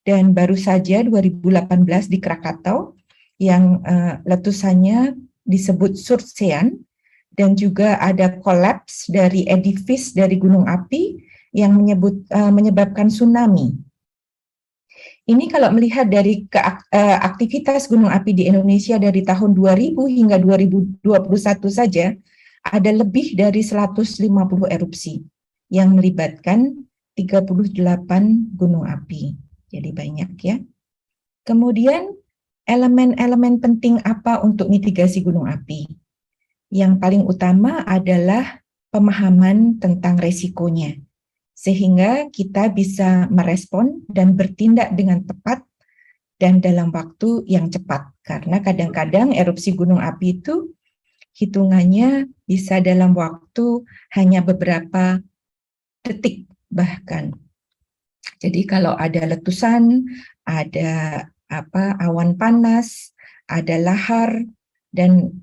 dan baru saja 2018 di Krakatau yang letusannya disebut Surtsean, dan juga ada kolaps dari edifice dari gunung api yang menyebabkan tsunami. Ini kalau melihat dari aktivitas gunung api di Indonesia dari tahun 2000 hingga 2021 saja, ada lebih dari 150 erupsi yang melibatkan 38 gunung api. Jadi banyak ya. Kemudian elemen-elemen penting apa untuk mitigasi gunung api? Yang paling utama adalah pemahaman tentang resikonya, sehingga kita bisa merespon dan bertindak dengan tepat dan dalam waktu yang cepat. Karena kadang-kadang erupsi gunung api itu hitungannya bisa dalam waktu hanya beberapa detik bahkan. Jadi kalau ada letusan, ada awan panas, ada lahar, dan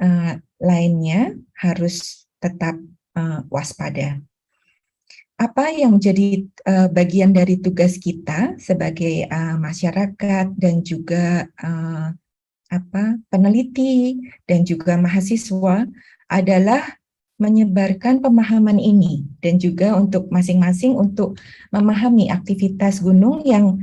lainnya harus tetap waspada. Apa yang menjadi bagian dari tugas kita sebagai masyarakat dan juga peneliti dan juga mahasiswa adalah menyebarkan pemahaman ini, dan juga untuk masing-masing untuk memahami aktivitas gunung yang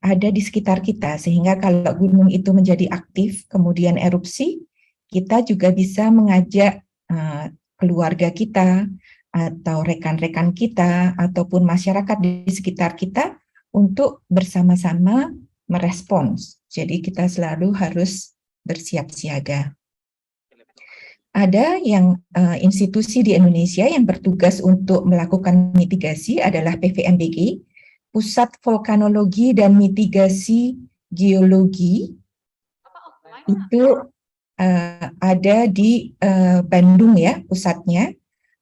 ada di sekitar kita, sehingga kalau gunung itu menjadi aktif kemudian erupsi, kita juga bisa mengajak keluarga kita atau rekan-rekan kita ataupun masyarakat di sekitar kita untuk bersama-sama merespons. Jadi kita selalu harus bersiap siaga. Ada yang institusi di Indonesia yang bertugas untuk melakukan mitigasi adalah PVMBG, Pusat Vulkanologi dan Mitigasi Geologi. Itu ada di Bandung ya pusatnya,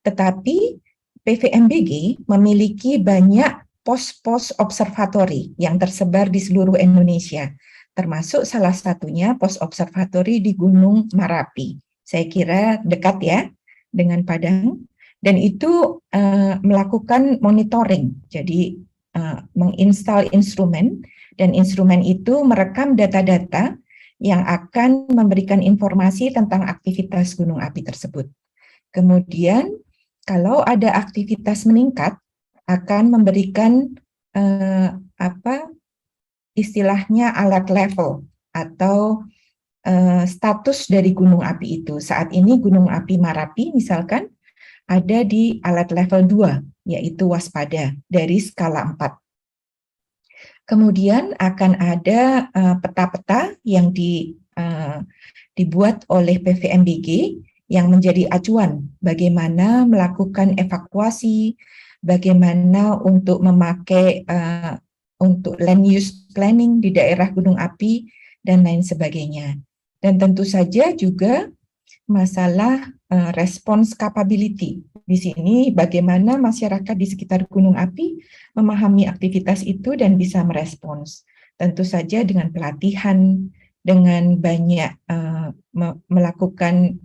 tetapi PVMBG memiliki banyak pos-pos observatori yang tersebar di seluruh Indonesia, termasuk salah satunya pos observatori di Gunung Merapi. Saya kira dekat ya dengan Padang, dan itu melakukan monitoring, jadi menginstal instrumen, dan instrumen itu merekam data-data yang akan memberikan informasi tentang aktivitas gunung api tersebut. Kemudian kalau ada aktivitas meningkat, akan memberikan istilahnya alert level atau status dari gunung api itu. Saat ini gunung api Merapi misalkan ada di alert level 2, yaitu waspada dari skala 4. Kemudian akan ada peta-peta yang dibuat oleh PVMBG yang menjadi acuan bagaimana melakukan evakuasi, bagaimana untuk memakai untuk land use planning di daerah gunung api, dan lain sebagainya. Dan tentu saja juga masalah response capability. Di sini bagaimana masyarakat di sekitar gunung api memahami aktivitas itu dan bisa merespons. Tentu saja dengan pelatihan, dengan banyak melakukan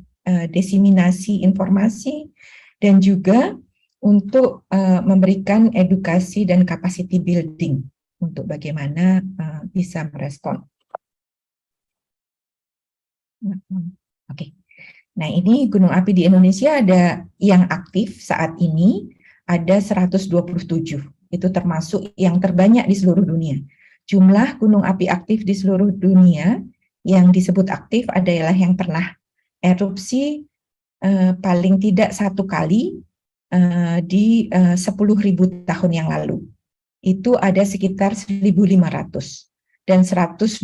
diseminasi informasi, dan juga untuk memberikan edukasi dan capacity building untuk bagaimana bisa merespon. Oke. Nah, ini gunung api di Indonesia ada yang aktif saat ini ada 127. Itu termasuk yang terbanyak di seluruh dunia. Jumlah gunung api aktif di seluruh dunia yang disebut aktif adalah yang pernah erupsi paling tidak 1 kali di 10.000 tahun yang lalu. itu ada sekitar 1.500 dan 127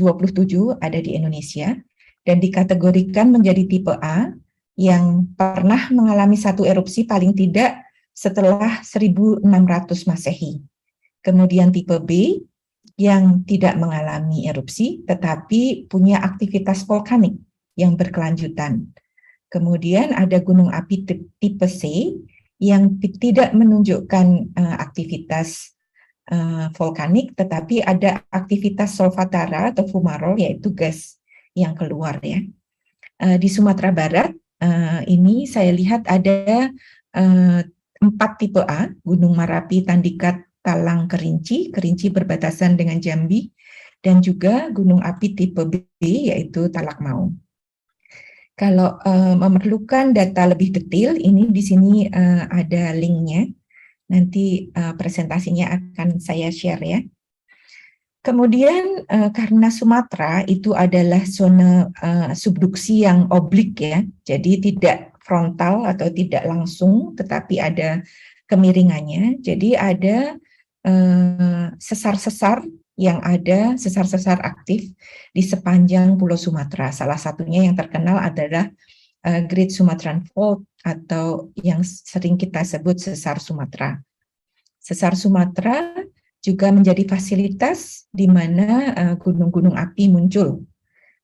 ada di Indonesia dan dikategorikan menjadi tipe A yang pernah mengalami satu erupsi paling tidak setelah 1600 Masehi. Kemudian tipe B yang tidak mengalami erupsi tetapi punya aktivitas vulkanik yang berkelanjutan. Kemudian ada gunung api tipe C yang tidak menunjukkan aktivitas vulkanik, tetapi ada aktivitas solfatara atau fumarol, yaitu gas yang keluar ya. Di Sumatera Barat ini saya lihat ada 4 tipe A, Gunung Marapi, Tandikat, Talang, Kerinci. Kerinci berbatasan dengan Jambi, dan juga gunung api tipe B, yaitu Talakmau. Kalau memerlukan data lebih detail, ini di sini ada linknya. Nanti presentasinya akan saya share ya. Kemudian karena Sumatera itu adalah zona subduksi yang oblik ya, jadi tidak frontal atau tidak langsung, tetapi ada kemiringannya. Jadi ada sesar-sesar yang ada, sesar-sesar aktif di sepanjang Pulau Sumatera. Salah satunya yang terkenal adalah Great Sumatran Fault atau yang sering kita sebut sesar Sumatera. Sesar Sumatera juga menjadi fasilitas di mana gunung-gunung api muncul.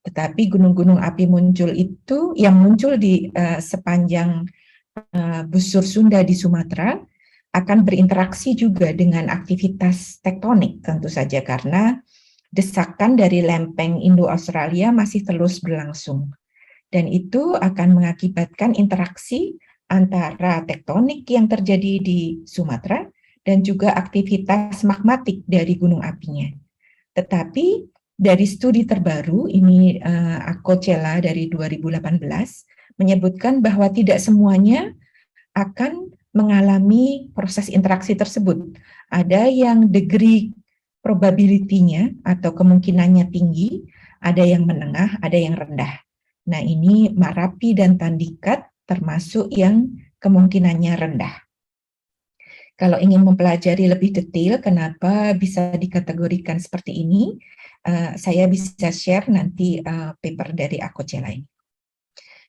Tetapi gunung-gunung api muncul itu yang muncul di sepanjang busur Sunda di Sumatera akan berinteraksi juga dengan aktivitas tektonik tentu saja karena desakan dari lempeng Indo-Australia masih terus berlangsung. Dan itu akan mengakibatkan interaksi antara tektonik yang terjadi di Sumatera dan juga aktivitas magmatik dari gunung apinya. Tetapi dari studi terbaru, ini Acocella dari 2018, menyebutkan bahwa tidak semuanya akan mengalami proses interaksi tersebut. Ada yang degree probability-nya atau kemungkinannya tinggi, ada yang menengah, ada yang rendah. Nah, ini Marapi dan Tandikat termasuk yang kemungkinannya rendah. Kalau ingin mempelajari lebih detail kenapa bisa dikategorikan seperti ini, saya bisa share nanti paper dari Acocella ini.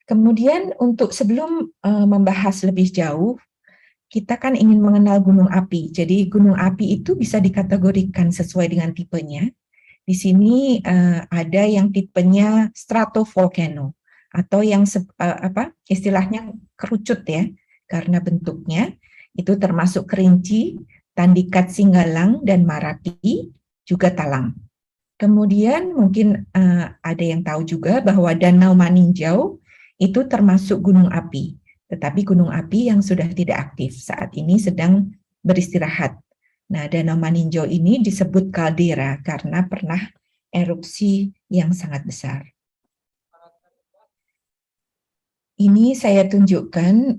Kemudian untuk sebelum membahas lebih jauh, kita kan ingin mengenal gunung api. Jadi gunung api itu bisa dikategorikan sesuai dengan tipenya. Di sini ada yang tipenya stratovolcano atau yang istilahnya kerucut ya, karena bentuknya itu termasuk Kerinci, Tandikat, Singgalang, dan Marapi, juga Talang. Kemudian mungkin ada yang tahu juga bahwa Danau Maninjau itu termasuk gunung api, tetapi gunung api yang sudah tidak aktif saat ini sedang beristirahat. Nah, Danau Maninjau ini disebut kaldera karena pernah erupsi yang sangat besar. Ini saya tunjukkan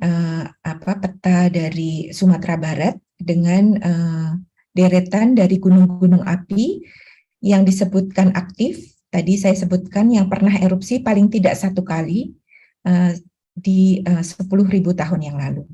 peta dari Sumatera Barat dengan deretan dari gunung-gunung api yang disebutkan aktif. Tadi saya sebutkan yang pernah erupsi paling tidak 1 kali di 10.000 tahun yang lalu.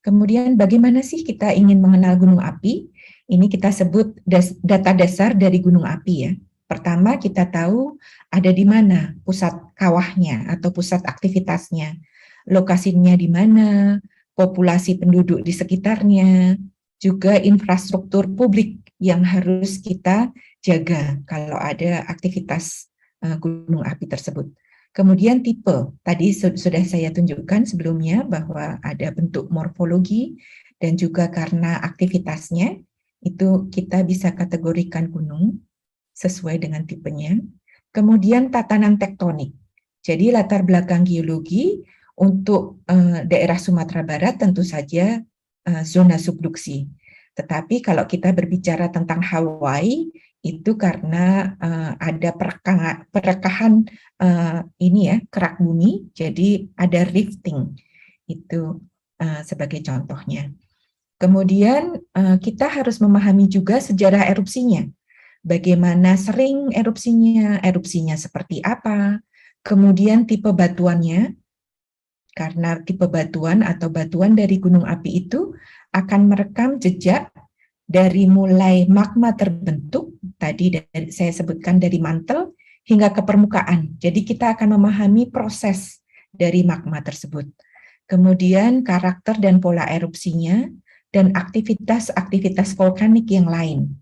Kemudian bagaimana sih kita ingin mengenal gunung api? Ini kita sebut data dasar dari gunung api ya. Pertama kita tahu ada di mana pusat kawahnya atau pusat aktivitasnya, lokasinya di mana, populasi penduduk di sekitarnya, juga infrastruktur publik yang harus kita jaga kalau ada aktivitas gunung api tersebut. Kemudian tipe, tadi sudah saya tunjukkan sebelumnya bahwa ada bentuk morfologi dan juga karena aktivitasnya itu kita bisa kategorikan gunung sesuai dengan tipenya. Kemudian tatanan tektonik. Jadi latar belakang geologi untuk daerah Sumatera Barat tentu saja zona subduksi. Tetapi kalau kita berbicara tentang Hawaii itu karena ada perekahan ini ya, kerak bumi, jadi ada rifting itu sebagai contohnya. Kemudian kita harus memahami juga sejarah erupsinya. Bagaimana sering erupsinya seperti apa, kemudian tipe batuannya, karena tipe batuan atau batuan dari gunung api itu akan merekam jejak dari mulai magma terbentuk, tadi saya sebutkan dari mantel hingga ke permukaan. Jadi kita akan memahami proses dari magma tersebut. Kemudian karakter dan pola erupsinya, dan aktivitas-aktivitas vulkanik yang lain.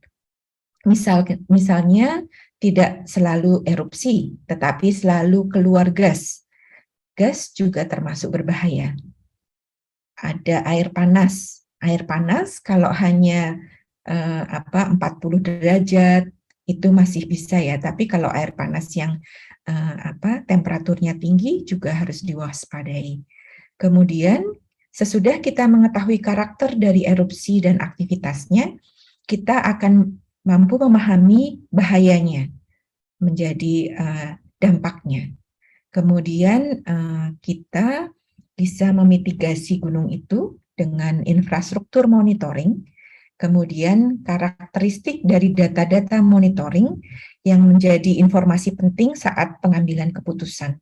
Misalnya tidak selalu erupsi, tetapi selalu keluar gas. Gas juga termasuk berbahaya. Ada air panas. Air panas kalau hanya 40 derajat itu masih bisa ya, tapi kalau air panas yang temperaturnya tinggi juga harus diwaspadai. Kemudian sesudah kita mengetahui karakter dari erupsi dan aktivitasnya, kita akan mampu memahami bahayanya menjadi dampaknya. Kemudian kita bisa memitigasi gunung itu dengan infrastruktur monitoring. Kemudian karakteristik dari data-data monitoring yang menjadi informasi penting saat pengambilan keputusan.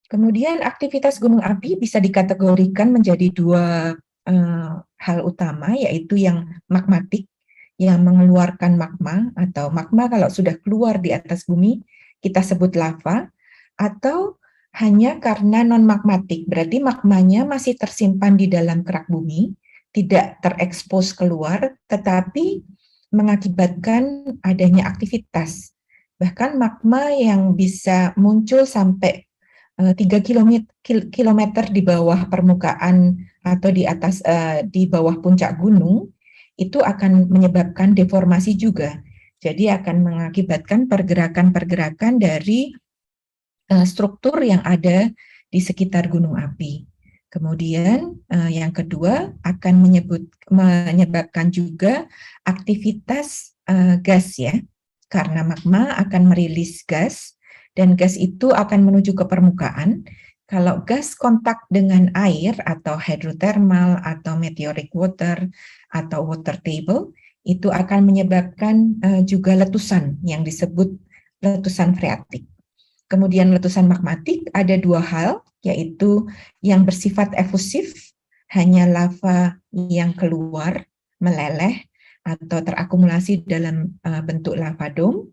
Kemudian aktivitas gunung api bisa dikategorikan menjadi dua hal utama, yaitu yang magmatik, yang mengeluarkan magma, atau magma kalau sudah keluar di atas bumi, kita sebut lava, atau hanya karena non-magmatik, berarti magmanya masih tersimpan di dalam kerak bumi, tidak terekspos keluar, tetapi mengakibatkan adanya aktivitas. Bahkan magma yang bisa muncul sampai 3 kilometer di bawah permukaan atau di atas di bawah puncak gunung, itu akan menyebabkan deformasi juga. Jadi akan mengakibatkan pergerakan-pergerakan dari struktur yang ada di sekitar gunung api. Kemudian yang kedua akan menyebabkan juga aktivitas gas ya, karena magma akan merilis gas dan gas itu akan menuju ke permukaan. Kalau gas kontak dengan air atau hydrothermal atau meteoric water atau water table, itu akan menyebabkan juga letusan yang disebut letusan freatik. Kemudian letusan magmatik ada dua hal, yaitu yang bersifat efusif, hanya lava yang keluar, meleleh, atau terakumulasi dalam bentuk lava dome,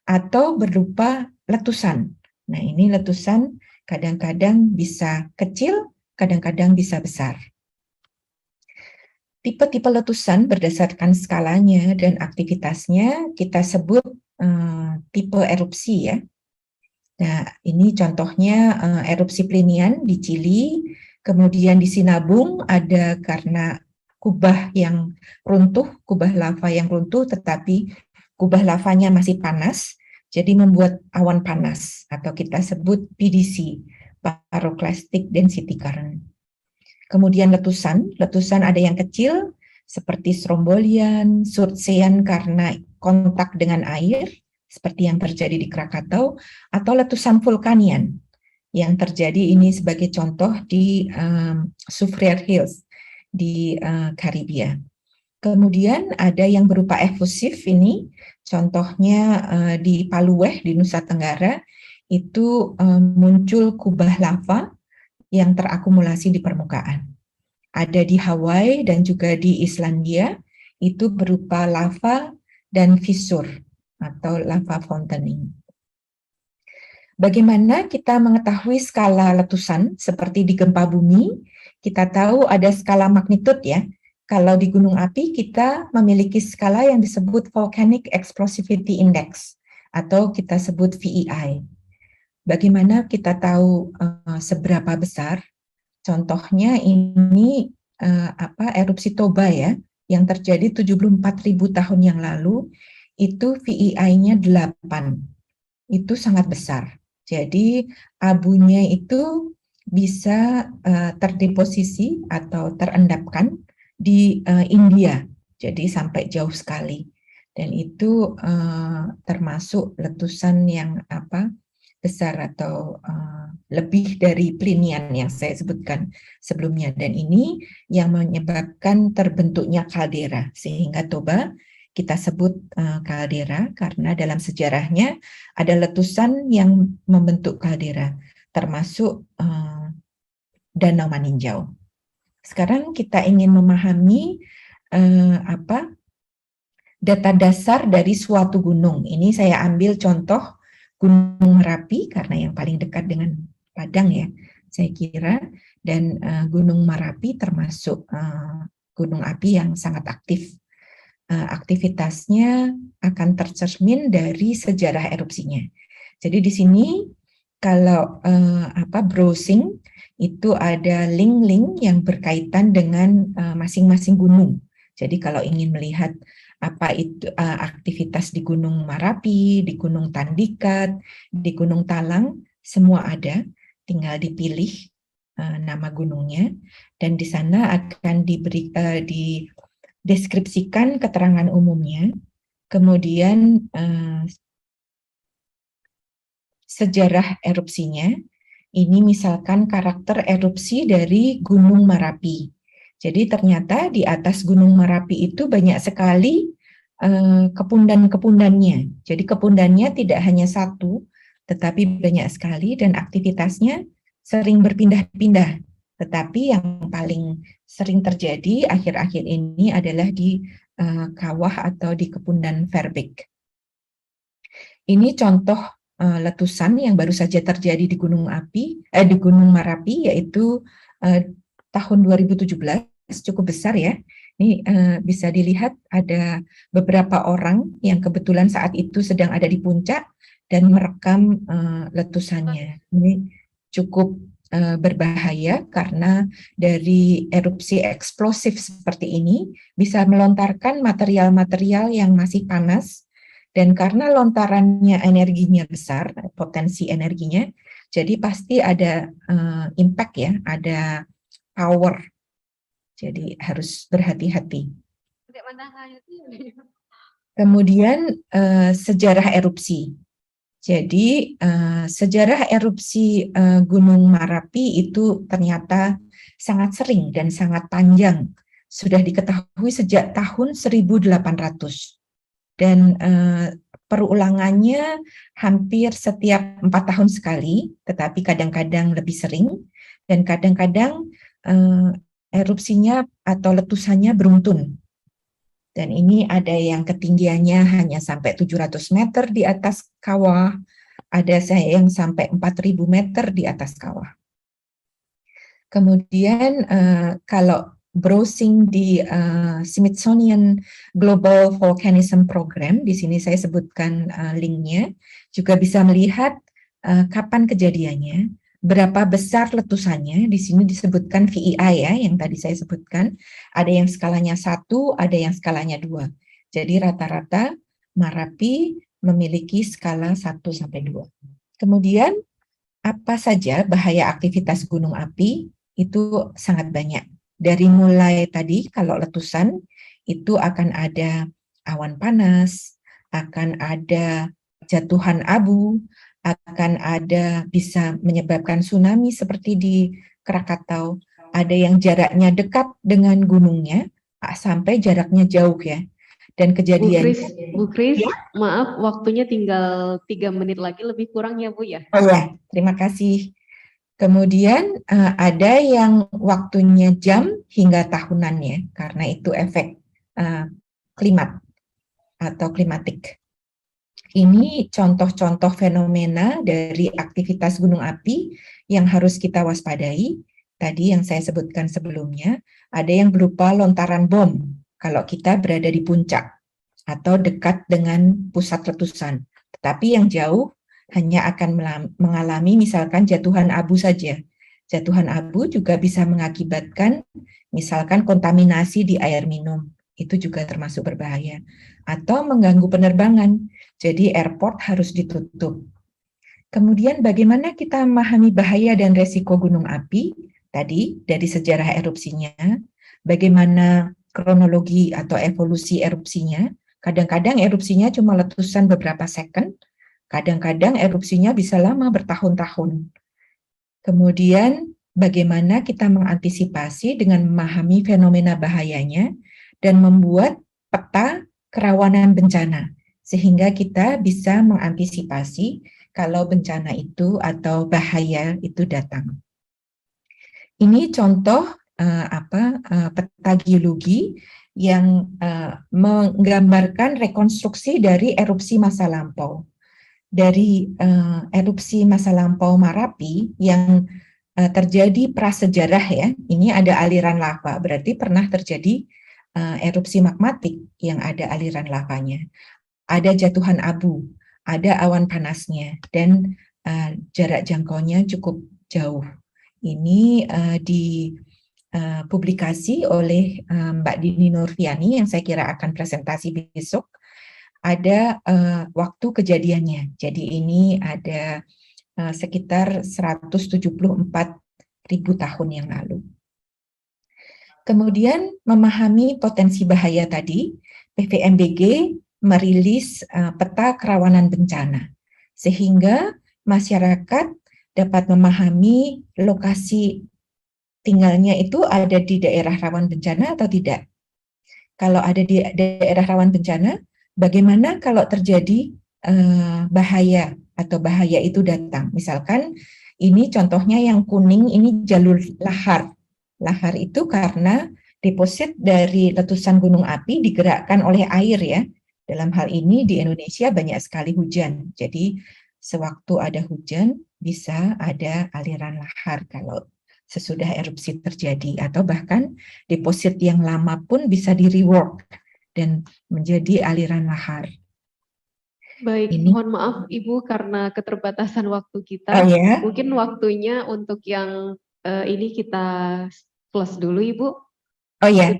atau berupa letusan. Nah, ini letusan kadang-kadang bisa kecil, kadang-kadang bisa besar. Tipe-tipe letusan berdasarkan skalanya dan aktivitasnya kita sebut tipe erupsi ya. Nah, ini contohnya erupsi Plinian di Chili, kemudian di Sinabung ada karena kubah yang runtuh, kubah lava yang runtuh, tetapi kubah lavanya masih panas, jadi membuat awan panas atau kita sebut PDC, Pyroclastic Density Current. Kemudian letusan ada yang kecil seperti strombolian, surtsean karena kontak dengan air, seperti yang terjadi di Krakatau, atau letusan vulkanian yang terjadi ini sebagai contoh di Soufriere Hills di Karibia. Kemudian ada yang berupa efusif ini, contohnya di Palueh di Nusa Tenggara, itu muncul kubah lava yang terakumulasi di permukaan. Ada di Hawaii dan juga di Islandia, itu berupa lava dan fissur atau lava fountaining. Bagaimana kita mengetahui skala letusan seperti di gempa bumi? Kita tahu ada skala magnitud ya. Kalau di gunung api kita memiliki skala yang disebut Volcanic Explosivity Index atau kita sebut VEI. Bagaimana kita tahu seberapa besar? Contohnya ini erupsi Toba ya, yang terjadi 74.000 tahun yang lalu. Itu VEI-nya 8, itu sangat besar. Jadi abunya itu bisa terdeposisi atau terendapkan di India, jadi sampai jauh sekali. Dan itu termasuk letusan yang besar atau lebih dari Plinian yang saya sebutkan sebelumnya. Dan ini yang menyebabkan terbentuknya kaldera, sehingga Toba kita sebut kaldera karena dalam sejarahnya ada letusan yang membentuk kaldera, termasuk Danau Maninjau. Sekarang kita ingin memahami data dasar dari suatu gunung. Ini saya ambil contoh Gunung Merapi karena yang paling dekat dengan Padang ya, saya kira. Dan Gunung Merapi termasuk gunung api yang sangat aktif. Aktivitasnya akan tercermin dari sejarah erupsinya. Jadi di sini kalau browsing itu ada link-link yang berkaitan dengan masing-masing gunung. Jadi kalau ingin melihat apa itu aktivitas di Gunung Merapi, di Gunung Tandikat, di Gunung Talang, semua ada. Tinggal dipilih nama gunungnya, dan di sana akan dideskripsikan keterangan umumnya, kemudian sejarah erupsinya. Ini misalkan karakter erupsi dari Gunung Merapi. Jadi ternyata di atas Gunung Merapi itu banyak sekali kepundan-kepundannya. Jadi kepundannya tidak hanya satu, tetapi banyak sekali, dan aktivitasnya sering berpindah-pindah. Tetapi yang paling sering terjadi akhir-akhir ini adalah di kawah atau di kepundan Verbeek. Ini contoh letusan yang baru saja terjadi di Gunung Merapi, yaitu tahun 2017, cukup besar ya. Ini bisa dilihat ada beberapa orang yang kebetulan saat itu sedang ada di puncak dan merekam letusannya. Ini cukup berbahaya karena dari erupsi eksplosif seperti ini bisa melontarkan material-material yang masih panas, dan karena lontarannya energinya besar, potensi energinya, jadi pasti ada impact ya, ada power. Jadi harus berhati-hati. Kemudian sejarah erupsi. Jadi sejarah erupsi Gunung Merapi itu ternyata sangat sering dan sangat panjang. Sudah diketahui sejak tahun 1800. Dan perulangannya hampir setiap 4 tahun sekali, tetapi kadang-kadang lebih sering, dan kadang-kadang erupsinya atau letusannya beruntun. Dan ini ada yang ketinggiannya hanya sampai 700 meter di atas kawah, ada yang sampai 4.000 meter di atas kawah. Kemudian kalau browsing di Smithsonian Global Volcanism Program, di sini saya sebutkan linknya, juga bisa melihat kapan kejadiannya, berapa besar letusannya. Di sini disebutkan VEI ya, yang tadi saya sebutkan. Ada yang skalanya 1, ada yang skalanya 2. Jadi rata-rata Merapi memiliki skala 1-2. Kemudian apa saja bahaya aktivitas gunung api? Itu sangat banyak. Dari mulai tadi kalau letusan itu akan ada awan panas, akan ada jatuhan abu, akan ada bisa menyebabkan tsunami seperti di Krakatau. Ada yang jaraknya dekat dengan gunungnya sampai jaraknya jauh ya. Dan kejadian
Bu Kris, ya? Maaf waktunya tinggal 3 menit lagi, lebih kurang ya Bu ya.
Oh ya, terima kasih. Kemudian ada yang waktunya jam hingga tahunannya karena itu efek klimat atau klimatik. Ini contoh-contoh fenomena dari aktivitas gunung api yang harus kita waspadai. Tadi yang saya sebutkan sebelumnya, ada yang berupa lontaran bom kalau kita berada di puncak atau dekat dengan pusat letusan. Tetapi yang jauh hanya akan mengalami misalkan jatuhan abu saja. Jatuhan abu juga bisa mengakibatkan misalkan kontaminasi di air minum. Itu juga termasuk berbahaya. Atau mengganggu penerbangan. Jadi airport harus ditutup. Kemudian bagaimana kita memahami bahaya dan resiko gunung api? Tadi dari sejarah erupsinya, bagaimana kronologi atau evolusi erupsinya. Kadang-kadang erupsinya cuma letusan beberapa second, kadang-kadang erupsinya bisa lama bertahun-tahun. Kemudian bagaimana kita mengantisipasi dengan memahami fenomena bahayanya dan membuat peta kerawanan bencana. Sehingga kita bisa mengantisipasi kalau bencana itu atau bahaya itu datang. Ini contoh peta geologi yang menggambarkan rekonstruksi dari erupsi masa lampau. Dari erupsi masa lampau Marapi yang terjadi prasejarah ya, ini ada aliran lava, berarti pernah terjadi erupsi magmatik yang ada aliran lavanya. Ada jatuhan abu, ada awan panasnya, dan jarak jangkaunya cukup jauh. Ini dipublikasi oleh Mbak Dini Nurfiani yang saya kira akan presentasi besok. Ada waktu kejadiannya. Jadi ini ada sekitar 174.000 tahun yang lalu. Kemudian memahami potensi bahaya tadi, PVMBG merilis peta kerawanan bencana, sehingga masyarakat dapat memahami lokasi tinggalnya itu ada di daerah rawan bencana atau tidak. Kalau ada di daerah rawan bencana, bagaimana kalau terjadi bahaya atau bahaya itu datang? Misalkan ini contohnya yang kuning, ini jalur lahar. Lahar itu karena deposit dari letusan gunung api digerakkan oleh air ya. Dalam hal ini di Indonesia banyak sekali hujan. Jadi sewaktu ada hujan bisa ada aliran lahar kalau sesudah erupsi terjadi, atau bahkan deposit yang lama pun bisa di-rework dan menjadi aliran lahar.
Baik, mohon maaf Ibu karena keterbatasan waktu kita.
Ya?
Mungkin waktunya untuk yang ini kita close dulu Ibu.
Oh ya.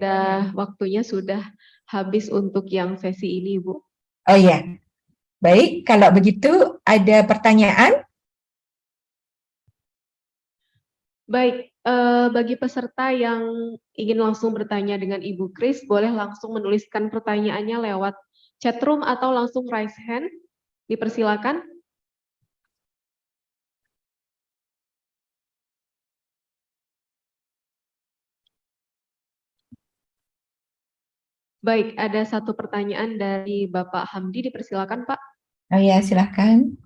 Waktunya sudah habis untuk yang sesi ini Ibu.
Oh ya. Baik, kalau begitu ada pertanyaan?
Baik, bagi peserta yang ingin langsung bertanya dengan Ibu Kris, boleh langsung menuliskan pertanyaannya lewat chatroom atau langsung raise hand. Dipersilakan. Baik, ada satu pertanyaan dari Bapak Hamdi, dipersilakan Pak.
Oh ya, silakan.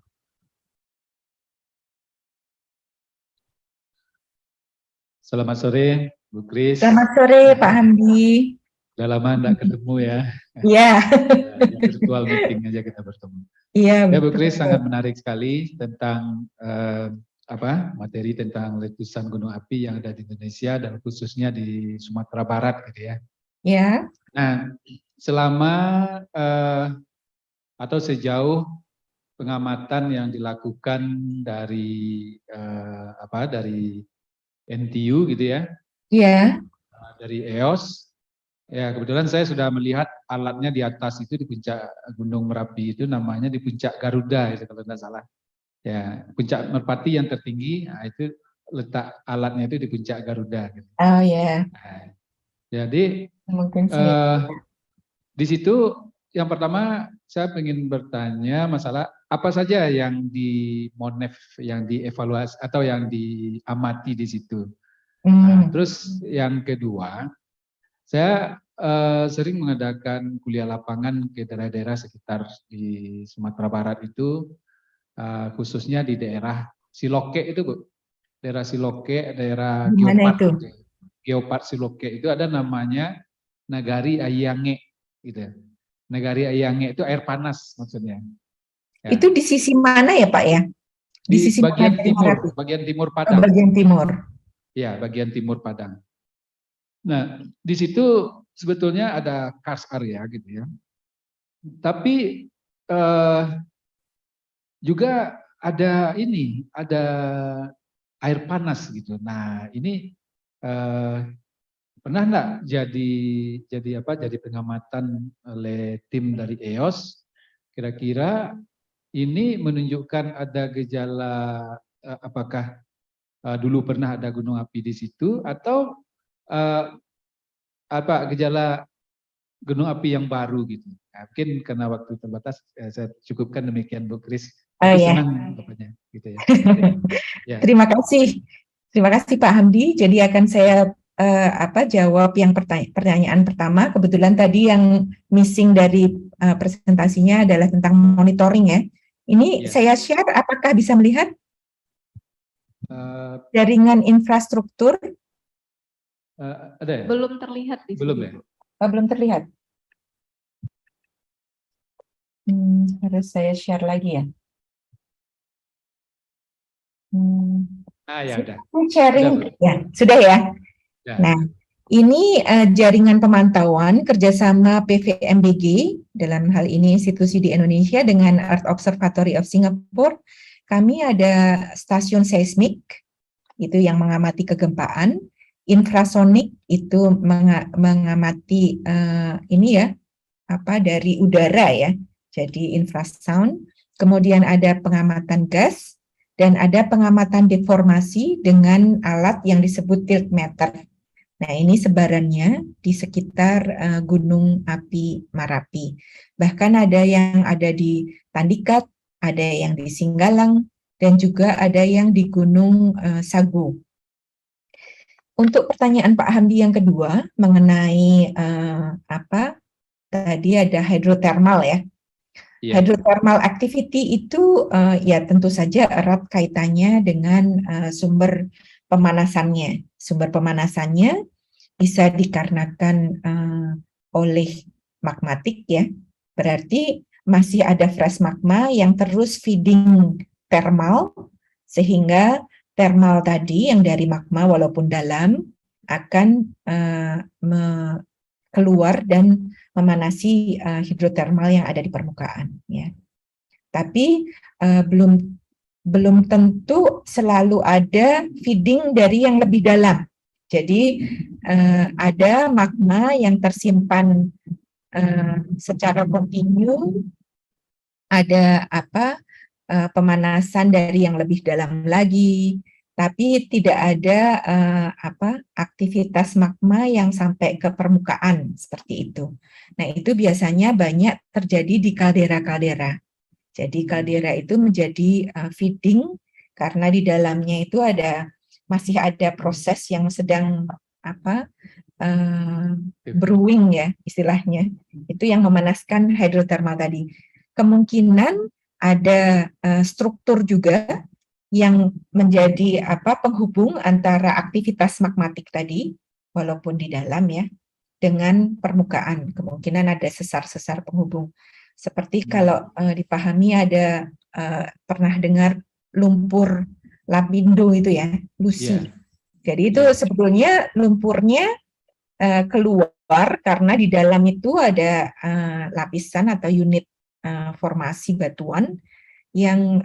Selamat sore, Bu Kris.
Selamat sore, Pak Hamdi.
Udah lama enggak ketemu ya.
Iya.
Virtual meeting aja kita bertemu.
Iya.
Ya, Bu Kris, sangat menarik sekali tentang materi tentang letusan gunung api yang ada di Indonesia dan khususnya di Sumatera Barat gitu ya.
Ya.
Nah, selama atau sejauh pengamatan yang dilakukan dari dari NTU gitu ya.
Iya.
Dari EOS. Ya, kebetulan saya sudah melihat alatnya di atas itu di puncak Gunung Merapi itu namanya di puncak Garuda itu kalau tidak salah. Ya, puncak Merpati yang tertinggi, nah, itu letak alatnya itu di puncak Garuda. Gitu.
Oh ya.
Nah, jadi
mungkin
di situ yang pertama saya ingin bertanya masalah apa saja yang di Monef yang dievaluasi atau yang diamati di situ. Nah, terus yang kedua, saya sering mengadakan kuliah lapangan ke daerah-daerah sekitar di Sumatera Barat itu, khususnya di daerah Siloke itu Bu. Daerah Siloke, daerah Geopark Siloke itu ada namanya Nagari Ayange gitu. Nagari Ayange itu air panas maksudnya. Ya.
Itu di sisi mana ya Pak ya?
Di sisi bagian timur, bagian timur Padang.
Bagian timur.
Ya, bagian timur Padang. Nah, di situ sebetulnya ada karst area gitu ya. Tapi juga ada air panas gitu. Nah, ini pernah enggak jadi pengamatan oleh tim dari EOS, kira-kira ini menunjukkan ada gejala apakah dulu pernah ada gunung api di situ atau gejala gunung api yang baru gitu. Nah, mungkin karena waktu terbatas saya cukupkan demikian Bu Kris. Senang bapaknya gitu ya. Ya.
Terima kasih Pak Hamdi. Jadi akan saya jawab yang pertanyaan pertama. Kebetulan tadi yang missing dari presentasinya adalah tentang monitoring ya. Ini saya share, apakah bisa melihat jaringan infrastruktur?
Ada ya?
Belum terlihat di sini.
Belum ya?
belum terlihat? Harus saya share lagi ya.
Ya udah.
Sharing ya, sudah ya.
Ya.
Nah, ini jaringan pemantauan kerjasama PVMBG, dalam hal ini institusi di Indonesia dengan Earth Observatory of Singapore. Kami ada stasiun seismik, itu yang mengamati kegempaan, infrasonik itu mengamati ini ya, dari udara ya, jadi infrasound. Kemudian ada pengamatan gas dan ada pengamatan deformasi dengan alat yang disebut tiltmeter. Nah, ini sebarannya di sekitar Gunung Api Marapi. Bahkan ada yang ada di Tandikat, ada yang di Singgalang, dan juga ada yang di Gunung Sagu. Untuk pertanyaan Pak Hamdi yang kedua mengenai tadi ada hidrotermal ya. Hydrothermal activity itu ya tentu saja erat kaitannya dengan sumber pemanasannya. Sumber pemanasannya bisa dikarenakan oleh magmatik ya. Berarti masih ada fresh magma yang terus feeding thermal, sehingga thermal tadi yang dari magma walaupun dalam akan keluar dan memanasi hidrotermal yang ada di permukaan ya. Tapi belum tentu selalu ada feeding dari yang lebih dalam. Jadi ada magma yang tersimpan secara kontinu, ada pemanasan dari yang lebih dalam lagi, tapi tidak ada aktivitas magma yang sampai ke permukaan seperti itu. Nah, itu biasanya banyak terjadi di kaldera-kaldera. Jadi kaldera itu menjadi feeding karena di dalamnya itu masih ada proses yang sedang brewing ya istilahnya. Itu yang memanaskan hidrotermal tadi. Kemungkinan ada struktur juga yang menjadi penghubung antara aktivitas magmatik tadi, walaupun di dalam ya, dengan permukaan. Kemungkinan ada sesar-sesar penghubung. Seperti kalau dipahami ada pernah dengar lumpur lapindo itu ya, Lucy. Jadi itu sebetulnya lumpurnya keluar karena di dalam itu ada lapisan atau unit formasi batuan yang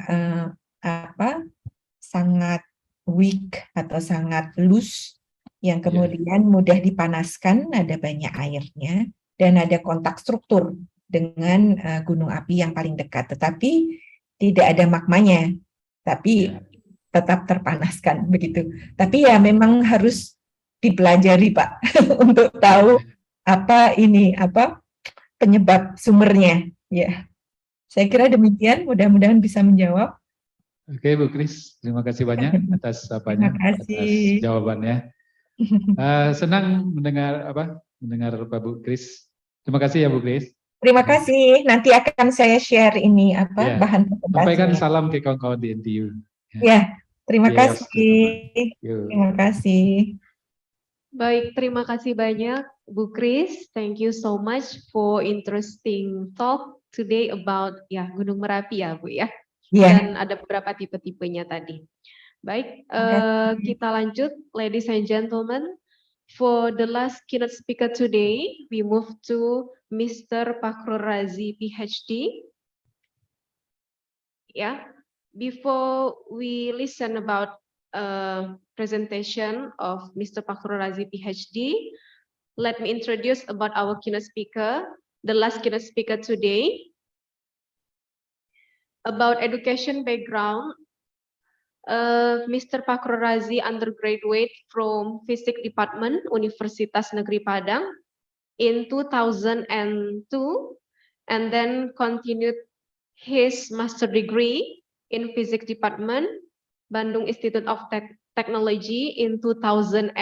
sangat weak atau sangat loose, yang kemudian mudah dipanaskan, ada banyak airnya, dan ada kontak struktur dengan gunung api yang paling dekat. Tetapi tidak ada magmanya, tapi tetap terpanaskan begitu. Tapi ya memang harus dipelajari Pak untuk tahu penyebab sumbernya. Ya, saya kira demikian. Mudah-mudahan bisa menjawab.
Oke, Bu Kris, terima kasih banyak atas atas jawabannya. Senang mendengar Pak Bu Kris. Terima kasih ya Bu Kris.
Terima kasih. Nanti akan saya share ini bahan presentasinya.
Sampaikan salam ke kawan-kawan di NTU.
Ya, terima kasih. Terima kasih.
Baik, terima kasih banyak Bu Kris. Thank you so much for interesting talk today about Gunung Merapi ya Bu ya. Dan ada beberapa tipe-tipenya tadi. Baik, kita lanjut, ladies and gentlemen. For the last keynote speaker today, we move to Mr. Pakhrul Razi, PhD. Before we listen about presentation of Mr. Pakhrul Razi, PhD, let me introduce about our keynote speaker, the last keynote speaker today. About education background, Mr. Pakhrul Razi undergraduate from Physics Department, Universitas Negeri Padang in 2002, and then continued his master degree in Physics Department, Bandung Institute of Technology in 2005,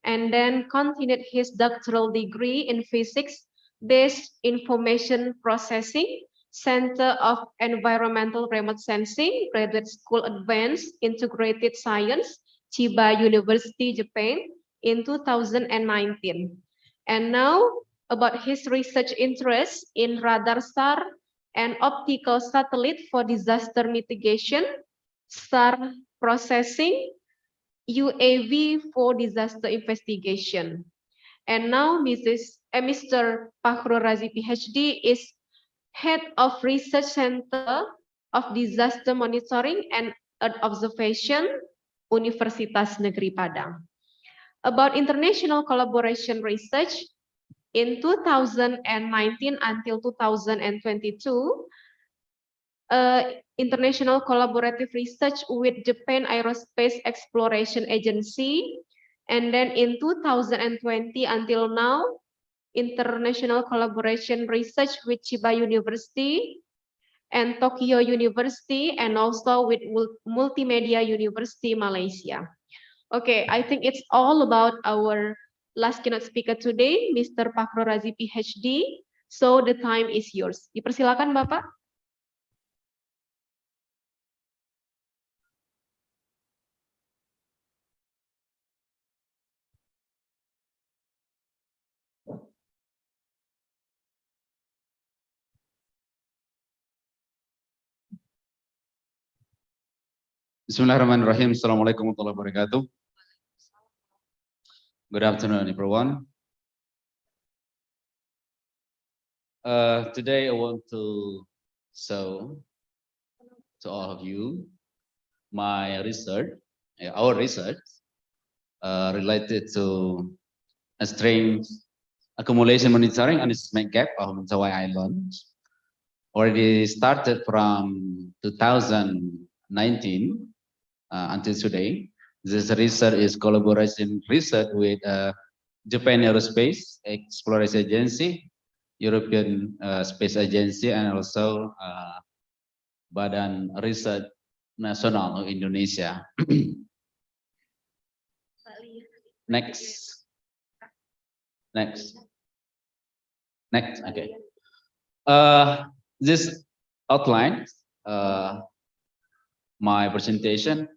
and then continued his doctoral degree in Physics-based Information Processing, Center of Environmental Remote Sensing, Graduate School Advanced Integrated Science, Chiba University, Japan, in 2019. And now about his research interest in radar SAR and optical satellite for disaster mitigation, SAR processing, UAV for disaster investigation. And now Mr. Pakhrul Razi PhD is Head of Research Center of Disaster Monitoring and Earth Observation, Universitas Negeri Padang. About international collaboration research, in 2019 until 2022, international collaborative research with Japan Aerospace Exploration Agency, and then in 2020 until now, international collaboration research with Chiba University and Tokyo University, and also with Multimedia University Malaysia. Okay, I think it's all about our last keynote speaker today, Mr. Pakhrul Razi PhD. So the time is yours. Dipersilakan Bapak.
Bismillahirrahmanirrahim. Assalamualaikum warahmatullahi wabarakatuh. Good afternoon, everyone. Today I want to show to all of you my research, our research related to strain accumulation monitoring on the seismic gap of Mentawai Island. Already started from 2019 until today. This research is collaboration research with Japan Aerospace Exploration Agency, European Space Agency, and also Badan Riset Nasional of Indonesia. Next. Okay. This outline my presentation.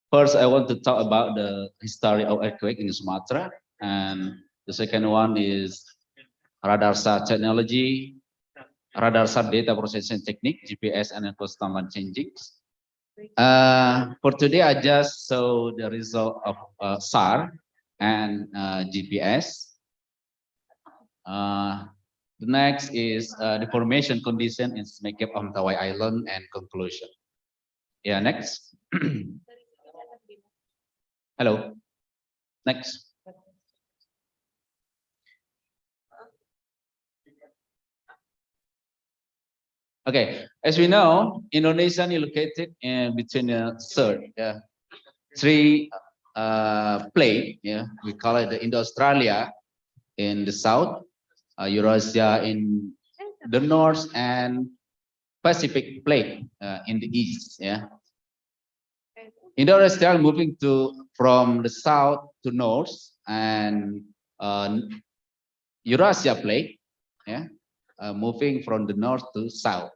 First, I want to talk about the history of earthquake in Sumatra, and the second one is radar SAR technology, radar SAR data processing technique, GPS and constant changing. For today, I just saw the result of SAR and GPS. The next is the formation condition in seismic gap on Mentawai Island and conclusion. Yeah, next. Hello. Next. Okay, as we know, Indonesia is located in between three plates. Yeah, we call it the Indo-Australia in the south, Eurasia in the north, and Pacific plate in the east. Yeah. Indo-Australia moving from the south to north, and Eurasia plate, yeah, moving from the north to south.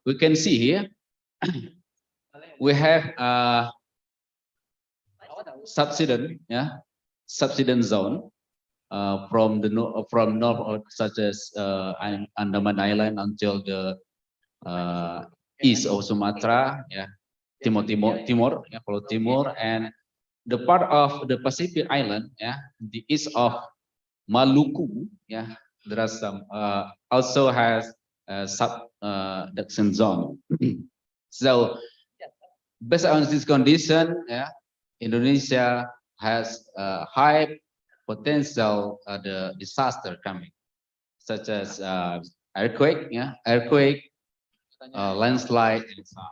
We can see here, we have subsidence, yeah, subsidence zone from north, such as Andaman Island until the east of Sumatra, yeah, Timor, yeah, Pulau Timur, and the part of the Pacific Island, yeah, the east of Maluku, yeah, there are some also has subduction zone. So based on this condition, yeah, Indonesia has high potential the disaster coming, such as earthquake, yeah, landslide, and so on.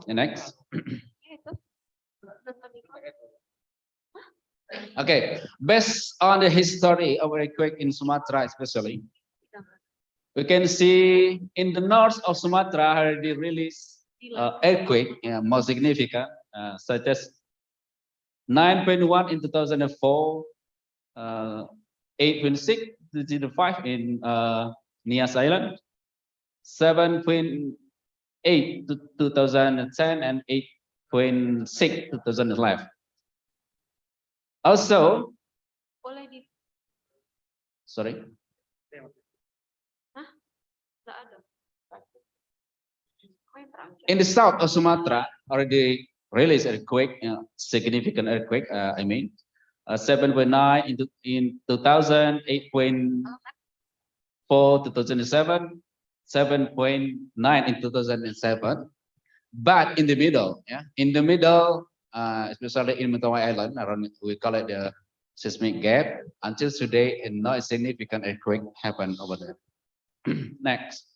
The next. Okay, based on the history of earthquake in Sumatra, especially, we can see in the north of Sumatra already released earthquake, more significant, such as 9.1 in 2004, 8.6 2005 in Nias Island, 7.8 to 2010, and 8.6 2011. Also,
Boleh di.
sorry.
Hah? Nggak ada. Oh, yang terakhir.
In the south of Sumatra, already released earthquake, significant earthquake. I mean, 7.9 in 2000, 8.4 2007, 7.9 in 2007. But in the middle, especially in Mentawai Island, around we call it the seismic gap. Until today, and no significant earthquake happened over there. Next.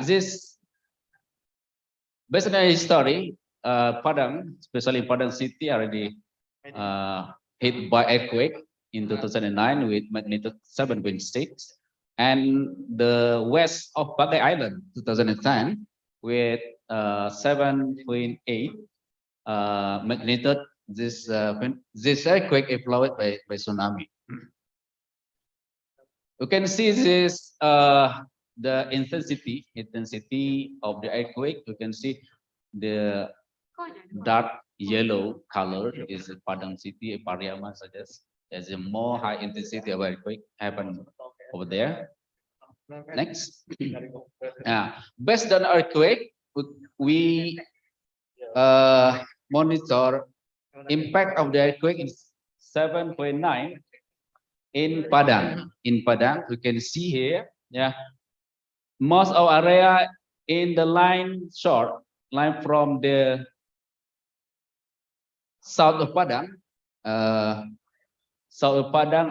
This based on the history, Padang, especially Padang city, already hit by earthquake in 2009 with magnitude 7.6, and the west of Bagai Island 2010 with 7.8 magnitude. This earthquake is followed by tsunami. You can see this the intensity of the earthquake. You can see the dark yellow color is Padang city, Pariaman suggests there's a more high intensity of earthquake happen over there. Next. Based on earthquake, we monitor impact of the earthquake is 7.9 in Padang. In Padang, we can see here, most of area in the line from the south of Padang,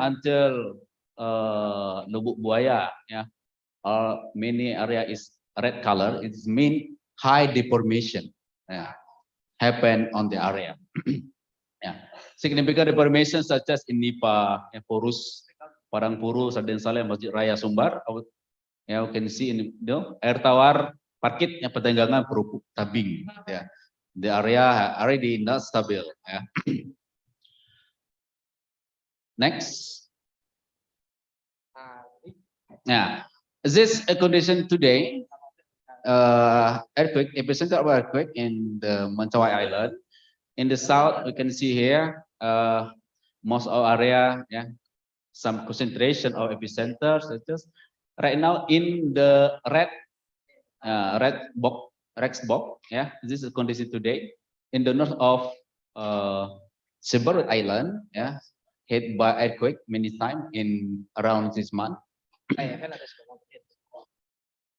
until Lubuk Buaya, many area is red color. It mean high deformation happen on the area. Significant deformation such as in Nipa, Porus, Padang Puru, Sarden Saleh, Masjid Raya Sumbar. You can see in air tawar, parkit, perdagangan Perupuk Tabing. The area already not stable. Next. This condition today, earthquake, epicenter of earthquake in the Mentawai Island. In the south, we can see here most of area, some concentration of epicenter, such as right now in the red box, this is condition today in the north of Seberut Island, hit by earthquake many times in around this month.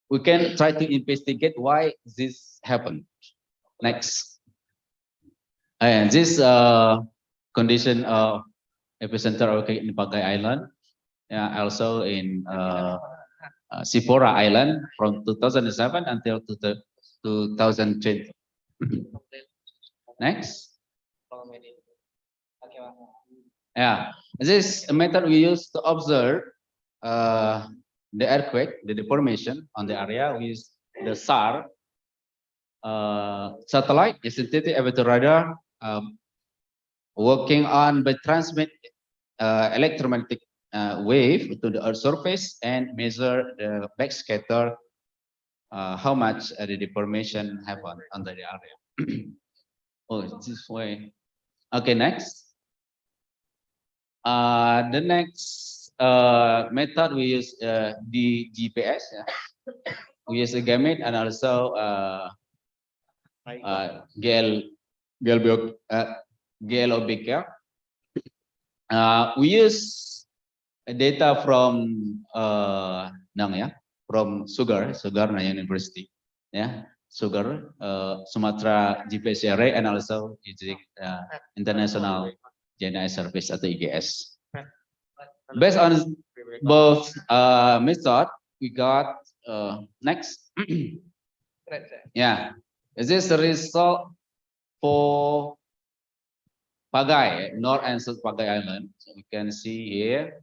We can try to investigate why this happened. Next. And this condition of epicenter earthquake in Bagai Island, also in Sipora Island from 2007 until 2020. Next. This method we use to observe the earthquake, the deformation on the area. We use the SAR satellite, the synthetic elevator radar, working on by transmit electromagnetic wave to the Earth's surface and measure the backscatter, how much the deformation happen under the area. This way. Okay, next. The next method we use the GPS. We use a gamut and also GLOBK. We use data from from Sugar Nanyang University, Sugar Sumatra GPS array, and also using International GNSS Service atau IGS. Based on both method, we got next. Is this the result for Bagai, North and South Bagai Island? So we can see here,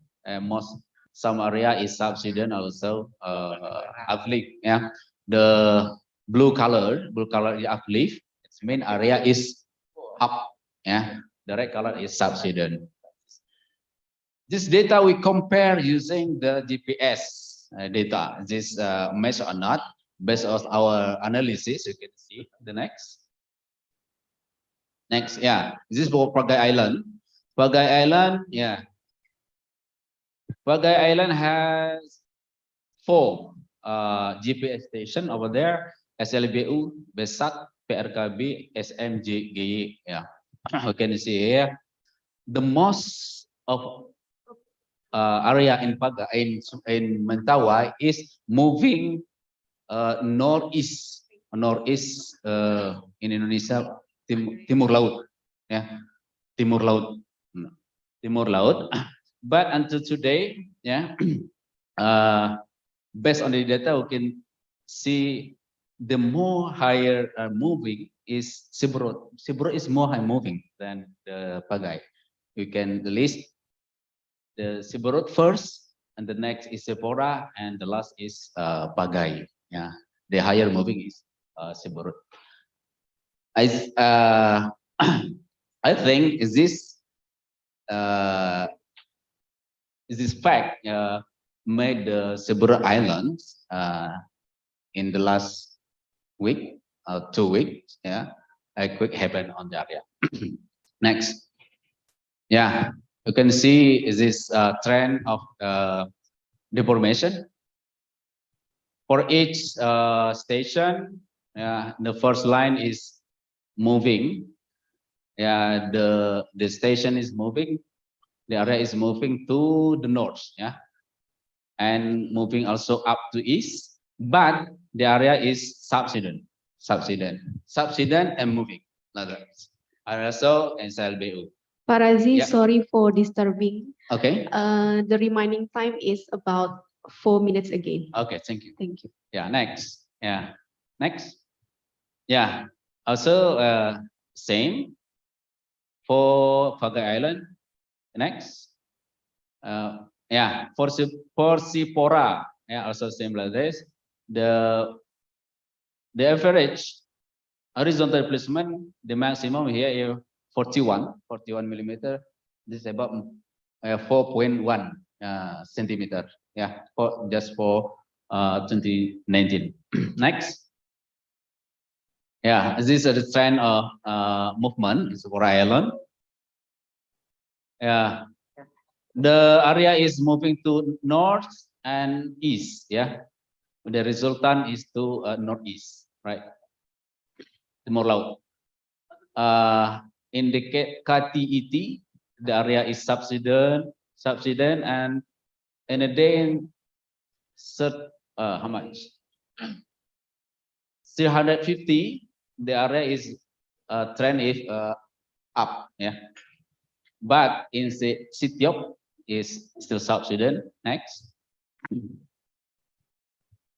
some area is subsidence, also uplift. The blue color is uplift. Its main area is up. The red color is subsidence. This data we compare using the GPS data. This match or not, based on our analysis. You can see the next. Next, yeah, this is for Pagai Island. Pagai Island, yeah. Pagai Island has 4 GPS station over there: SLBU, BESAT, PRKB, SMGGY. Yeah, you can see here the most of area in Pagai in Mentawai is moving northeast in Indonesia, Timur Laut, yeah, Timur Laut. But until today, yeah, based on the data, we can see the more higher moving is Siberut. Siberut is more high moving than the Pagai. You can list the Siberut first, and the next is Sepora, and the last is Pagai. Yeah, the higher moving is Siberut. I think this fact made the Siberut Islands in the last week, 2 weeks, yeah, a quick happened on the area. Next, yeah, you can see this trend of deformation. For each station, the first line is moving. Yeah, the station is moving. The area is moving to the north, yeah, and moving also up to east. But the area is subsidence and moving. Also and SLBU.
Pak Razi,
Yeah.
sorry for disturbing.
Okay.
The remaining time is about 4 minutes again.
Okay, thank you.
Thank you.
Yeah, next. Yeah, next. Yeah, also same for Pagai Island. Next. Yeah, for Sipora, yeah, also same like this. The average horizontal placement, the maximum here is 41 millimeter. This is about 4.1 centimeter. Yeah, just for 2019. Next. Yeah, this is the trend of movement in Sipora Island. Yeah, the area is moving to north and east. Yeah, the resultant is to northeast, right? Timur Laut. Indicate KTET, the area is subsidence, and in a day, how much? 350. The area is trend is up, yeah. But in the Sitiop is still subsidence. Next.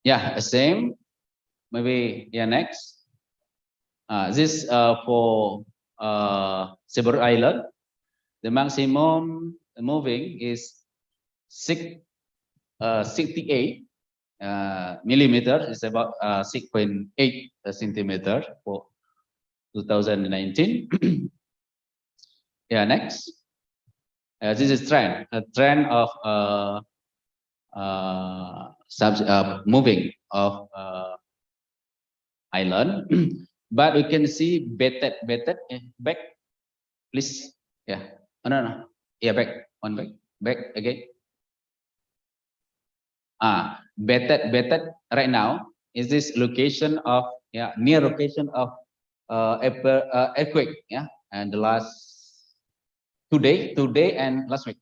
Yeah, same. Maybe yeah. Next. This for Siberut Island, the maximum moving is 68 millimeter. Is about 6.8 centimeter for 2019. Yeah, next. This is trend. A trend of moving of island. But we can see better back, please. Yeah. Oh, no. Yeah, back. Back again. Better right now is this location of near location of earthquake. Yeah, and the last today and last week.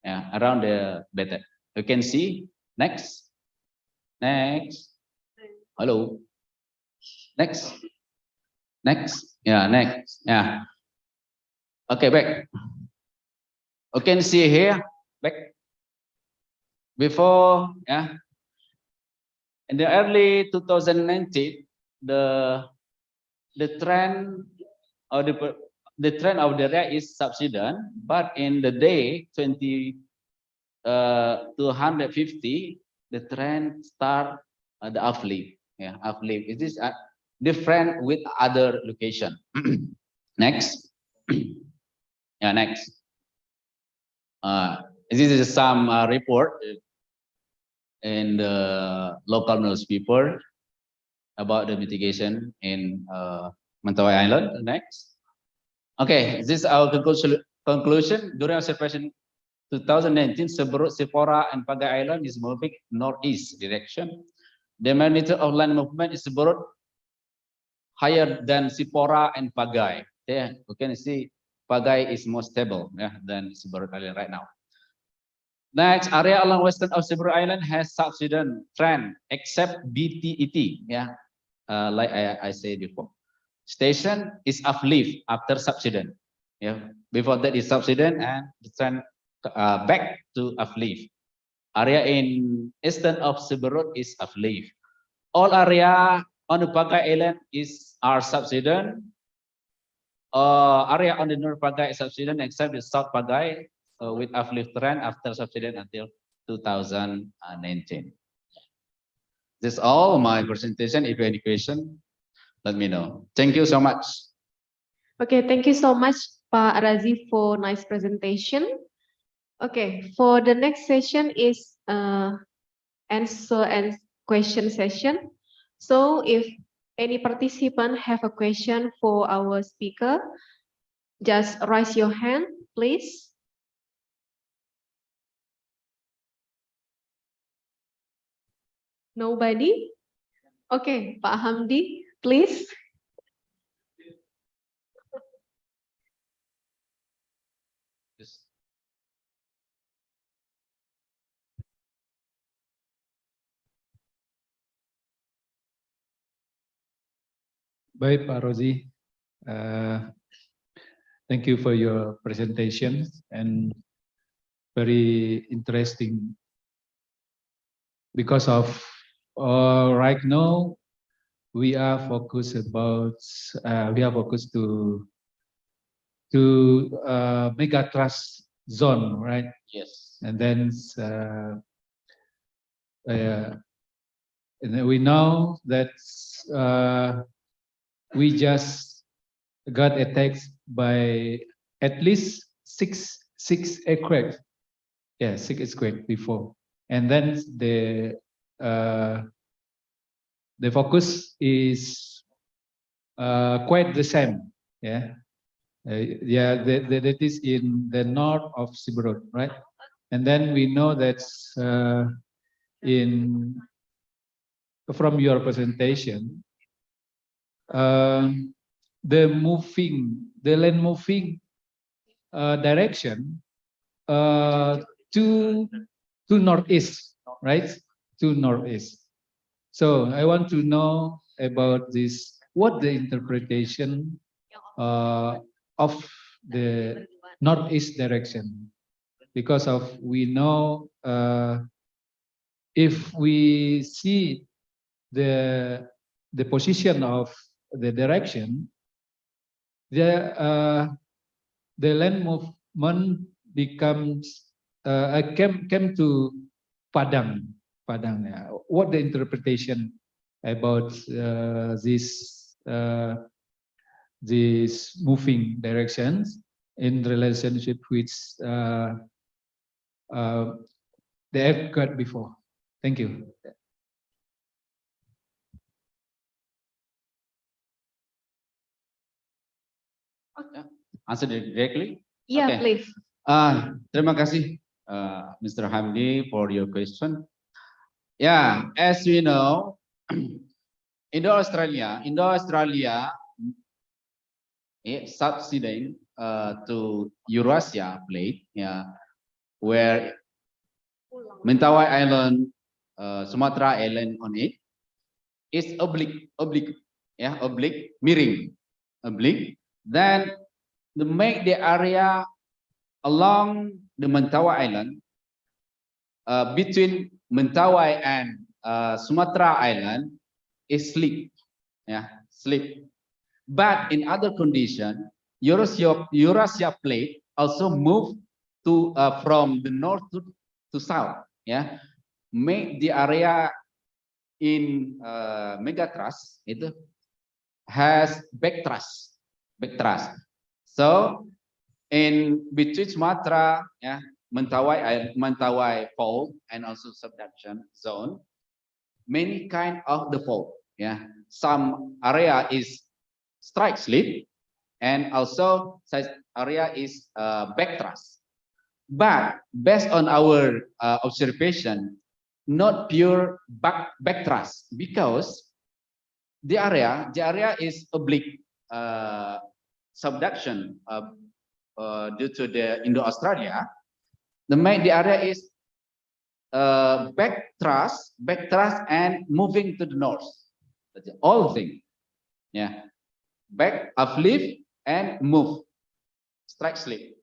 Yeah, around the better. You can see next. Hello. Next. Yeah, next. Yeah. Okay, back. You can see here back. Before, yeah. In the early 2019, the trend or the trend of the area is subsidence, but in the day 250, the trend start the uplift. Yeah, uplift. It is different with other location. Next. Yeah, next. This is some report in the local newspaper about the mitigation in Mentawai Island. Next. Okay, this is our conclusion. During observation 2019, Siberut, Sipora, and Pagai Island is moving northeast direction. The magnitude of land movement is Siberut higher than Sipora and Pagai. Yeah, we can see Pagai is more stable, yeah, than Siberut Island right now. Next, area along western of Siberut Island has subsidence trend except BTET. Yeah, like I said before. Station is uplift after subsidence. Yeah, before that is subsidence and the trend back to uplift. Area in eastern of Siberut is uplift. All area on the Pagai Island are subsidence. Area on the North Pagai is subsidence except the South Pagai with uplift trend after subsidence until 2019. This is all my presentation. If you have any question, let me know. Thank you so much.
Okay, thank you so much, Pak Razi, for nice presentation. Okay, for the next session is answer and question session. So if any participant have a question for our speaker, just raise your hand, please. Nobody? Okay, Pak Hamdi, please.
Baik, Pak Rozi. Thank you for your presentation and very interesting. Because of right now, we are focused to mega trust zone, right?
Yes.
And then we know that we just got attacked by at least six earthquakes. Yeah, 6 earthquakes before, and then the focus is quite the same. Yeah, that is in the north of Siberut, right? And then we know that from your presentation, the land moving direction to northeast, right? To northeast. So I want to know about this. What the interpretation of the northeast direction? Because we know if we see the position of the direction, the land movement becomes came to Padang. Yeah. What the interpretation about this moving directions in relationship with the earthquake before? Thank you.
Answer directly?
Yeah,
okay.
Please.
Terima kasih, Mr. Hamdi, for your question. Yeah, as we know, Indo-Australia subsiding to Eurasia plate, yeah, where Mentawai Island, Sumatra Island on it is oblique, yeah, oblique, miring, oblique. Then to make the area along the Mentawai Island, between Mentawai and Sumatra Island is slip, yeah, slip. But in other condition, Eurasia plate also move to from the north to south, yeah, make the area in megathrust itu has backthrust. So in between Sumatra, yeah, Mentawai fault and also subduction zone, many kind of the fault. Yeah, some area is strike slip, and also such area is back thrust. But based on our observation, not pure back thrust, because the area is oblique subduction due to the Indo-Australia. The area is back thrust, and moving to the north. That's all thing. Yeah, back uplift and move, strike slip.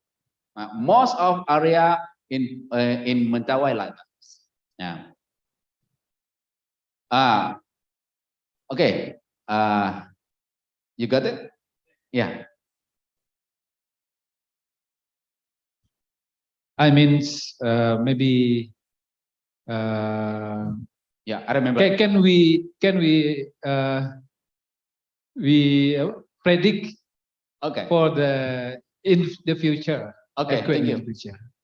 Most of area in Mentawai Islands. Yeah. Okay. You got it? Yeah.
I mean, maybe.
Yeah, I remember.
Can we predict?
Okay.
For in the future.
Okay. Thank you.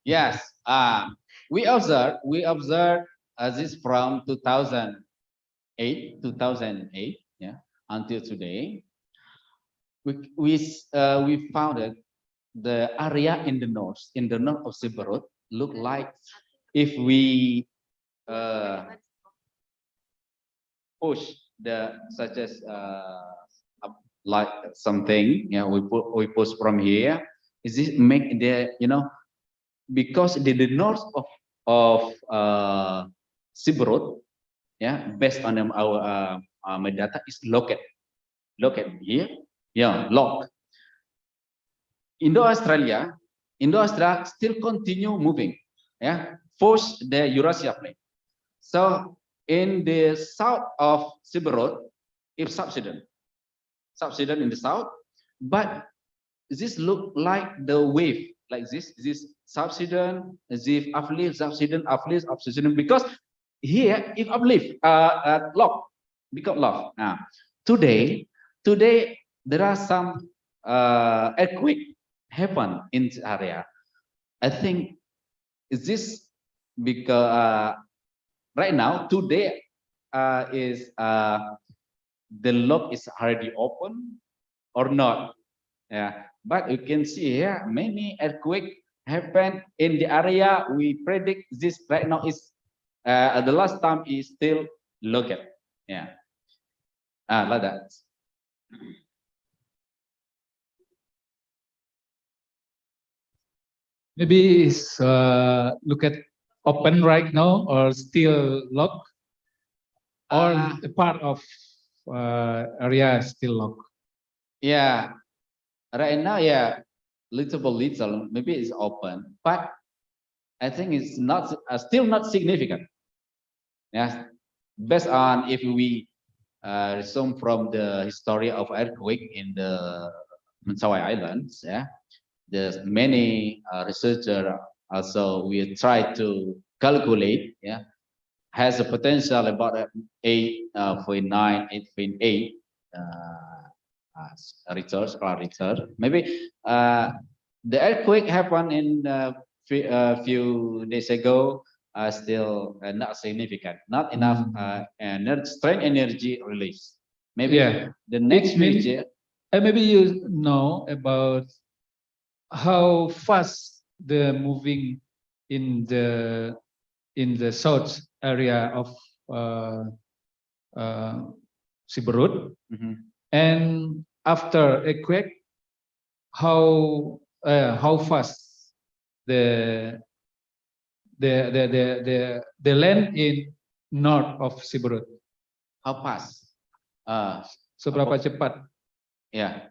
Yes. We observe this from 2008, yeah, until today. We found that the area in the north of Siberut look like if we push such as like something, yeah, we push from here. Is this make the because the north of Siberut, yeah, based on our metadata is located here, yeah, lock. Indo-Australia still continue moving, yeah, force the Eurasia plate. So in the south of Siberut, if subsidence in the south, but this look like the wave, like this subsidence, as if uplift, subsidence, because here if uplift lock, become lock. Now today there are some earthquake happen in this area. I think is this because right now today is the lock is already open or not? Yeah, but you can see here many earthquake happen in the area. We predict this right now is the last time is still located. Yeah, like that.
Maybe it's look at open right now or still locked, or the part of area is still locked.
Yeah, right now, yeah, little, maybe it's open, but I think it's not still not significant. Yeah, based on if we resume from the history of earthquake in the Mentawai Islands, yeah, there's many researchers also we try to calculate, yeah, has a potential about 8.9, 8.8 Richter. Maybe the earthquake happened in a few days ago, still not significant, not enough strength energy release. Maybe the next future.
Maybe you know about how fast the moving in the south area of Siberut, and after earthquake, how fast the land in north of Siberut?
How fast?
Seberapa cepat?
Yeah.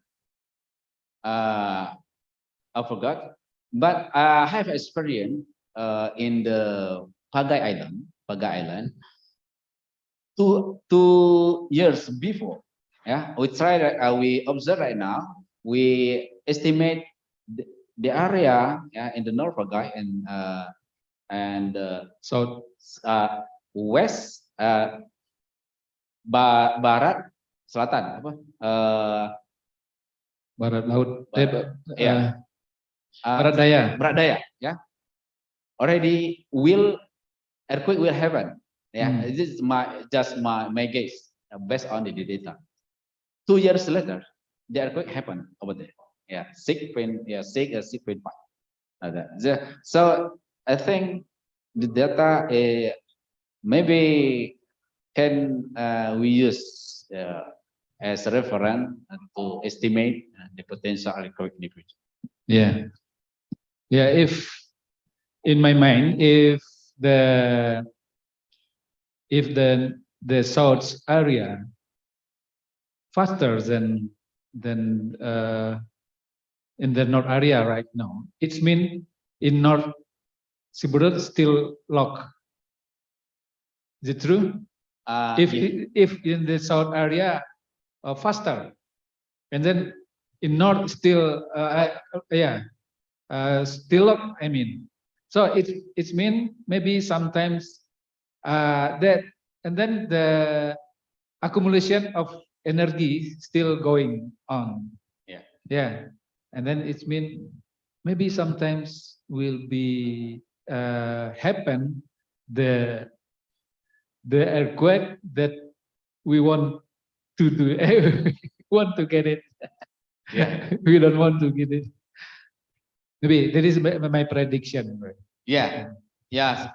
I forgot, but I have experience in the Pagai Island. 2 years before, yeah, we observe right now. We estimate the area, yeah, in the North Pagai and
south,
west, barat, selatan, apa?
Barat laut,
yeah.
Barat Daya,
yeah. Already earthquake will happen. Yeah, this is my guess based on the data. 2 years later, the earthquake happened over there. Yeah, 6.5. So I think the data maybe can we use as a reference to estimate the potential earthquake in the future.
Yeah. Yeah, if in my mind, if the south area faster than in the north area right now, it means in North Siberut still lock. Is it true? If in the south area faster, and then in north still still lock. I mean, so it means maybe sometimes that, and then the accumulation of energy still going on. Yeah, and then it means maybe sometimes will be happen the earthquake that we want to do. Want to get it.
Yeah.
We don't want to get it. Maybe that is my prediction. Right?
Yeah. Yes.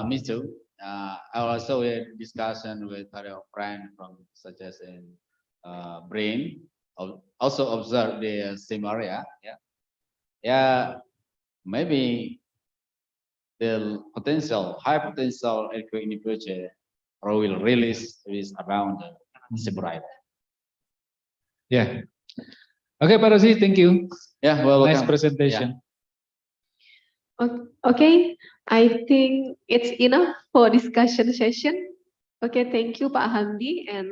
Me too. I also had discussion with other friends from such as in Brain. Also observe the same area. Yeah. Yeah. Maybe the high potential earthquake in the future will release is around Siberut Island.
Yeah. Okay, Pak Rosi, thank you.
Yeah, well,
nice
welcome.
presentation.
Okay, I think it's enough for discussion session. Okay, thank you Pak Hamdi, and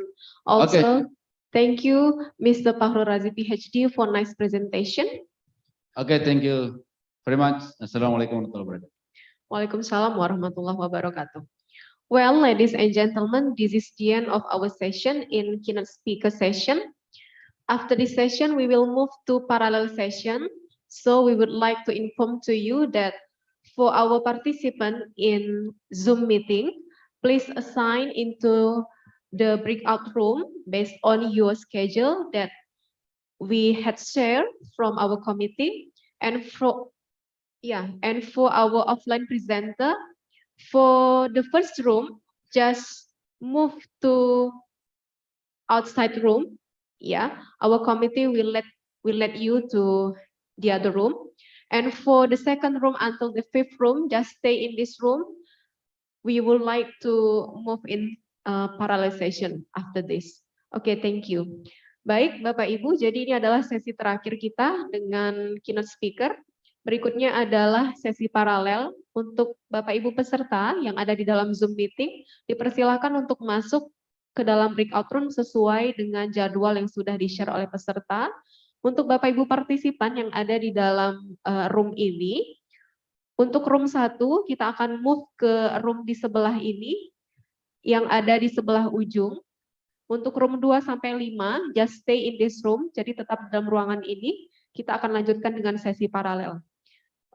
also thank you Mr. Fahru Razi PhD for nice presentation.
Okay, thank you very much. Assalamualaikum warahmatullahi wabarakatuh.
Waalaikumsalam warahmatullahi wabarakatuh. Well, ladies and gentlemen, this is the end of our session in keynote speaker session. After this session, we will move to parallel session. So we would like to inform to you that for our participant in Zoom meeting, please assign into the breakout room based on your schedule that we had shared from our committee. And for our offline presenter, for the first room, just move to outside room. Yeah, our committee will let you to the other room. And for the second room until the fifth room, just stay in this room. We would like to move in parallel session after this. Okay, thank you. Baik, Bapak Ibu, jadi ini adalah sesi terakhir kita dengan keynote speaker. Berikutnya adalah sesi paralel untuk Bapak Ibu peserta yang ada di dalam Zoom meeting. Dipersilakan untuk masuk ke dalam breakout room sesuai dengan jadwal yang sudah di-share oleh peserta. Untuk Bapak Ibu partisipan yang ada di dalam room ini, untuk room 1 kita akan move ke room di sebelah ini yang ada di sebelah ujung. Untuk room 2 sampai 5, just stay in this room, jadi tetap dalam ruangan ini. Kita akan lanjutkan dengan sesi paralel.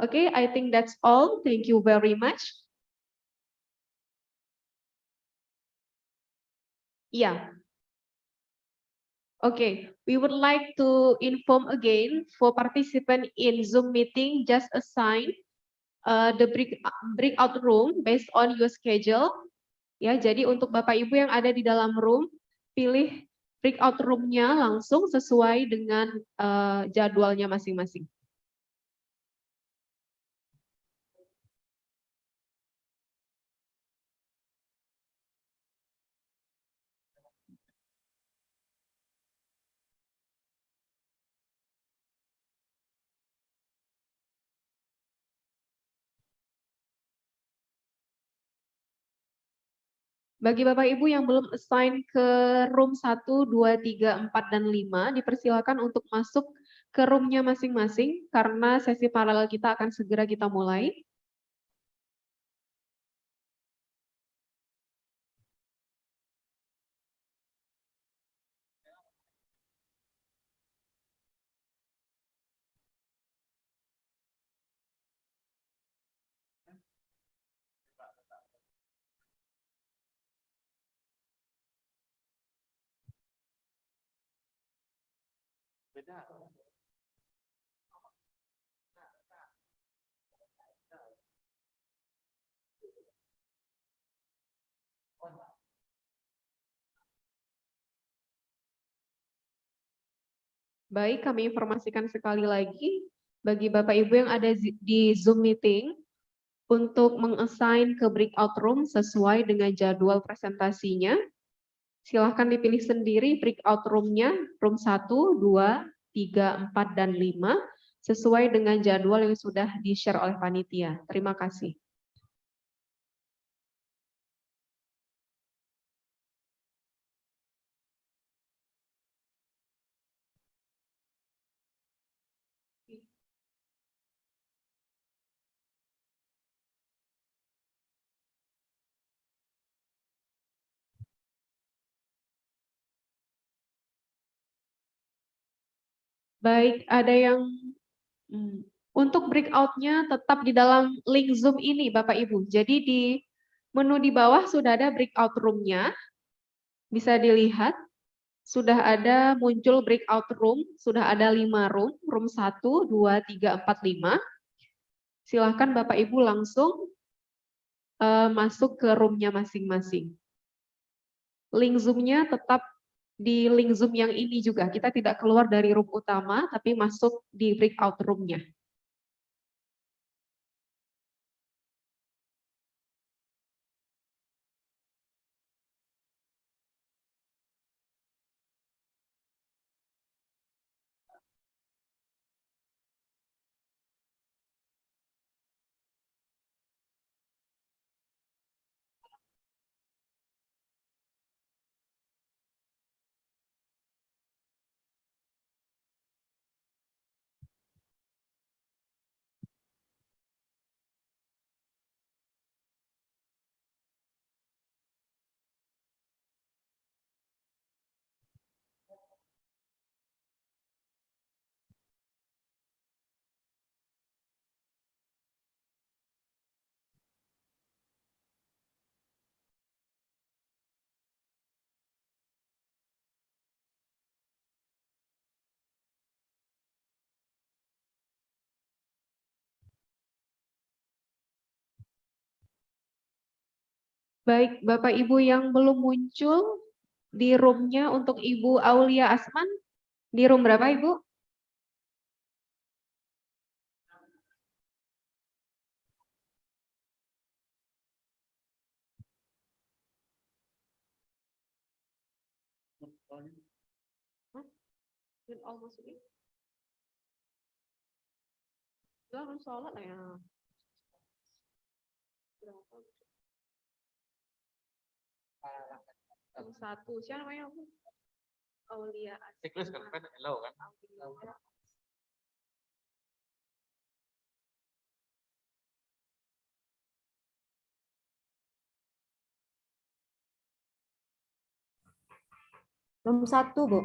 Okay, I think that's all. Thank you very much. Yeah. Okay, we would like to inform again for participant in Zoom meeting, just assign the breakout room based on your schedule. Ya, jadi untuk Bapak Ibu yang ada di dalam room, pilih breakout room-nya langsung sesuai dengan jadwalnya masing-masing. Bagi Bapak Ibu yang belum assign ke room 1, 2, 3, 4, dan 5, dipersilakan untuk masuk ke room-nya masing-masing karena sesi paralel kita akan segera kita mulai. Baik, kami informasikan sekali lagi bagi Bapak Ibu yang ada di Zoom meeting untuk mengassign ke breakout room sesuai dengan jadwal presentasinya. Silahkan dipilih sendiri breakout room-nya, room 1, 2, 3, 4, dan 5, sesuai dengan jadwal yang sudah di-share oleh panitia. Terima kasih. Baik, ada yang untuk breakout-nya tetap di dalam link Zoom ini, Bapak Ibu. Jadi di menu di bawah sudah ada breakout room-nya. Bisa dilihat, sudah ada muncul breakout room, sudah ada 5 room, room 1, 2, 3, 4, 5. Silahkan Bapak Ibu langsung masuk ke room-nya masing-masing. Link Zoom-nya tetap di link Zoom yang ini juga. Kita tidak keluar dari room utama, tapi masuk di breakout room-nya. Baik, Bapak Ibu yang belum muncul di room-nya untuk Ibu Aulia Asman, di room berapa Ibu? Almost ini. Belum sholat lah ya. Room 1, siapa namanya Bu? Aulia Asman.
Siklus kan hello kan?
Room 1, Bu.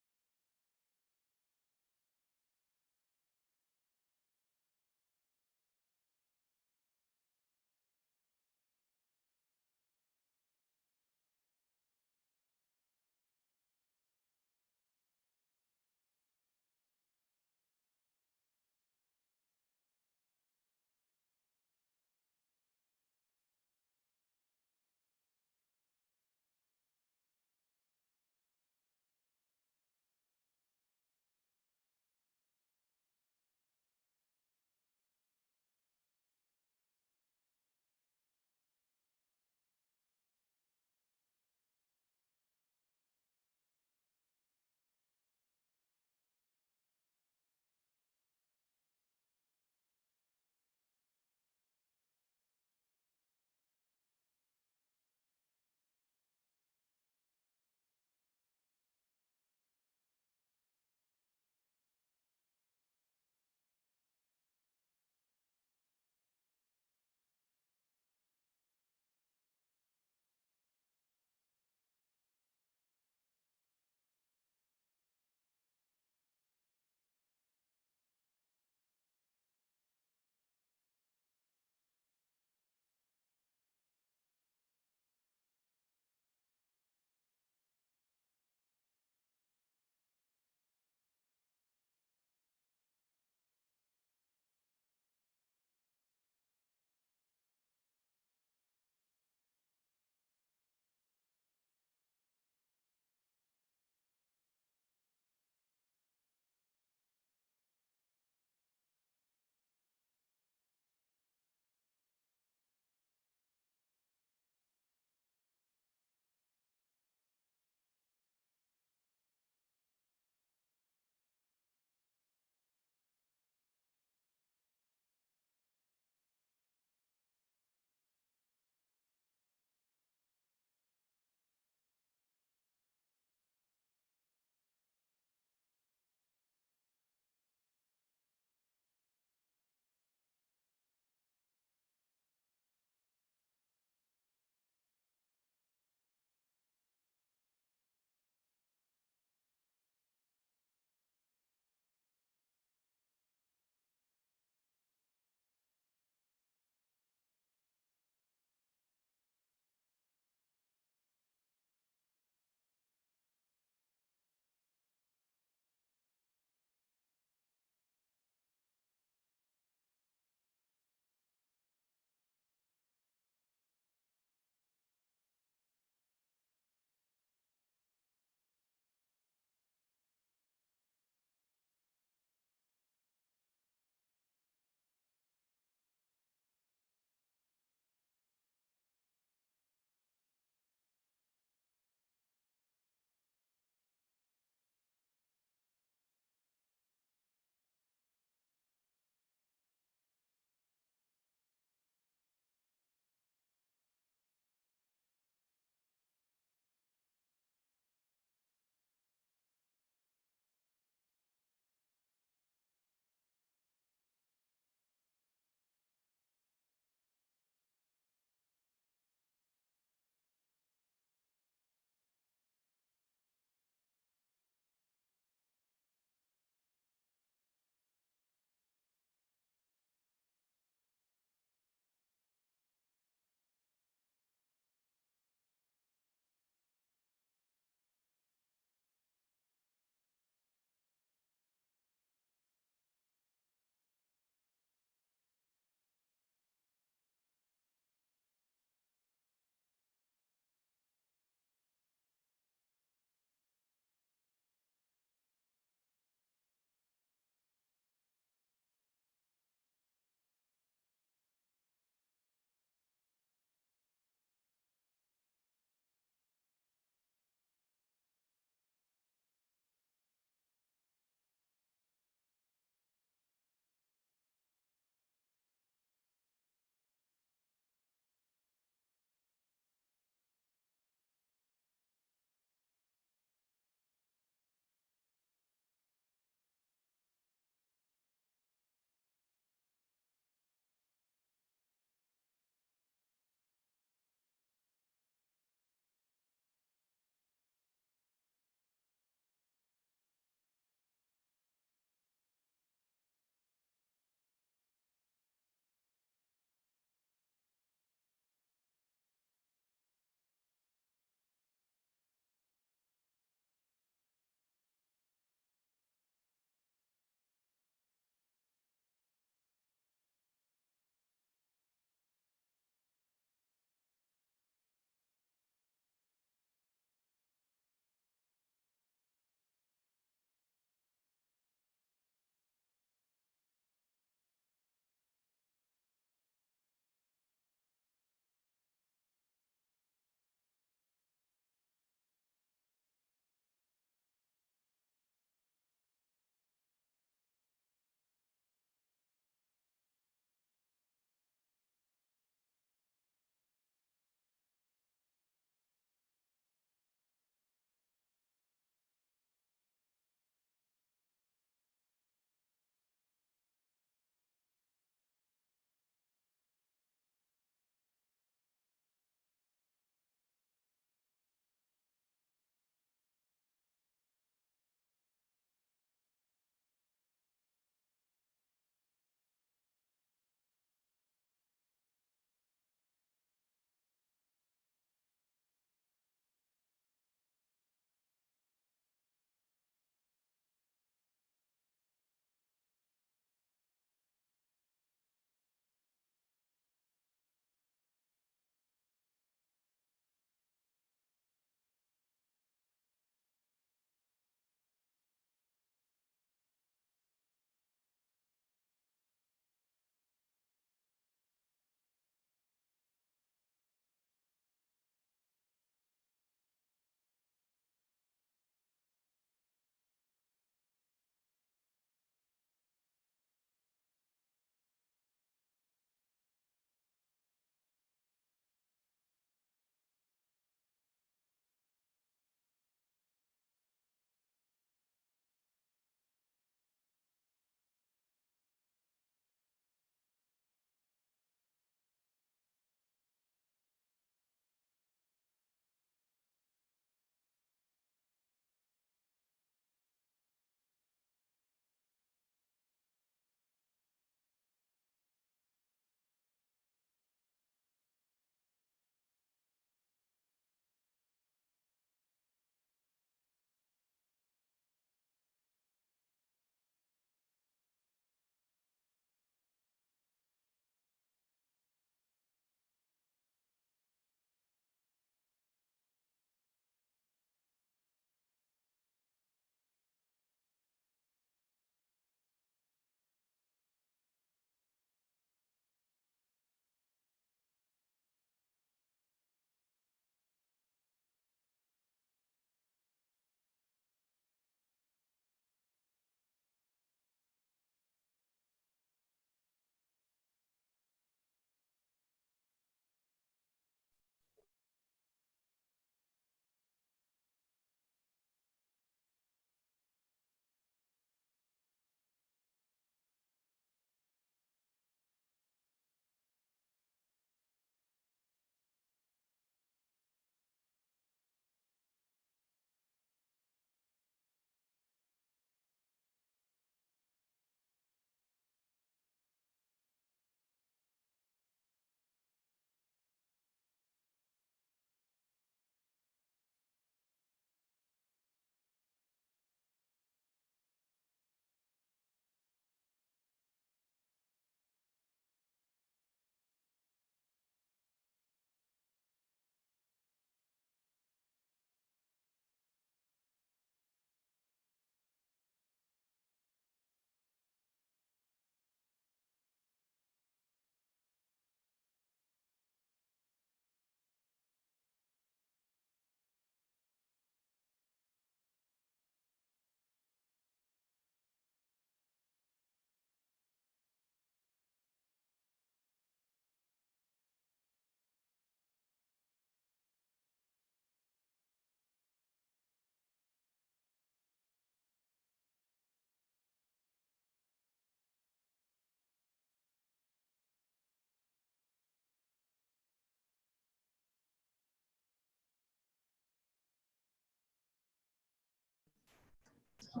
My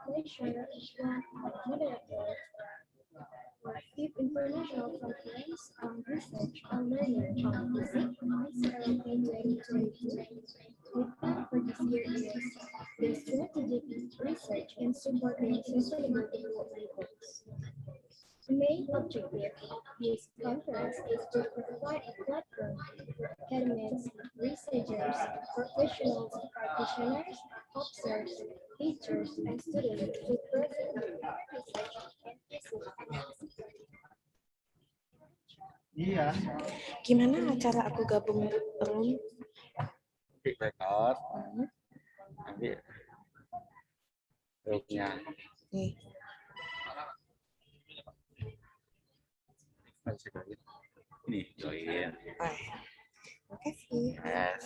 pleasure as one of moderators for fifth international conference on research and learning on physics, myself in 2022. The theme for this year is the strategic research in supporting sustainable development goals. The main objective of this conference is to provide a platform for academics, researchers, professionals, practitioners, officers, teachers, and students to present their research and thesis.
Iya. Gimana cara aku gabung room?
Klik record. Ambil roomnya.
Nih.
Ini join.
Terima kasih.
Yes.